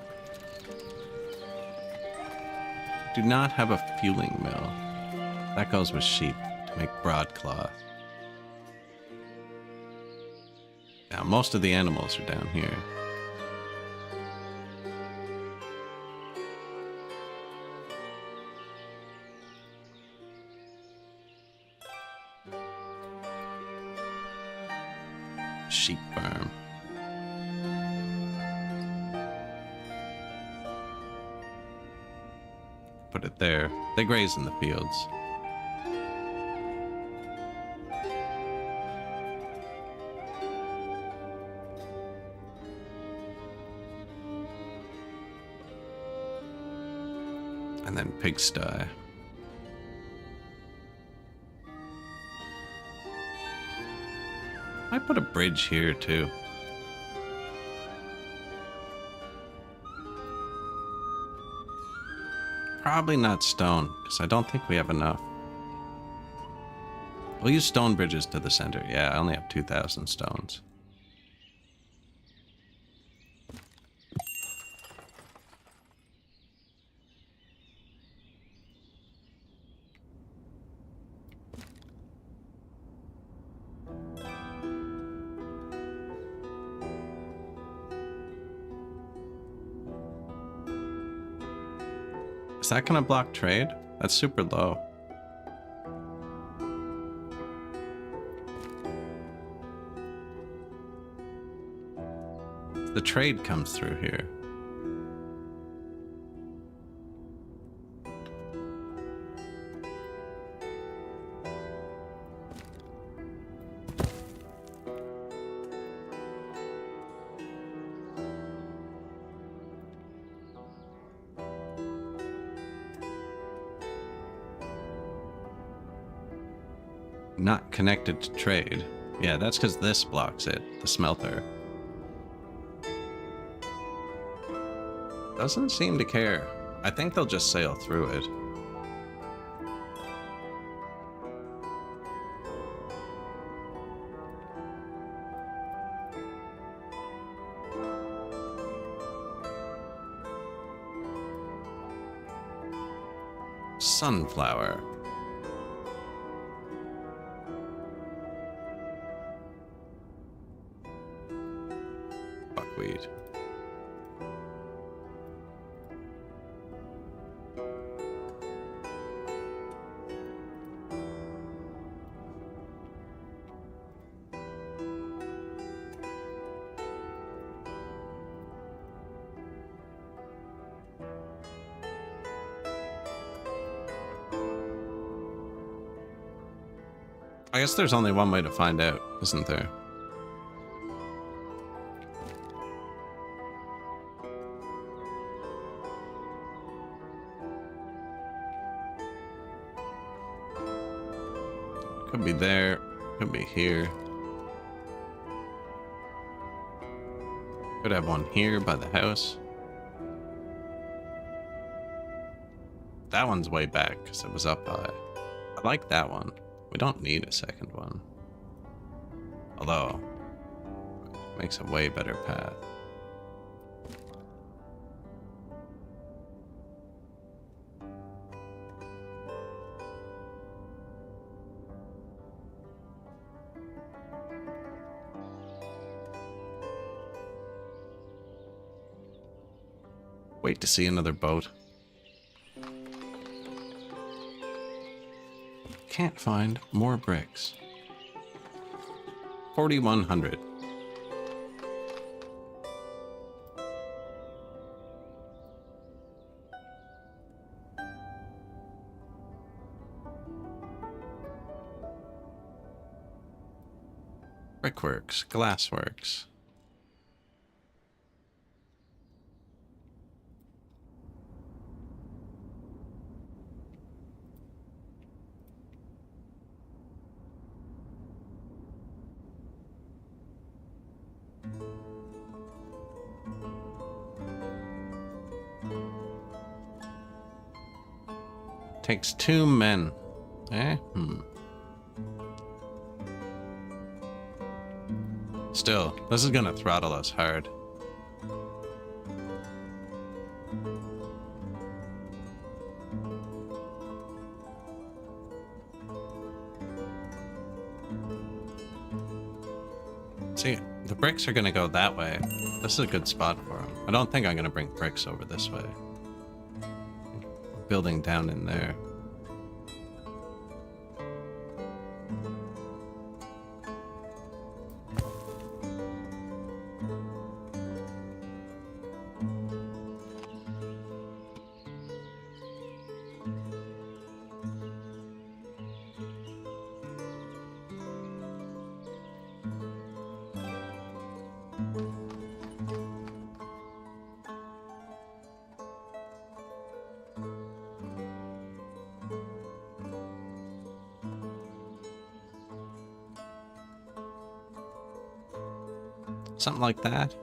Do not have a fueling mill. That goes with sheep to make broadcloth. Now, most of the animals are down here. Sheep farm. Put it there. They graze in the fields. And then pigsty. I put a bridge here too. Probably not stone, because I don't think we have enough. We'll use stone bridges to the center. Yeah, I only have 2,000 stones. Is that gonna block trade? That's super low. The trade comes through here. Not connected to trade. Yeah, that's because this blocks it, the smelter. Doesn't seem to care. I think they'll just sail through it. Sunflower. Buckwheat. I guess there's only one way to find out, isn't there? Could be there, could be here. Could have one here by the house. That one's way back because it was up high. I like that one. We don't need a second one. Although, it makes a way better path. Wait to see another boat. Can't find more bricks. 4,100. Brickworks, glassworks. Takes 2 men. Eh? Still, this is gonna throttle us hard. See, the bricks are gonna go that way. This is a good spot for them. I don't think I'm gonna bring bricks over this way. Building down in there. Something like that.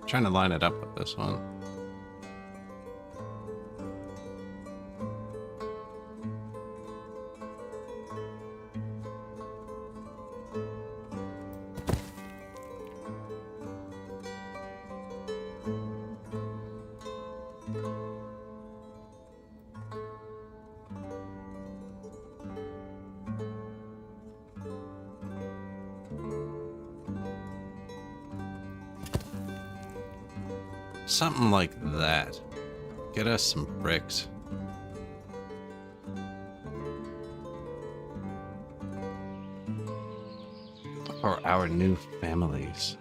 Trying to line it up with this one. Something like that. Get us some bricks. For our new families.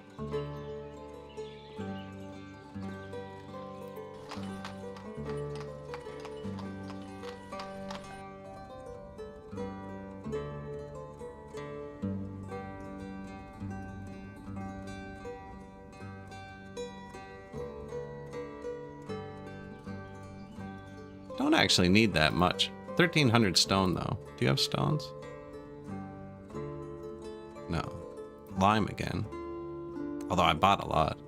Don't actually need that much. 1,300 stone, though. Do you have stones? No. Lime again. Although I bought a lot.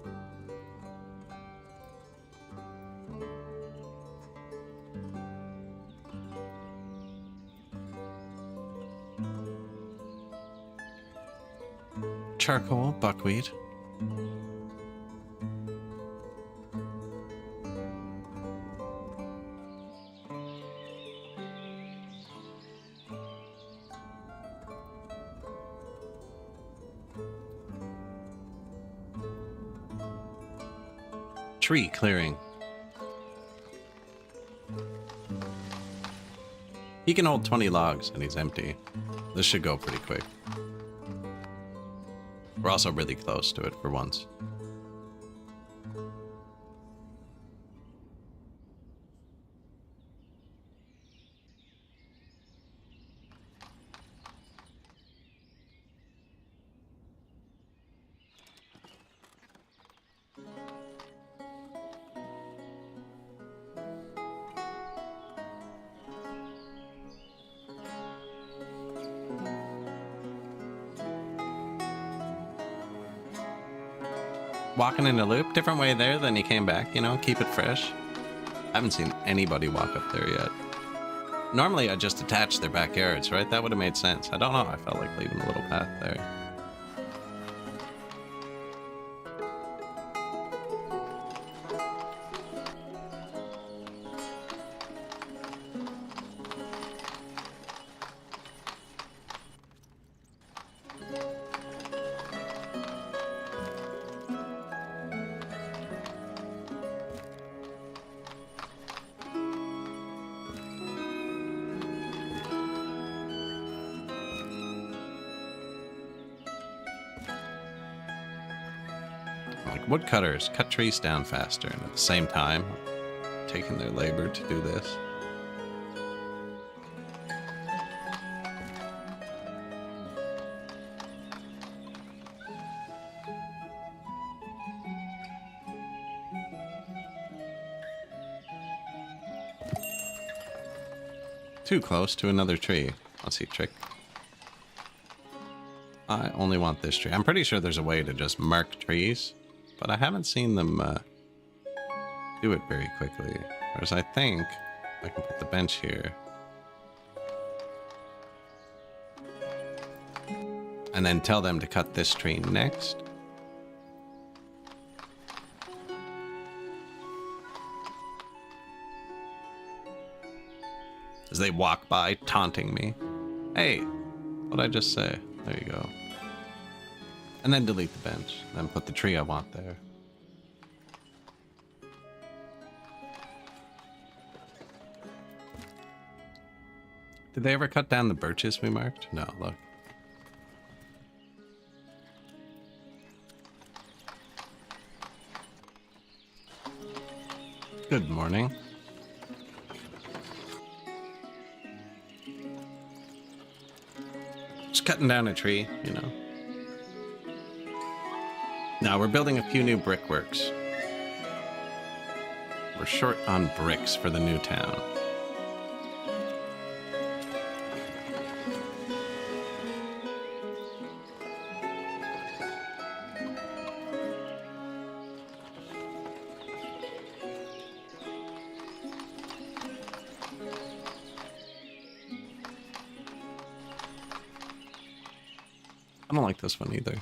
Charcoal, buckwheat. Tree clearing. He can hold 20 logs and he's empty. This should go pretty quick. We're also really close to it for once. Walking in a loop, different way there than you came back, you know, keep it fresh. I haven't seen anybody walk up there yet. Normally I just attach their backyards, right? That would have made sense. I don't know, I felt like leaving a little path there. Like woodcutters cut trees down faster and at the same time taking their labor to do this. Too close to another tree. Let's see, trick. I only want this tree. I'm pretty sure there's a way to just mark trees, but I haven't seen them do it very quickly. Whereas I think I can put the bench here. And then tell them to cut this tree next. As they walk by, taunting me. Hey, what'd I just say? There you go. And then delete the bench. Then put the tree I want there. Did they ever cut down the birches we marked? No, look. Good morning. Just cutting down a tree, you know. Now we're building a few new brickworks. We're short on bricks for the new town. I don't like this one either.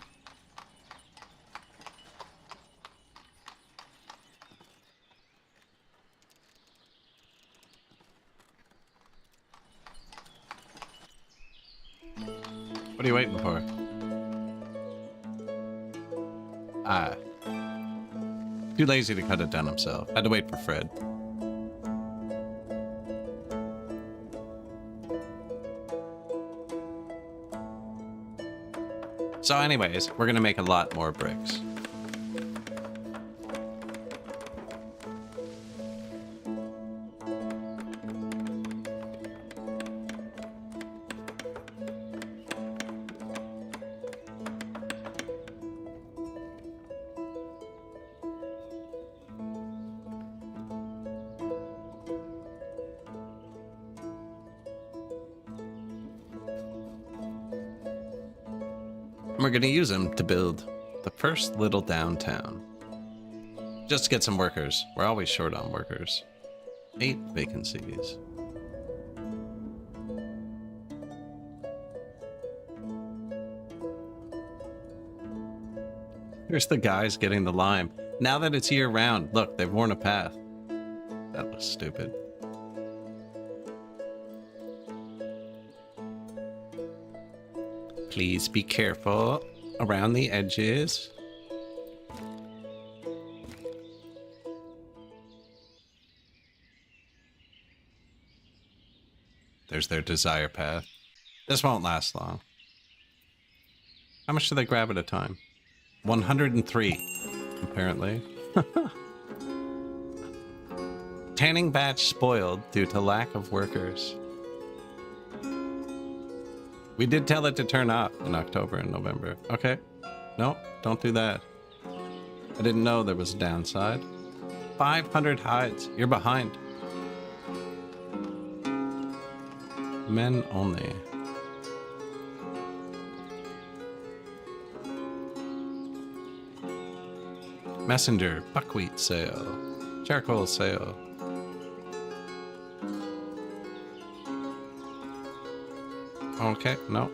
What are you waiting for? Ah. Too lazy to cut it down himself. Had to wait for Fred. So anyways, we're gonna make a lot more bricks. We're gonna use them to build the first little downtown. Just to get some workers. We're always short on workers. 8 vacancies. Here's the guys getting the lime. Now that it's year round, look, they've worn a path. That was stupid. Please be careful around the edges. There's their desire path. This won't last long. How much do they grab at a time? 103, apparently. Tanning batch spoiled due to lack of workers. We did tell it to turn off in October and November. Okay. No, don't do that. I didn't know there was a downside. 500 hides. You're behind. Men only. Messenger. Buckwheat sale. Charcoal sale. Okay, no.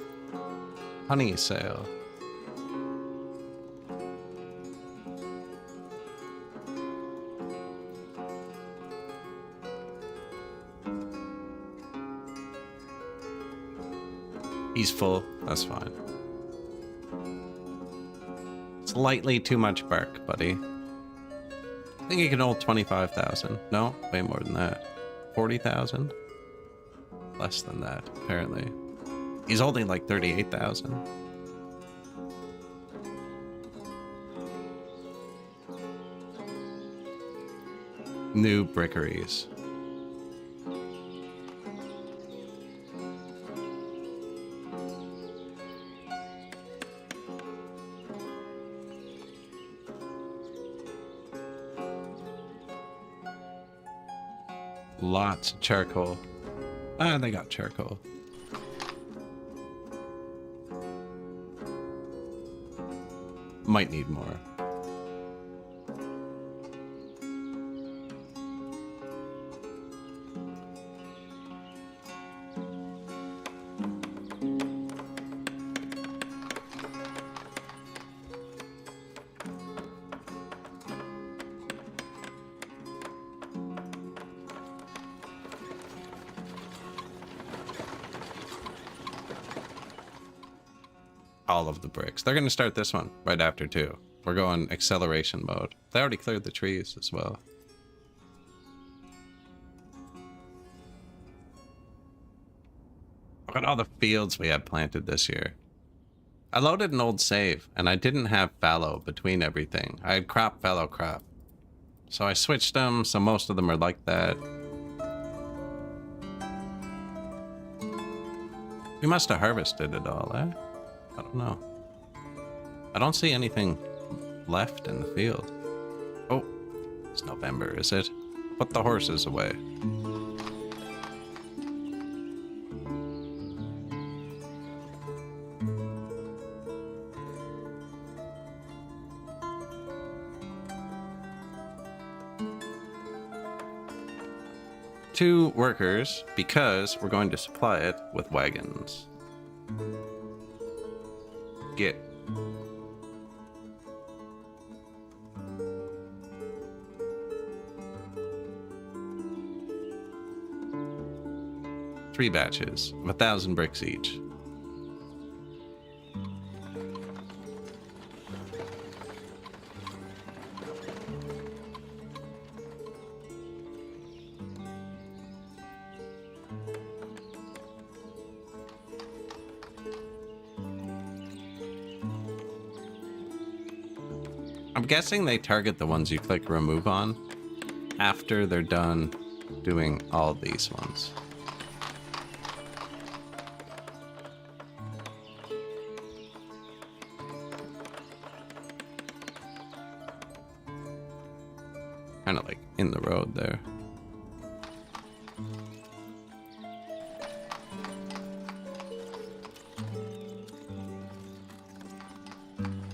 Honey sale. He's full. That's fine. Slightly too much bark, buddy. I think you can hold 25,000. No, way more than that. 40,000? Less than that, apparently. He's holding like 38,000. New brickeries. Lots of charcoal. Ah, they got charcoal. Might need more. All of the bricks. They're going to start this one right after too. We're going acceleration mode. They already cleared the trees as well. Look at all the fields we have planted this year. I loaded an old save and I didn't have fallow between everything. I had crop, fallow, crop. So I switched them, so most of them are like that. We must have harvested it all, eh? I don't know. I don't see anything left in the field. Oh, it's November, is it? Put the horses away. Two workers, because we're going to supply it with wagons. Get. Three batches of 1,000 bricks each. I'm guessing they target the ones you click remove on after they're done doing all these ones. Kind of like in the road there.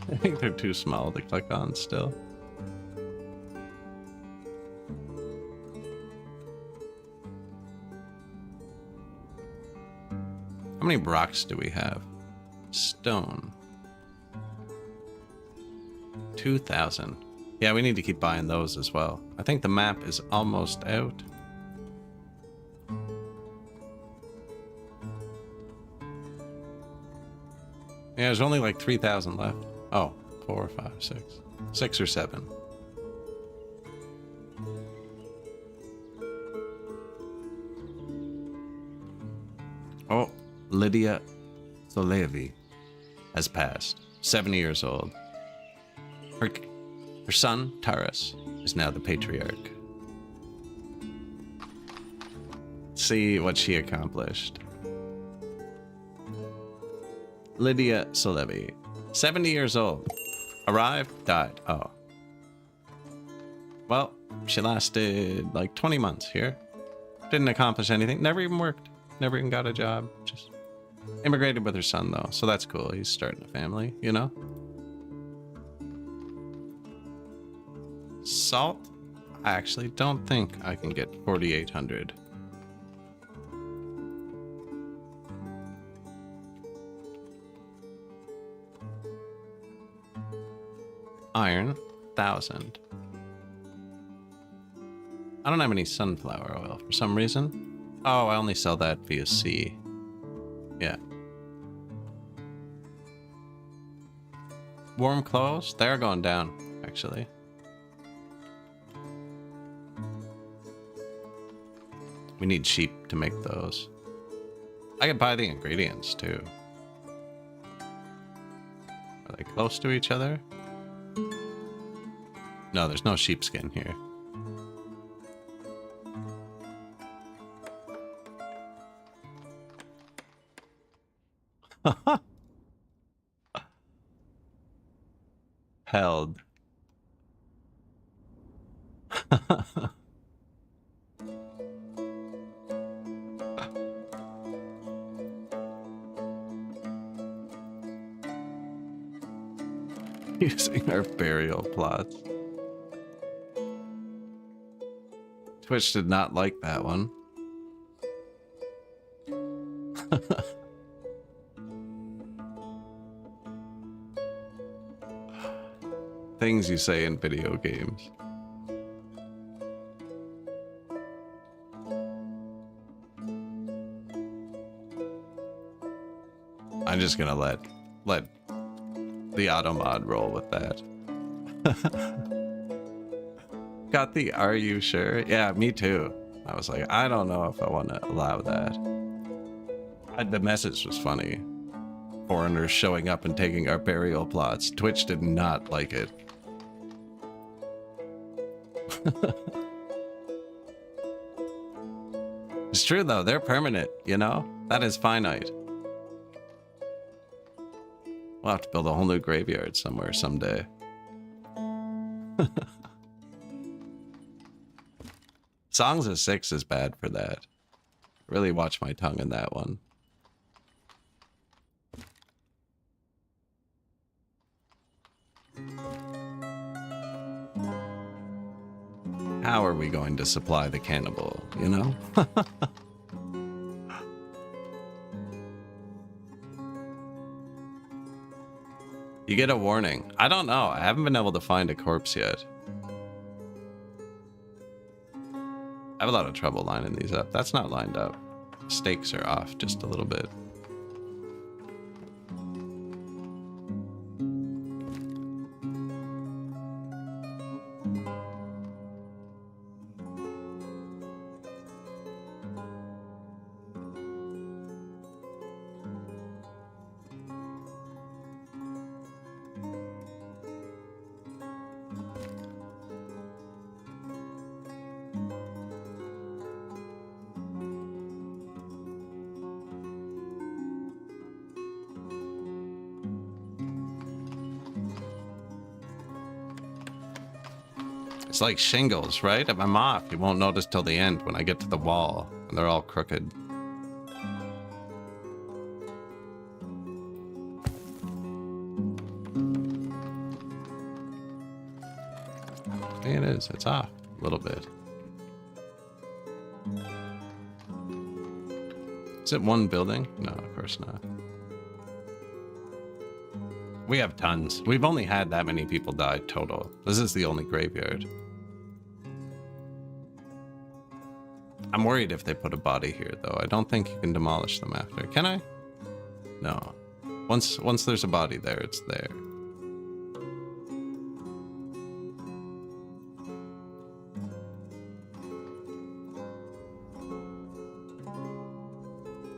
I think they're too small to click on still. How many rocks do we have? Stone. 2,000. Yeah, we need to keep buying those as well. I think the map is almost out. Yeah, there's only like 3,000 left. Oh, 4, 5, 6. 6 or 7. Oh, Lydia Solevi has passed. 70 years old. Her son, Taras, is now the patriarch. See what she accomplished. Lydia Solevi. 70 years old. Arrived, died. Oh. Well, she lasted like 20 months here. Didn't accomplish anything. Never even worked. Never even got a job. Just immigrated with her son, though. So that's cool. He's starting a family, you know? Salt? I actually don't think I can get 4,800. Iron, 1,000. I don't have any sunflower oil for some reason. Oh, I only sell that via sea. Yeah. Warm clothes? They're going down, actually. We need sheep to make those. I could buy the ingredients, too. Are they close to each other? No, there's no sheepskin here. Held. Using our burial plots. Twitch did not like that one. Things you say in video games. I'm just gonna let the auto mod roll with that. Got the "are you sure?" Yeah, me too. I was like, I don't know if I want to allow that. The message was funny. Foreigners showing up and taking our burial plots. Twitch did not like it. It's true though, they're permanent, you know? That is finite. We'll have to build a whole new graveyard somewhere someday. Songs of Six is bad for that. Really watch my tongue in that one. How are we going to supply the cannibal, you know? You get a warning. I don't know. I haven't been able to find a corpse yet. I have a lot of trouble lining these up. That's not lined up. Stakes are off just a little bit. It's like shingles, right? If I'm off, you won't notice till the end when I get to the wall and they're all crooked. I think it is. It's off a little bit. Is it one building? No, of course not. We have tons. We've only had that many people die total. This is the only graveyard. I'm worried if they put a body here, though. I don't think you can demolish them after. Can I? No. Once there's a body there, it's there.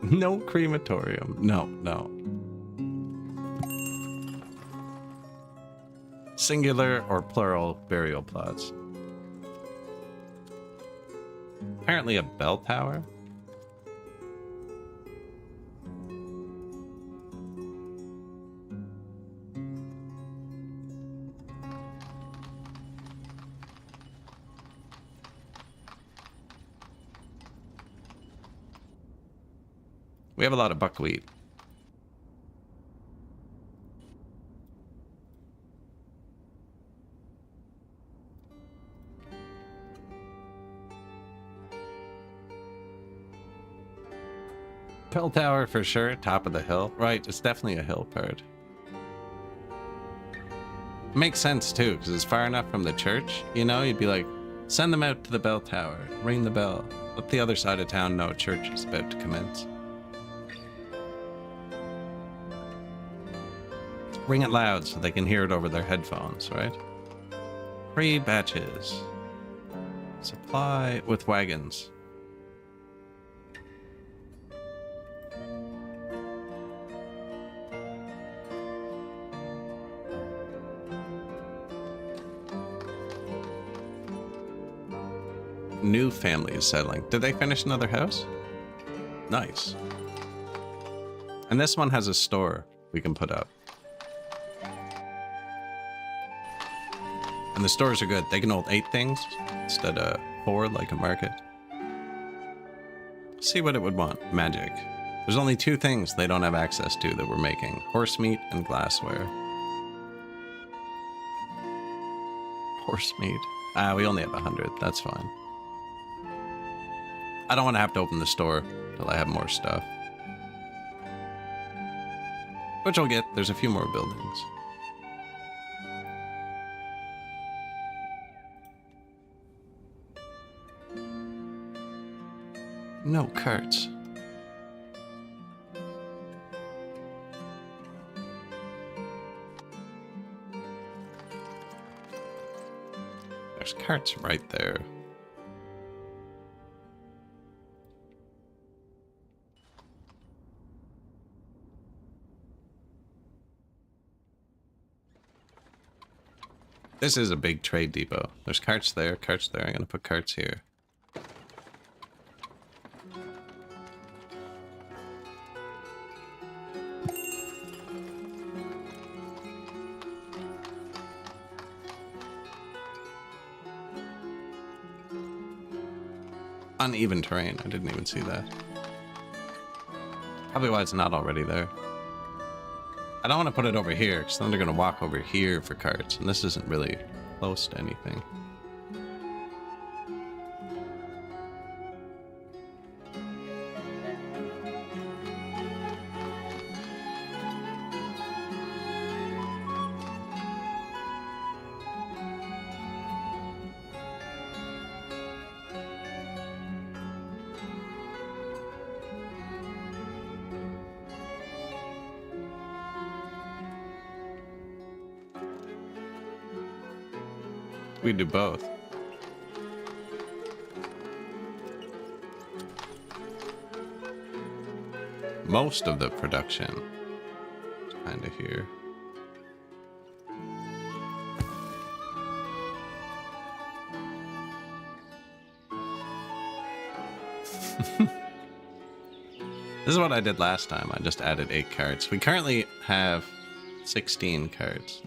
No crematorium. No, no. Singular or plural burial plots. Apparently a bell tower. We have a lot of buckwheat. Bell tower for sure, top of the hill. Right, it's definitely a hill part. Makes sense too, because it's far enough from the church, you know, you'd be like, send them out to the bell tower, ring the bell. Let the other side of town know church is about to commence. Ring it loud so they can hear it over their headphones, right? 3 batches. Supply with wagons. New family is settling. Did they finish another house? Nice. And this one has a store we can put up. And the stores are good. They can hold 8 things instead of 4 like a market. See what it would want. Magic. There's only 2 things they don't have access to that we're making. Horse meat and glassware. Horse meat. Ah, we only have 100. That's fine. I don't want to have to open the store until I have more stuff. Which I'll get. There's a few more buildings. No carts. There's carts right there. This is a big trade depot. There's carts there, carts there. I'm gonna put carts here. Uneven terrain. I didn't even see that. Probably why it's not already there. I don't want to put it over here, because then they're going to walk over here for carts, and this isn't really close to anything. We do both. Most of the production is kind of here. This is what I did last time. I just added 8 cards. We currently have 16 cards.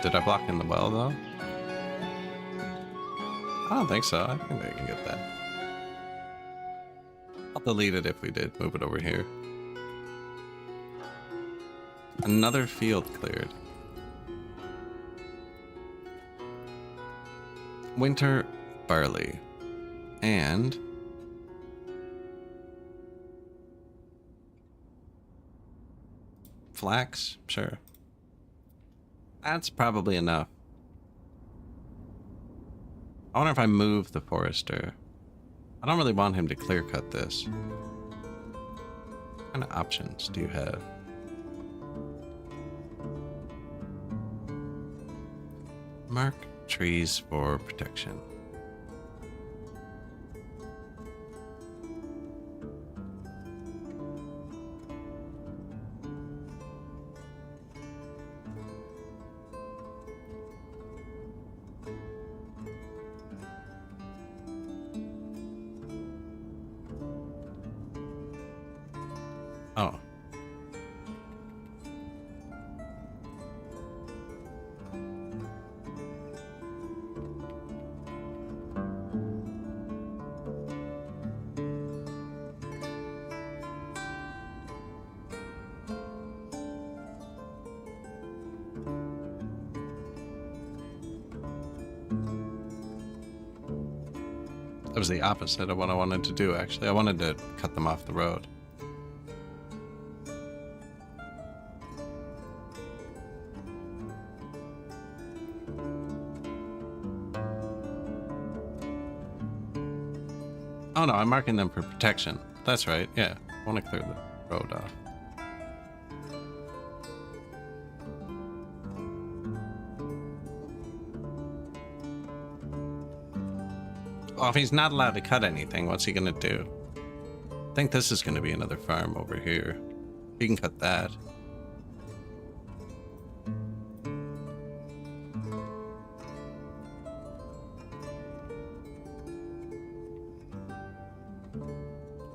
Did I block in the well, though? I don't think so. I think I can get that. I'll delete it if we did. Move it over here. Another field cleared. Winter barley. And... flax? Sure. That's probably enough. I wonder if I move the forester. I don't really want him to clear cut this. What kind of options do you have? Mark trees for protection. Oh. That was the opposite of what I wanted to do, actually. I wanted to cut them off the road. Oh no, I'm marking them for protection. That's right, yeah. I want to clear the road off. Well, if he's not allowed to cut anything, what's he gonna do? I think this is gonna be another farm over here. He can cut that.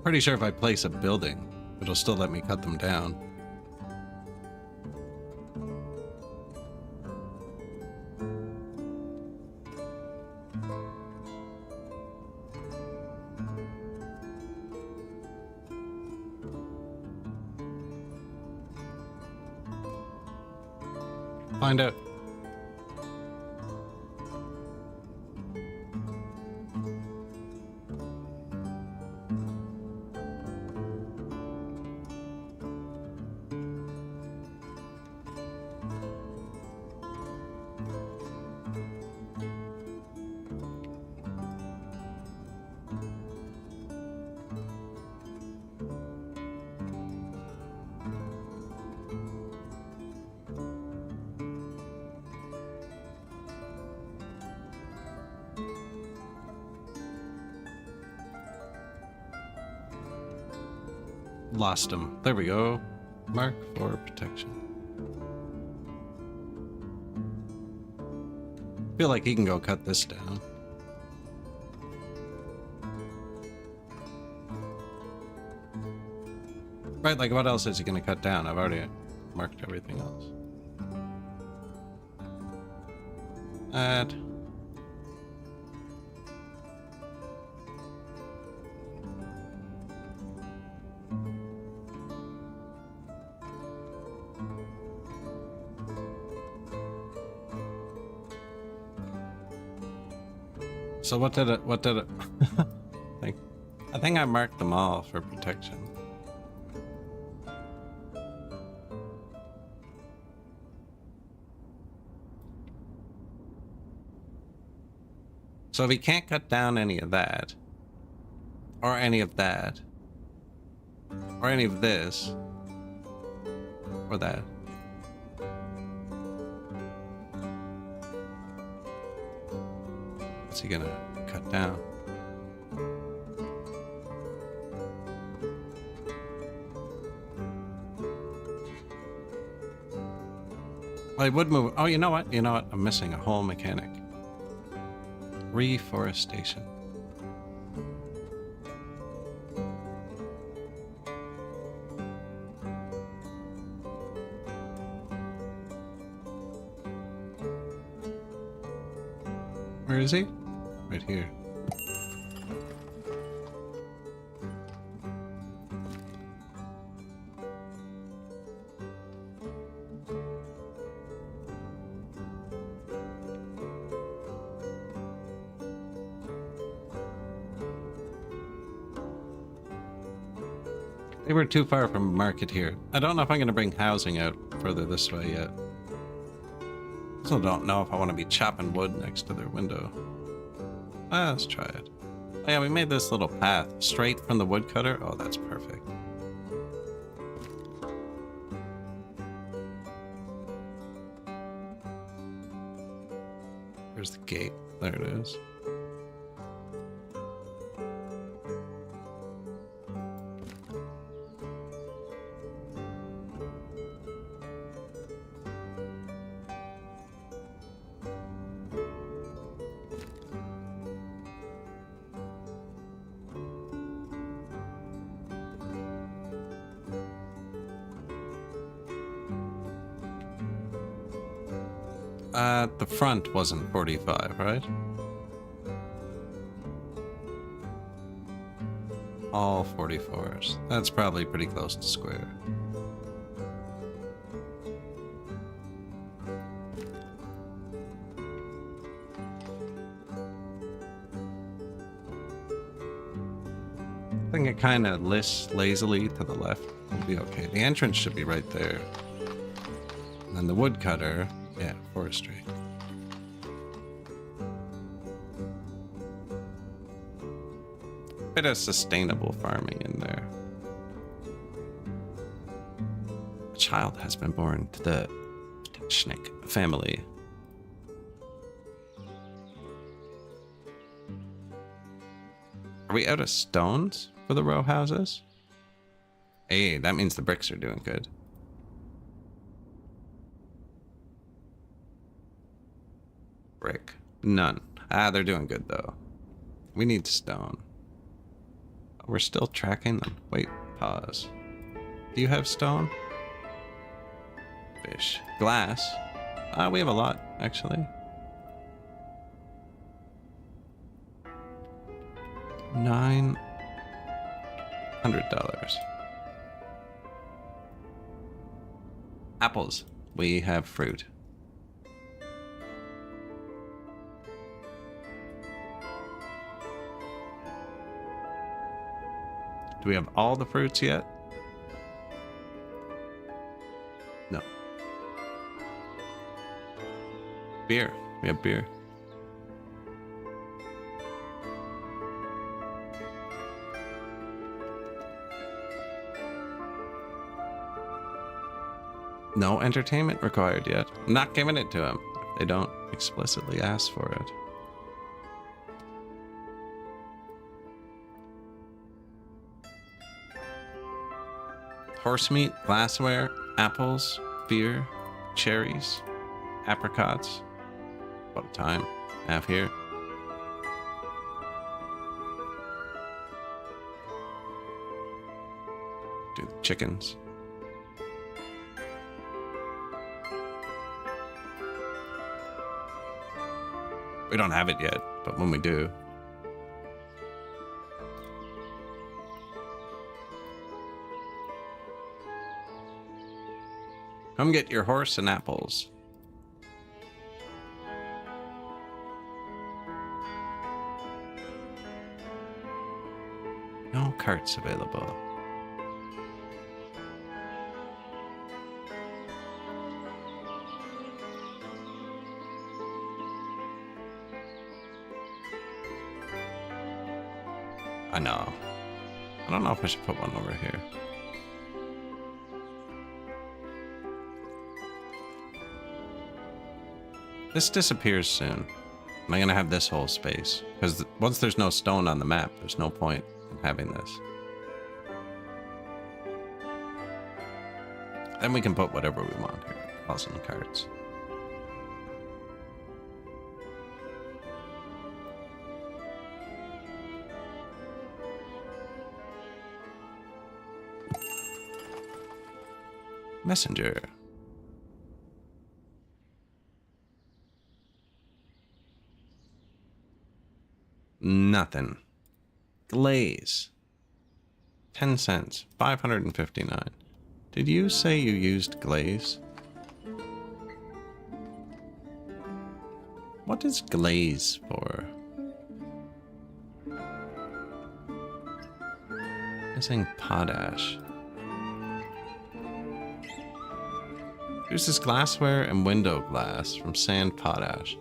Pretty sure if I place a building, it'll still let me cut them down. Find out. Lost him. There we go. Mark for protection. Feel like he can go cut this down. Right, like what else is he going to cut down? I've already marked everything else. Add. So what did it I think I marked them all for protection. So if he can't cut down any of that, or any of that, or any of this, or that. What's he gonna cut down? Well, he would move. Oh, you know what? You know what? I'm missing a whole mechanic. Reforestation. Where is he? Right here. They were too far from market here. I don't know if I'm going to bring housing out further this way yet. Also don't know if I want to be chopping wood next to their window. Let's try it. Oh yeah, we made this little path straight from the woodcutter. Oh, that's perfect. There's the gate. There it is. The front wasn't 45, right? All 44s. That's probably pretty close to square. I think it kind of lists lazily to the left. Will be okay. The entrance should be right there. And then the woodcutter, yeah, forestry. Bit of sustainable farming in there. A child has been born to the Schnick family. Are we out of stones for the row houses? Hey, that means the bricks are doing good. Brick. None. Ah, they're doing good though. We need stone. We're still tracking them. Wait, pause. Do you have stone? Fish. Glass. We have a lot, actually. $900. Apples. We have fruit. Do we have all the fruits yet? No. Beer. We have beer. No entertainment required yet. I'm not giving it to them if they don't explicitly ask for it. Horse meat, glassware, apples, beer, cherries, apricots. About time. Have here. Do chickens. We don't have it yet, but when we do. Come get your horse and apples. No carts available. I know. I don't know if I should put one over here. This disappears soon. Am I going to have this whole space? Because once there's no stone on the map, there's no point in having this. Then we can put whatever we want here. Awesome cards. Messenger. Nothing. Glaze. 10 cents. 559. Did you say you used glaze? What is glaze for? Missing potash. Produces glassware and window glass from sand potash.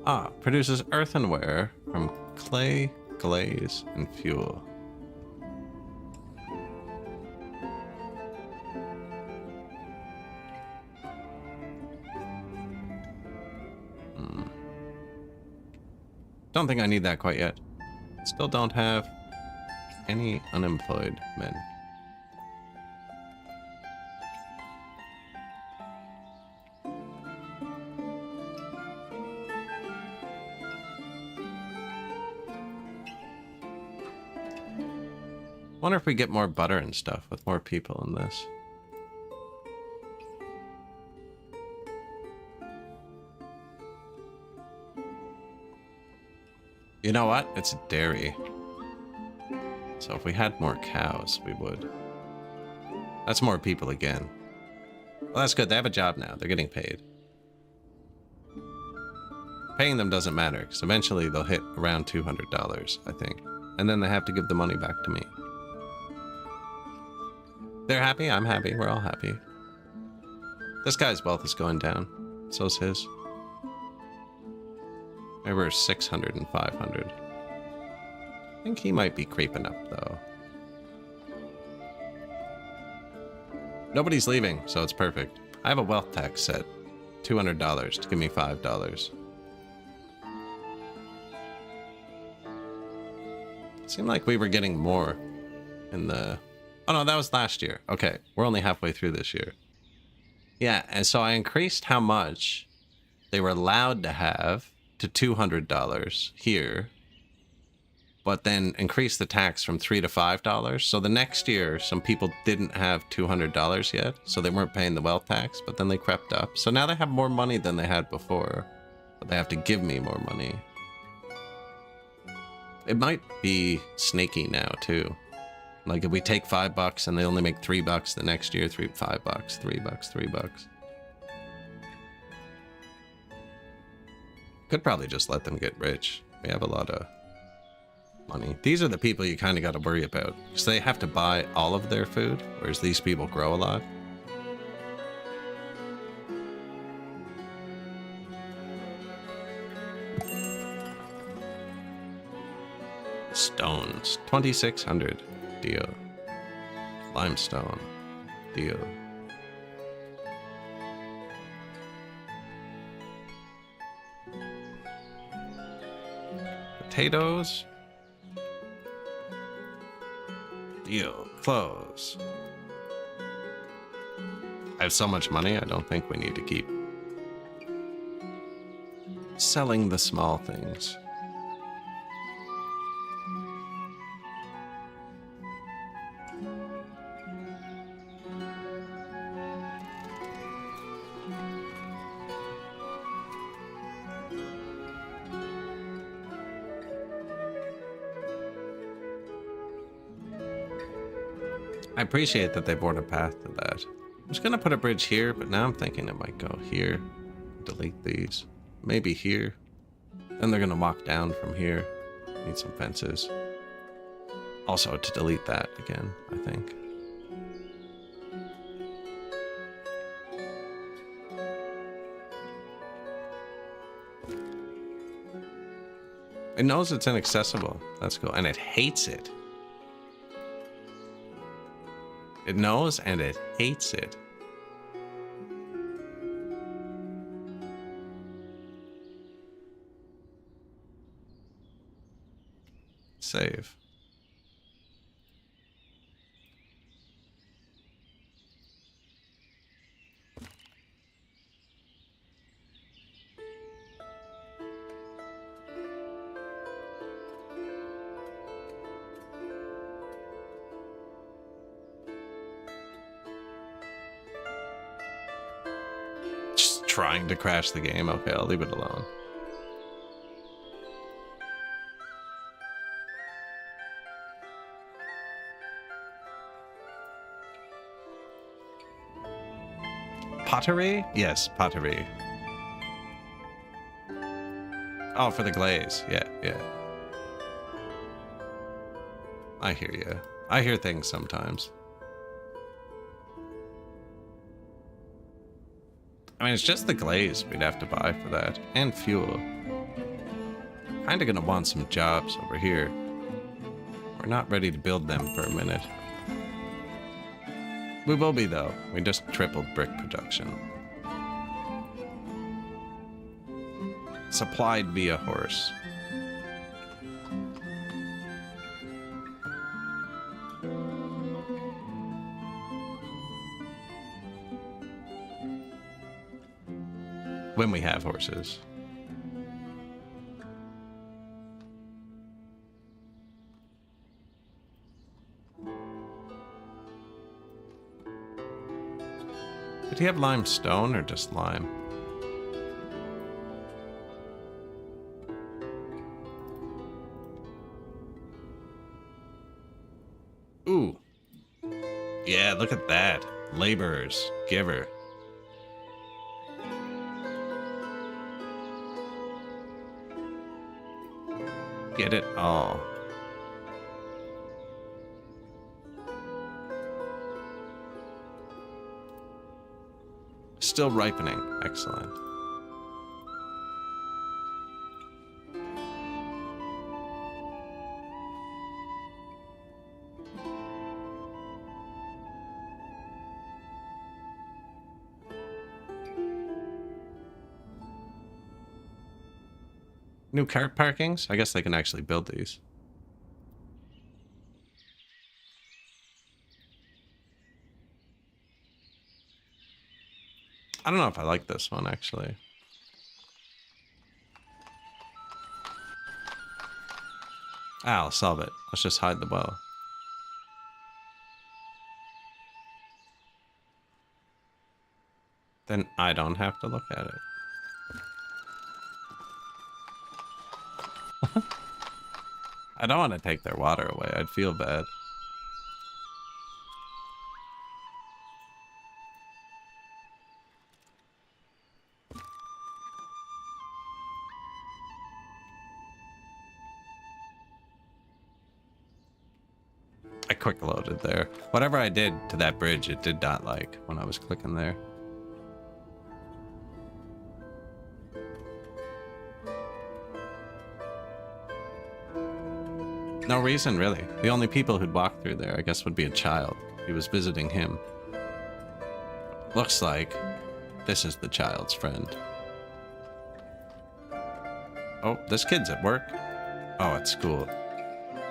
Ah, produces earthenware from clay, glaze, and fuel. Don't think I need that quite yet. Still don't have any unemployed men. Wonder if we get more butter and stuff with more people in this. You know what? It's dairy. So if we had more cows, we would. That's more people again. Well, that's good. They have a job now. They're getting paid. Paying them doesn't matter, because eventually they'll hit around $200, I think. And then they have to give the money back to me. They're happy, I'm happy, we're all happy. This guy's wealth is going down. So's his. Maybe we're 600 and 500. I think he might be creeping up, though. Nobody's leaving, so it's perfect. I have a wealth tax set. $200 to give me $5. It seemed like we were getting more in the... Oh no, that was last year. Okay, we're only halfway through this year. Yeah, and so I increased how much they were allowed to have to $200 here, but then increased the tax from $3 to $5. So the next year, some people didn't have $200 yet, so they weren't paying the wealth tax, but then they crept up. So now they have more money than they had before, but they have to give me more money. It might be snaky now too. Like if we take $5 and they only make $3 the next year, $5, $3. Could probably just let them get rich. We have a lot of money. These are the people you kind of got to worry about, because they have to buy all of their food, whereas these people grow a lot. Stones, 2,600. Deal. Limestone. Deal. Potatoes. Deal. Clothes. I have so much money, I don't think we need to keep selling the small things. I appreciate that they bored a path to that. I was gonna put a bridge here, but now I'm thinking it might go here. Delete these. Maybe here. Then they're gonna walk down from here. Need some fences. Also to delete that again, I think. It knows it's inaccessible. That's cool. And it hates it. It knows and it hates it. Save. Just trying to crash the game. Okay, I'll leave it alone. Pottery? Yes, pottery. Oh, for the glaze. Yeah, yeah. I hear you. I hear things sometimes. I mean, it's just the glaze we'd have to buy for that. And fuel. Kinda gonna want some jobs over here. We're not ready to build them for a minute. We will be, though. We just tripled brick production. Supplied via horse. When we have horses. Did he have limestone or just lime? Ooh. Yeah, look at that. Laborers. Giver. Get it all. Still ripening. Excellent. New cart parkings? I guess they can actually build these. I don't know if I like this one, actually. Ah, I'll solve it. Let's just hide the well. Then I don't have to look at it. I don't want to take their water away. I'd feel bad. I quick loaded there. Whatever I did to that bridge, it did not like when I was clicking there. No reason, really. The only people who'd walk through there, I guess, would be a child. He was visiting him. Looks like this is the child's friend. Oh, this kid's at work. Oh, at school.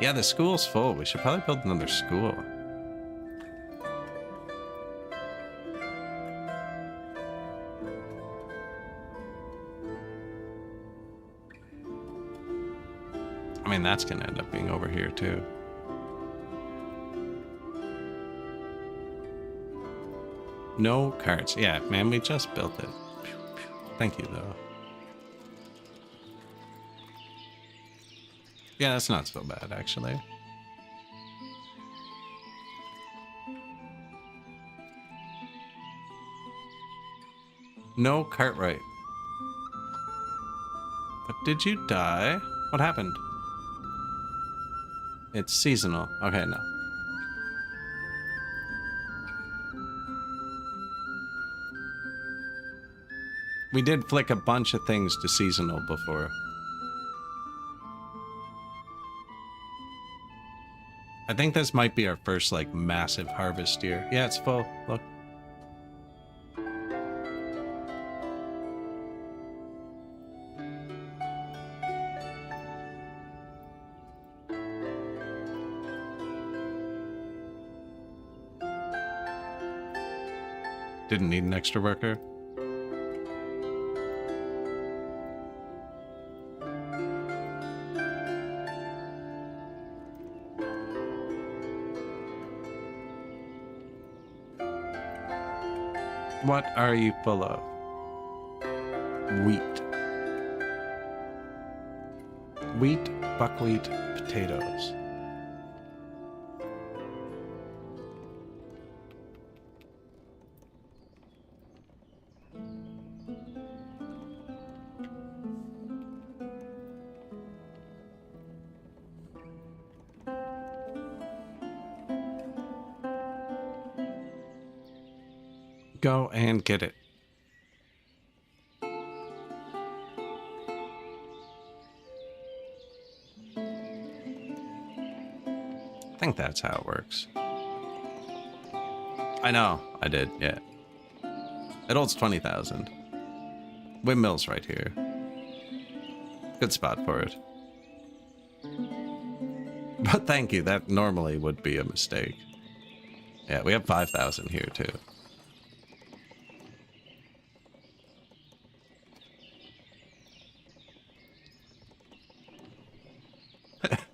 Yeah, the school's full. We should probably build another school. I mean, that's gonna end up being over here, too. No carts. Yeah, man, we just built it. Thank you, though. Yeah, that's not so bad, actually. No Cartwright. But did you die? What happened? It's seasonal. Okay, no. We did flick a bunch of things to seasonal before. I think this might be our first, like, massive harvest year. Yeah, it's full. Look. Didn't need an extra worker. What are you full of? Wheat. Wheat, buckwheat, potatoes. Go and get it. I think that's how it works. I know, I did, yeah. It holds 20,000. Windmill's right here. Good spot for it. But thank you, that normally would be a mistake. Yeah, we have 5,000 here too.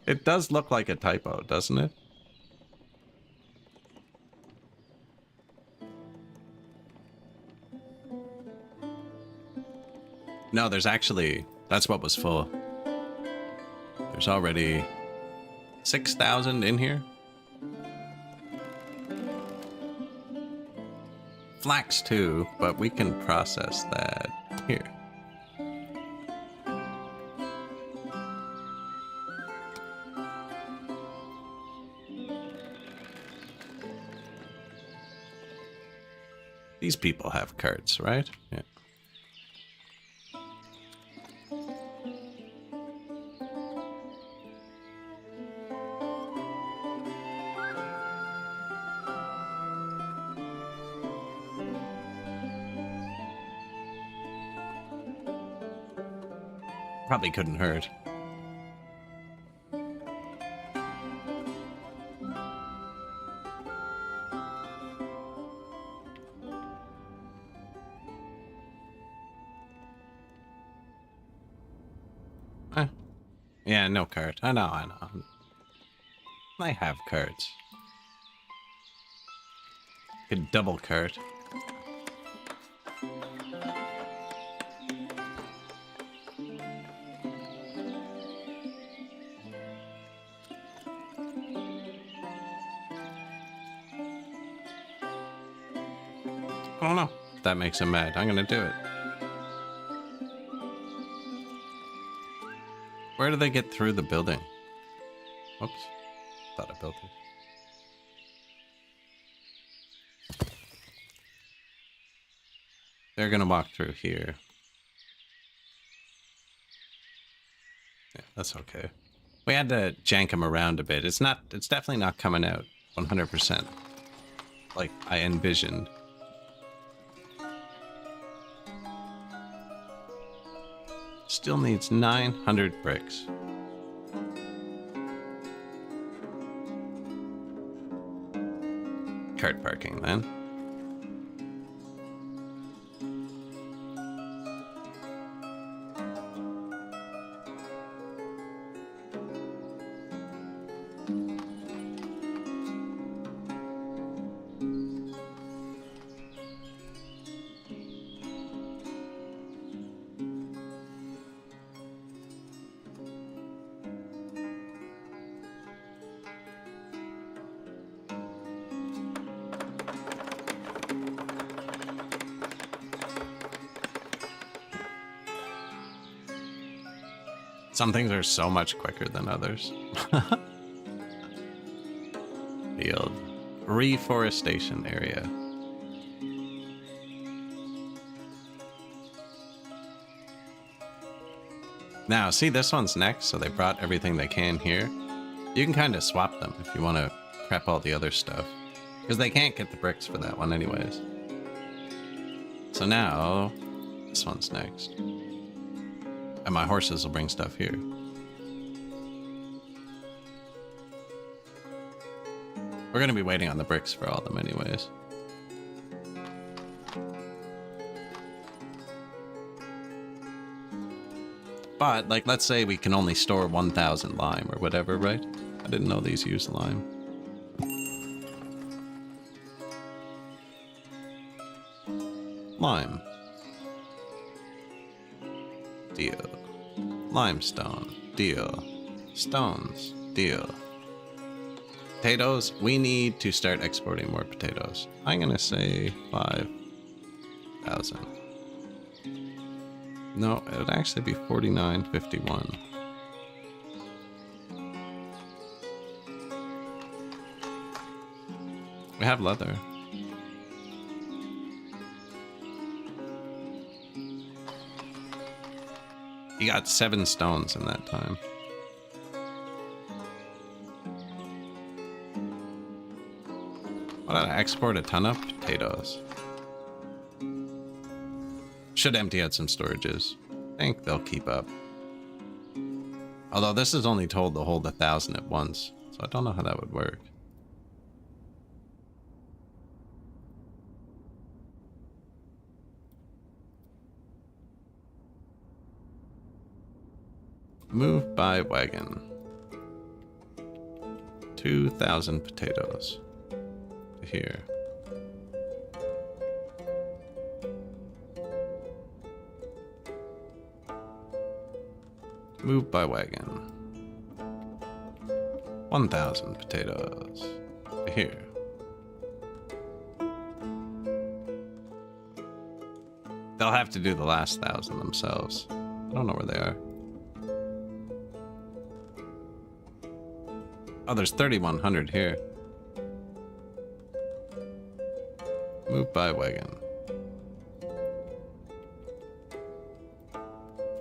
It does look like a typo, doesn't it? No, there's actually... That's what was full. There's already 6,000 in here. Flax too, but we can process that here. These people have carts, right? Yeah. Probably couldn't hurt. Yeah, no cart. I know. I have carts. Could double cart. I don't know. If that makes him mad, I'm gonna do it. Where do they get through the building? Oops. Thought I built it. They're gonna walk through here. Yeah, that's okay. We had to jank them around a bit. It's definitely not coming out 100%. Like I envisioned. Still needs 900 bricks. Cart parking then. Some things are so much quicker than others. Field. Reforestation area. Now, see, this one's next, so they brought everything they can here. You can kind of swap them if you want to prep all the other stuff. Because they can't get the bricks for that one anyways. So now, this one's next. And my horses will bring stuff here. We're going to be waiting on the bricks for all of them anyways. But, like, let's say we can only store 1,000 lime or whatever, right? I didn't know these use lime. Lime. Deal. Limestone. Deal. Stones. Deal. Potatoes. We need to start exporting more potatoes. I'm gonna say 5,000. No, it would actually be 49.51. We have leather. You got 7 stones in that time. Why did I export a ton of potatoes? Should empty out some storages. I think they'll keep up. Although this is only told to hold 1,000 at once, so I don't know how that would work. Move by wagon. 2,000 potatoes to here. Move by wagon. 1,000 potatoes to here. They'll have to do the last 1,000 themselves. I don't know where they are. Oh, there's 3,100 here. Move by wagon.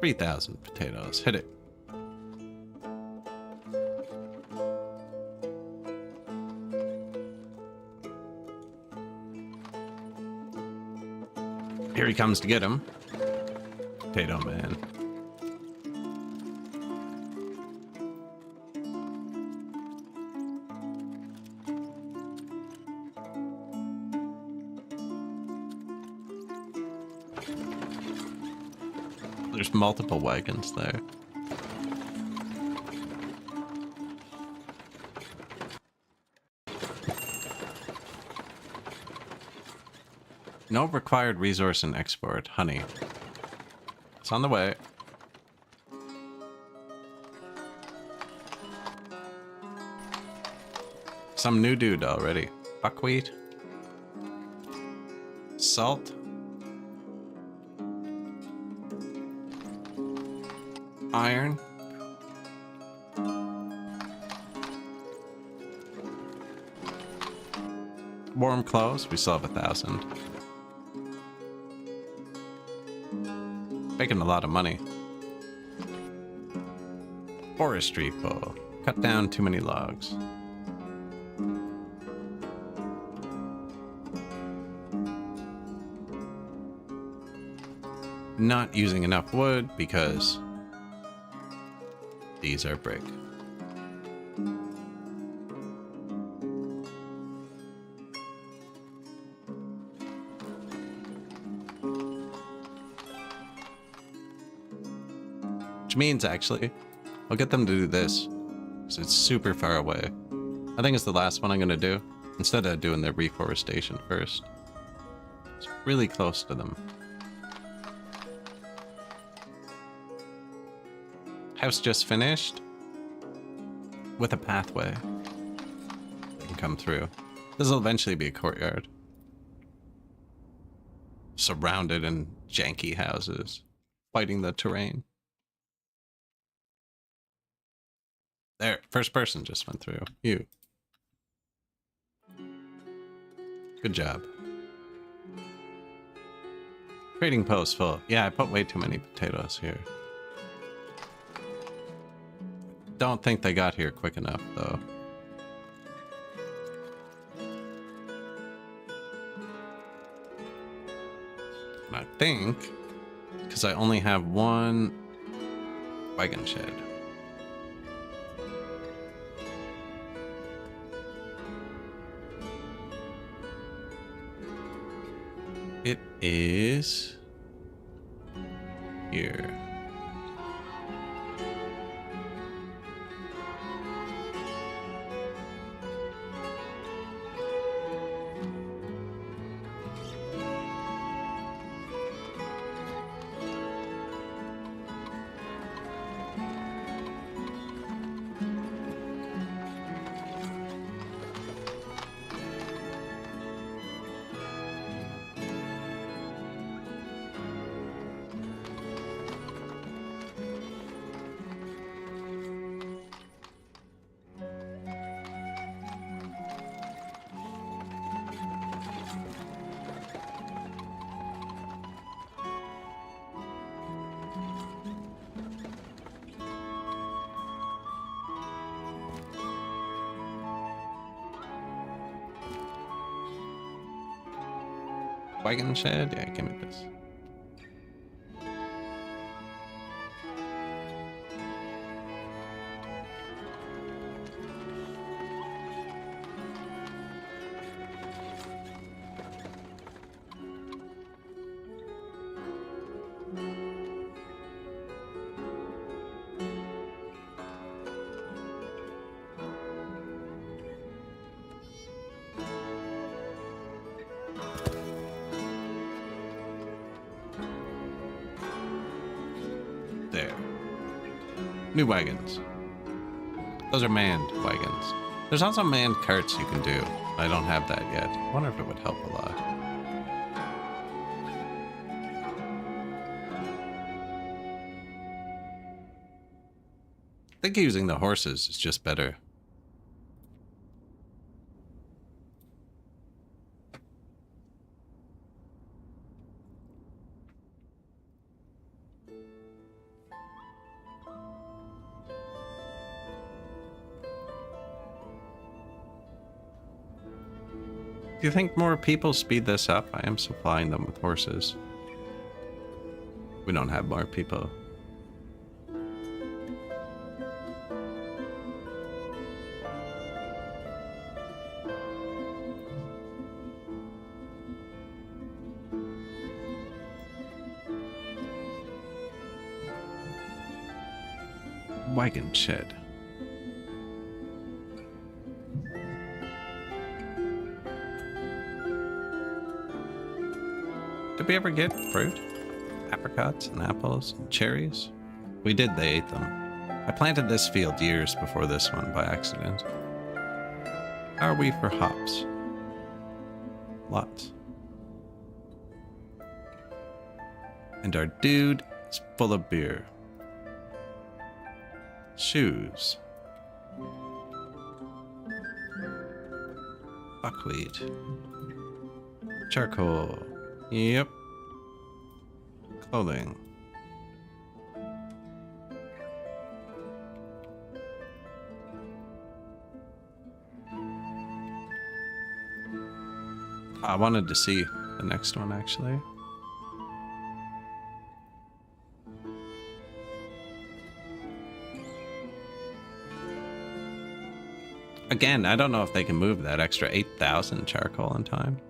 3,000 potatoes. Hit it. Here he comes to get him. Potato man. There's multiple wagons there. No required resource in export. Honey. It's on the way. Some new dude already. Buckwheat. Salt. Iron. Warm clothes. We still have 1,000. Making a lot of money. Forestry pull. Cut down too many logs. Not using enough wood because these are brick. Which means, actually, I'll get them to do this, because it's super far away. I think it's the last one I'm going to do, instead of doing the reforestation first. It's really close to them. House just finished, with a pathway. They can come through. This will eventually be a courtyard. Surrounded in janky houses, fighting the terrain. There, first person just went through. You. Good job. Trading post full. Yeah, I put way too many potatoes here. Don't think they got here quick enough, though. And I think, because I only have one wagon shed. It is here. Wagon shed? Yeah, give me this. There. New wagons. Those are manned wagons. There's also manned carts you can do. I don't have that yet. I wonder if it would help a lot. I think using the horses is just better. Do you think more people speed this up? I am supplying them with horses. We don't have more people. Wagon shed. Did we ever get fruit? Apricots and apples and cherries? We did, they ate them. I planted this field years before this one by accident. How are we for hops? Lots. And our dude is full of beer. Shoes. Buckwheat. Charcoal. Yep. Clothing. I wanted to see the next one, actually. Again, I don't know if they can move that extra 8,000 charcoal in time.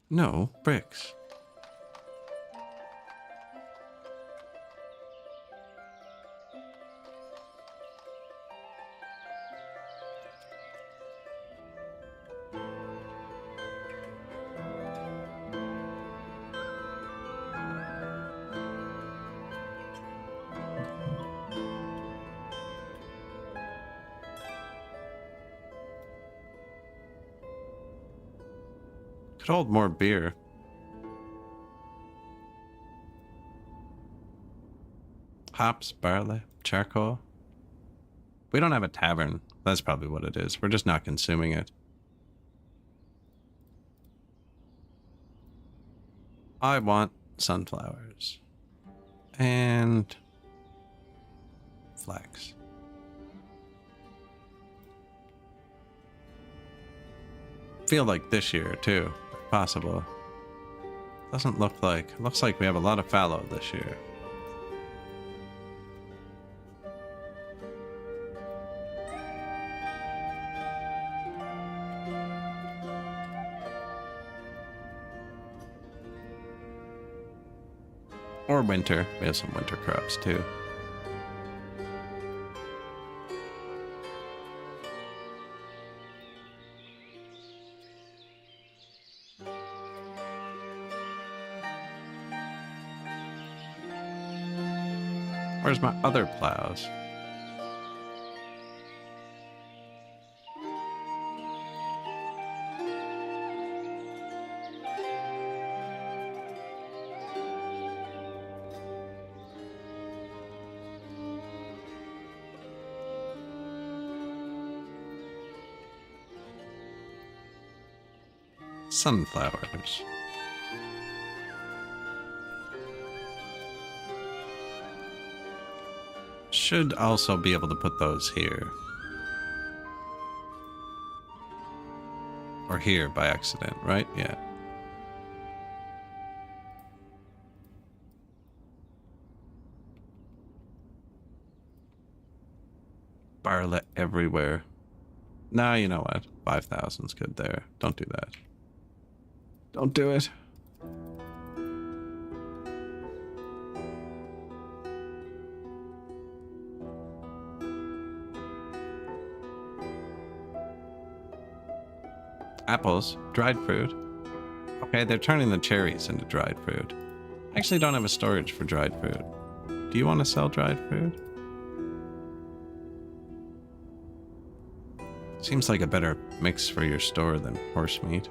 No, bricks. Could hold more beer. Hops, barley, charcoal. We don't have a tavern. That's probably what it is. We're just not consuming it. I want sunflowers. And flax. Feel like this year too, if possible. Doesn't look like. Looks like we have a lot of fallow this year. Or winter. We have some winter crops too. Where's my other plows? Sunflowers. Should also be able to put those here. Or here by accident, right? Yeah. Barley everywhere. Nah, you know what? 5,000's good there. Don't do that. Don't do it. Apples, dried fruit. Okay, they're turning the cherries into dried fruit. I actually don't have a storage for dried fruit. Do you want to sell dried fruit? Seems like a better mix for your store than horse meat.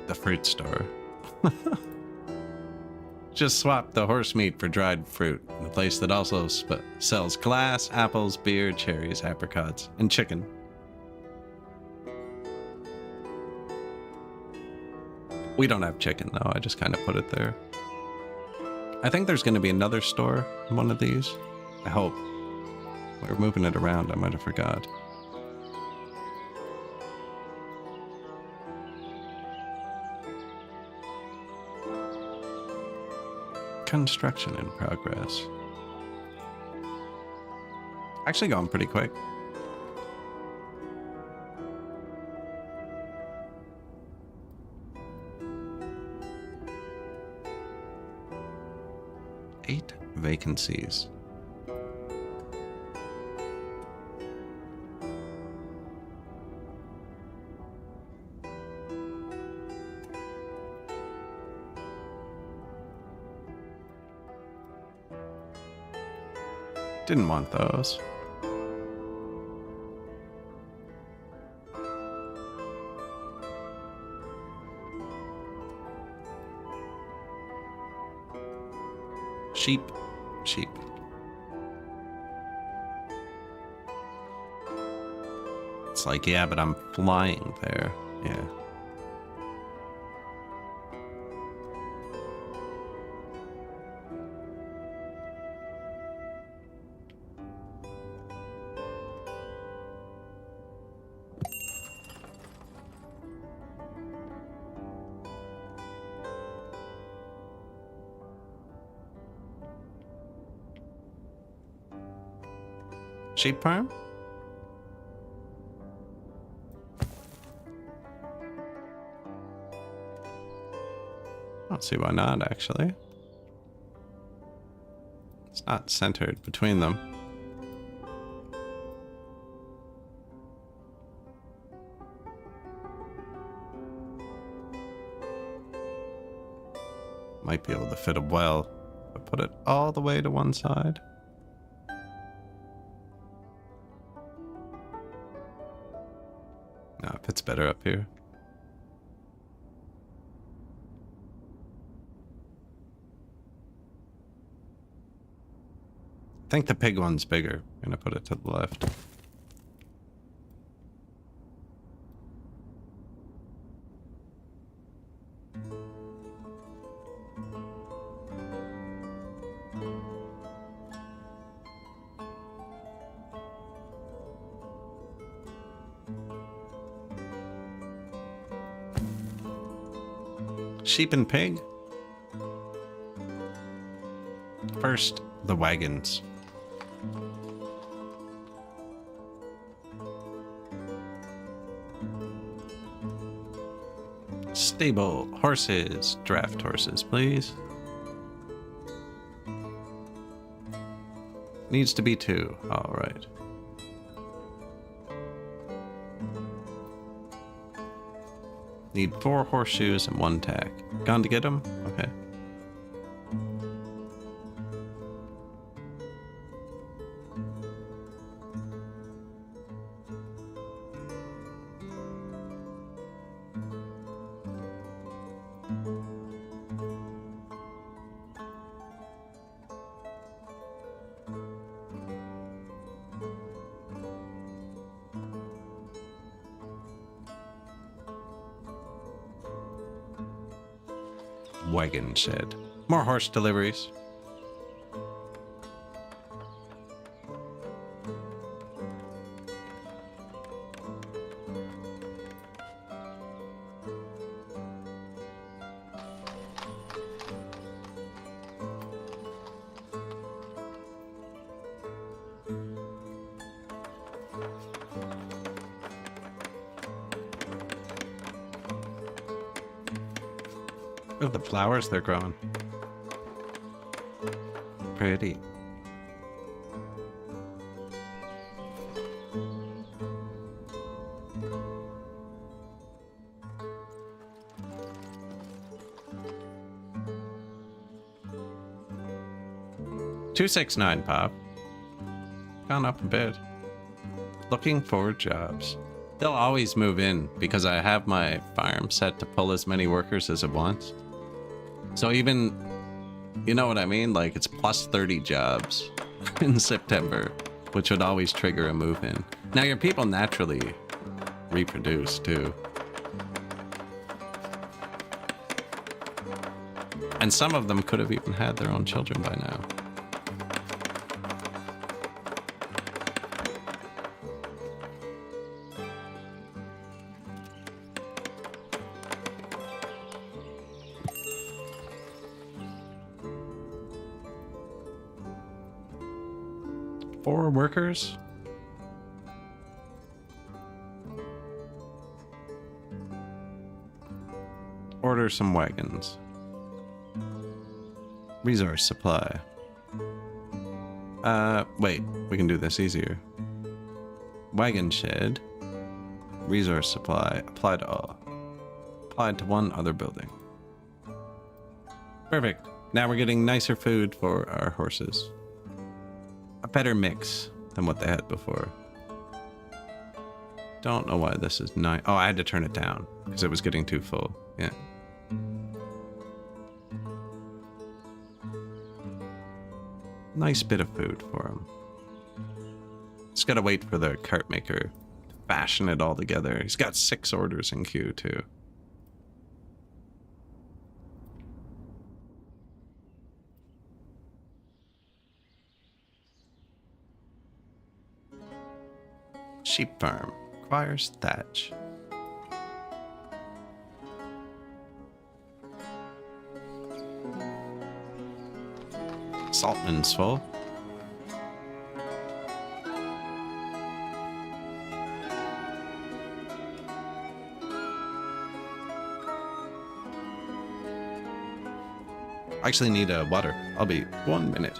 The fruit store. Just swap the horse meat for dried fruit in a place that also sells glass, apples, beer, cherries, apricots, and chicken. We don't have chicken though, I just kind of put it there. I think there's going to be another store in one of these. I hope. We were moving it around, I might have forgot. Construction in progress. Actually going pretty quick. Eight vacancies. Didn't want those. Sheep. Sheep. It's like, yeah, but I'm flying there. Yeah. Sheep farm? I don't see why not, actually. It's not centered between them. Might be able to fit a well, but put it all the way to one side. No, it fits better up here. I think the pig one's bigger. I'm gonna put it to the left. Sheep and pig? First, the wagons. Stable horses. Draft horses, please. Needs to be 2. All right. Need 4 horseshoes and 1 tack. Gone to get them? Okay. Wagon shed. More horse deliveries. Look at the flowers they're growing. Pretty. $269, Pop. Gone up a bit. Looking for jobs. They'll always move in because I have my farm set to pull as many workers as it wants. So even, you know what I mean? Like it's plus 30 jobs in September, which would always trigger a move in. Now your people naturally reproduce too. And some of them could have even had their own children by now. Four workers? Order some wagons. Resource supply. Wait, we can do this easier. Wagon shed. Resource supply. Apply to all. Applied to one other building. Perfect. Now we're getting nicer food for our horses. A better mix than what they had before. Don't know why this is 9. Oh, I had to turn it down because it was getting too full. Yeah. Nice bit of food for him. Just gotta wait for the cart maker to fashion it all together. He's got 6 orders in queue too. Sheep farm requires thatch. Saltman's full. I actually need water. I'll be 1 minute.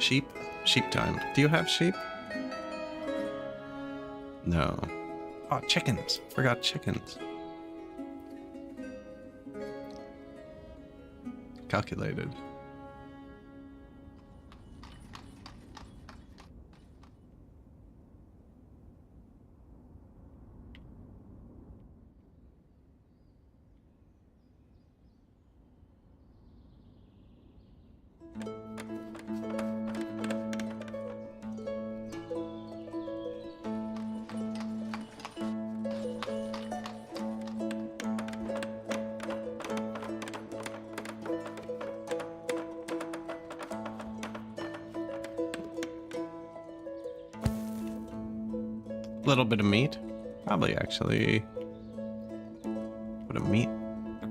Sheep? Sheep time. Do you have sheep? No. Oh, chickens. Forgot chickens. Calculated. Little bit of meat. Probably actually put a meat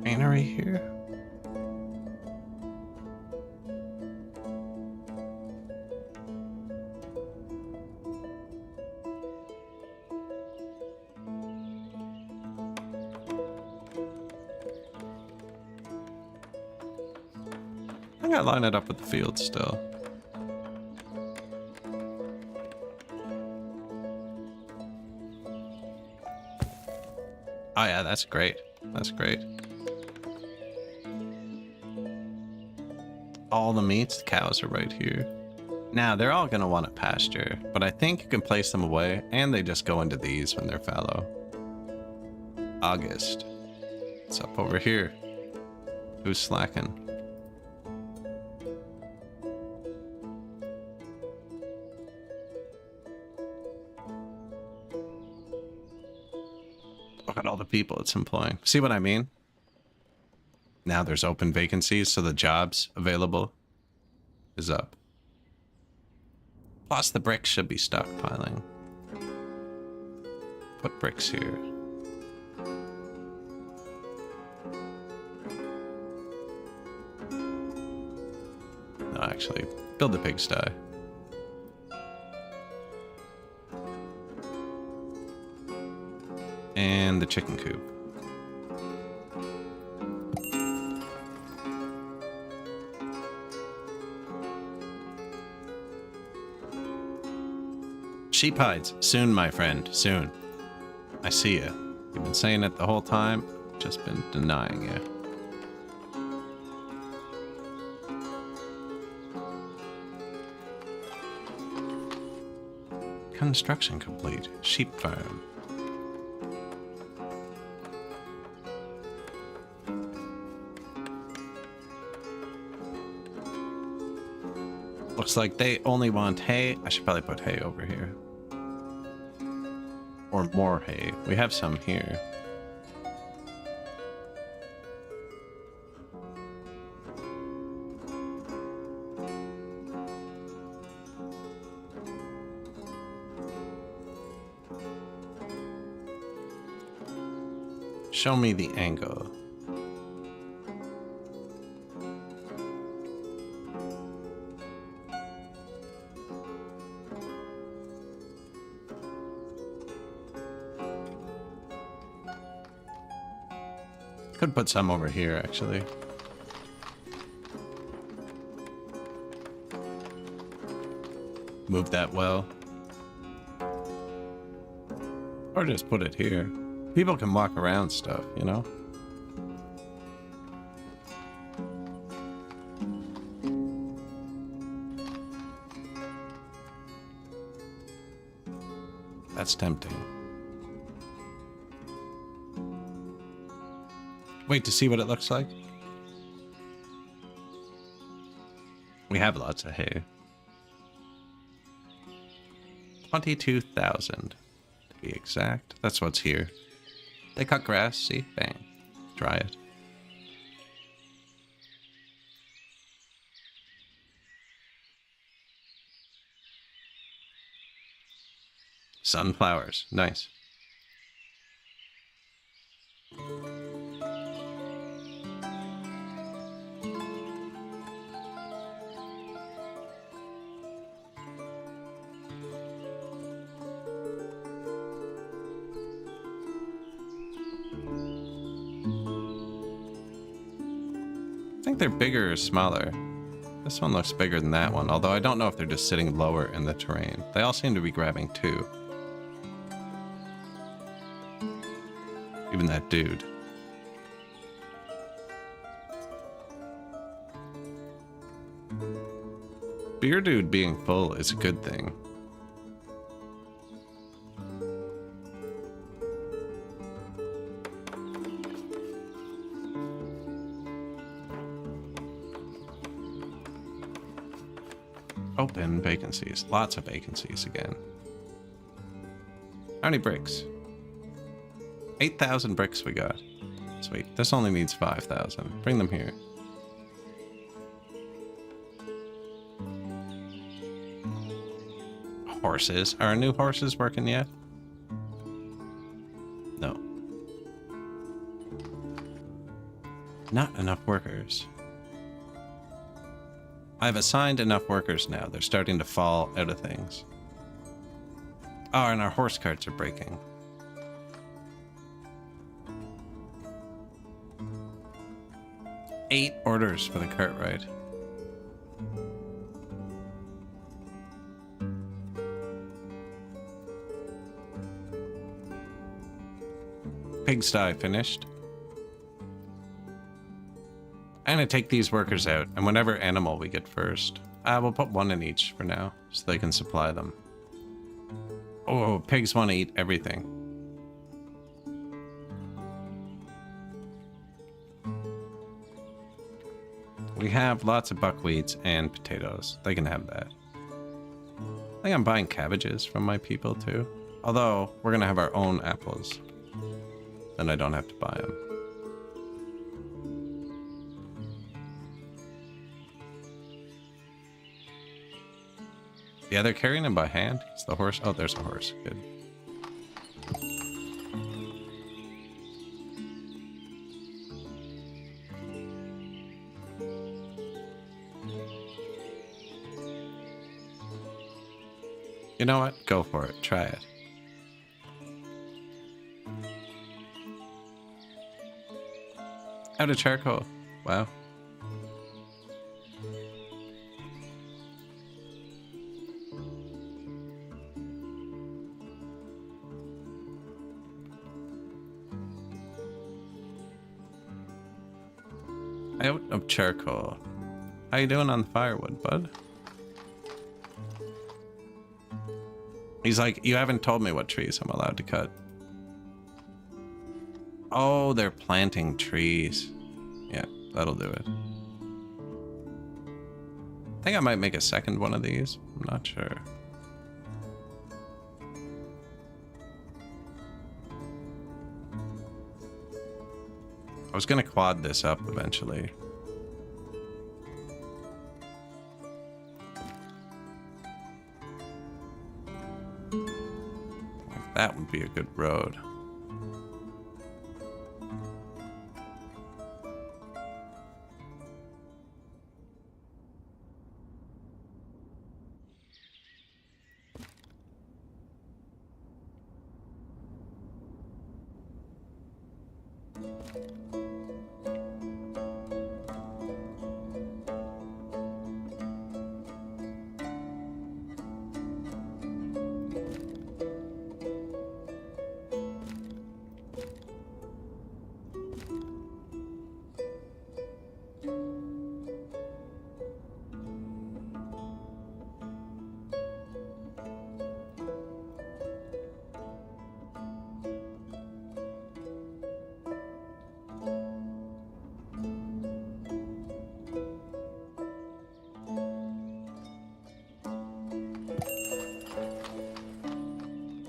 granary here. I think I line it up with the field still. Oh yeah, that's great. That's great. All the meats, the cows are right here. Now, they're all gonna want a pasture, but I think you can place them away, and they just go into these when they're fallow. August. It's up over here. Who's slacking? Look at all the people it's employing. See what I mean? Now there's open vacancies, so the jobs available is up. Plus the bricks should be stockpiling. Put bricks here. No, actually, build the pigsty. And the chicken coop. Sheep hides. Soon, my friend. Soon. I see you. You've been saying it the whole time. Just been denying you. Construction complete. Sheep farm. Looks like they only want hay. I should probably put hay over here. Or more hay. We have some here. Show me the angle. Could put some over here, actually. Move that well. Or just put it here. People can walk around stuff, you know? That's tempting. Wait to see what it looks like. We have lots of hay. 22,000 to be exact. That's what's here. They cut grass, see? Bang. Dry it. Sunflowers. Nice. I think they're bigger or smaller. This one looks bigger than that one, although I don't know if they're just sitting lower in the terrain. They all seem to be grabbing two. Even that dude. Beer dude being full is a good thing. Open vacancies. Lots of vacancies again. How many bricks? 8,000 bricks we got. Sweet. This only needs 5,000. Bring them here. Horses. Are our new horses working yet? No. Not enough workers. I've assigned enough workers now. They're starting to fall out of things. Oh, and our horse carts are breaking. Eight orders for the cart ride. Pigsty finished. I'm gonna take these workers out, and whatever animal we get first. We'll put one in each for now, so they can supply them. Oh, pigs want to eat everything. We have lots of buckwheats and potatoes. They can have that. I think I'm buying cabbages from my people too. Although, we're gonna have our own apples. Then I don't have to buy them. Yeah, they're carrying him by hand. It's the horse. Oh, there's a horse. Good. You know what? Go for it. Try it. Out of charcoal. Wow. Out of charcoal. How you doing on the firewood, bud? He's like, you haven't told me what trees I'm allowed to cut. Oh, they're planting trees. Yeah, that'll do it. I think I might make a second one of these. I'm not sure. I was gonna quad this up eventually. That would be a good road.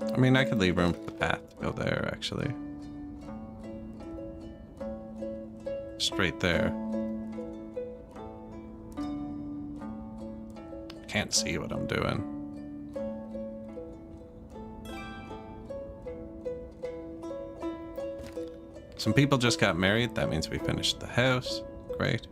I mean, I could leave room for the path to go there, actually. Straight there. Can't see what I'm doing. Some people just got married. That means we finished the house. Great.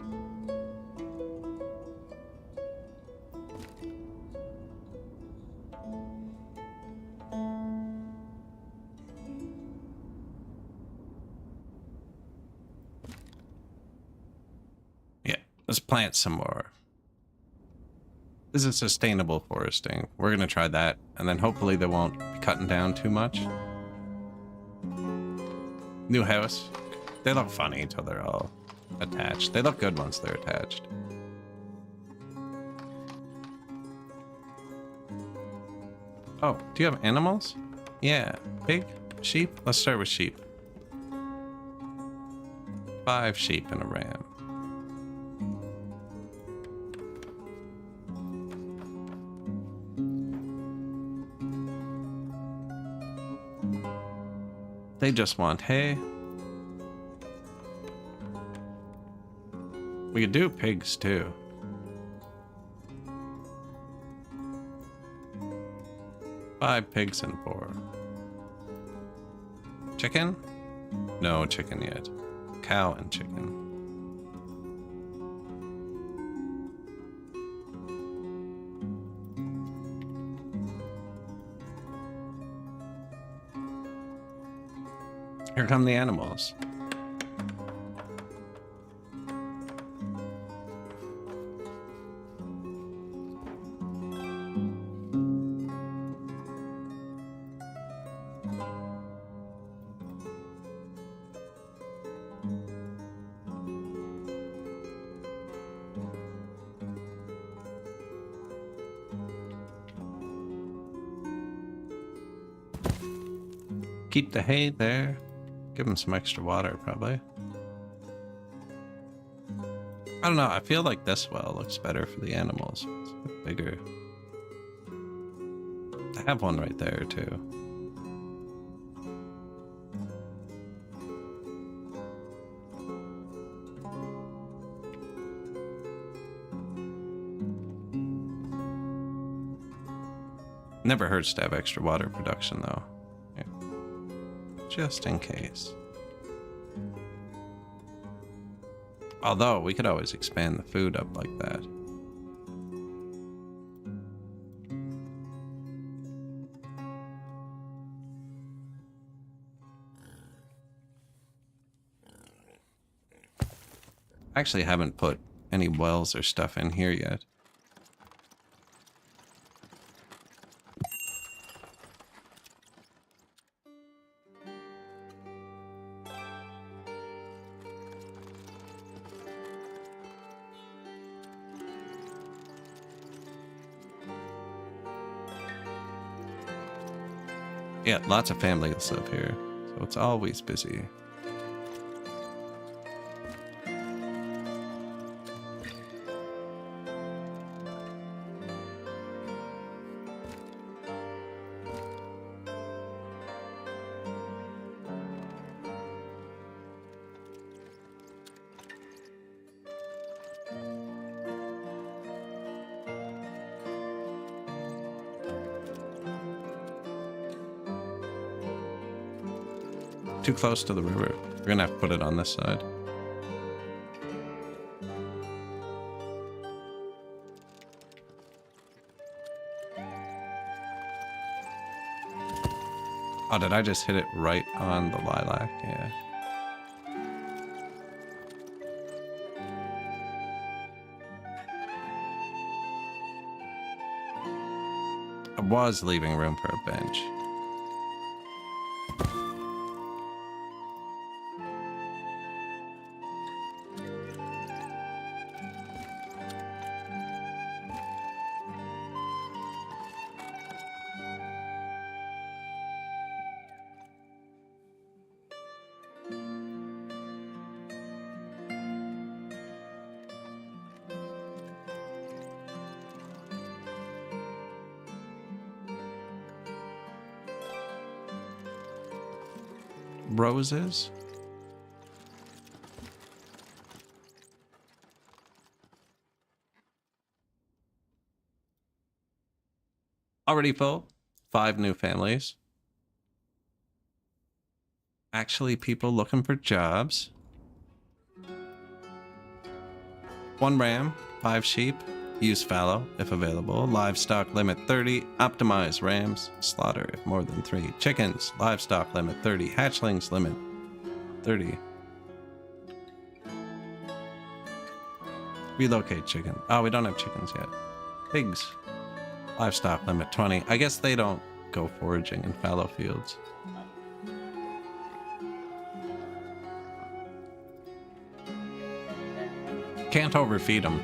Let's plant some more. This is sustainable foresting. We're going to try that, and then hopefully they won't be cutting down too much. New house. They look funny till they're all attached. They look good once they're attached. Oh, do you have animals? Yeah. Pig? Sheep? Let's start with sheep. 5 sheep and a ram. They just want hay. We could do pigs too. Five pigs and 4. Chicken? No chicken yet. Cow and chicken. Here come the animals. Keep the hay there. Give them some extra water, probably. I don't know. I feel like this well looks better for the animals. It's a bit bigger. I have one right there, too. Never hurts to have extra water production, though. Here. Just in case. Although, we could always expand the food up like that. I actually haven't put any wells or stuff in here yet. Yeah, lots of families live here, so it's always busy. Too close to the river. We're gonna have to put it on this side. Oh, did I just hit it right on the lilac? Yeah. I was leaving room for a bench. Roses. Already full. 5 new families. Actually, people looking for jobs. 1 ram, 5 sheep. Use fallow if available. Livestock limit 30. Optimize rams. Slaughter if more than 3. Chickens. Livestock limit 30. Hatchlings limit 30. Relocate chicken. Oh, we don't have chickens yet. Pigs. Livestock limit 20. I guess they don't go foraging in fallow fields. Can't overfeed them.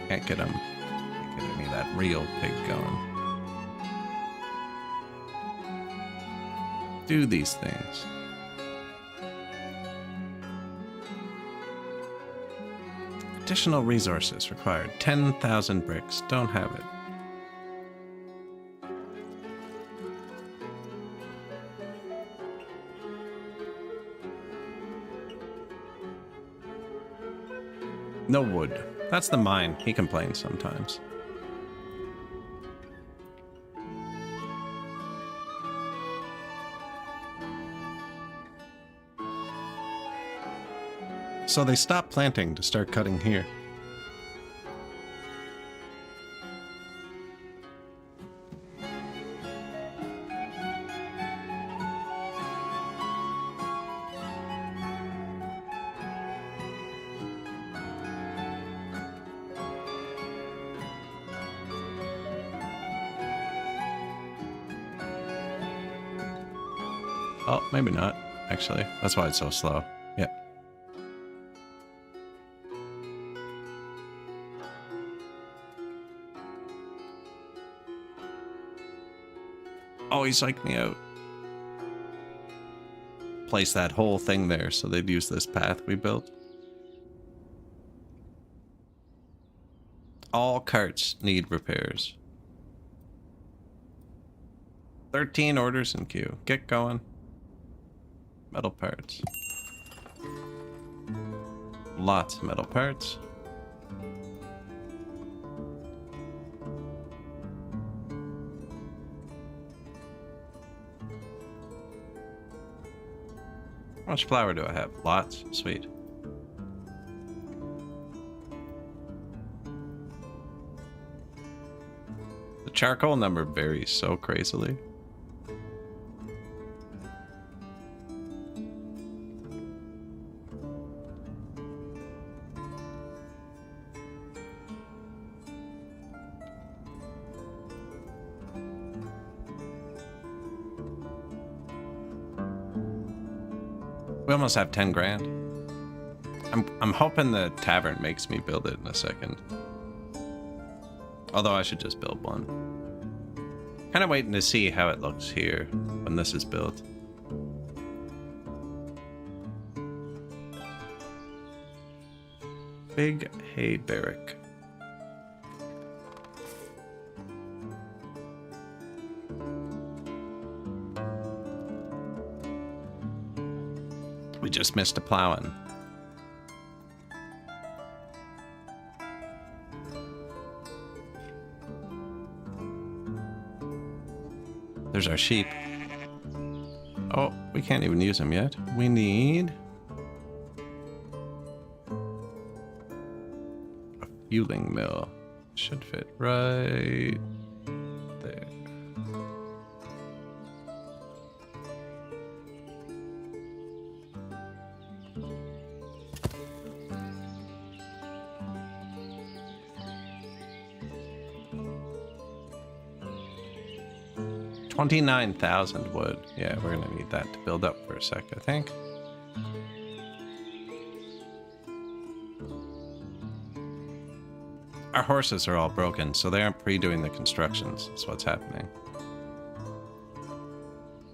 Can't get them. Can't get any of that real pig going. Do these things. Additional resources required. 10,000 bricks. Don't have it. No wood. That's the mine. He complains sometimes. So they stopped planting to start cutting here. Oh, maybe not, actually. That's why it's so slow. Yeah. Oh, he psyched me out. Place that whole thing there so they'd use this path we built. All carts need repairs. 13 orders in queue. Get going. Metal parts. Lots of metal parts. How much flour do I have? Lots. Sweet. The charcoal number varies so crazily. We almost have 10 grand. I'm hoping the tavern makes me build it in a second. Although I should just build one. Kind of waiting to see how it looks here when this is built. Big hay barrack. We just missed a plowing. There's our sheep. Oh, we can't even use them yet. We need a fueling mill. Should fit right there. $29,000 wood. Yeah, we're gonna need that to build up for a sec, I think. Our horses are all broken, so they aren't pre-doing the constructions. That's what's happening.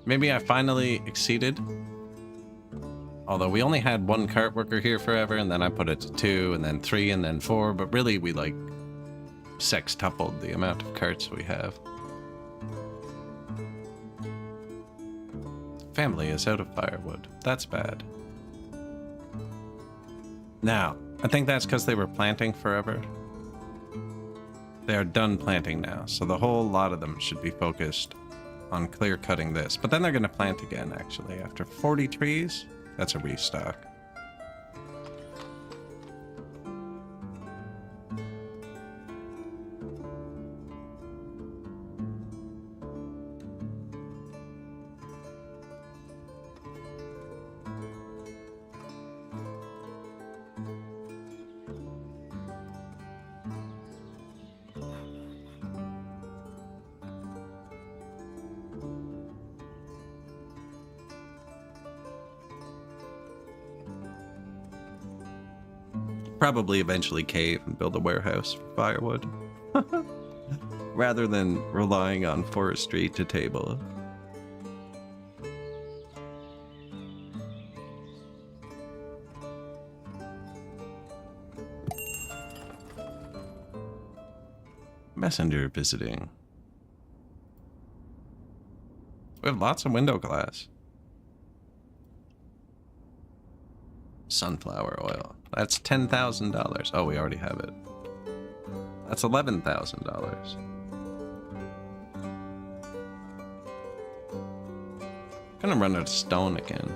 Maybe I finally exceeded. Although we only had one cart worker here forever, and then I put it to 2, and then 3, and then 4. But really, we like sextupled the amount of carts we have. Family is out of firewood. That's bad. Now, I think that's because they were planting forever. They are done planting now, so the whole lot of them should be focused on clear cutting this. But then they're going to plant again, actually. After 40 trees, that's a restock. probably eventually cave and build a warehouse for firewood. Rather than relying on forestry to table. Messenger visiting. We have lots of window glass. Sunflower oil. That's $10,000. Oh, we already have it. That's $11,000. Gonna run out of stone again.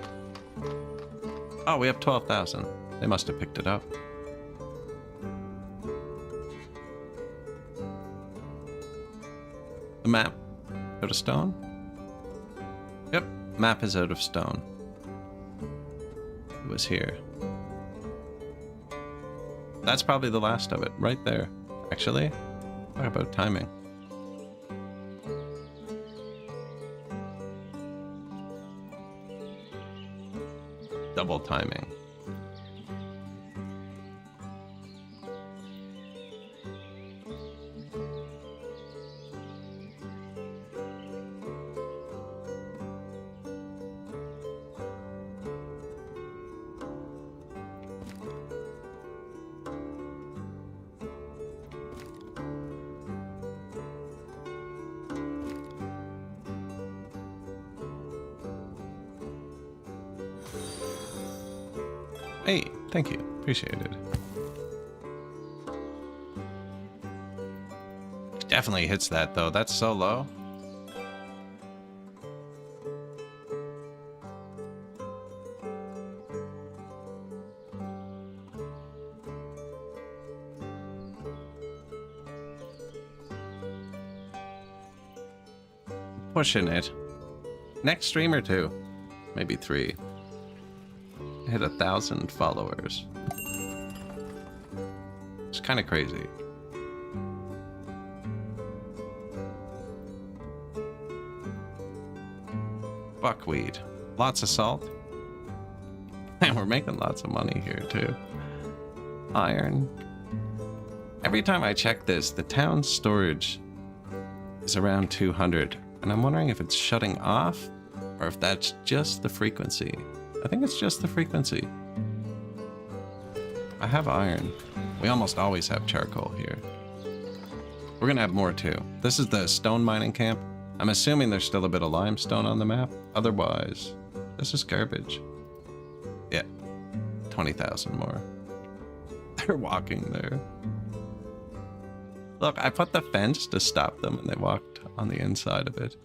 Oh, we have 12,000. They must have picked it up. The map out of stone? Yep, map is out of stone. It was here. That's probably the last of it, right there. Actually, talk about timing. Double timing. Hey, thank you. Appreciate it. Definitely hits that, though. That's so low. Pushing it. Next stream or two. Maybe 3. Hit 1,000 followers. It's kind of crazy. Buckwheat. Lots of salt. And we're making lots of money here too. Iron. Every time I check this, the town's storage is around 200. And I'm wondering if it's shutting off or if that's just the frequency. I think it's just the frequency. I have iron. We almost always have charcoal here. We're gonna have more too. This is the stone mining camp. I'm assuming there's still a bit of limestone on the map. Otherwise, this is garbage. Yeah, 20,000 more. They're walking there. Look, I put the fence to stop them and they walked on the inside of it.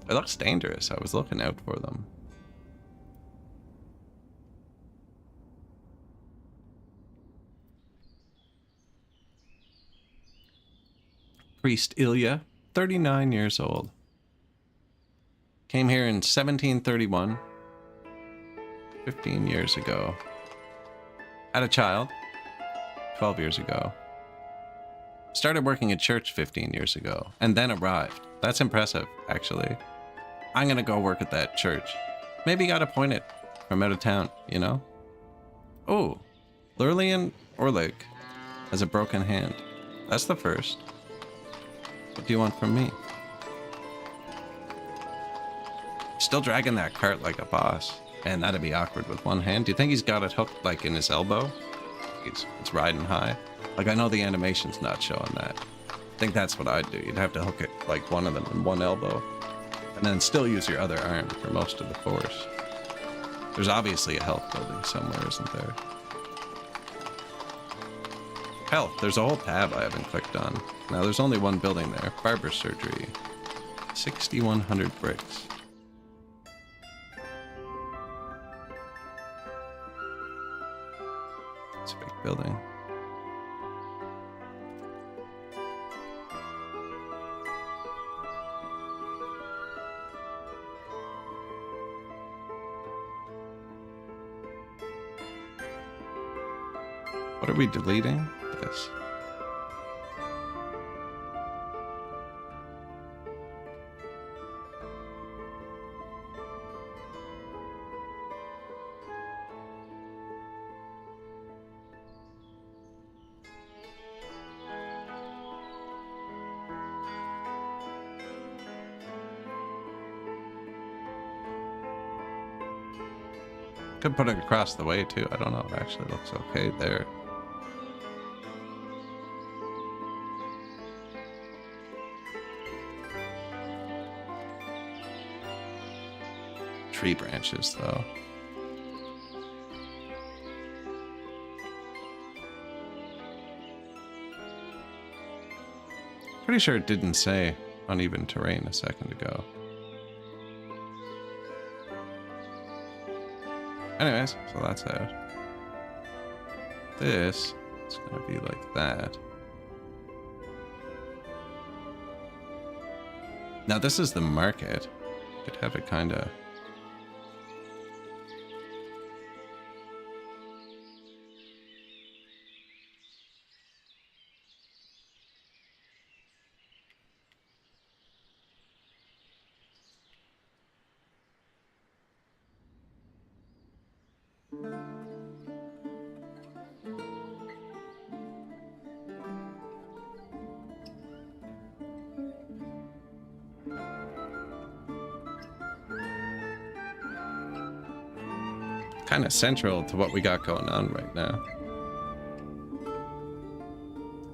It looks dangerous. I was looking out for them. Priest Ilya, 39 years old. Came here in 1731, 15 years ago. Had a child, 12 years ago. Started working at church 15 years ago, and then arrived. That's impressive, actually. I'm gonna go work at that church. Maybe got appointed from out of town, you know? Oh, Lurlian Orlik has a broken hand. That's the first. What do you want from me? Still dragging that cart like a boss. And that'd be awkward with one hand. Do you think he's got it hooked like in his elbow? It's riding high. Like I know the animation's not showing that. I think that's what I'd do. You'd have to hook it like one of them in one elbow. And then still use your other arm for most of the force. There's obviously a health building somewhere, isn't there? Health, there's a whole tab I haven't clicked on. Now there's only one building there, barber surgery. 6,100 bricks. It's a big building. What are we deleting? This. Could put it across the way too. I don't know. It actually looks okay there. Tree branches though. Pretty sure it didn't say uneven terrain a second ago. Anyways, so that's out. This is gonna be like that. Now this is the market. Could have it kinda... kind of central to what we got going on right now.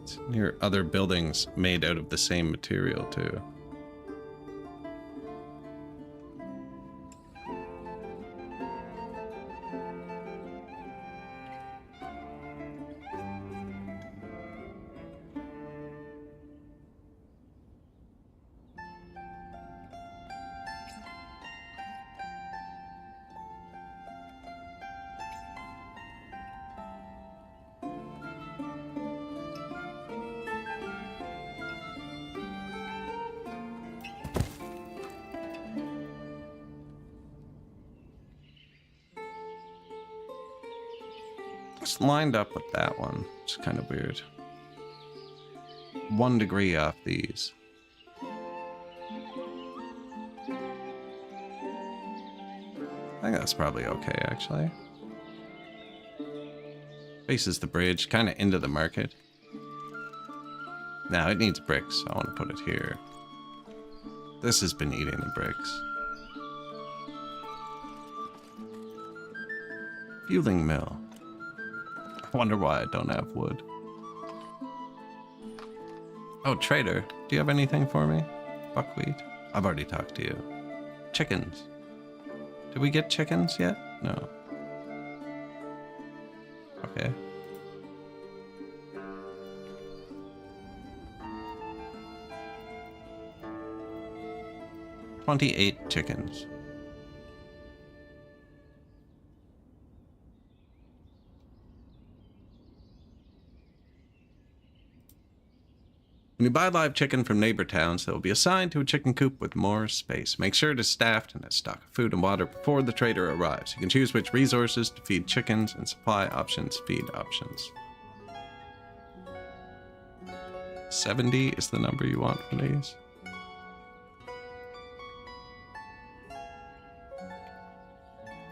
It's near other buildings made out of the same material too. It's lined up with that one. It's kind of weird. 1 degree off these. I think that's probably okay, actually. Faces the bridge, kind of into the market. Now it needs bricks, so I want to put it here. This has been eating the bricks. Fueling mill. I wonder why I don't have wood. Oh, trader, do you have anything for me? Buckwheat? I've already talked to you. Chickens. Did we get chickens yet? No. Okay. $28 chickens. When you buy live chicken from neighbor towns, they will be assigned to a chicken coop with more space. Make sure it is staffed and has stock of food and water before the trader arrives. You can choose which resources to feed chickens and supply options, feed options. 70 is the number you want for these.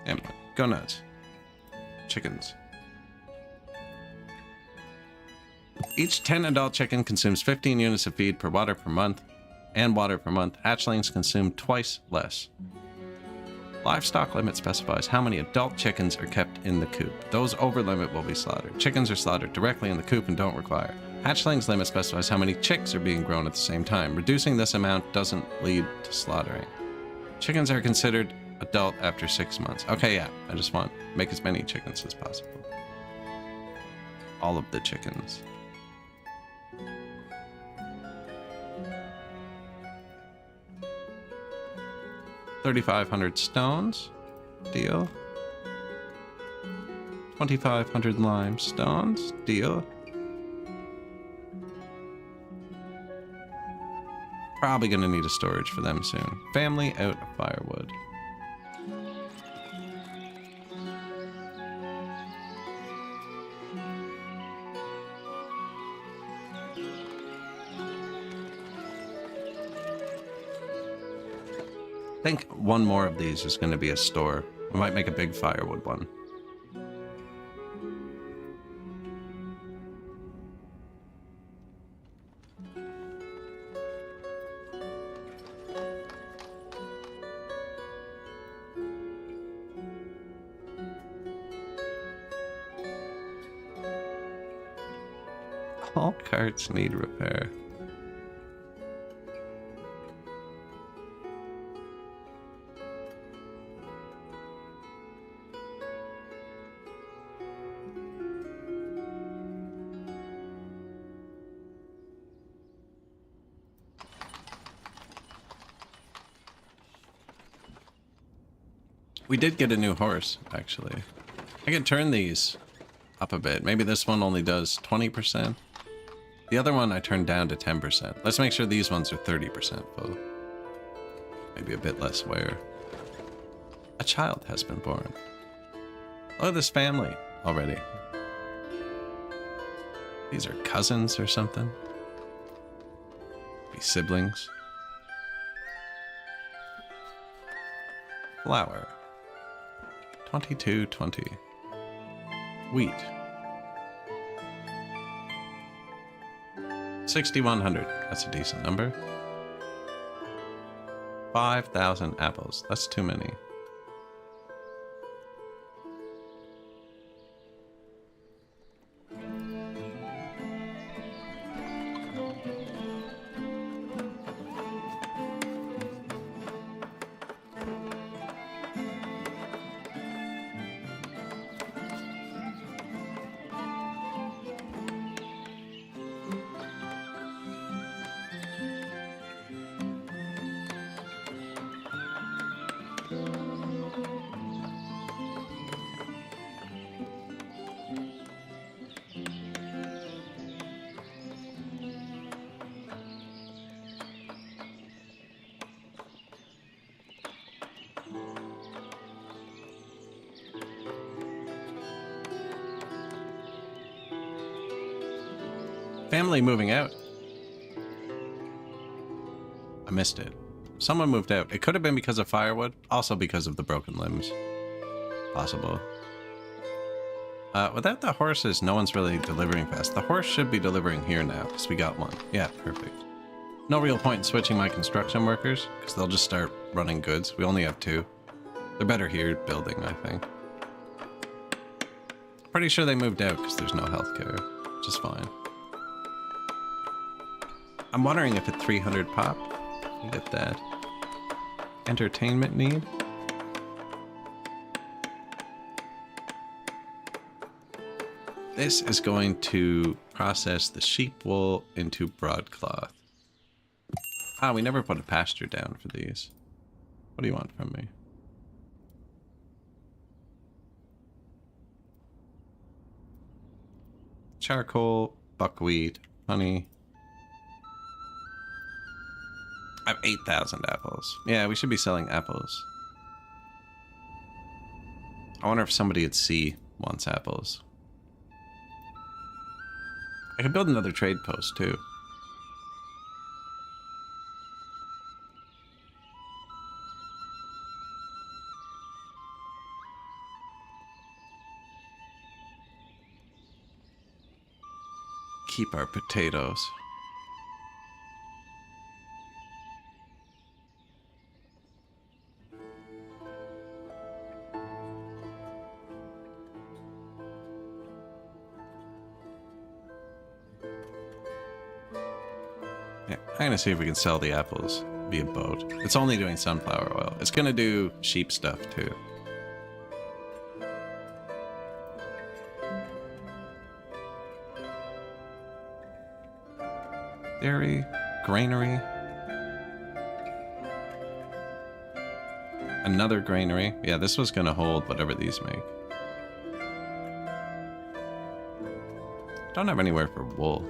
And go nuts. Chickens. Each 10 adult chicken consumes 15 units of feed per water per month, and water per month. Hatchlings consume twice less. Livestock limit specifies how many adult chickens are kept in the coop. Those over limit will be slaughtered. Chickens are slaughtered directly in the coop and don't require. Hatchlings limit specifies how many chicks are being grown at the same time. Reducing this amount doesn't lead to slaughtering. Chickens are considered adult after 6 months. Okay, yeah, I just want to make as many chickens as possible. All of the chickens. $3,500 stones. Deal. 2,500 limestones. Deal. Probably gonna need a storage for them soon. Family out of firewood. I think one more of these is going to be a store. We might make a big firewood one. All carts need repair. We did get a new horse, actually. I can turn these up a bit. Maybe this one only does 20%. The other one I turned down to 10%. Let's make sure these ones are 30% full. Maybe a bit less wear. A child has been born. Look at this family already. These are cousins or something. Be siblings. Flour. 22.20. Wheat. 6,100. That's a decent number. 5,000 apples. That's too many. Family moving out. I missed it. Someone moved out. It could have been because of firewood, also because of the broken limbs. Possible. Without the horses, no one's really delivering fast. The horse should be delivering here now, because we got one. Yeah, perfect. No real point in switching my construction workers, because they'll just start running goods. We only have 2. They're better here building, I think. Pretty sure they moved out because there's no healthcare, which is fine. I'm wondering if at 300 pop, you get that entertainment need. This is going to process the sheep wool into broadcloth. Ah, we never put a pasture down for these. What do you want from me? Charcoal, buckwheat, honey. I have 8,000 apples. Yeah, we should be selling apples. I wonder if somebody at sea wants apples. I could build another trade post, too. Keep our potatoes. Yeah, I'm gonna see if we can sell the apples via boat. It's only doing sunflower oil. It's gonna do sheep stuff too. Dairy, granary. Another granary. Yeah, this was gonna hold whatever these make. Don't have anywhere for wool.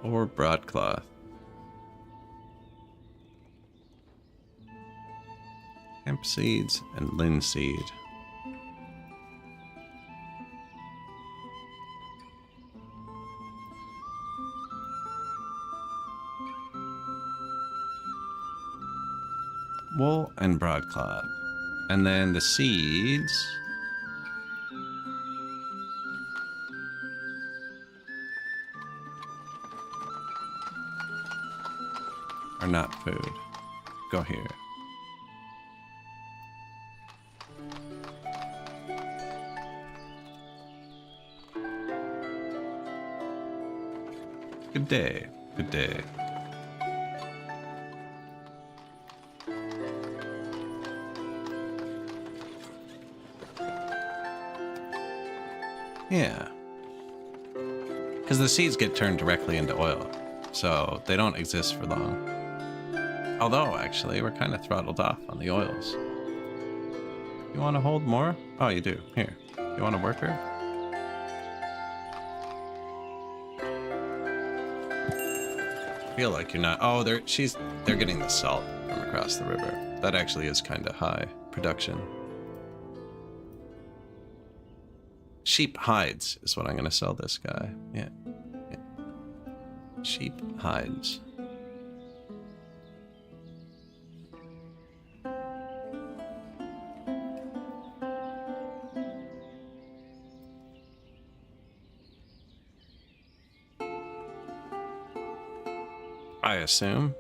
Or broadcloth. Hemp seeds and linseed. Wool and broadcloth. And then the seeds. Or not food. Go here. Good day. Good day. Yeah. Because the seeds get turned directly into oil, so they don't exist for long. Although, actually, we're kind of throttled off on the oils. You want to hold more? Oh, you do. Here. You want a worker? I feel like you're not. Oh, they're getting the salt from across the river. That actually is kind of high production. Sheep hides is what I'm going to sell this guy. Yeah. Sheep hides. I assume.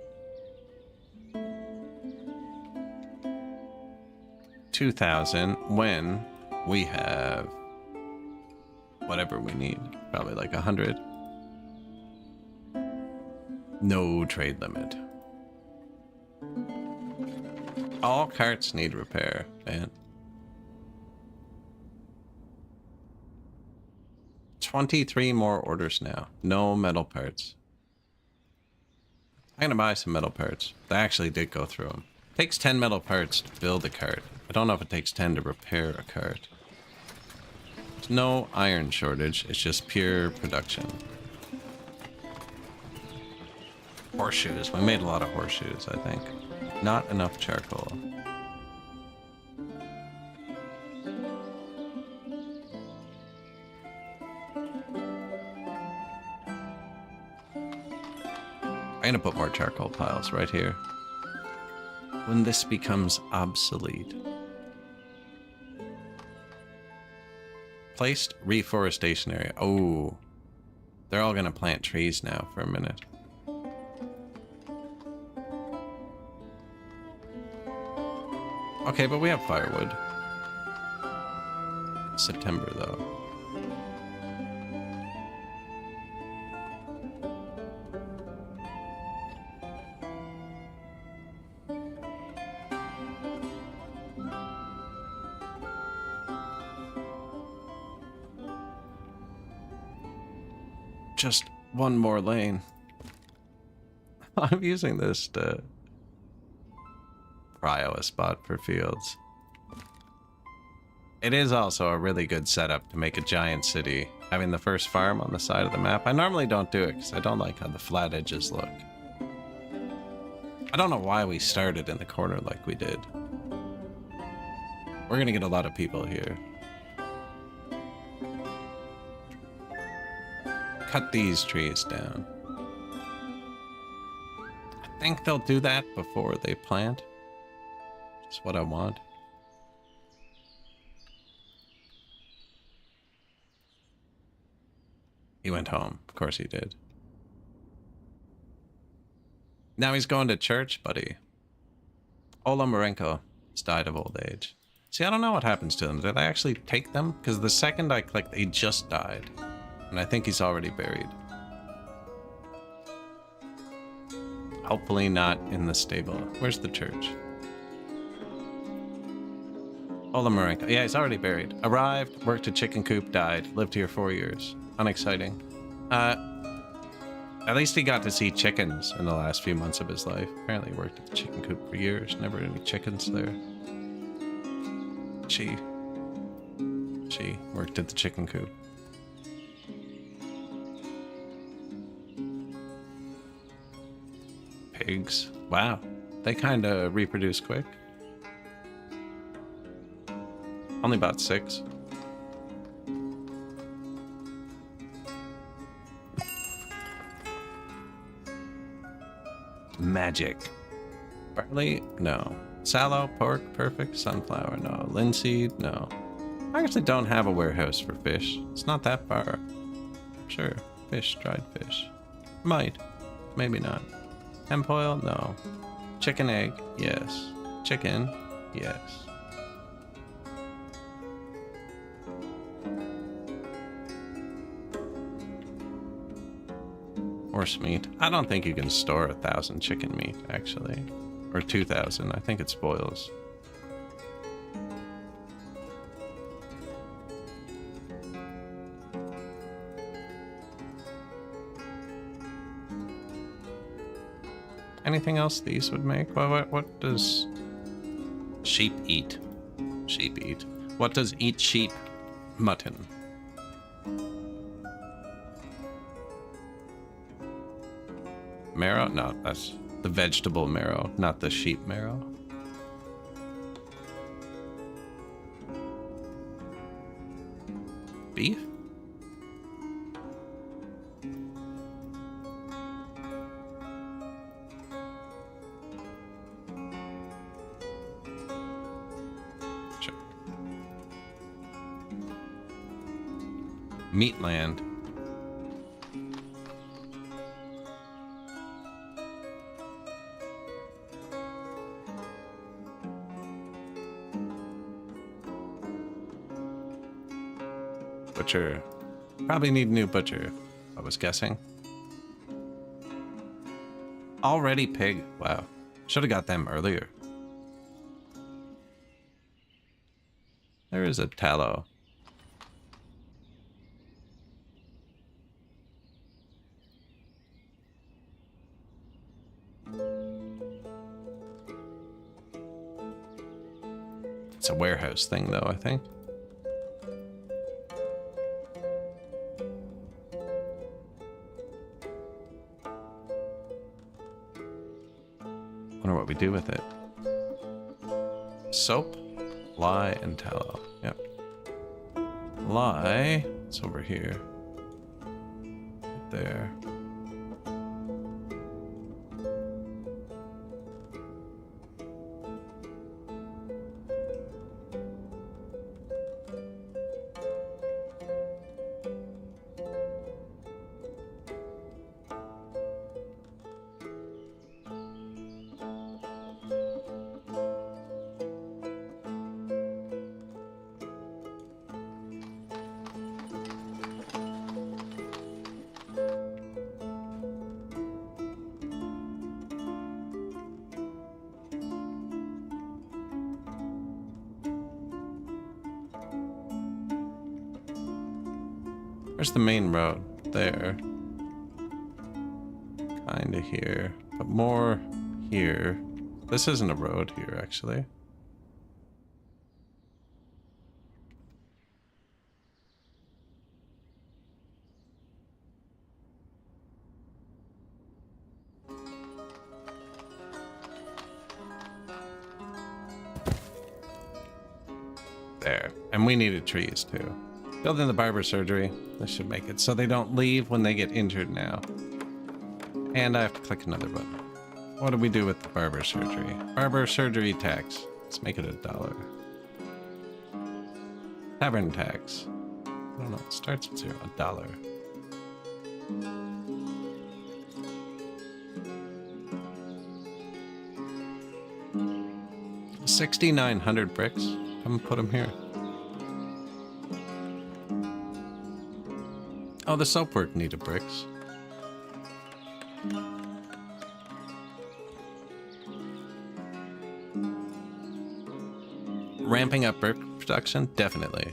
2,000 when we have whatever we need. Probably like 100. No trade limit. All carts need repair, man. 23 more orders now. No metal parts. I'm gonna buy some metal parts. They actually did go through them. Takes 10 metal parts to build a cart. I don't know if it takes 10 to repair a cart. There's no iron shortage. It's just pure production. Horseshoes. We made a lot of horseshoes, I think. Not enough charcoal. I'm gonna put more charcoal piles right here. When this becomes obsolete. Placed reforestation area. Oh, they're all gonna plant trees now for a minute. Okay, but we have firewood. September though. Just one more lane. I'm using this to cryo a spot for fields. It is also a really good setup to make a giant city, having the first farm on the side of the map. I normally don't do it because I don't like how the flat edges look. I don't know why we started in the corner like we did. We're gonna get a lot of people here. Cut these trees down. I think they'll do that before they plant. That's what I want. He went home. Of course he did. Now he's going to church, buddy. Ola Marenko has died of old age. See, I don't know what happens to them. Did I actually take them? Because the second I clicked, he just died. And I think he's already buried. Hopefully not in the stable. Where's the church? Ola Marenko. Yeah, he's already buried. Arrived, worked a chicken coop, died. Lived here 4 years. Unexciting. At least he got to see chickens in the last few months of his life. Apparently he worked at the chicken coop for years. Never any chickens there. She worked at the chicken coop. Pigs. Wow. They kind of reproduce quick. Only about 6. Magic. Barley? No. Sallow, pork, perfect. Sunflower? No. Linseed? No. I actually don't have a warehouse for fish. It's not that far. Sure. Fish, dried fish. Might. Maybe not. Hemp oil? No. Chicken egg? Yes. Chicken? Yes. Horse meat. I don't think you can store 1,000 chicken meat, actually. Or 2,000. I think it spoils. Anything else these would make? What does sheep eat? Sheep eat. What does eat sheep? Mutton. Marrow? No, that's the vegetable marrow, not the sheep marrow. Beef? Sure. Meatland. Butcher. Probably need a new butcher, I was guessing. Already pig. Wow. Should have got them earlier. There is a tallow. It's a warehouse thing, though, I think. Wonder what we do with it. Soap, lye, and tallow. Yep. Lye, it's over here. Right there. Where's the main road? There. Kinda here. But more here. This isn't a road here, actually. There. And we needed trees, too. Building the barber surgery. This should make it so they don't leave when they get injured now. And I have to click another button. What do we do with the barber surgery? Barber surgery tax. Let's make it $1. Tavern tax. I don't know. It starts with $0. $1. 6,900 bricks. Come put them here. Oh, the soapwork needed bricks. Ramping up brick production? Definitely.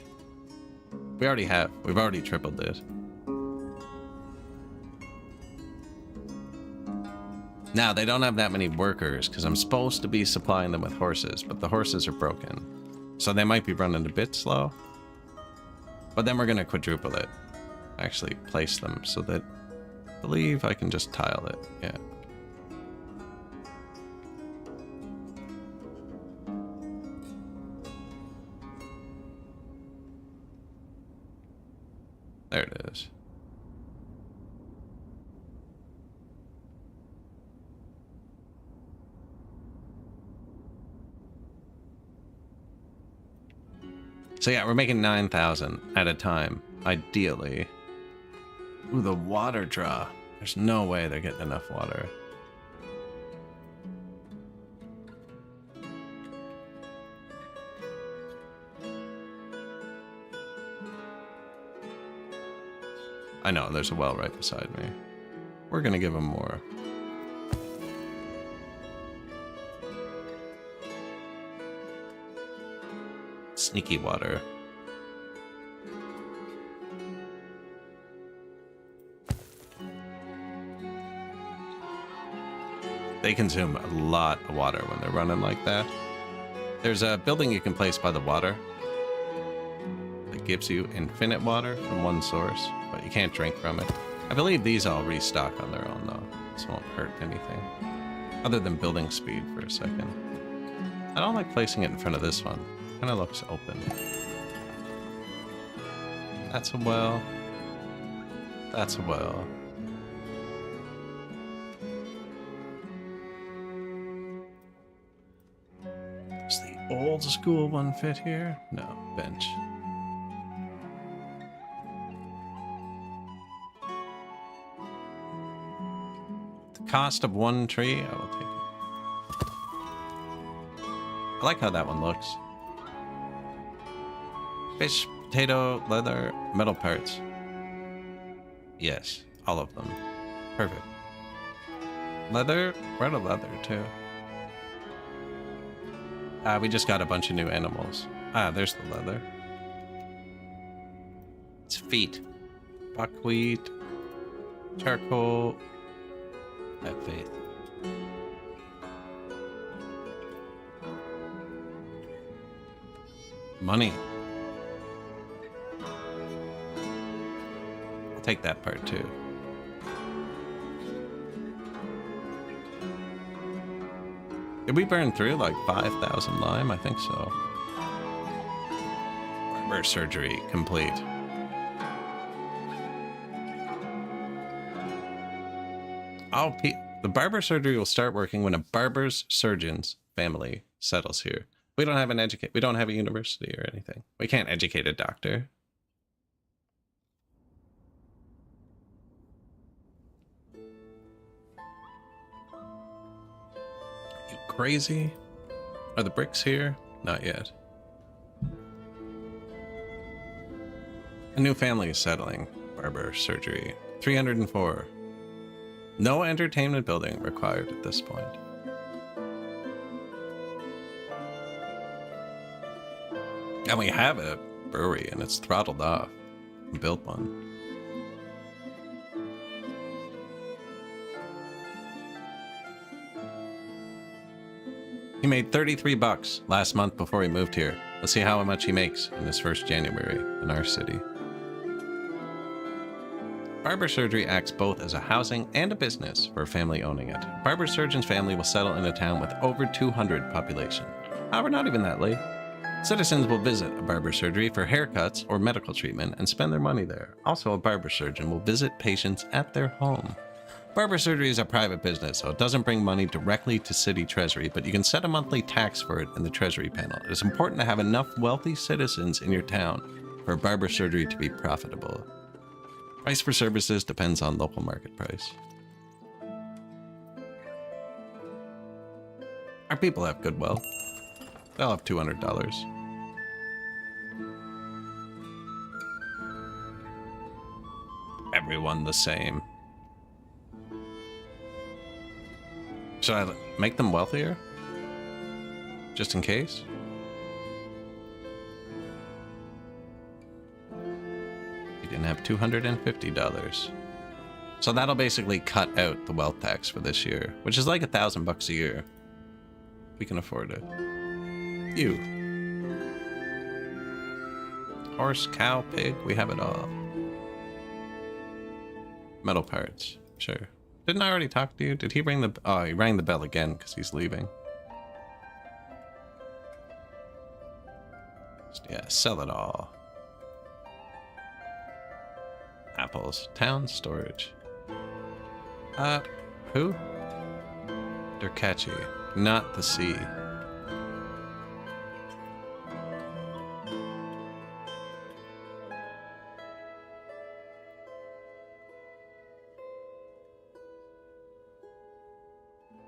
We already have. We've already tripled it. Now, they don't have that many workers because I'm supposed to be supplying them with horses, but the horses are broken. So they might be running a bit slow. But then we're going to quadruple it. Actually place them so that I believe I can just tile it. Yeah. There it is. So yeah, we're making 9,000 at a time, ideally. Ooh, the water draw. There's no way they're getting enough water. I know, there's a well right beside me. We're gonna give him more. Sneaky water. They consume a lot of water when they're running like that. There's a building you can place by the water that gives you infinite water from one source, but you can't drink from it. I believe these all restock on their own, though. This won't hurt anything, other than building speed for a second. I don't like placing it in front of this one. Kind of looks open. That's a well. That's a well. Does the old school one fit here? No, bench. The cost of one tree, I will take it. I like how that one looks. Fish, potato, leather, metal parts. Yes, all of them. Perfect. Leather? We're out of leather, too. We just got a bunch of new animals. There's the leather. It's feet. Buckwheat. Charcoal. Have faith. Money. I'll take that part too. Did we burn through like 5,000 lime? I think so. Barber surgery complete. Oh, the barber surgery will start working when a barber's surgeon's family settles here. We don't have we don't have a university or anything. We can't educate a doctor. You crazy? Are the bricks here? Not yet. A new family is settling. Barber surgery. 304. No entertainment building required at this point. And we have a brewery and it's throttled off. We built one. He made 33 bucks last month before he moved here. Let's see how much he makes in his first January in our city. Barber surgery acts both as a housing and a business for a family owning it. Barber surgeon's family will settle in a town with over 200 population. However, not even that late. Citizens will visit a barber surgery for haircuts or medical treatment and spend their money there. Also, a barber surgeon will visit patients at their home. Barber surgery is a private business, so it doesn't bring money directly to city treasury, but you can set a monthly tax for it in the treasury panel. It is important to have enough wealthy citizens in your town for barber surgery to be profitable. Price for services depends on local market price. Our people have good wealth. They'll have $200. Everyone the same. Should I make them wealthier? Just in case? We didn't have $250. So that'll basically cut out the wealth tax for this year, which is like $1,000 a year. We can afford it. You. Horse, cow, pig, we have it all. Metal parts, sure. Didn't I already talk to you? Did he ring the... Oh, he rang the bell again because he's leaving. Yeah, sell it all. Apples. Town storage. Who? They're catchy. Not the sea.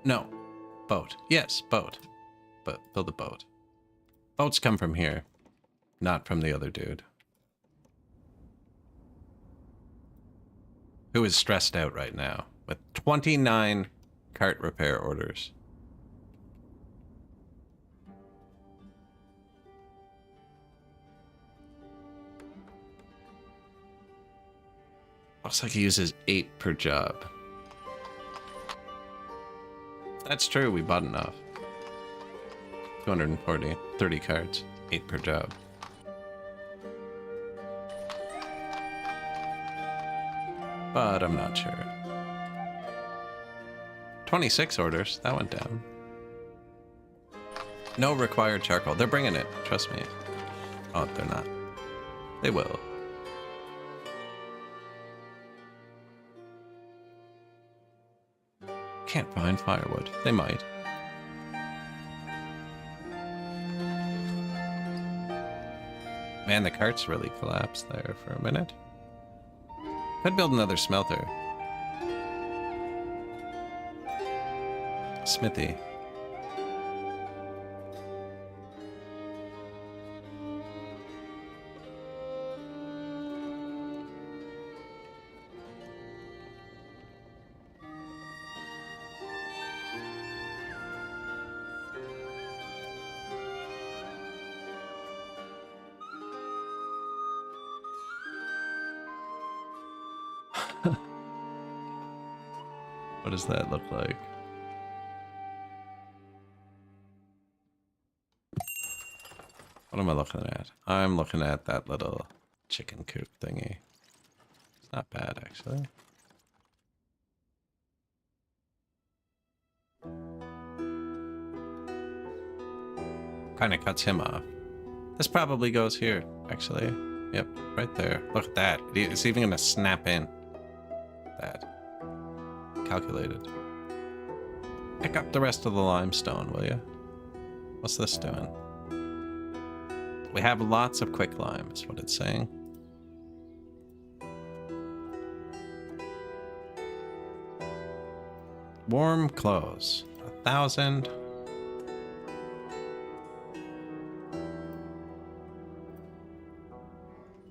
No. Boat. Yes, boat. But build a boat. Boats come from here, not from the other dude. who is stressed out right now with 29 cart repair orders. Looks like he uses 8 per job. If that's true, we bought enough. 240, 30 carts, 8 per job. But I'm not sure. 26 orders, that went down. No required charcoal. They're bringing it, trust me. Oh, they're not. They will. Can't find firewood. They might. Man, the carts really collapsed there for a minute. Could build another smelter. Smithy. What does that look like? What am I looking at? I'm looking at that little chicken coop thingy. It's not bad, actually. Kind of cuts him off. This probably goes here, actually. Yep, right there. Look at that. It's even going to snap in. That. Calculated. Pick up the rest of the limestone, will you? What's this doing? We have lots of quick lime, is what it's saying. Warm clothes. 1,000.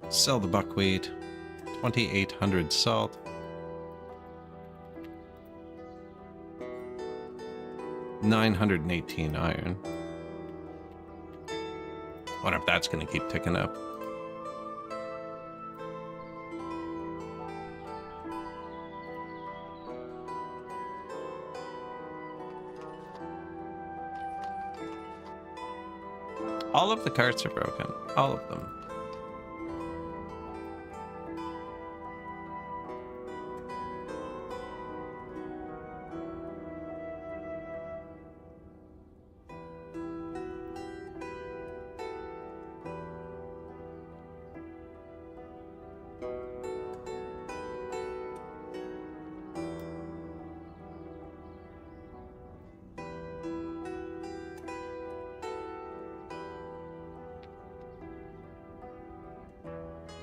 Sell the buckwheat. 2,800 salt. $918 iron. Wonder if that's gonna keep ticking up. All of the carts are broken. All of them.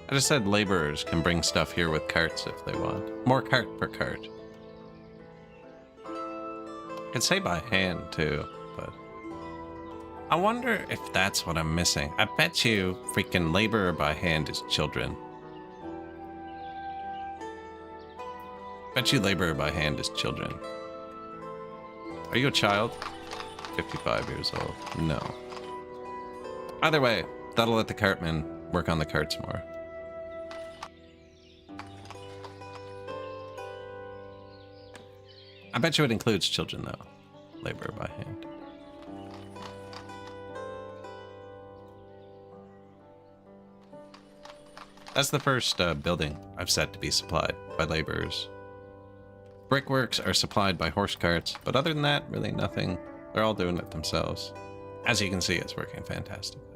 I just said laborers can bring stuff here with carts if they want. More cart per cart. I could say by hand too, but I wonder if that's what I'm missing. I bet you freaking laborer by hand is children. Bet you laborer by hand is children. Are you a child? 55 years old. No. Either way, that'll let the cartmen work on the carts more. I bet you it includes children, though. Labor by hand. That's the first building I've set to be supplied by laborers. Brickworks are supplied by horse carts, but other than that, really nothing. They're all doing it themselves. As you can see, it's working fantastically.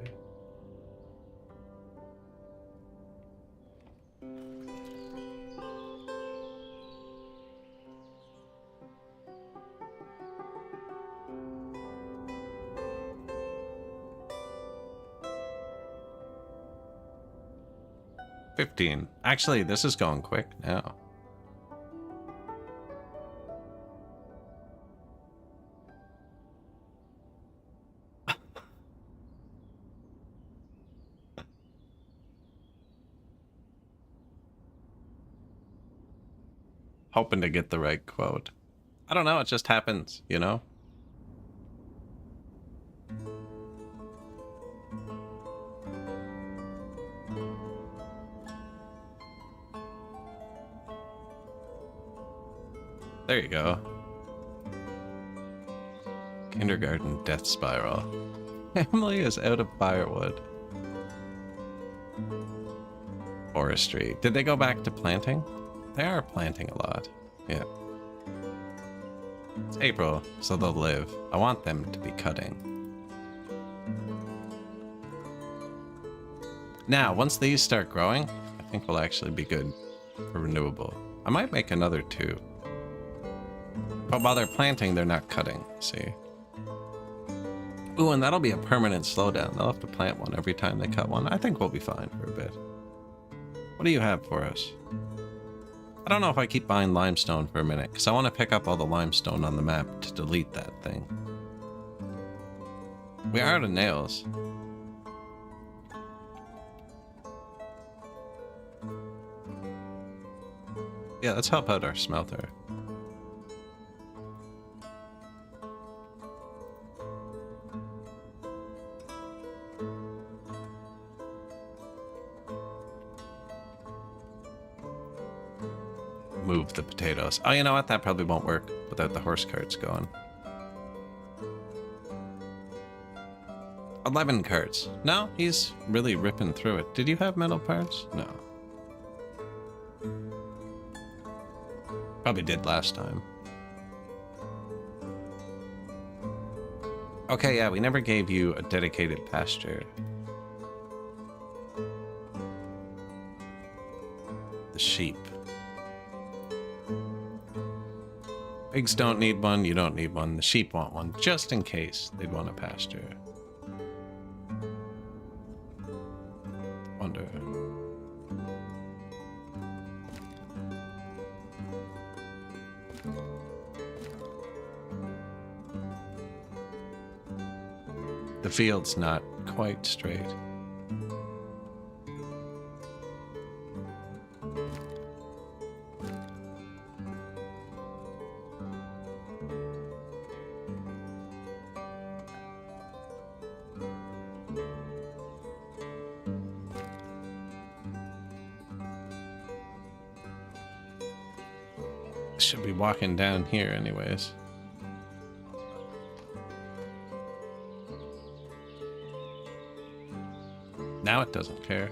$15. Actually, this is going quick now. hoping to get the right quote. I don't know, it just happens, you know? There you go. Kindergarten death spiral. Family is out of firewood. Forestry. Did they go back to planting? They are planting a lot. Yeah. It's April, so they'll live. I want them to be cutting. Now, once these start growing, I think we'll actually be good for renewable. I might make another 2. But while they're planting, they're not cutting, see? Ooh, and that'll be a permanent slowdown. They'll have to plant one every time they cut one. I think we'll be fine for a bit. What do you have for us? I don't know if I keep buying limestone for a minute, because I want to pick up all the limestone on the map to delete that thing. We are out of nails. Yeah, let's help out our smelter. Move the potatoes. Oh, you know what? That probably won't work without the horse carts going. 11 carts. No, he's really ripping through it. Did you have metal parts? No. Probably did last time. Okay, yeah, we never gave you a dedicated pasture. The sheep. Pigs don't need one, you don't need one. The sheep want one, just in case they'd want a pasture. Wonder. The field's not quite straight. Should be walking down here anyways. Now it doesn't care.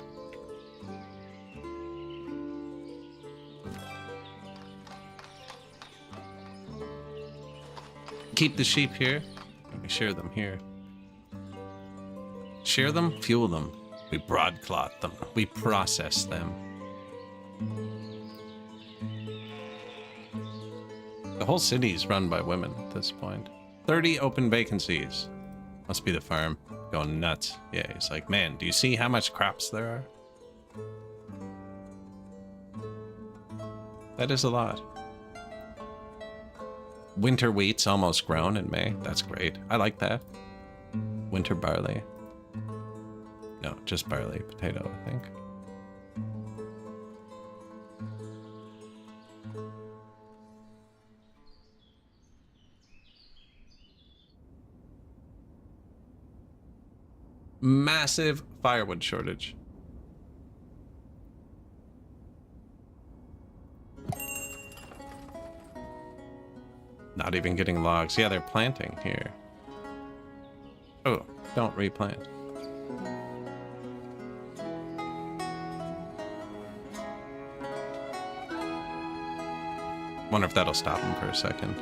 Keep the sheep here. Let me shear them here. Shear them, fuel them. We broadcloth them. We process them. The whole city is run by women at this point. 30 open vacancies. Must be the farm. Going nuts. Yeah, he's like, man, do you see how much crops there are? That is a lot. Winter wheat's almost grown in May. That's great. I like that. Winter barley. No, just barley. Potato, I think. Massive firewood shortage. Not even getting logs. Yeah, they're planting here. Oh, don't replant. Wonder if that'll stop them for a second.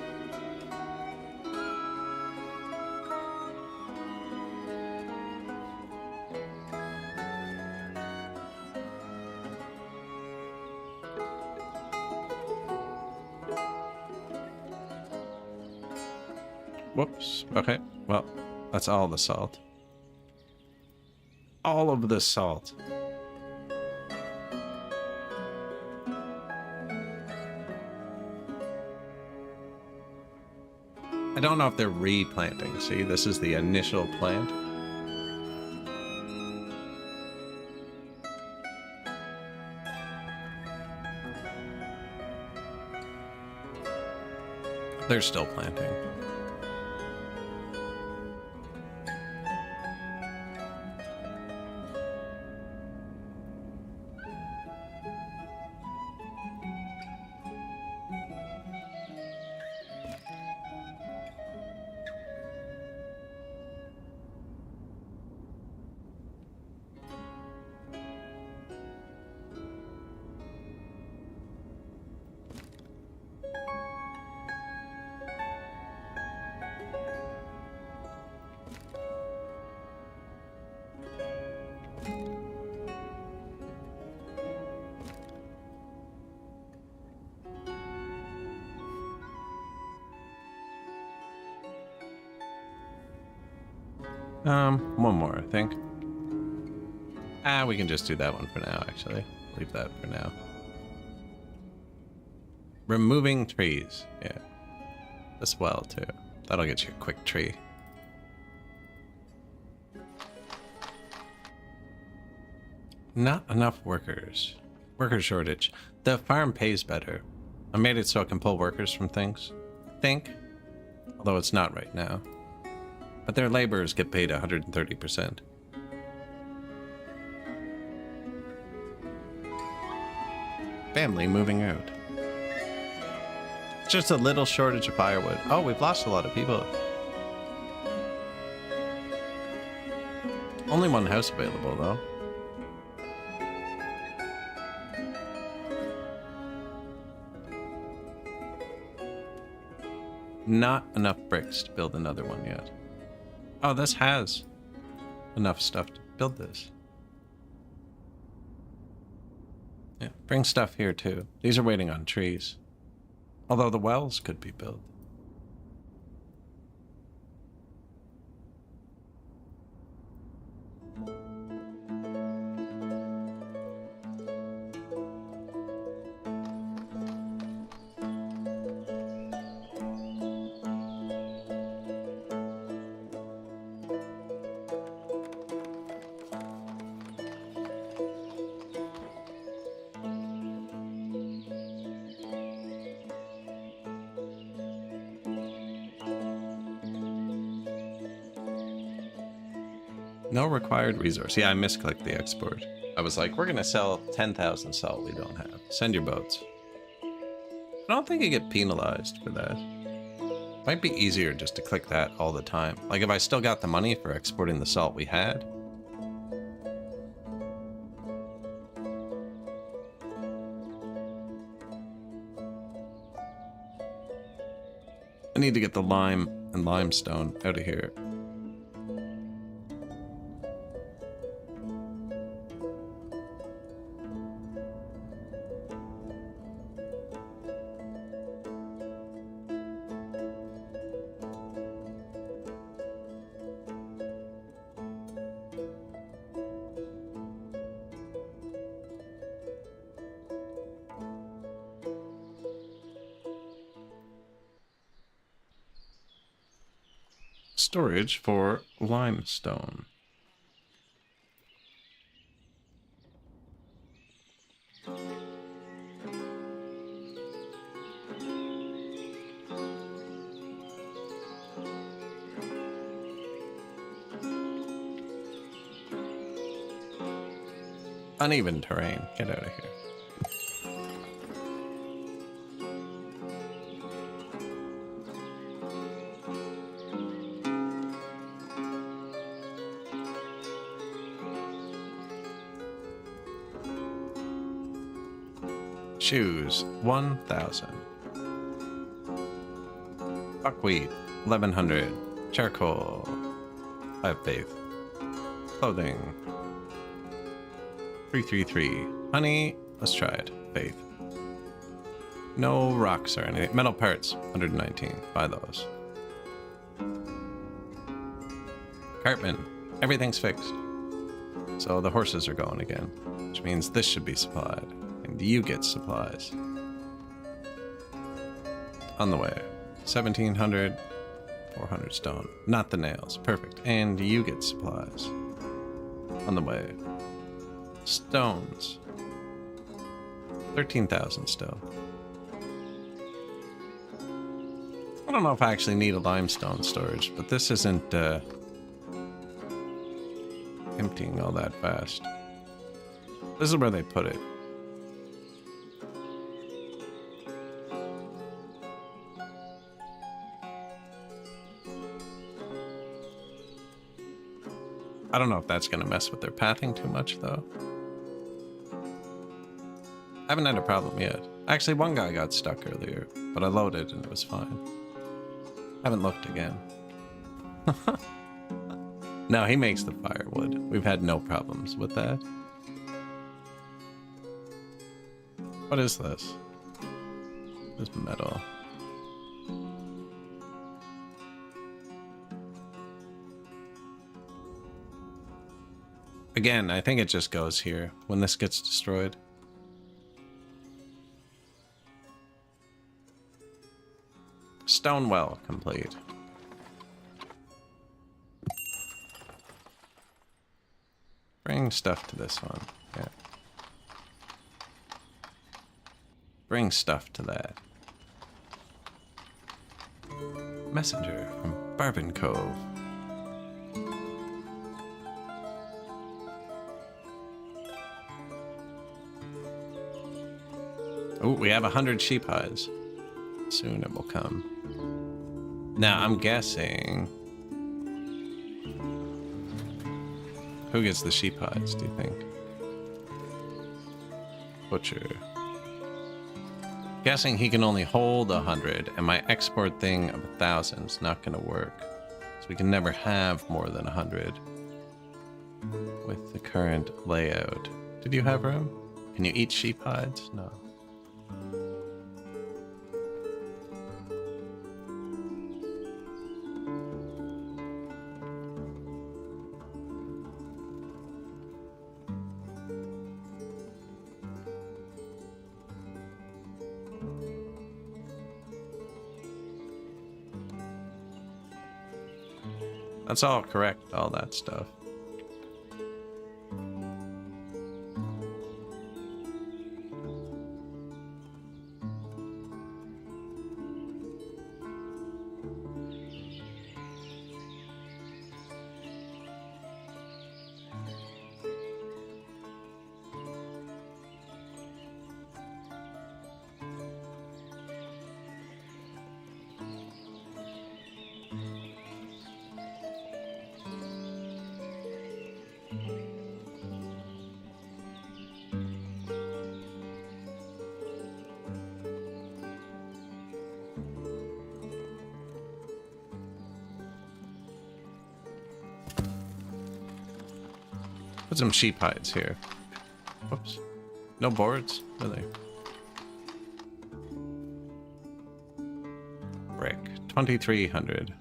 Whoops. Okay. Well, that's all the salt. All of the salt. I don't know if they're replanting. See, this is the initial plant. They're still planting. One more, I think. We can just do that one for now, actually. Leave that for now. Removing trees. Yeah. As well, too. That'll get you a quick tree. Not enough workers. Worker shortage. The farm pays better. I made it so I can pull workers from things. I think. Although it's not right now. But their laborers get paid 130%. Family moving out. It's just a little shortage of firewood. Oh, we've lost a lot of people. Only one house available, though. Not enough bricks to build another one yet. Oh, this has enough stuff to build this. Yeah, bring stuff here too. These are waiting on trees. Although the wells could be built. No required resource. Yeah, I misclicked the export. I was like, we're going to sell 10,000 salt we don't have. Send your boats. I don't think you get penalized for that. Might be easier just to click that all the time. Like if I still got the money for exporting the salt we had. I need to get the lime and limestone out of here. Storage for limestone. Uneven terrain. Get out of here. Shoes, 1,000. Buckwheat, 1,100. Charcoal, I have faith. Clothing, 333. Honey, let's try it. Faith. No rocks or anything. Metal parts, 119. Buy those. Cartman, everything's fixed. So the horses are going again, which means this should be supplied. And you get supplies. On the way. 1,700, 400 stone. Not the nails. Perfect. And you get supplies. On the way. Stones. 13,000 still. I don't know if I actually need a limestone storage, but this isn't emptying all that fast. This is where they put it. I don't know if that's going to mess with their pathing too much, though. I haven't had a problem yet. Actually, one guy got stuck earlier, but I loaded and it was fine. Haven't looked again. No, he makes the firewood. We've had no problems with that. What is this? This metal. Again, I think it just goes here when this gets destroyed. Stone well complete. Bring stuff to this one. Yeah. Bring stuff to that. Messenger from Bourbon Cove. Oh, we have 100 sheep hides. Soon it will come. Now, I'm guessing... Who gets the sheep hides, do you think? Butcher. Guessing he can only hold 100, and my export thing of 1,000 is not going to work. So we can never have more than 100 with the current layout. Did you have room? Can you eat sheep hides? No. That's all correct, all that stuff. Put some sheep hides here. Whoops. No boards, really. Brick. 2,300.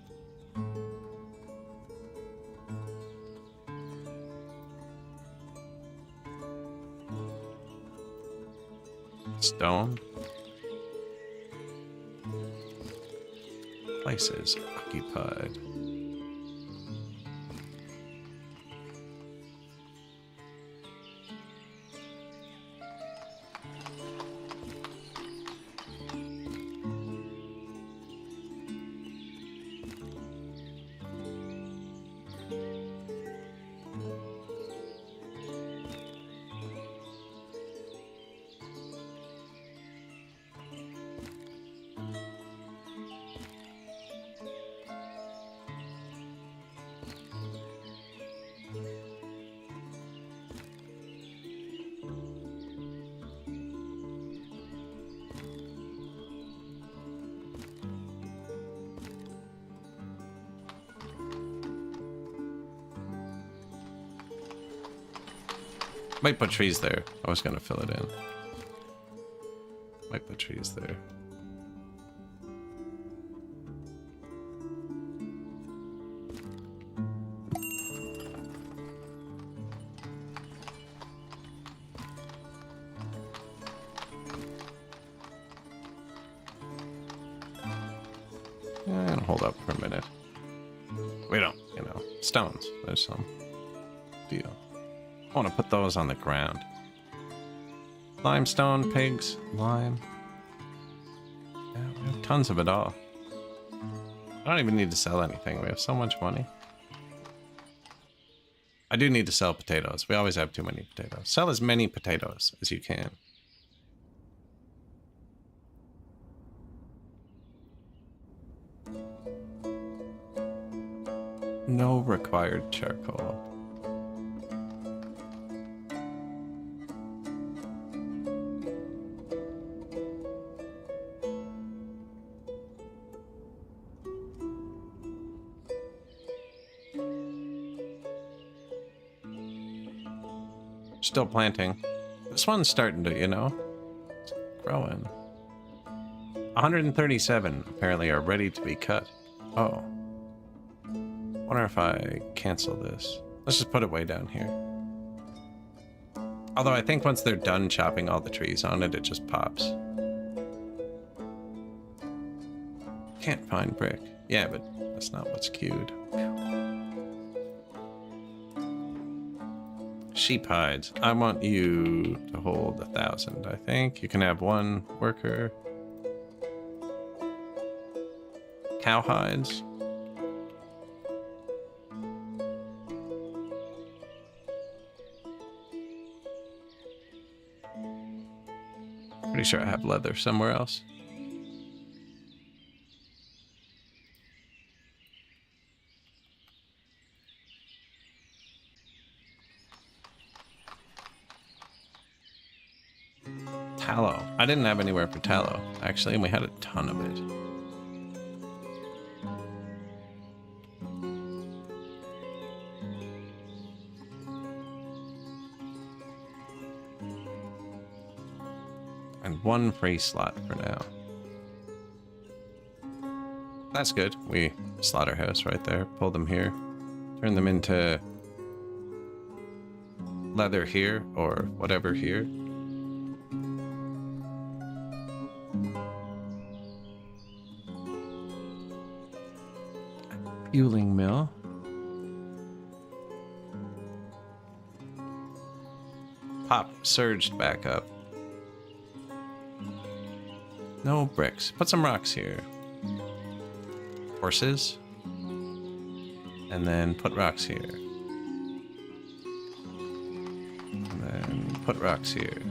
Stone. Places occupied. Might put trees there. I was gonna fill it in. Might put trees there. And hold up for a minute. We don't, you know, stones. There's some deal. I want to put those on the ground. Limestone, pigs, lime. Yeah, we have tons of it all. I don't even need to sell anything. We have so much money. I do need to sell potatoes. We always have too many potatoes. Sell as many potatoes as you can. No required charcoal. Still planting. This one's starting to, you know, it's growing. 137 apparently are ready to be cut. Oh. Wonder if I cancel this. Let's just put it way down here. Although I think once they're done chopping all the trees on it, it just pops. Can't find brick. Yeah, but that's not what's queued. Sheep hides. I want you to hold 1,000, I think. You can have one worker. Cow hides. Pretty sure I have leather somewhere else. Tallow. I didn't have anywhere for tallow, actually, and we had a ton of it. And one free slot for now. That's good. We slaughterhouse right there. Pull them here. Turn them into leather here or whatever here. Fueling mill. Pop surged back up. No bricks. Put some rocks here. Horses. And then put rocks here. And then put rocks here.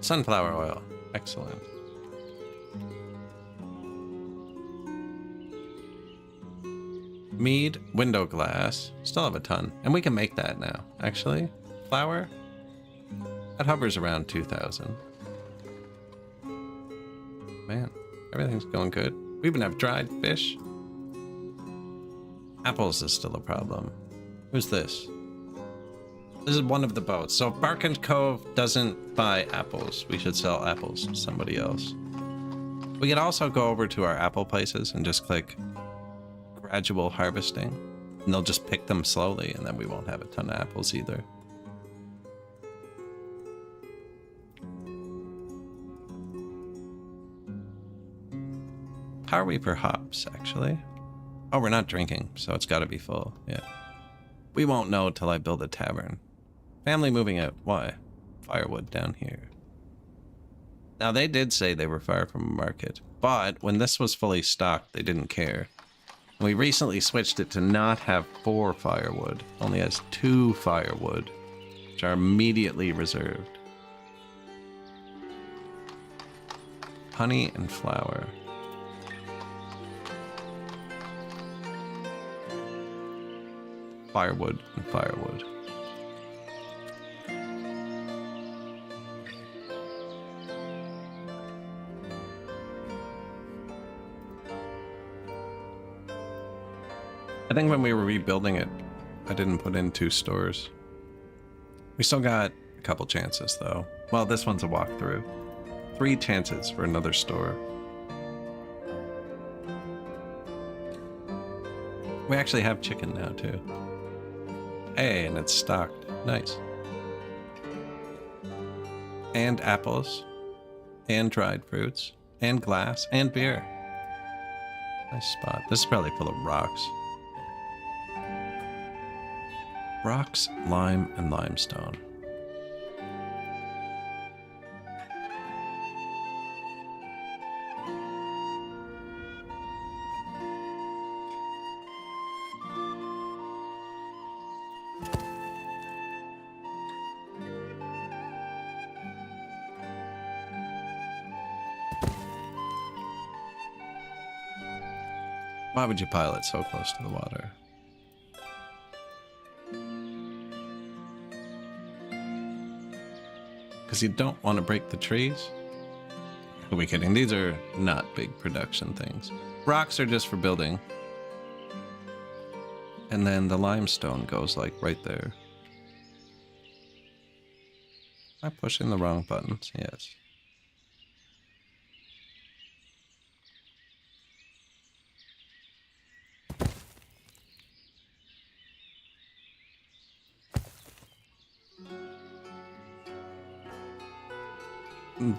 Sunflower oil. Excellent. Mead, window glass. Still have a ton. And we can make that now, actually. Flour. That hovers around 2,000. Man, everything's going good. We even have dried fish. Apples is still a problem. Who's this? This is one of the boats. So if Bark and Cove doesn't buy apples, we should sell apples to somebody else. We could also go over to our apple places and just click gradual harvesting. And they'll just pick them slowly, and then we won't have a ton of apples either. How are we for hops, actually? Oh, we're not drinking, so it's gotta be full. Yeah. We won't know till I build a tavern. Family moving out. Why? Firewood down here. Now, they did say they were far from a market, but when this was fully stocked, they didn't care. And we recently switched it to not have 4 firewood, only has 2 firewood, which are immediately reserved. Honey and flour. Firewood and firewood. I think when we were rebuilding it, I didn't put in 2 stores. We still got a couple chances, though. Well, this one's a walkthrough. 3 chances for another store. We actually have chicken now, too. Hey, and it's stocked. Nice. And apples. And dried fruits. And glass. And beer. Nice spot. This is probably full of rocks. Rocks, lime, and limestone. Why would you pile it so close to the water? Because you don't want to break the trees? Who are we kidding? These are not big production things. Rocks are just for building. And then the limestone goes like right there. Am I pushing the wrong buttons? Yes.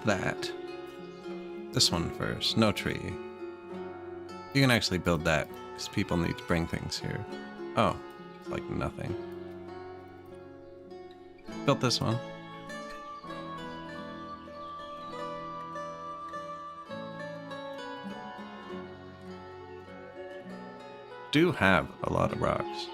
That. This one first. No tree. You can actually build that, because people need to bring things here. Oh, it's like nothing. Built this one. Do have a lot of rocks.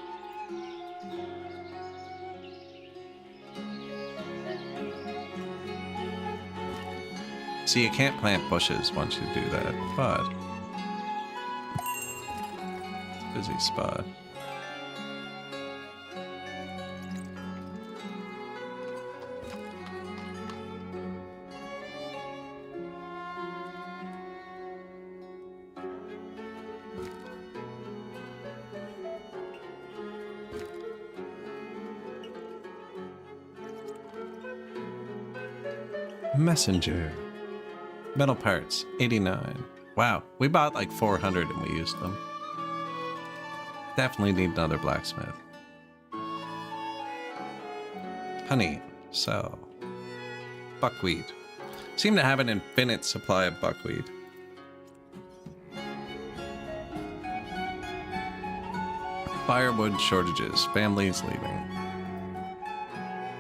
See, you can't plant bushes once you do that, but it's a busy spot. Messenger. Metal parts, 89. Wow, we bought like 400 and we used them. Definitely need another blacksmith. Honey, sell. Buckwheat. Seem to have an infinite supply of buckwheat. Firewood shortages, families leaving.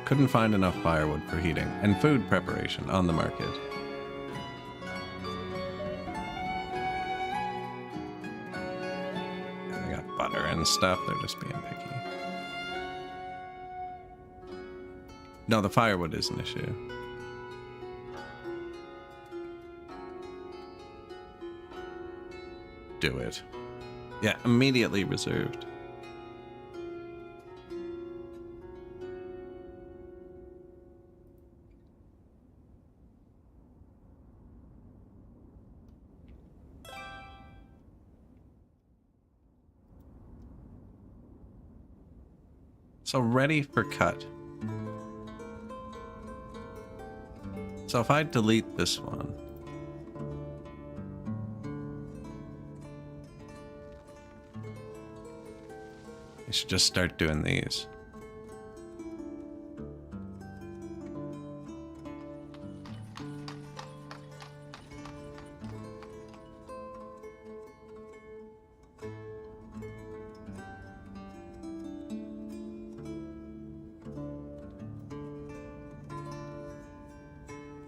Couldn't find enough firewood for heating, and food preparation on the market. They got butter and stuff, they're just being picky. No, the firewood is an issue. Do it. Yeah, immediately reserved. So ready for cut. So if I delete this one, I should just start doing these.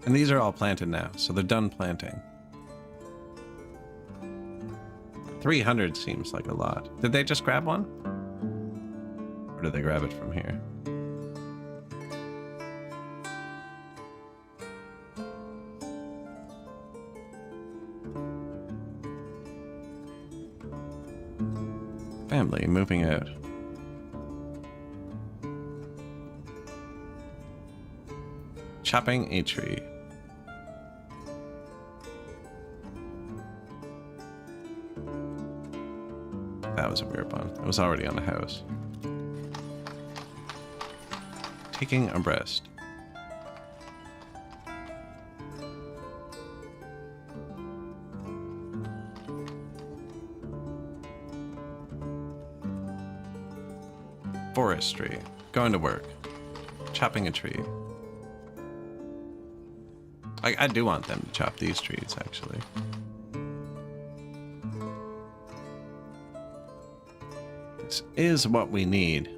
And these are all planted now, so they're done planting. 300 seems like a lot. Did they just grab one? Or did they grab it from here? Family moving out. Chopping a tree. That was a weird one. It was already on the house. Taking a rest. Forestry. Going to work. Chopping a tree. I do want them to chop these trees, actually. This is what we need.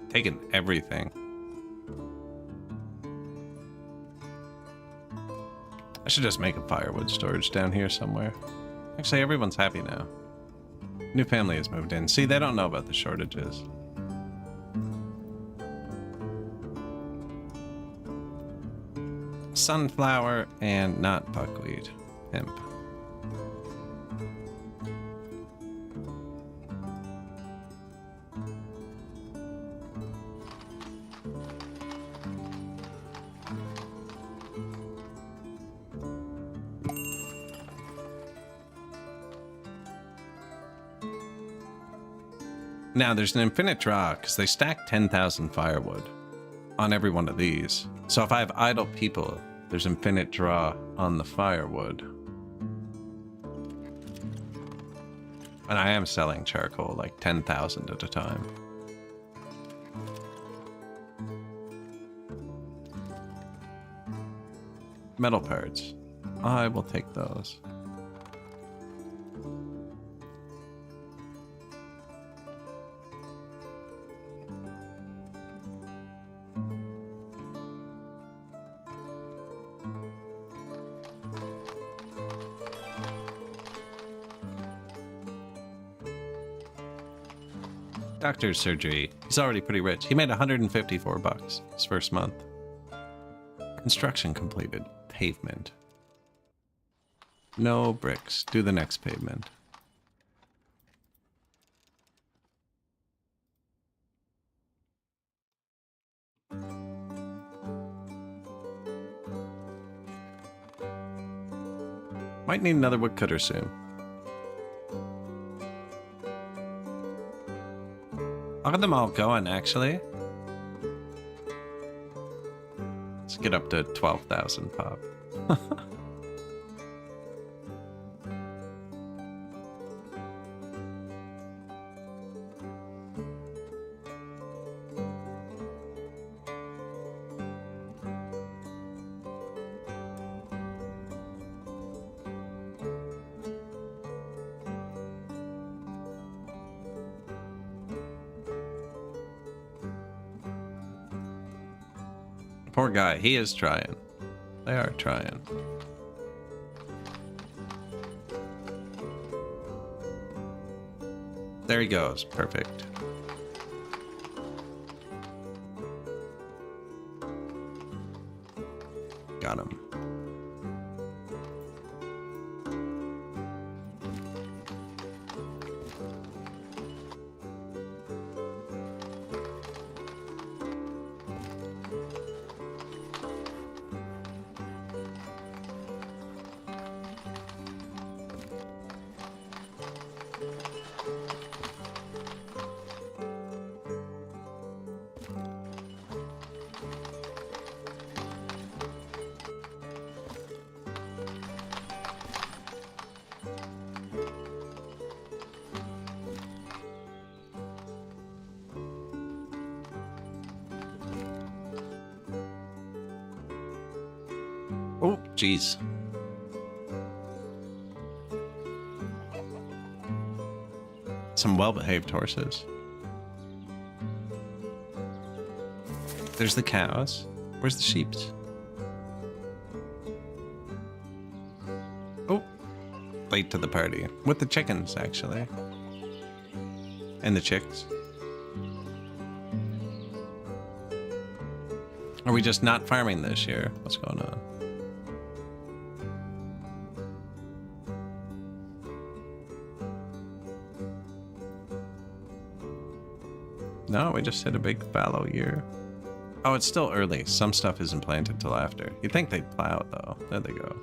Taking everything. I should just make a firewood storage down here somewhere. Actually, everyone's happy now. New family has moved in. See, they don't know about the shortages. Sunflower and not buckwheat. Hemp. Now, there's an infinite draw because they stack 10,000 firewood on every one of these. So if I have idle people, there's infinite draw on the firewood. And I am selling charcoal like 10,000 at a time. Metal parts. I will take those. Doctor's surgery. He's already pretty rich. He made 154 bucks his first month. Construction completed. Pavement. No bricks. Do the next pavement. Might need another woodcutter soon. I'll get them all going, actually. Let's get up to 12,000 pop. Poor guy, he is trying. They are trying. There he goes. Perfect. Got him. Oh, jeez. Some well-behaved horses. There's the cows. Where's the sheep? Oh, late to the party. With the chickens, actually. And the chicks. Are we just not farming this year? What's going on? No, we just hit a big fallow year. Oh, it's still early. Some stuff isn't planted till after. You'd think they'd plow, though. There they go.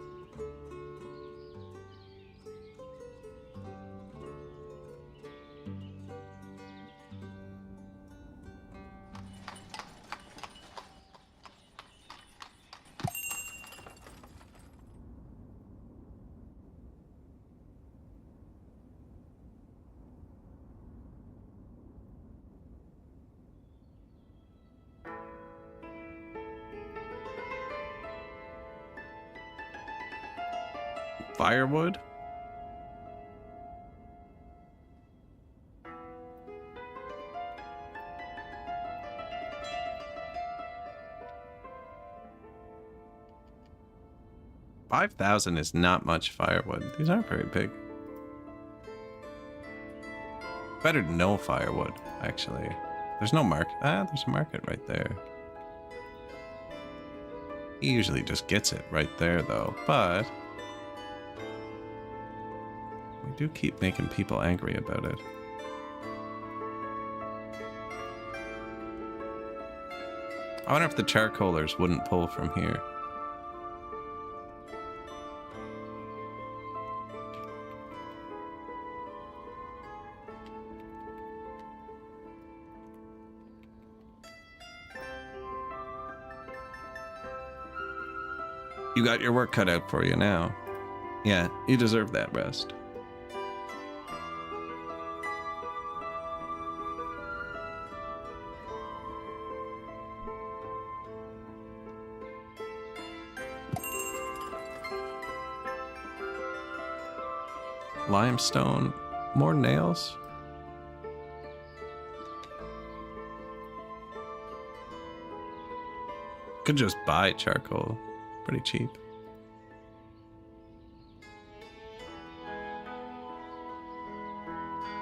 Firewood? $5,000 is not much firewood. These aren't very big. Better no firewood, actually. There's no market. Ah, there's a market right there. He usually just gets it right there, though. But we do keep making people angry about it. I wonder if the charcoalers wouldn't pull from here. You got your work cut out for you now. Yeah, you deserve that rest. Limestone, more nails. Could just buy charcoal. Pretty cheap.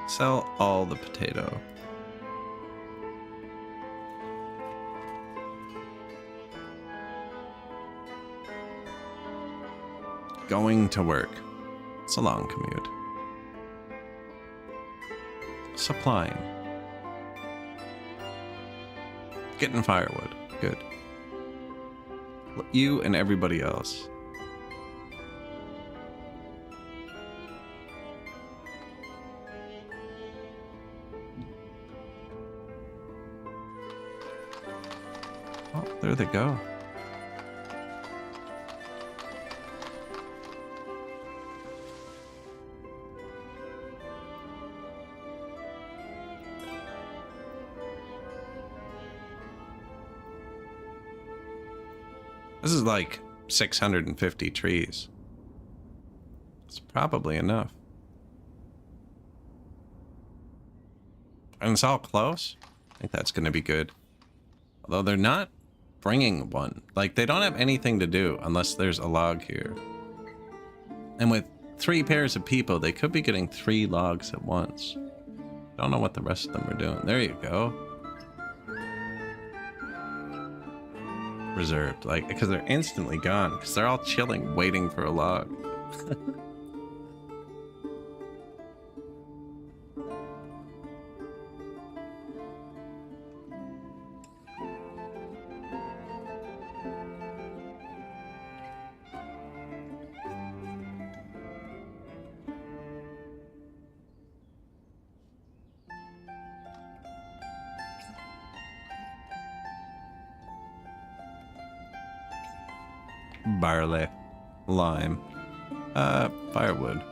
Sell all the potato. Going to work. It's a long commute. Supplying. Getting firewood. Good. You and everybody else. Oh, there they go. This is like 650 trees. It's probably enough. And it's all close. I think that's going to be good. Although they're not bringing one. Like, they don't have anything to do unless there's a log here. And with 3 pairs of people, they could be getting 3 logs at once. Don't know what the rest of them are doing. There you go. Reserved, like, because they're instantly gone, because they're all chilling waiting for a log. Barley, lime, firewood.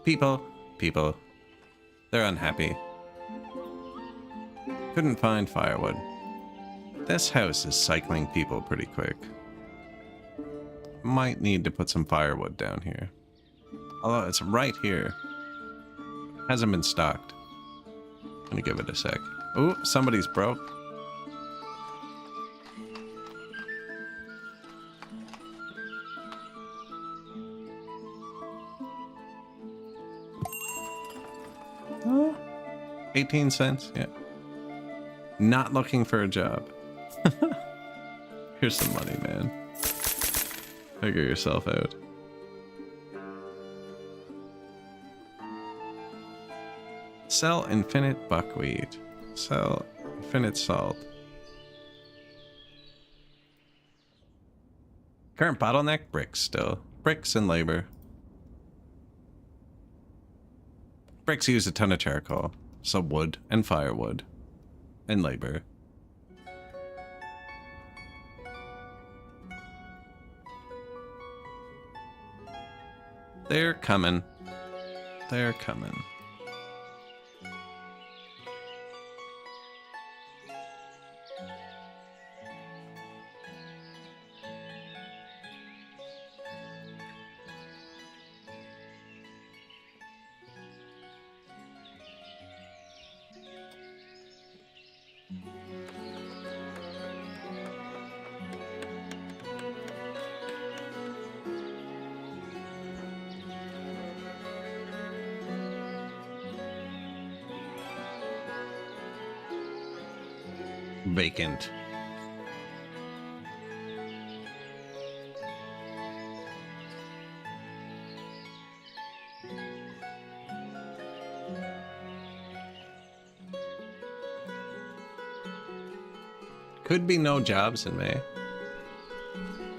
People, they're unhappy. Couldn't find firewood. This house is cycling people pretty quick. Might need to put some firewood down here. Although it's right here. Hasn't been stocked. Gonna give it a sec. Oh, somebody's broke. Oh, 18 cents, yeah. Not looking for a job. Here's some money, man. Figure yourself out. Sell infinite buckwheat. Sell infinite salt. Current bottleneck? Bricks still. Bricks and labor. Bricks use a ton of charcoal. So wood and firewood. And labor. They're coming. They're coming. Vacant. Could be no jobs in May.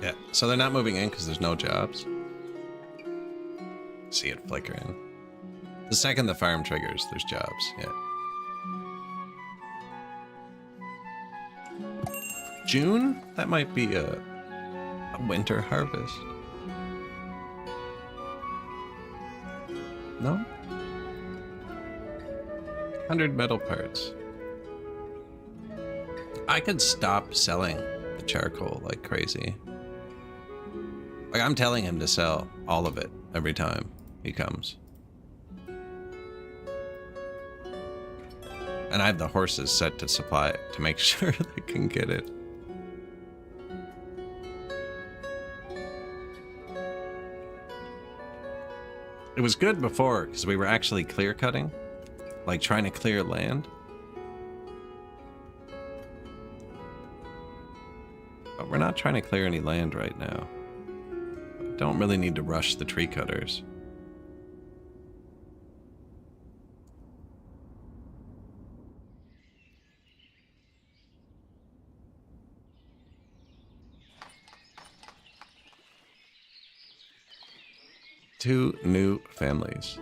Yeah, so they're not moving in because there's no jobs. See it flickering. The second the farm triggers, there's jobs, yeah. June? That might be a winter harvest. No? 100 metal parts. I could stop selling the charcoal like crazy. Like, I'm telling him to sell all of it every time he comes. And I have the horses set to supply it to make sure they can get it. It was good before because we were actually clear cutting, like trying to clear land. But we're not trying to clear any land right now. Don't really need to rush the tree cutters. Two new families.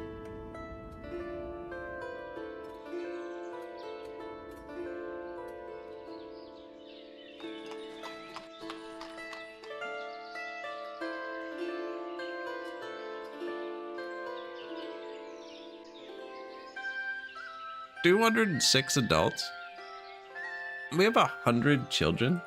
$206 adults. We have 100 children.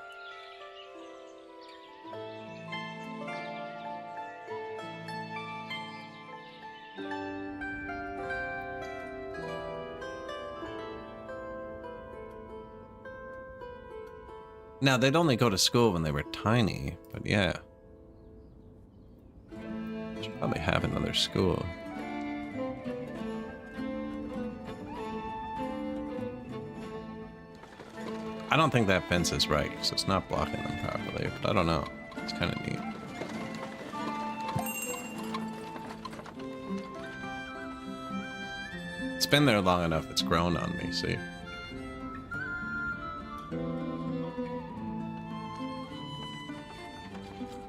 Now, they'd only go to school when they were tiny, but yeah. Should probably have another school. I don't think that fence is right, because it's not blocking them properly, but I don't know. It's kind of neat. It's been there long enough, it's grown on me, see?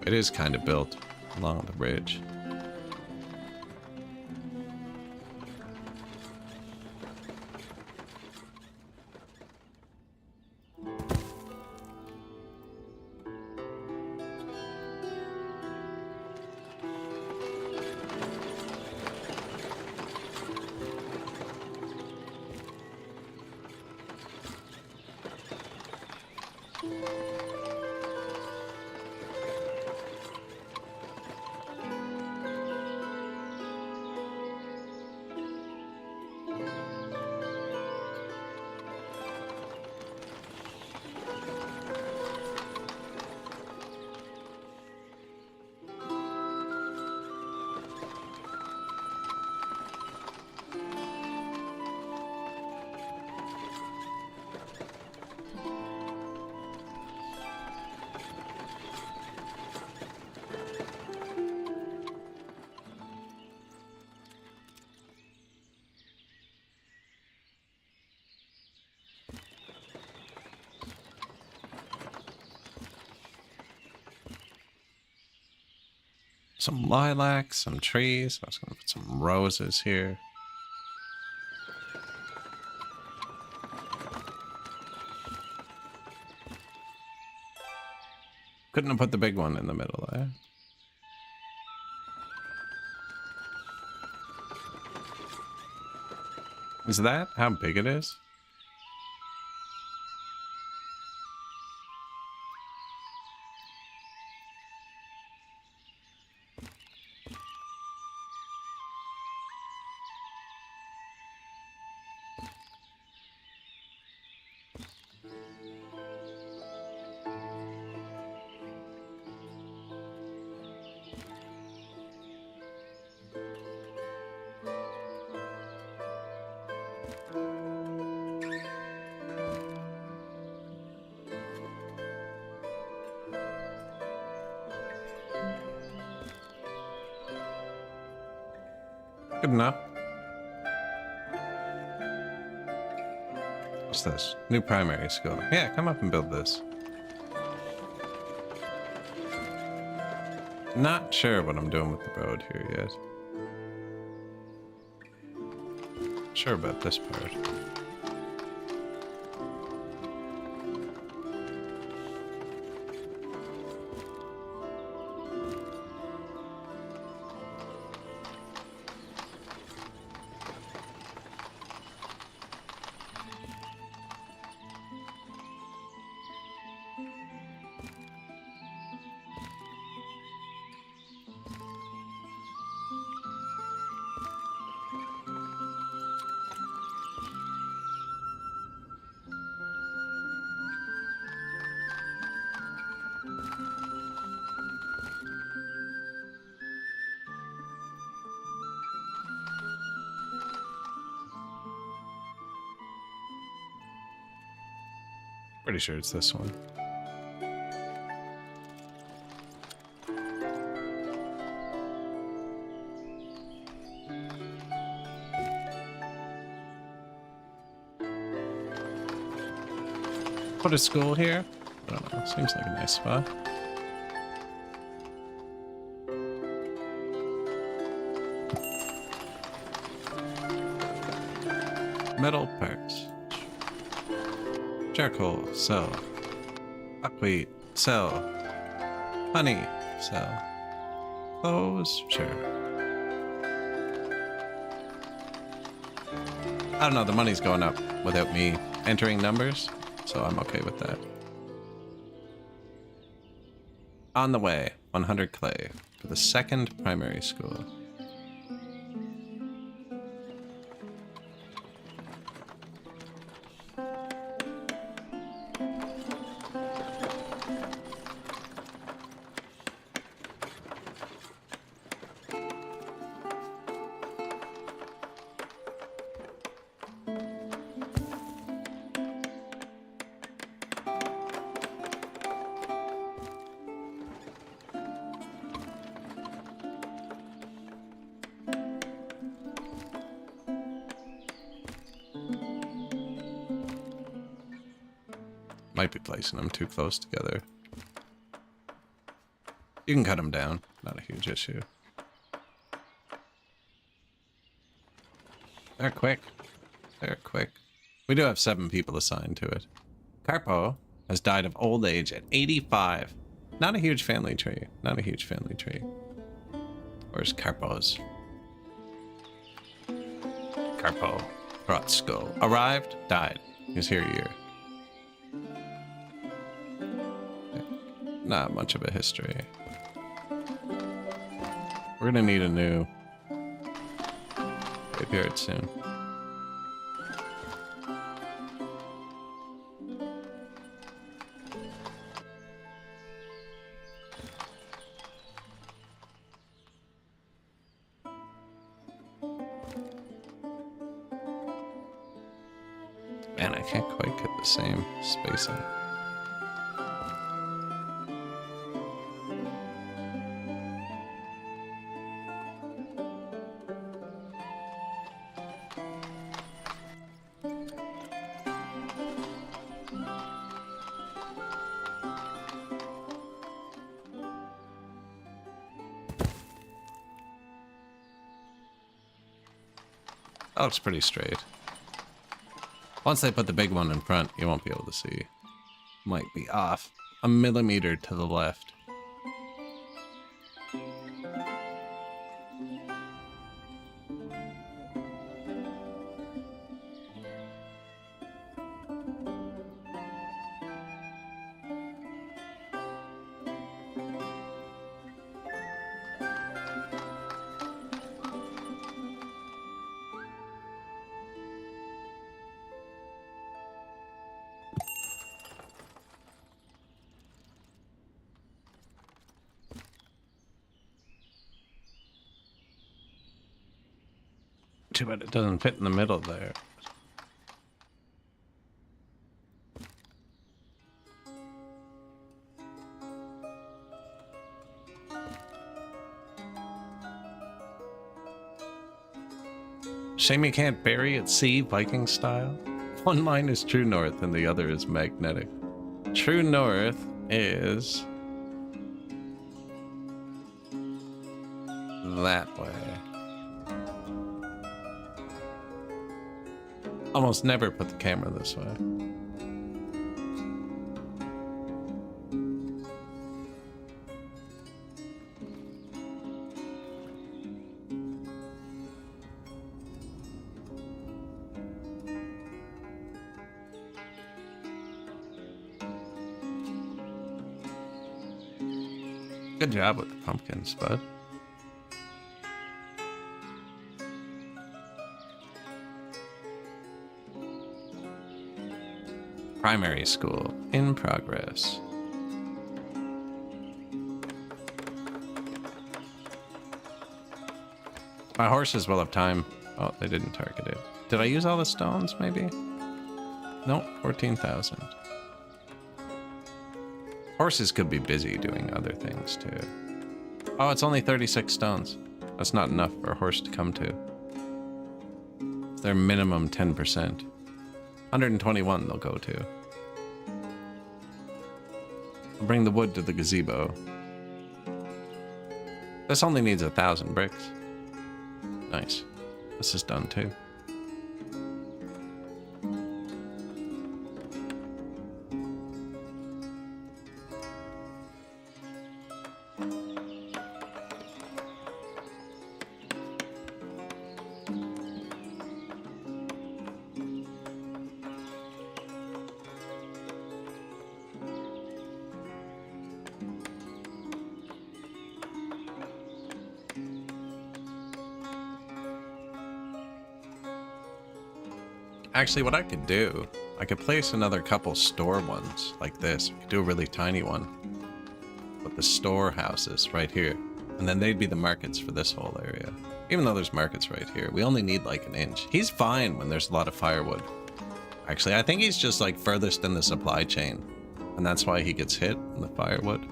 It is kind of built along the ridge. Some lilacs, some trees. I was going to put some roses here. Couldn't have put the big one in the middle there. Is that how big it is? Good enough. What's this? New primary school. Yeah, come up and build this. Not sure what I'm doing with the road here yet. Sure about this part. Pretty sure it's this one. Put a school here? I don't know. Seems like a nice spot. Metal parts. Charcoal, sell. Buckwheat, sell. Honey, sell. Clothes, sure. I don't know, the money's going up without me entering numbers, so I'm okay with that. On the way, 100 clay for the second primary school. Might be placing them too close together. You can cut them down. Not a huge issue. They're quick. They're quick. We do have 7 people assigned to it. Carpo has died of old age at 85. Not a huge family tree. Not a huge family tree. Where's Carpo's? Carpo. Rotsko. Arrived, died. He's here a year. Not much of a history. We're gonna need a new graveyard soon. Man, I can't quite get the same spacing. That looks pretty straight. Once they put the big one in front, you won't be able to see. Might be off a millimeter to the left. Too bad it doesn't fit in the middle there. Shame you can't bury at sea, Viking style. One line is true north and the other is magnetic. True north is that way. Almost never put the camera this way. Good job with the pumpkins, bud. Primary school in progress. My horses will have time. Oh, they didn't target it. Did I use all the stones, maybe? Nope, 14,000. Horses could be busy doing other things, too. Oh, it's only 36 stones. That's not enough for a horse to come to. It's their minimum 10%. 121 they'll go to. I'll bring the wood to the gazebo. This only needs 1,000 bricks. Nice. This is done, too. Actually, what I could do, I could place another couple store ones like this. I could do a really tiny one with the storehouses right here. And then they'd be the markets for this whole area. Even though there's markets right here, we only need like an inch. He's fine when there's a lot of firewood. Actually, I think he's just like furthest in the supply chain. And that's why he gets hit in the firewood.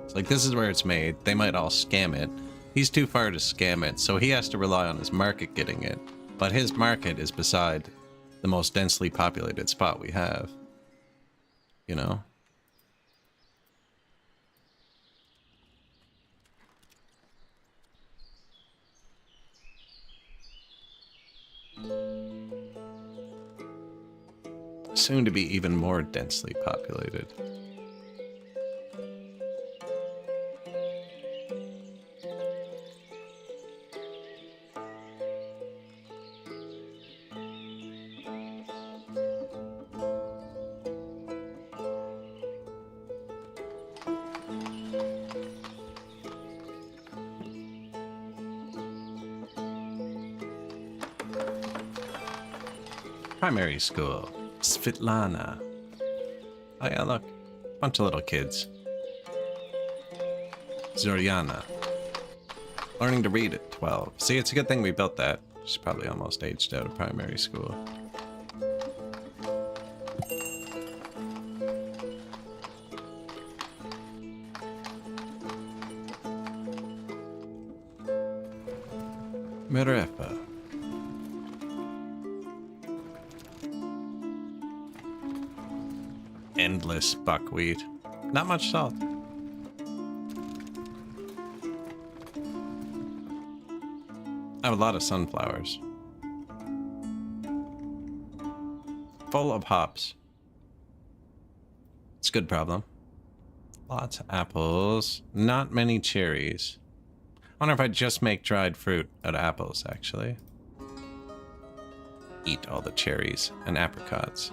It's like, this is where it's made. They might all scam it. He's too far to scam it, so he has to rely on his market getting it. But his market is beside the most densely populated spot we have, you know? Soon to be even more densely populated. Primary school. Svetlana. Oh yeah, look. Bunch of little kids. Zoryana. Learning to read at 12. See, it's a good thing we built that. She's probably almost aged out of primary school. Mirepa. Endless buckwheat. Not much salt. I have a lot of sunflowers. Full of hops. It's a good problem. Lots of apples. Not many cherries. I wonder if I just make dried fruit out of apples, actually. Eat all the cherries and apricots.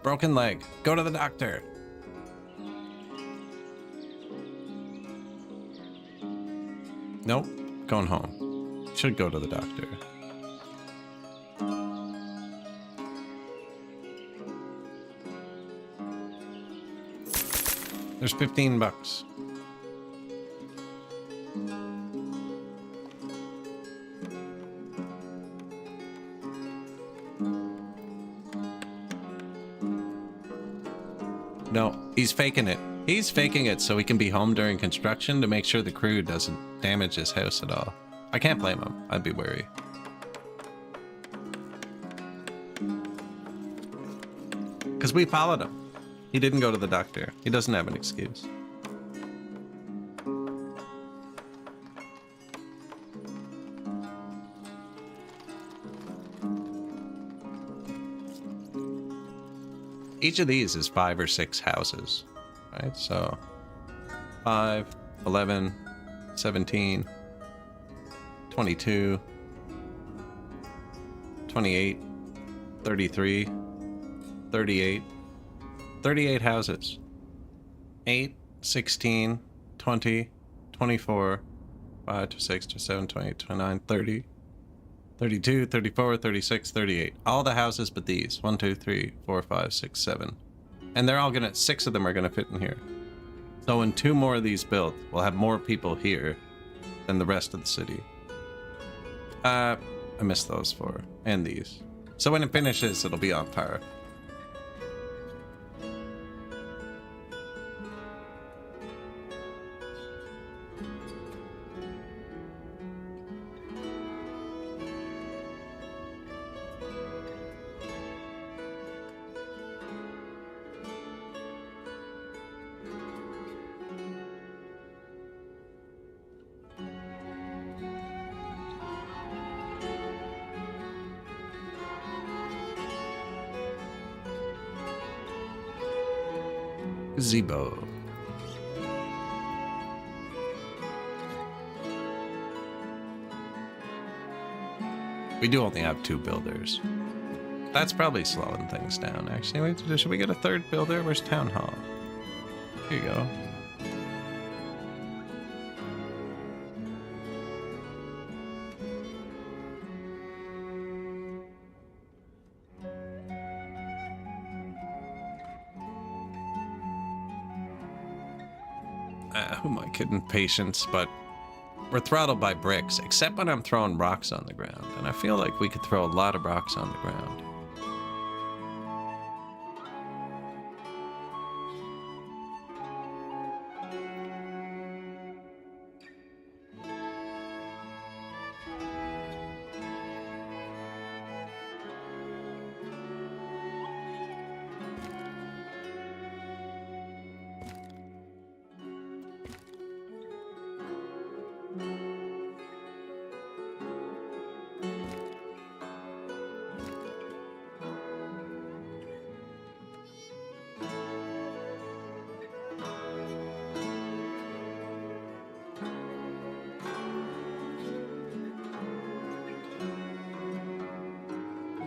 Broken leg. Go to the doctor. Nope. Going home. Should go to the doctor. There's 15 bucks. No, he's faking it. He's faking it so he can be home during construction to make sure the crew doesn't damage his house at all. I can't blame him. I'd be wary. Because we followed him. He didn't go to the doctor. He doesn't have an excuse. Each of these is 5 or 6 houses, right? So 5, 11, 17, 22, 28, 33, 38, 38 houses. 8, 16, 20, 24, 5 to 6 to 7, 28, 29, 30, 32, 34, 36, 38. All the houses but these. 1, 2, 3, 4, 5, 6, 7. And they're all gonna, 6 of them are gonna fit in here. So when 2 more of these built, we'll have more people here than the rest of the city. I missed those 4. And these. So when it finishes, it'll be on par. Gazebo. We do only have 2 builders. That's probably slowing things down, actually. Wait, should we get a 3rd builder? Where's Town Hall? Here you go. Who am I kidding? Patience, but we're throttled by bricks, except when I'm throwing rocks on the ground. And I feel like we could throw a lot of rocks on the ground.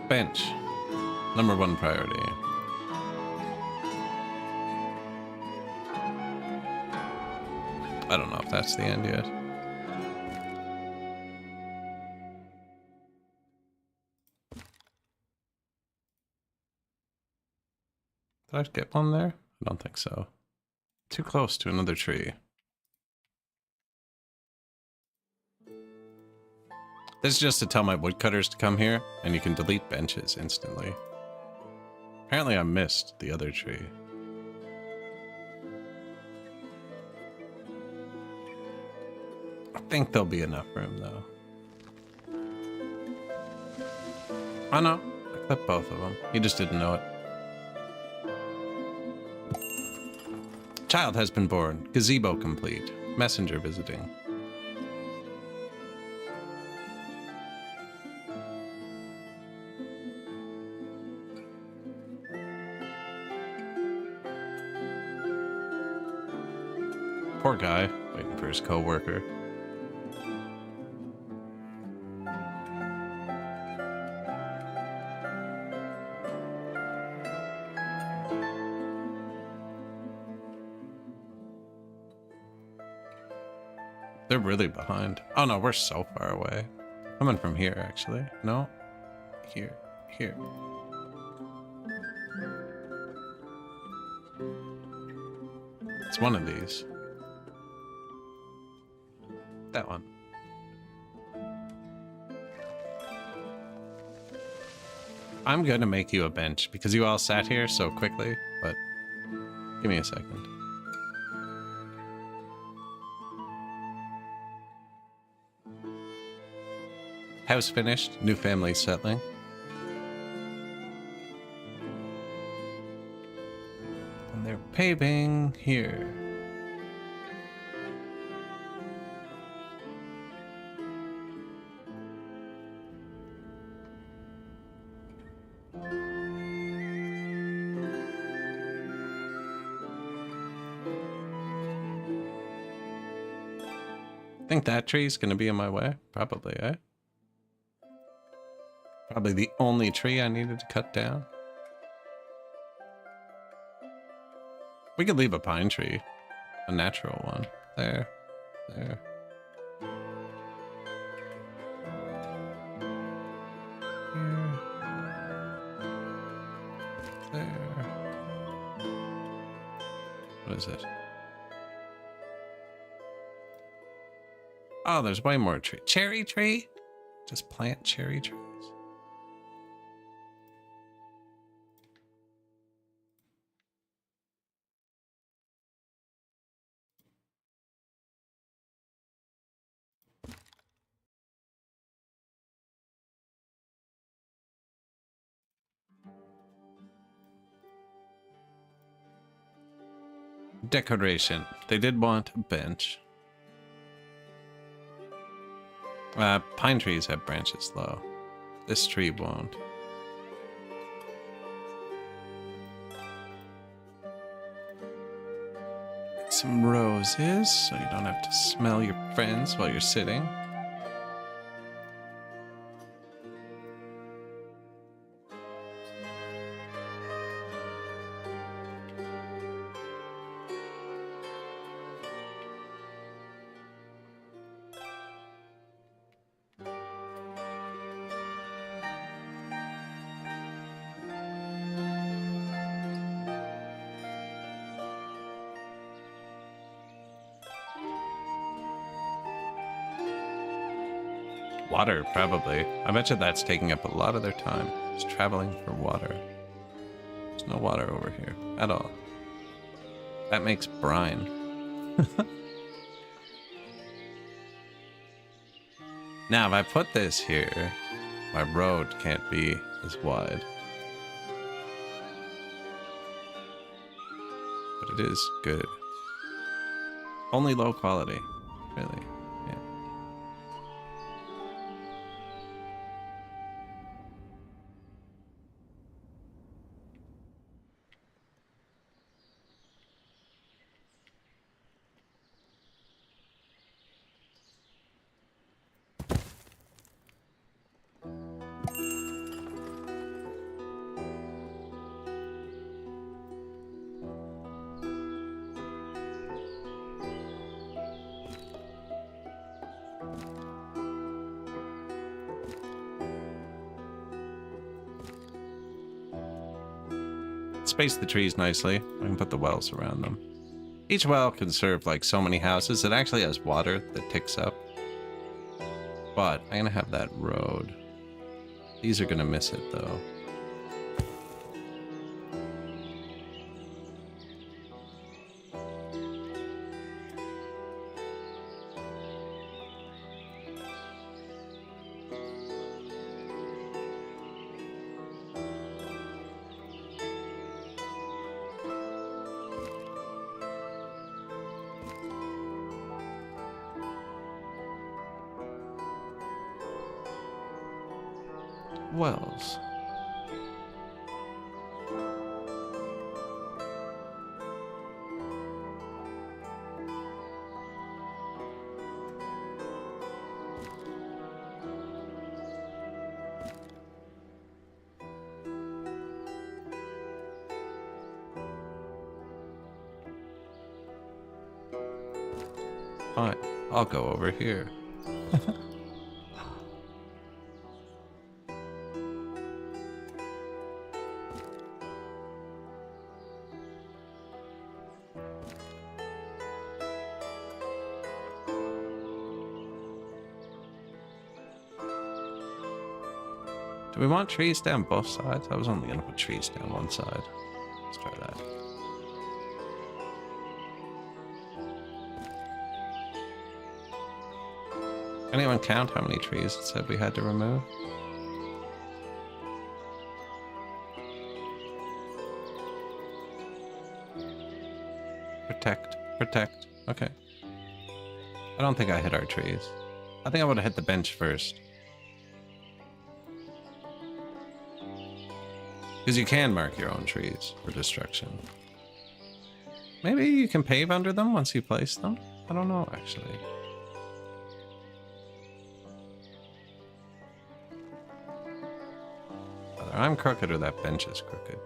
Bench. Number 1 priority. I don't know if that's the end yet. Did I get one there? I don't think so. Too close to another tree. This is just to tell my woodcutters to come here, and you can delete benches instantly. Apparently I missed the other tree. I think there'll be enough room, though. Oh no, I clipped both of them. He just didn't know it. Child has been born. Gazebo complete. Messenger visiting. Poor guy, waiting for his co-worker. They're really behind. Oh no, we're so far away. Coming from here, actually. No? Here. Here. It's one of these. That one. I'm gonna make you a bench because you all sat here so quickly, but Give me a second. House finished. New family settling. And they're paving here. Think that tree's gonna be in my way? Probably, eh? Probably the only tree I needed to cut down. We could leave a pine tree. A natural one. There. There. Here. There. What is it? Oh, there's way more tree. Cherry tree? Just plant cherry trees. Decoration. They did want a bench. Pine trees have branches low. This tree won't. Some roses, so you don't have to smell your friends while you're sitting. Water, probably. I bet you that's taking up a lot of their time. Just traveling for water. There's no water over here at all. That makes brine. Now, if I put this here, my road can't be as wide. But it is good. Only low quality, really. Yeah. Space the trees nicely. I can put the wells around them. Each well can serve like so many houses. It actually has water that ticks up. But I'm gonna have that road. These are gonna miss it though. Wells. Fine, I'll go over here. Do we want trees down both sides? I was only going to put trees down one side. Let's try that. Anyone count how many trees it said we had to remove? Protect. Protect. Okay. I don't think I hit our trees. I think I would have hit the bench first. Because you can mark your own trees for destruction. Maybe you can pave under them once you place them? I don't know, actually. Either I'm crooked or that bench is crooked.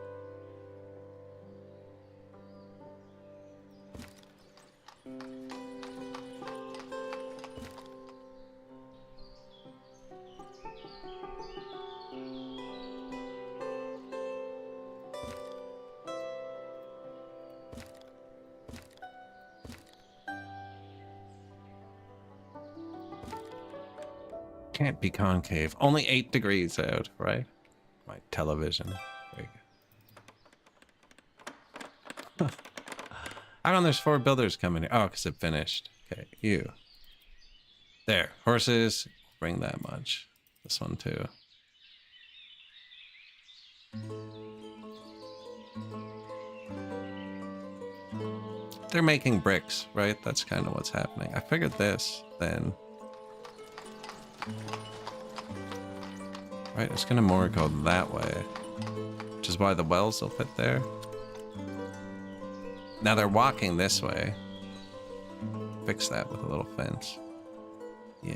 Can't be concave. Only 8 degrees out, right? My television. Very good. How come there's 4 builders coming here? Oh, because it finished. Okay, you. There. Horses. Bring that much. This one too. They're making bricks, right? That's kind of what's happening. I figured this, then... Right, it's gonna more go that way. Which is why the wells will fit there. Now they're walking this way. Fix that with a little fence. Yeah.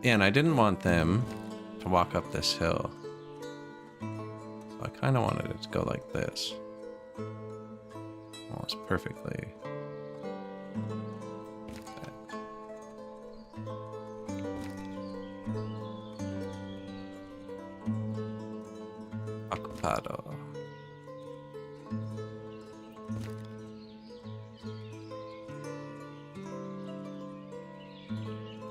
Yeah, and I didn't want them to walk up this hill. So I kind of wanted it to go like this. Almost perfectly. Occupado.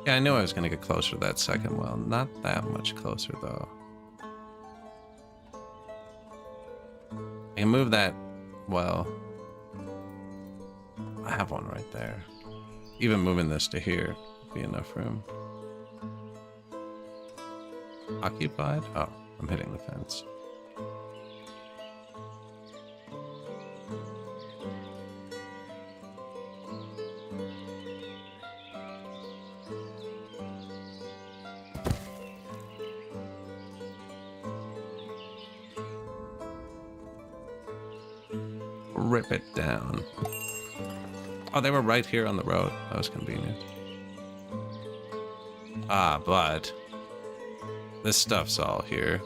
Yeah, I knew I was going to get closer to that second well. Not that much closer, though. I can move that well. I have one right there. Even moving this to here would be enough room. Occupied? Oh, I'm hitting the fence. Rip it down. Oh, they were right here on the road. That was convenient. Ah, but this stuff's all here.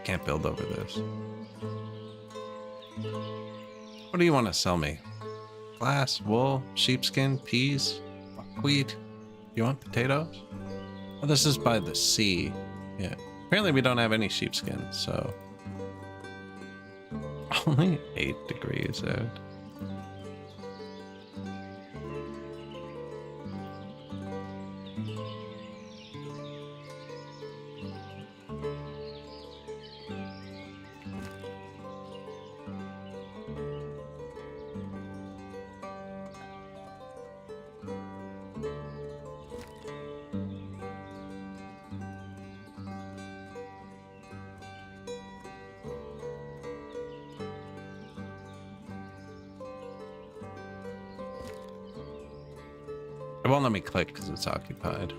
Can't build over this. What do you want to sell me? Glass, wool, sheepskin, peas, buckwheat. You want potatoes? Oh, this is by the sea. Yeah. Apparently we don't have any sheepskin, so... Only 8 degrees out. It won't let me click because it's occupied.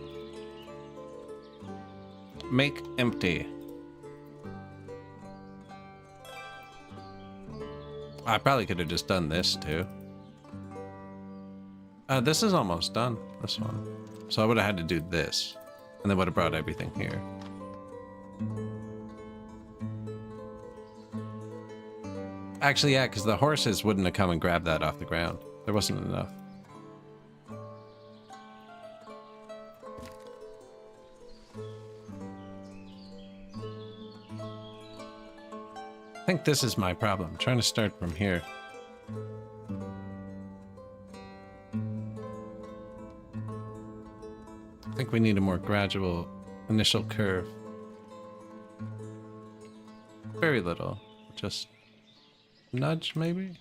Make empty. I probably could have just done this too. This is almost done, this one. So I would have had to do this, and then would have brought everything here. Actually, yeah, because the horses wouldn't have come and grabbed that off the ground. There wasn't enough. I think this is my problem. I'm trying to start from here. I think we need a more gradual initial curve. Very little, Just nudge, maybe?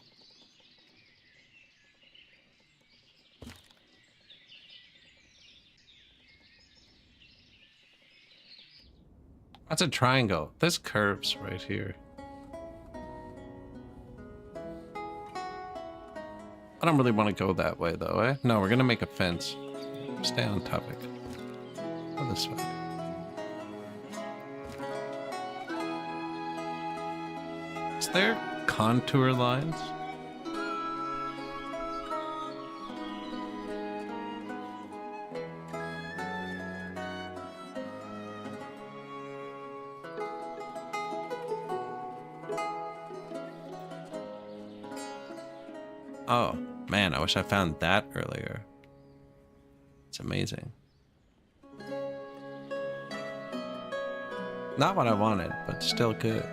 That's a triangle. This curves right here. I don't really want to go that way, though, eh? No, we're going to make a fence. Stay on topic. Go this way. Is there contour lines? Oh, man, I wish I found that earlier. It's amazing. Not what I wanted, but still good.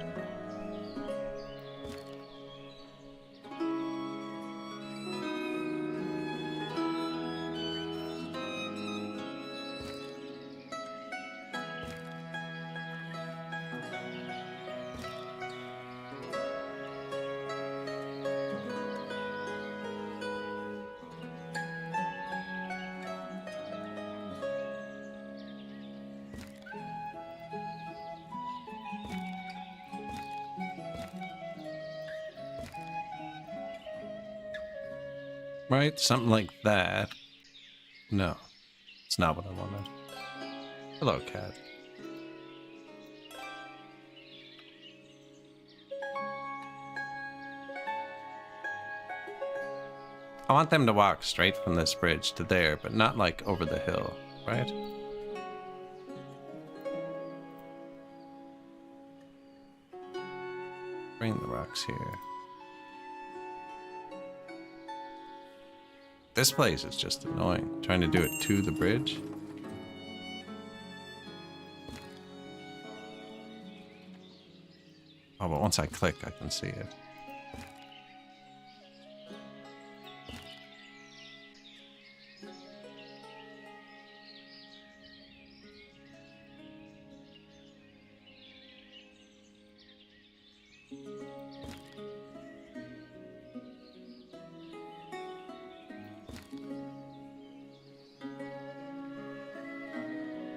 Right? Something like that. No, it's not what I wanted. Hello, cat. I want them to walk straight from this bridge to there, but not like over the hill, right? Bring the rocks here. This place is just annoying. Trying to do it to the bridge. Oh, but once I click, I can see it.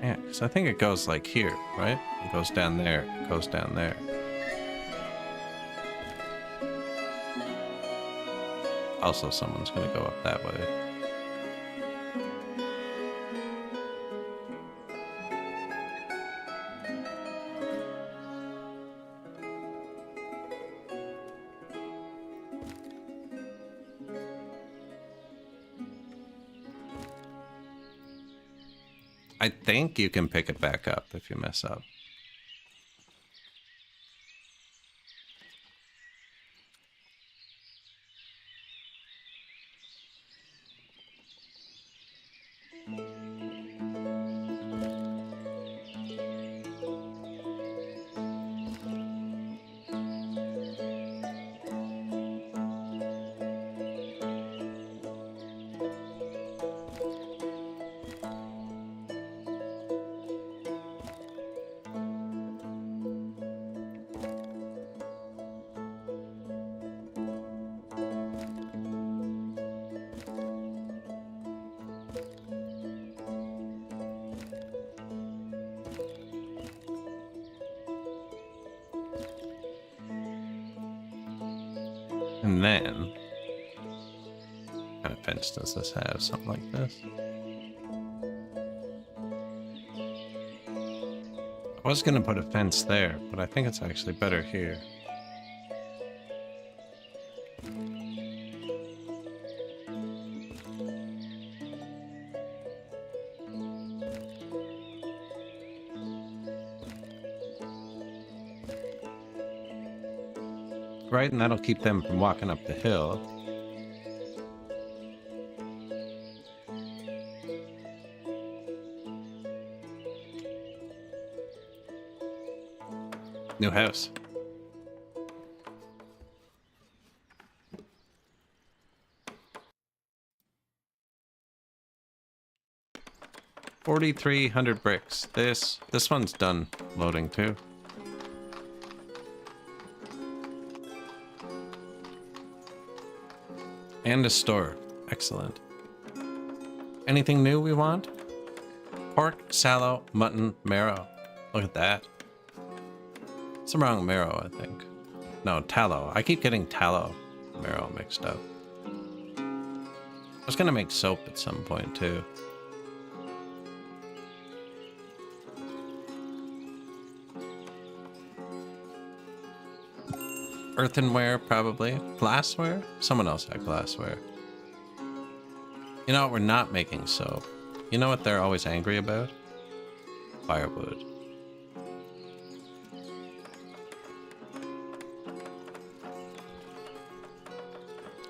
Yeah, because I think it goes like here, right? It goes down there, it goes down there. Also, someone's gonna go up that way. I think you can pick it back up if you mess up. And then, what kind of fence does this have? Something like this. I was gonna put a fence there, but I think it's actually better here. Right, and that'll keep them from walking up the hill. New house. $4,300 bricks. This one's done loading too. And a store. Excellent. Anything new we want? Pork, sallow, mutton, marrow. Look at that. It's the wrong marrow, I think. No, tallow. I keep getting tallow marrow mixed up. I was gonna make soap at some point too. Earthenware, probably. Glassware? Someone else had glassware. You know what? We're not making soap. You know what they're always angry about? Firewood.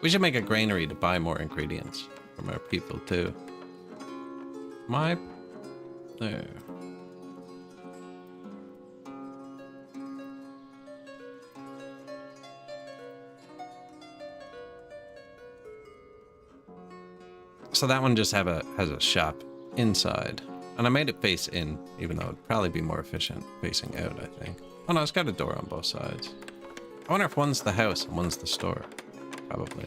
We should make a granary to buy more ingredients from our people too. There. So that one just has a shop inside. And I made it face in, even though it'd probably be more efficient facing out, I think. Oh no, it's got a door on both sides. I wonder if one's the house and one's the store. Probably.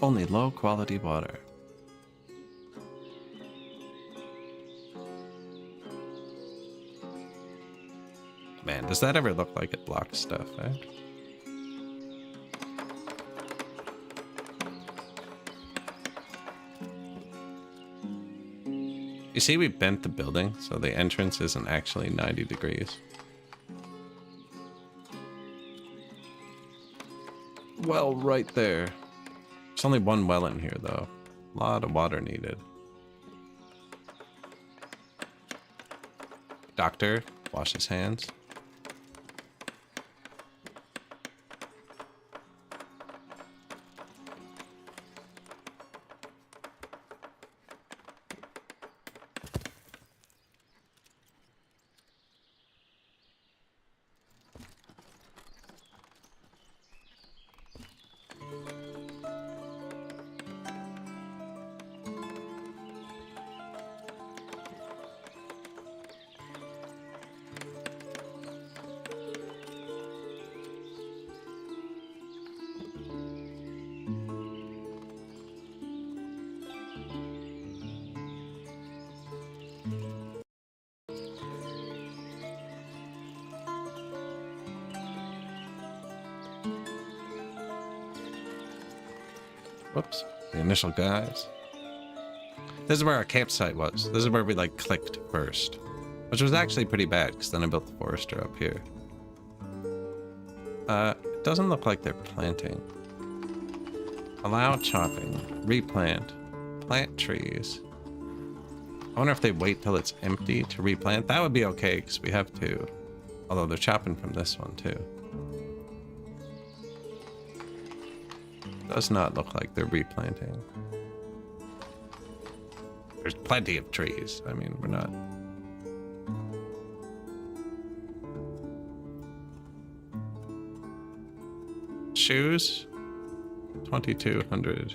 Only low quality water. Man, does that ever look like it blocks stuff, eh? You see, we bent the building, so the entrance isn't actually 90 degrees. Well, right there. There's only one well in here, though. A lot of water needed. Doctor, wash his hands. Whoops. The initial guys. This is where our campsite was. This is where we like clicked first. Which was actually pretty bad, because then I built the forester up here. It doesn't look like they're planting. Allow chopping. Replant. Plant trees. I wonder if they wait till it's empty to replant. That would be okay, because we have two. Although they're chopping from this one too. Does not look like they're replanting. There's plenty of trees. I mean, we're not... Shoes? 2,200.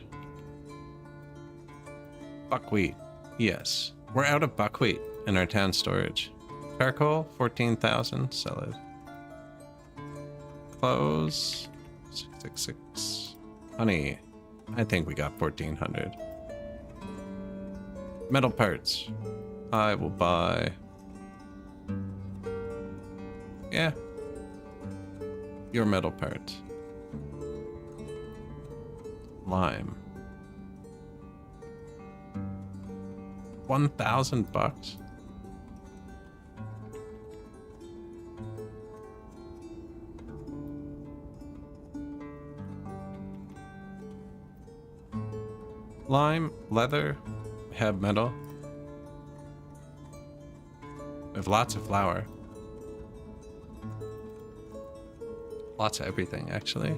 Buckwheat. Yes. We're out of buckwheat in our town storage. Charcoal? 14,000. Sell it. Clothes? 666. Honey, I think we got 1,400. Metal parts. I will buy... Yeah. Your metal parts. Lime. 1,000 bucks? Lime, leather, we have metal. We have lots of flour. Lots of everything, actually.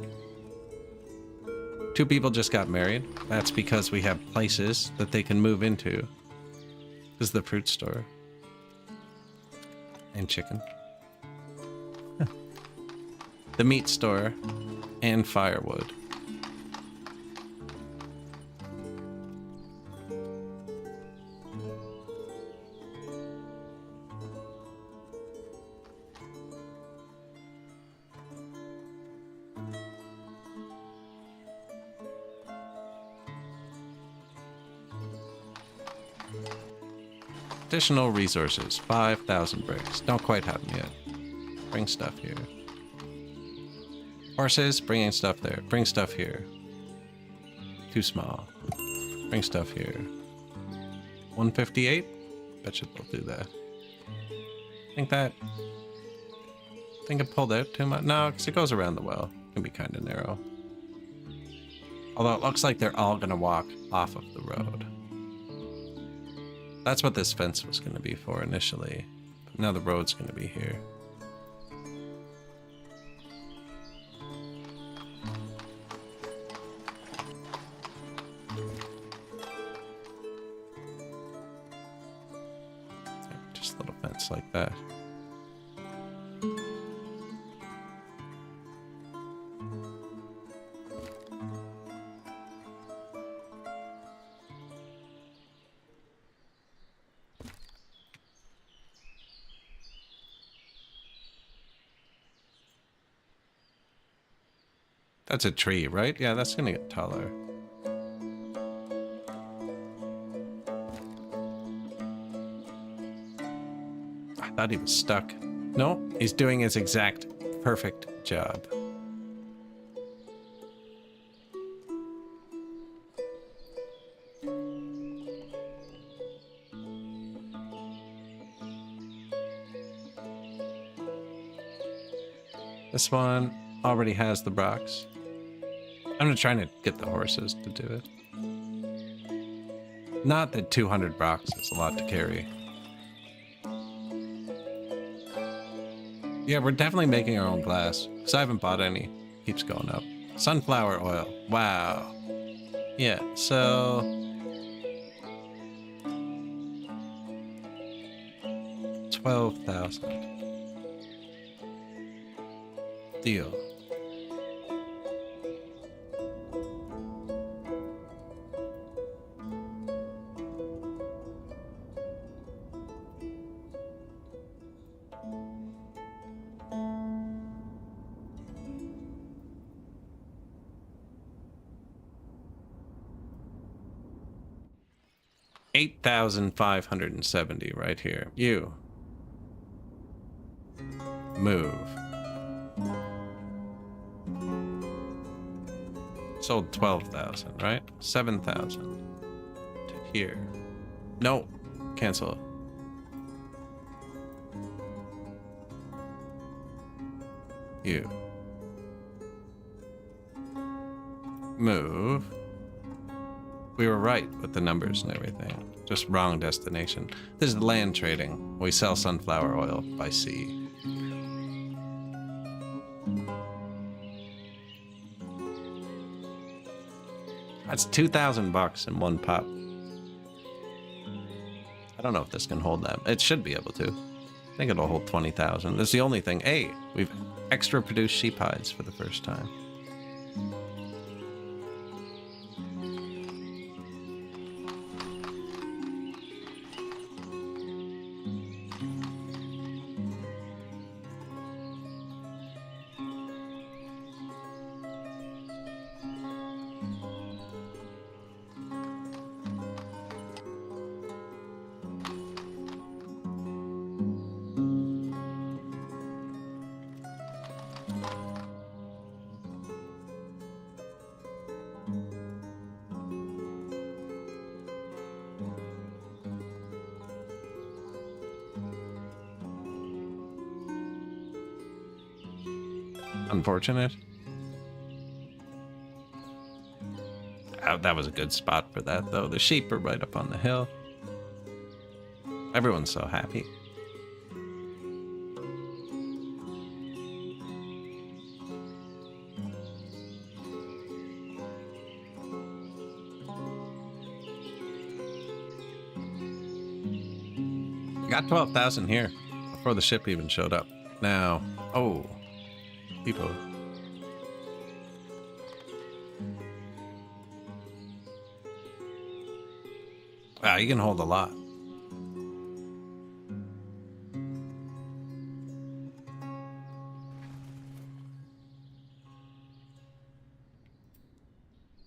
2 people just got married. That's because we have places that they can move into. This is the fruit store. And chicken. The meat store. And firewood. Additional resources, 5,000 bricks. Don't quite have them yet. Bring stuff here. Horses, bringing stuff there. Bring stuff here. Too small. Bring stuff here. 158? Betcha they'll do that. Think it pulled out too much? No, because it goes around the well. It can be kind of narrow. Although it looks like they're all going to walk off of the road. That's what this fence was going to be for initially. But now the road's going to be here. Just a little fence like that. That's a tree, right? Yeah, that's gonna get taller. I thought he was stuck. No, he's doing his exact perfect job. This one already has the rocks. I'm just trying to get the horses to do it. Not that 200 rocks is a lot to carry. Yeah, we're definitely making our own glass, because I haven't bought any. Keeps going up. Sunflower oil. Wow. Yeah, so... $12,000. Deal. $8,570 right here. You. Move. Sold 12,000, right? 7,000 to here. No, cancel. You. Move. We were right with the numbers and everything. Just wrong destination. This is land trading. We sell sunflower oil by sea. That's $2,000 in one pop. I don't know if this can hold that. It should be able to. I think it'll hold 20,000. That's the only thing. Hey, we've extra produced sheep hides for the first time. Unfortunate. Oh, that was a good spot for that, though. The sheep are right up on the hill. Everyone's so happy. Got 12,000 here before the ship even showed up. Now, oh. People. Wow, you can hold a lot.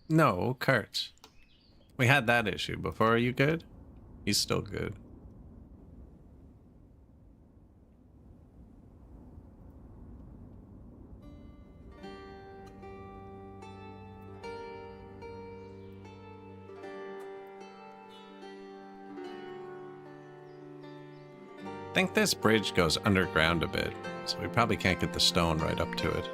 No, carts. We had that issue before. Are you good? He's still good. I think this bridge goes underground a bit, so we probably can't get the stone right up to it.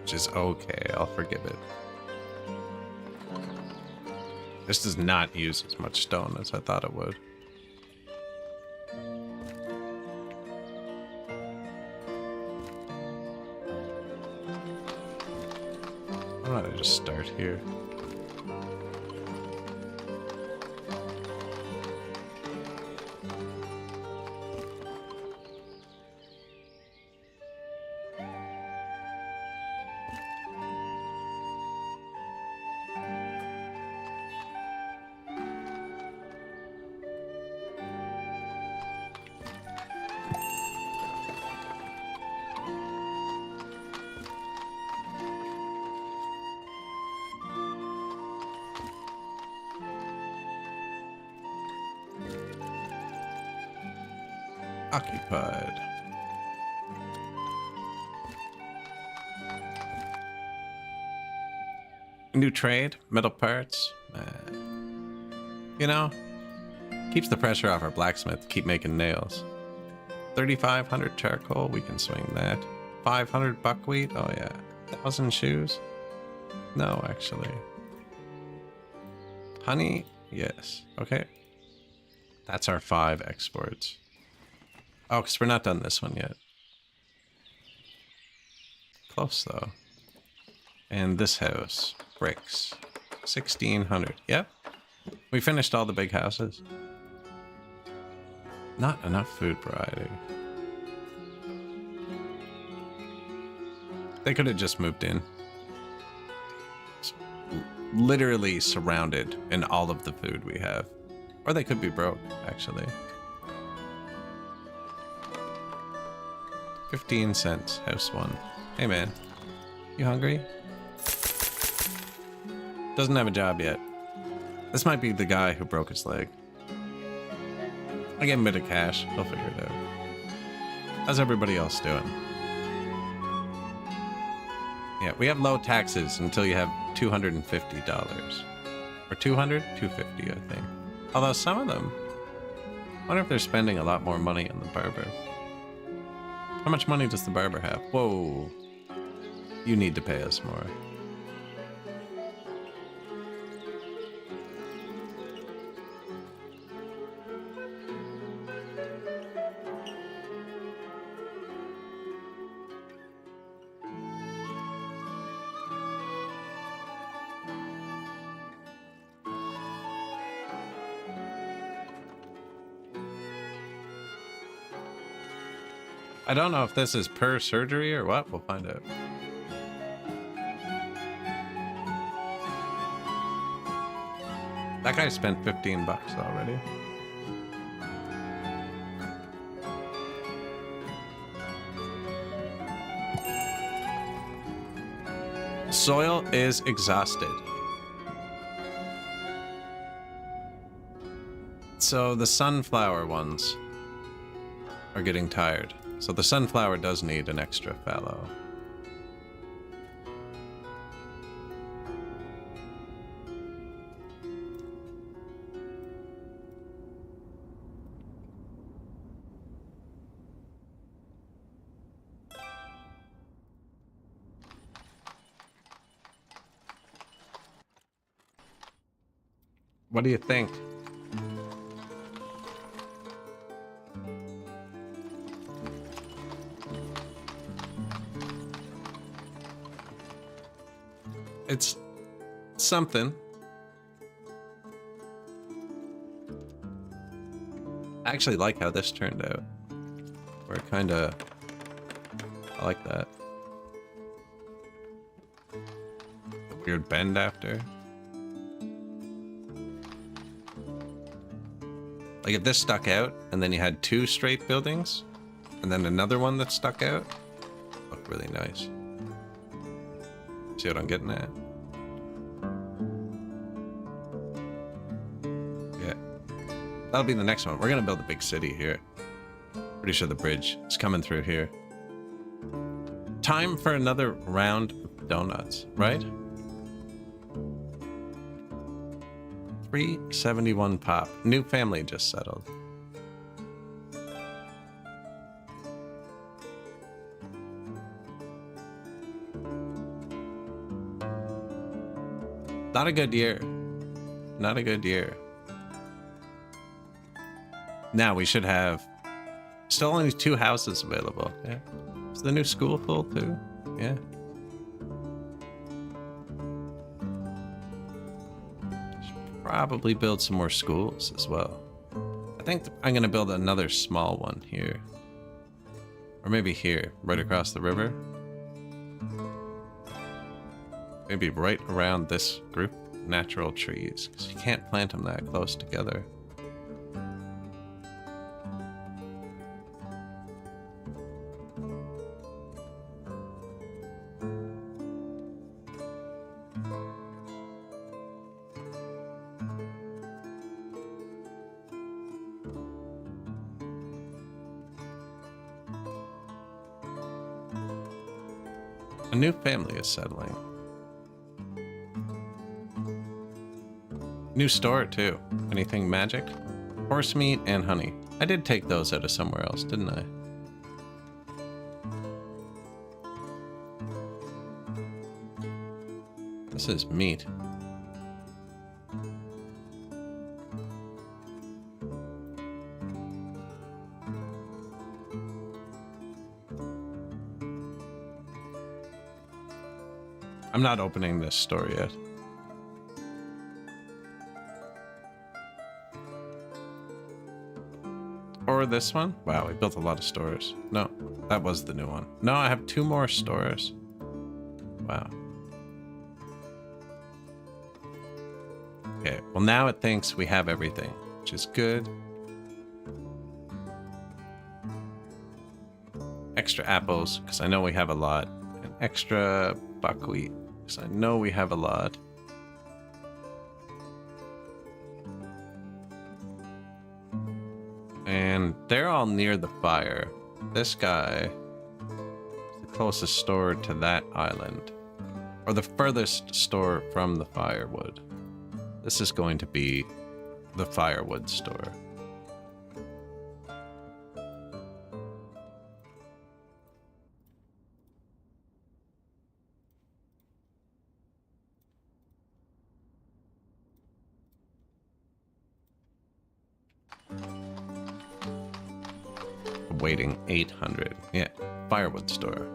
Which is okay, I'll forgive it. This does not use as much stone as I thought it would. Why don't I just start here? Occupied. New trade, metal parts. You know, keeps the pressure off our blacksmith to keep making nails. 3,500 charcoal, we can swing that. 500 buckwheat, oh yeah. 1,000 shoes? No, actually. Honey, yes. Okay. That's our 5 exports. Oh, because we're not done this one yet. Close, though. And this house. Bricks. 1,600. Yep. We finished all the big houses. Not enough food variety. They could have just moved in. It's literally surrounded in all of the food we have. Or they could be broke, actually. 15 cents, house 1. Hey man, you hungry? Doesn't have a job yet. This might be the guy who broke his leg. I get him a bit of cash, he'll figure it out. How's everybody else doing? Yeah, we have low taxes until you have $250. Or 200? 250, I think. Although some of them, I wonder if they're spending a lot more money on the barber. How much money does the barber have? Whoa. You need to pay us more. I don't know if this is per surgery or what. We'll find out. That guy spent 15 bucks already. Soil is exhausted. So the sunflower ones are getting tired. So the sunflower does need an extra fallow. What do you think? It's something. I actually like how this turned out. Where it kind of... I like that. The weird bend after. Like if this stuck out, and then you had 2 straight buildings, and then another one that stuck out, looked really nice. See what I'm getting at? Yeah. That'll be the next one. We're gonna build a big city here. Pretty sure the bridge is coming through here. Time for another round of donuts, right? 371 pop. New family just settled. Not a good year. Not a good year. Now we should have still only 2 houses available. Yeah. Is the new school full too? Yeah. Should probably build some more schools as well. I think I'm gonna build another small one here. Or maybe here, right across the river. Maybe right around this group of natural trees, because you can't plant them that close together. A new family is settling. New store, too. Anything magic? Horse meat and honey. I did take those out of somewhere else, didn't I? This is meat. I'm not opening this store yet. Or this one? Wow, we built a lot of stores. No, that was the new one. No, I have 2 more stores. Wow. Okay, well now it thinks we have everything, which is good. Extra apples, because I know we have a lot. And extra buckwheat, because I know we have a lot. And they're all near the fire. This guy is the closest store to that island. Or the furthest store from the firewood. This is going to be the firewood store. Waiting 800. Yeah, firewood store.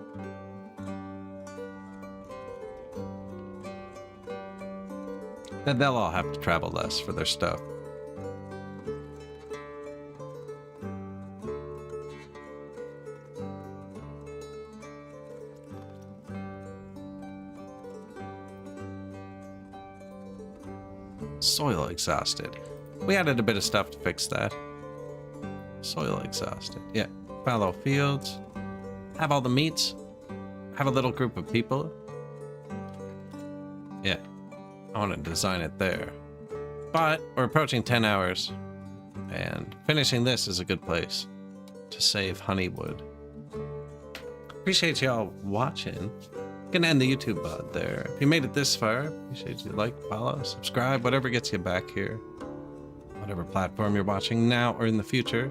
Then they'll all have to travel less for their stuff. Soil exhausted. We added a bit of stuff to fix that. Soil exhausted. Yeah. Fallow fields. Have all the meats. Have a little group of people. Yeah. I want to design it there. But we're approaching 10 hours. And finishing this is a good place to save honeywood. Appreciate y'all watching. Gonna end the YouTube VOD there. If you made it this far, appreciate you like, follow, subscribe, whatever gets you back here. Whatever platform you're watching now or in the future.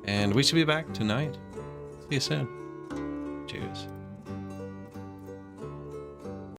And we should be back tonight. See you soon. Cheers.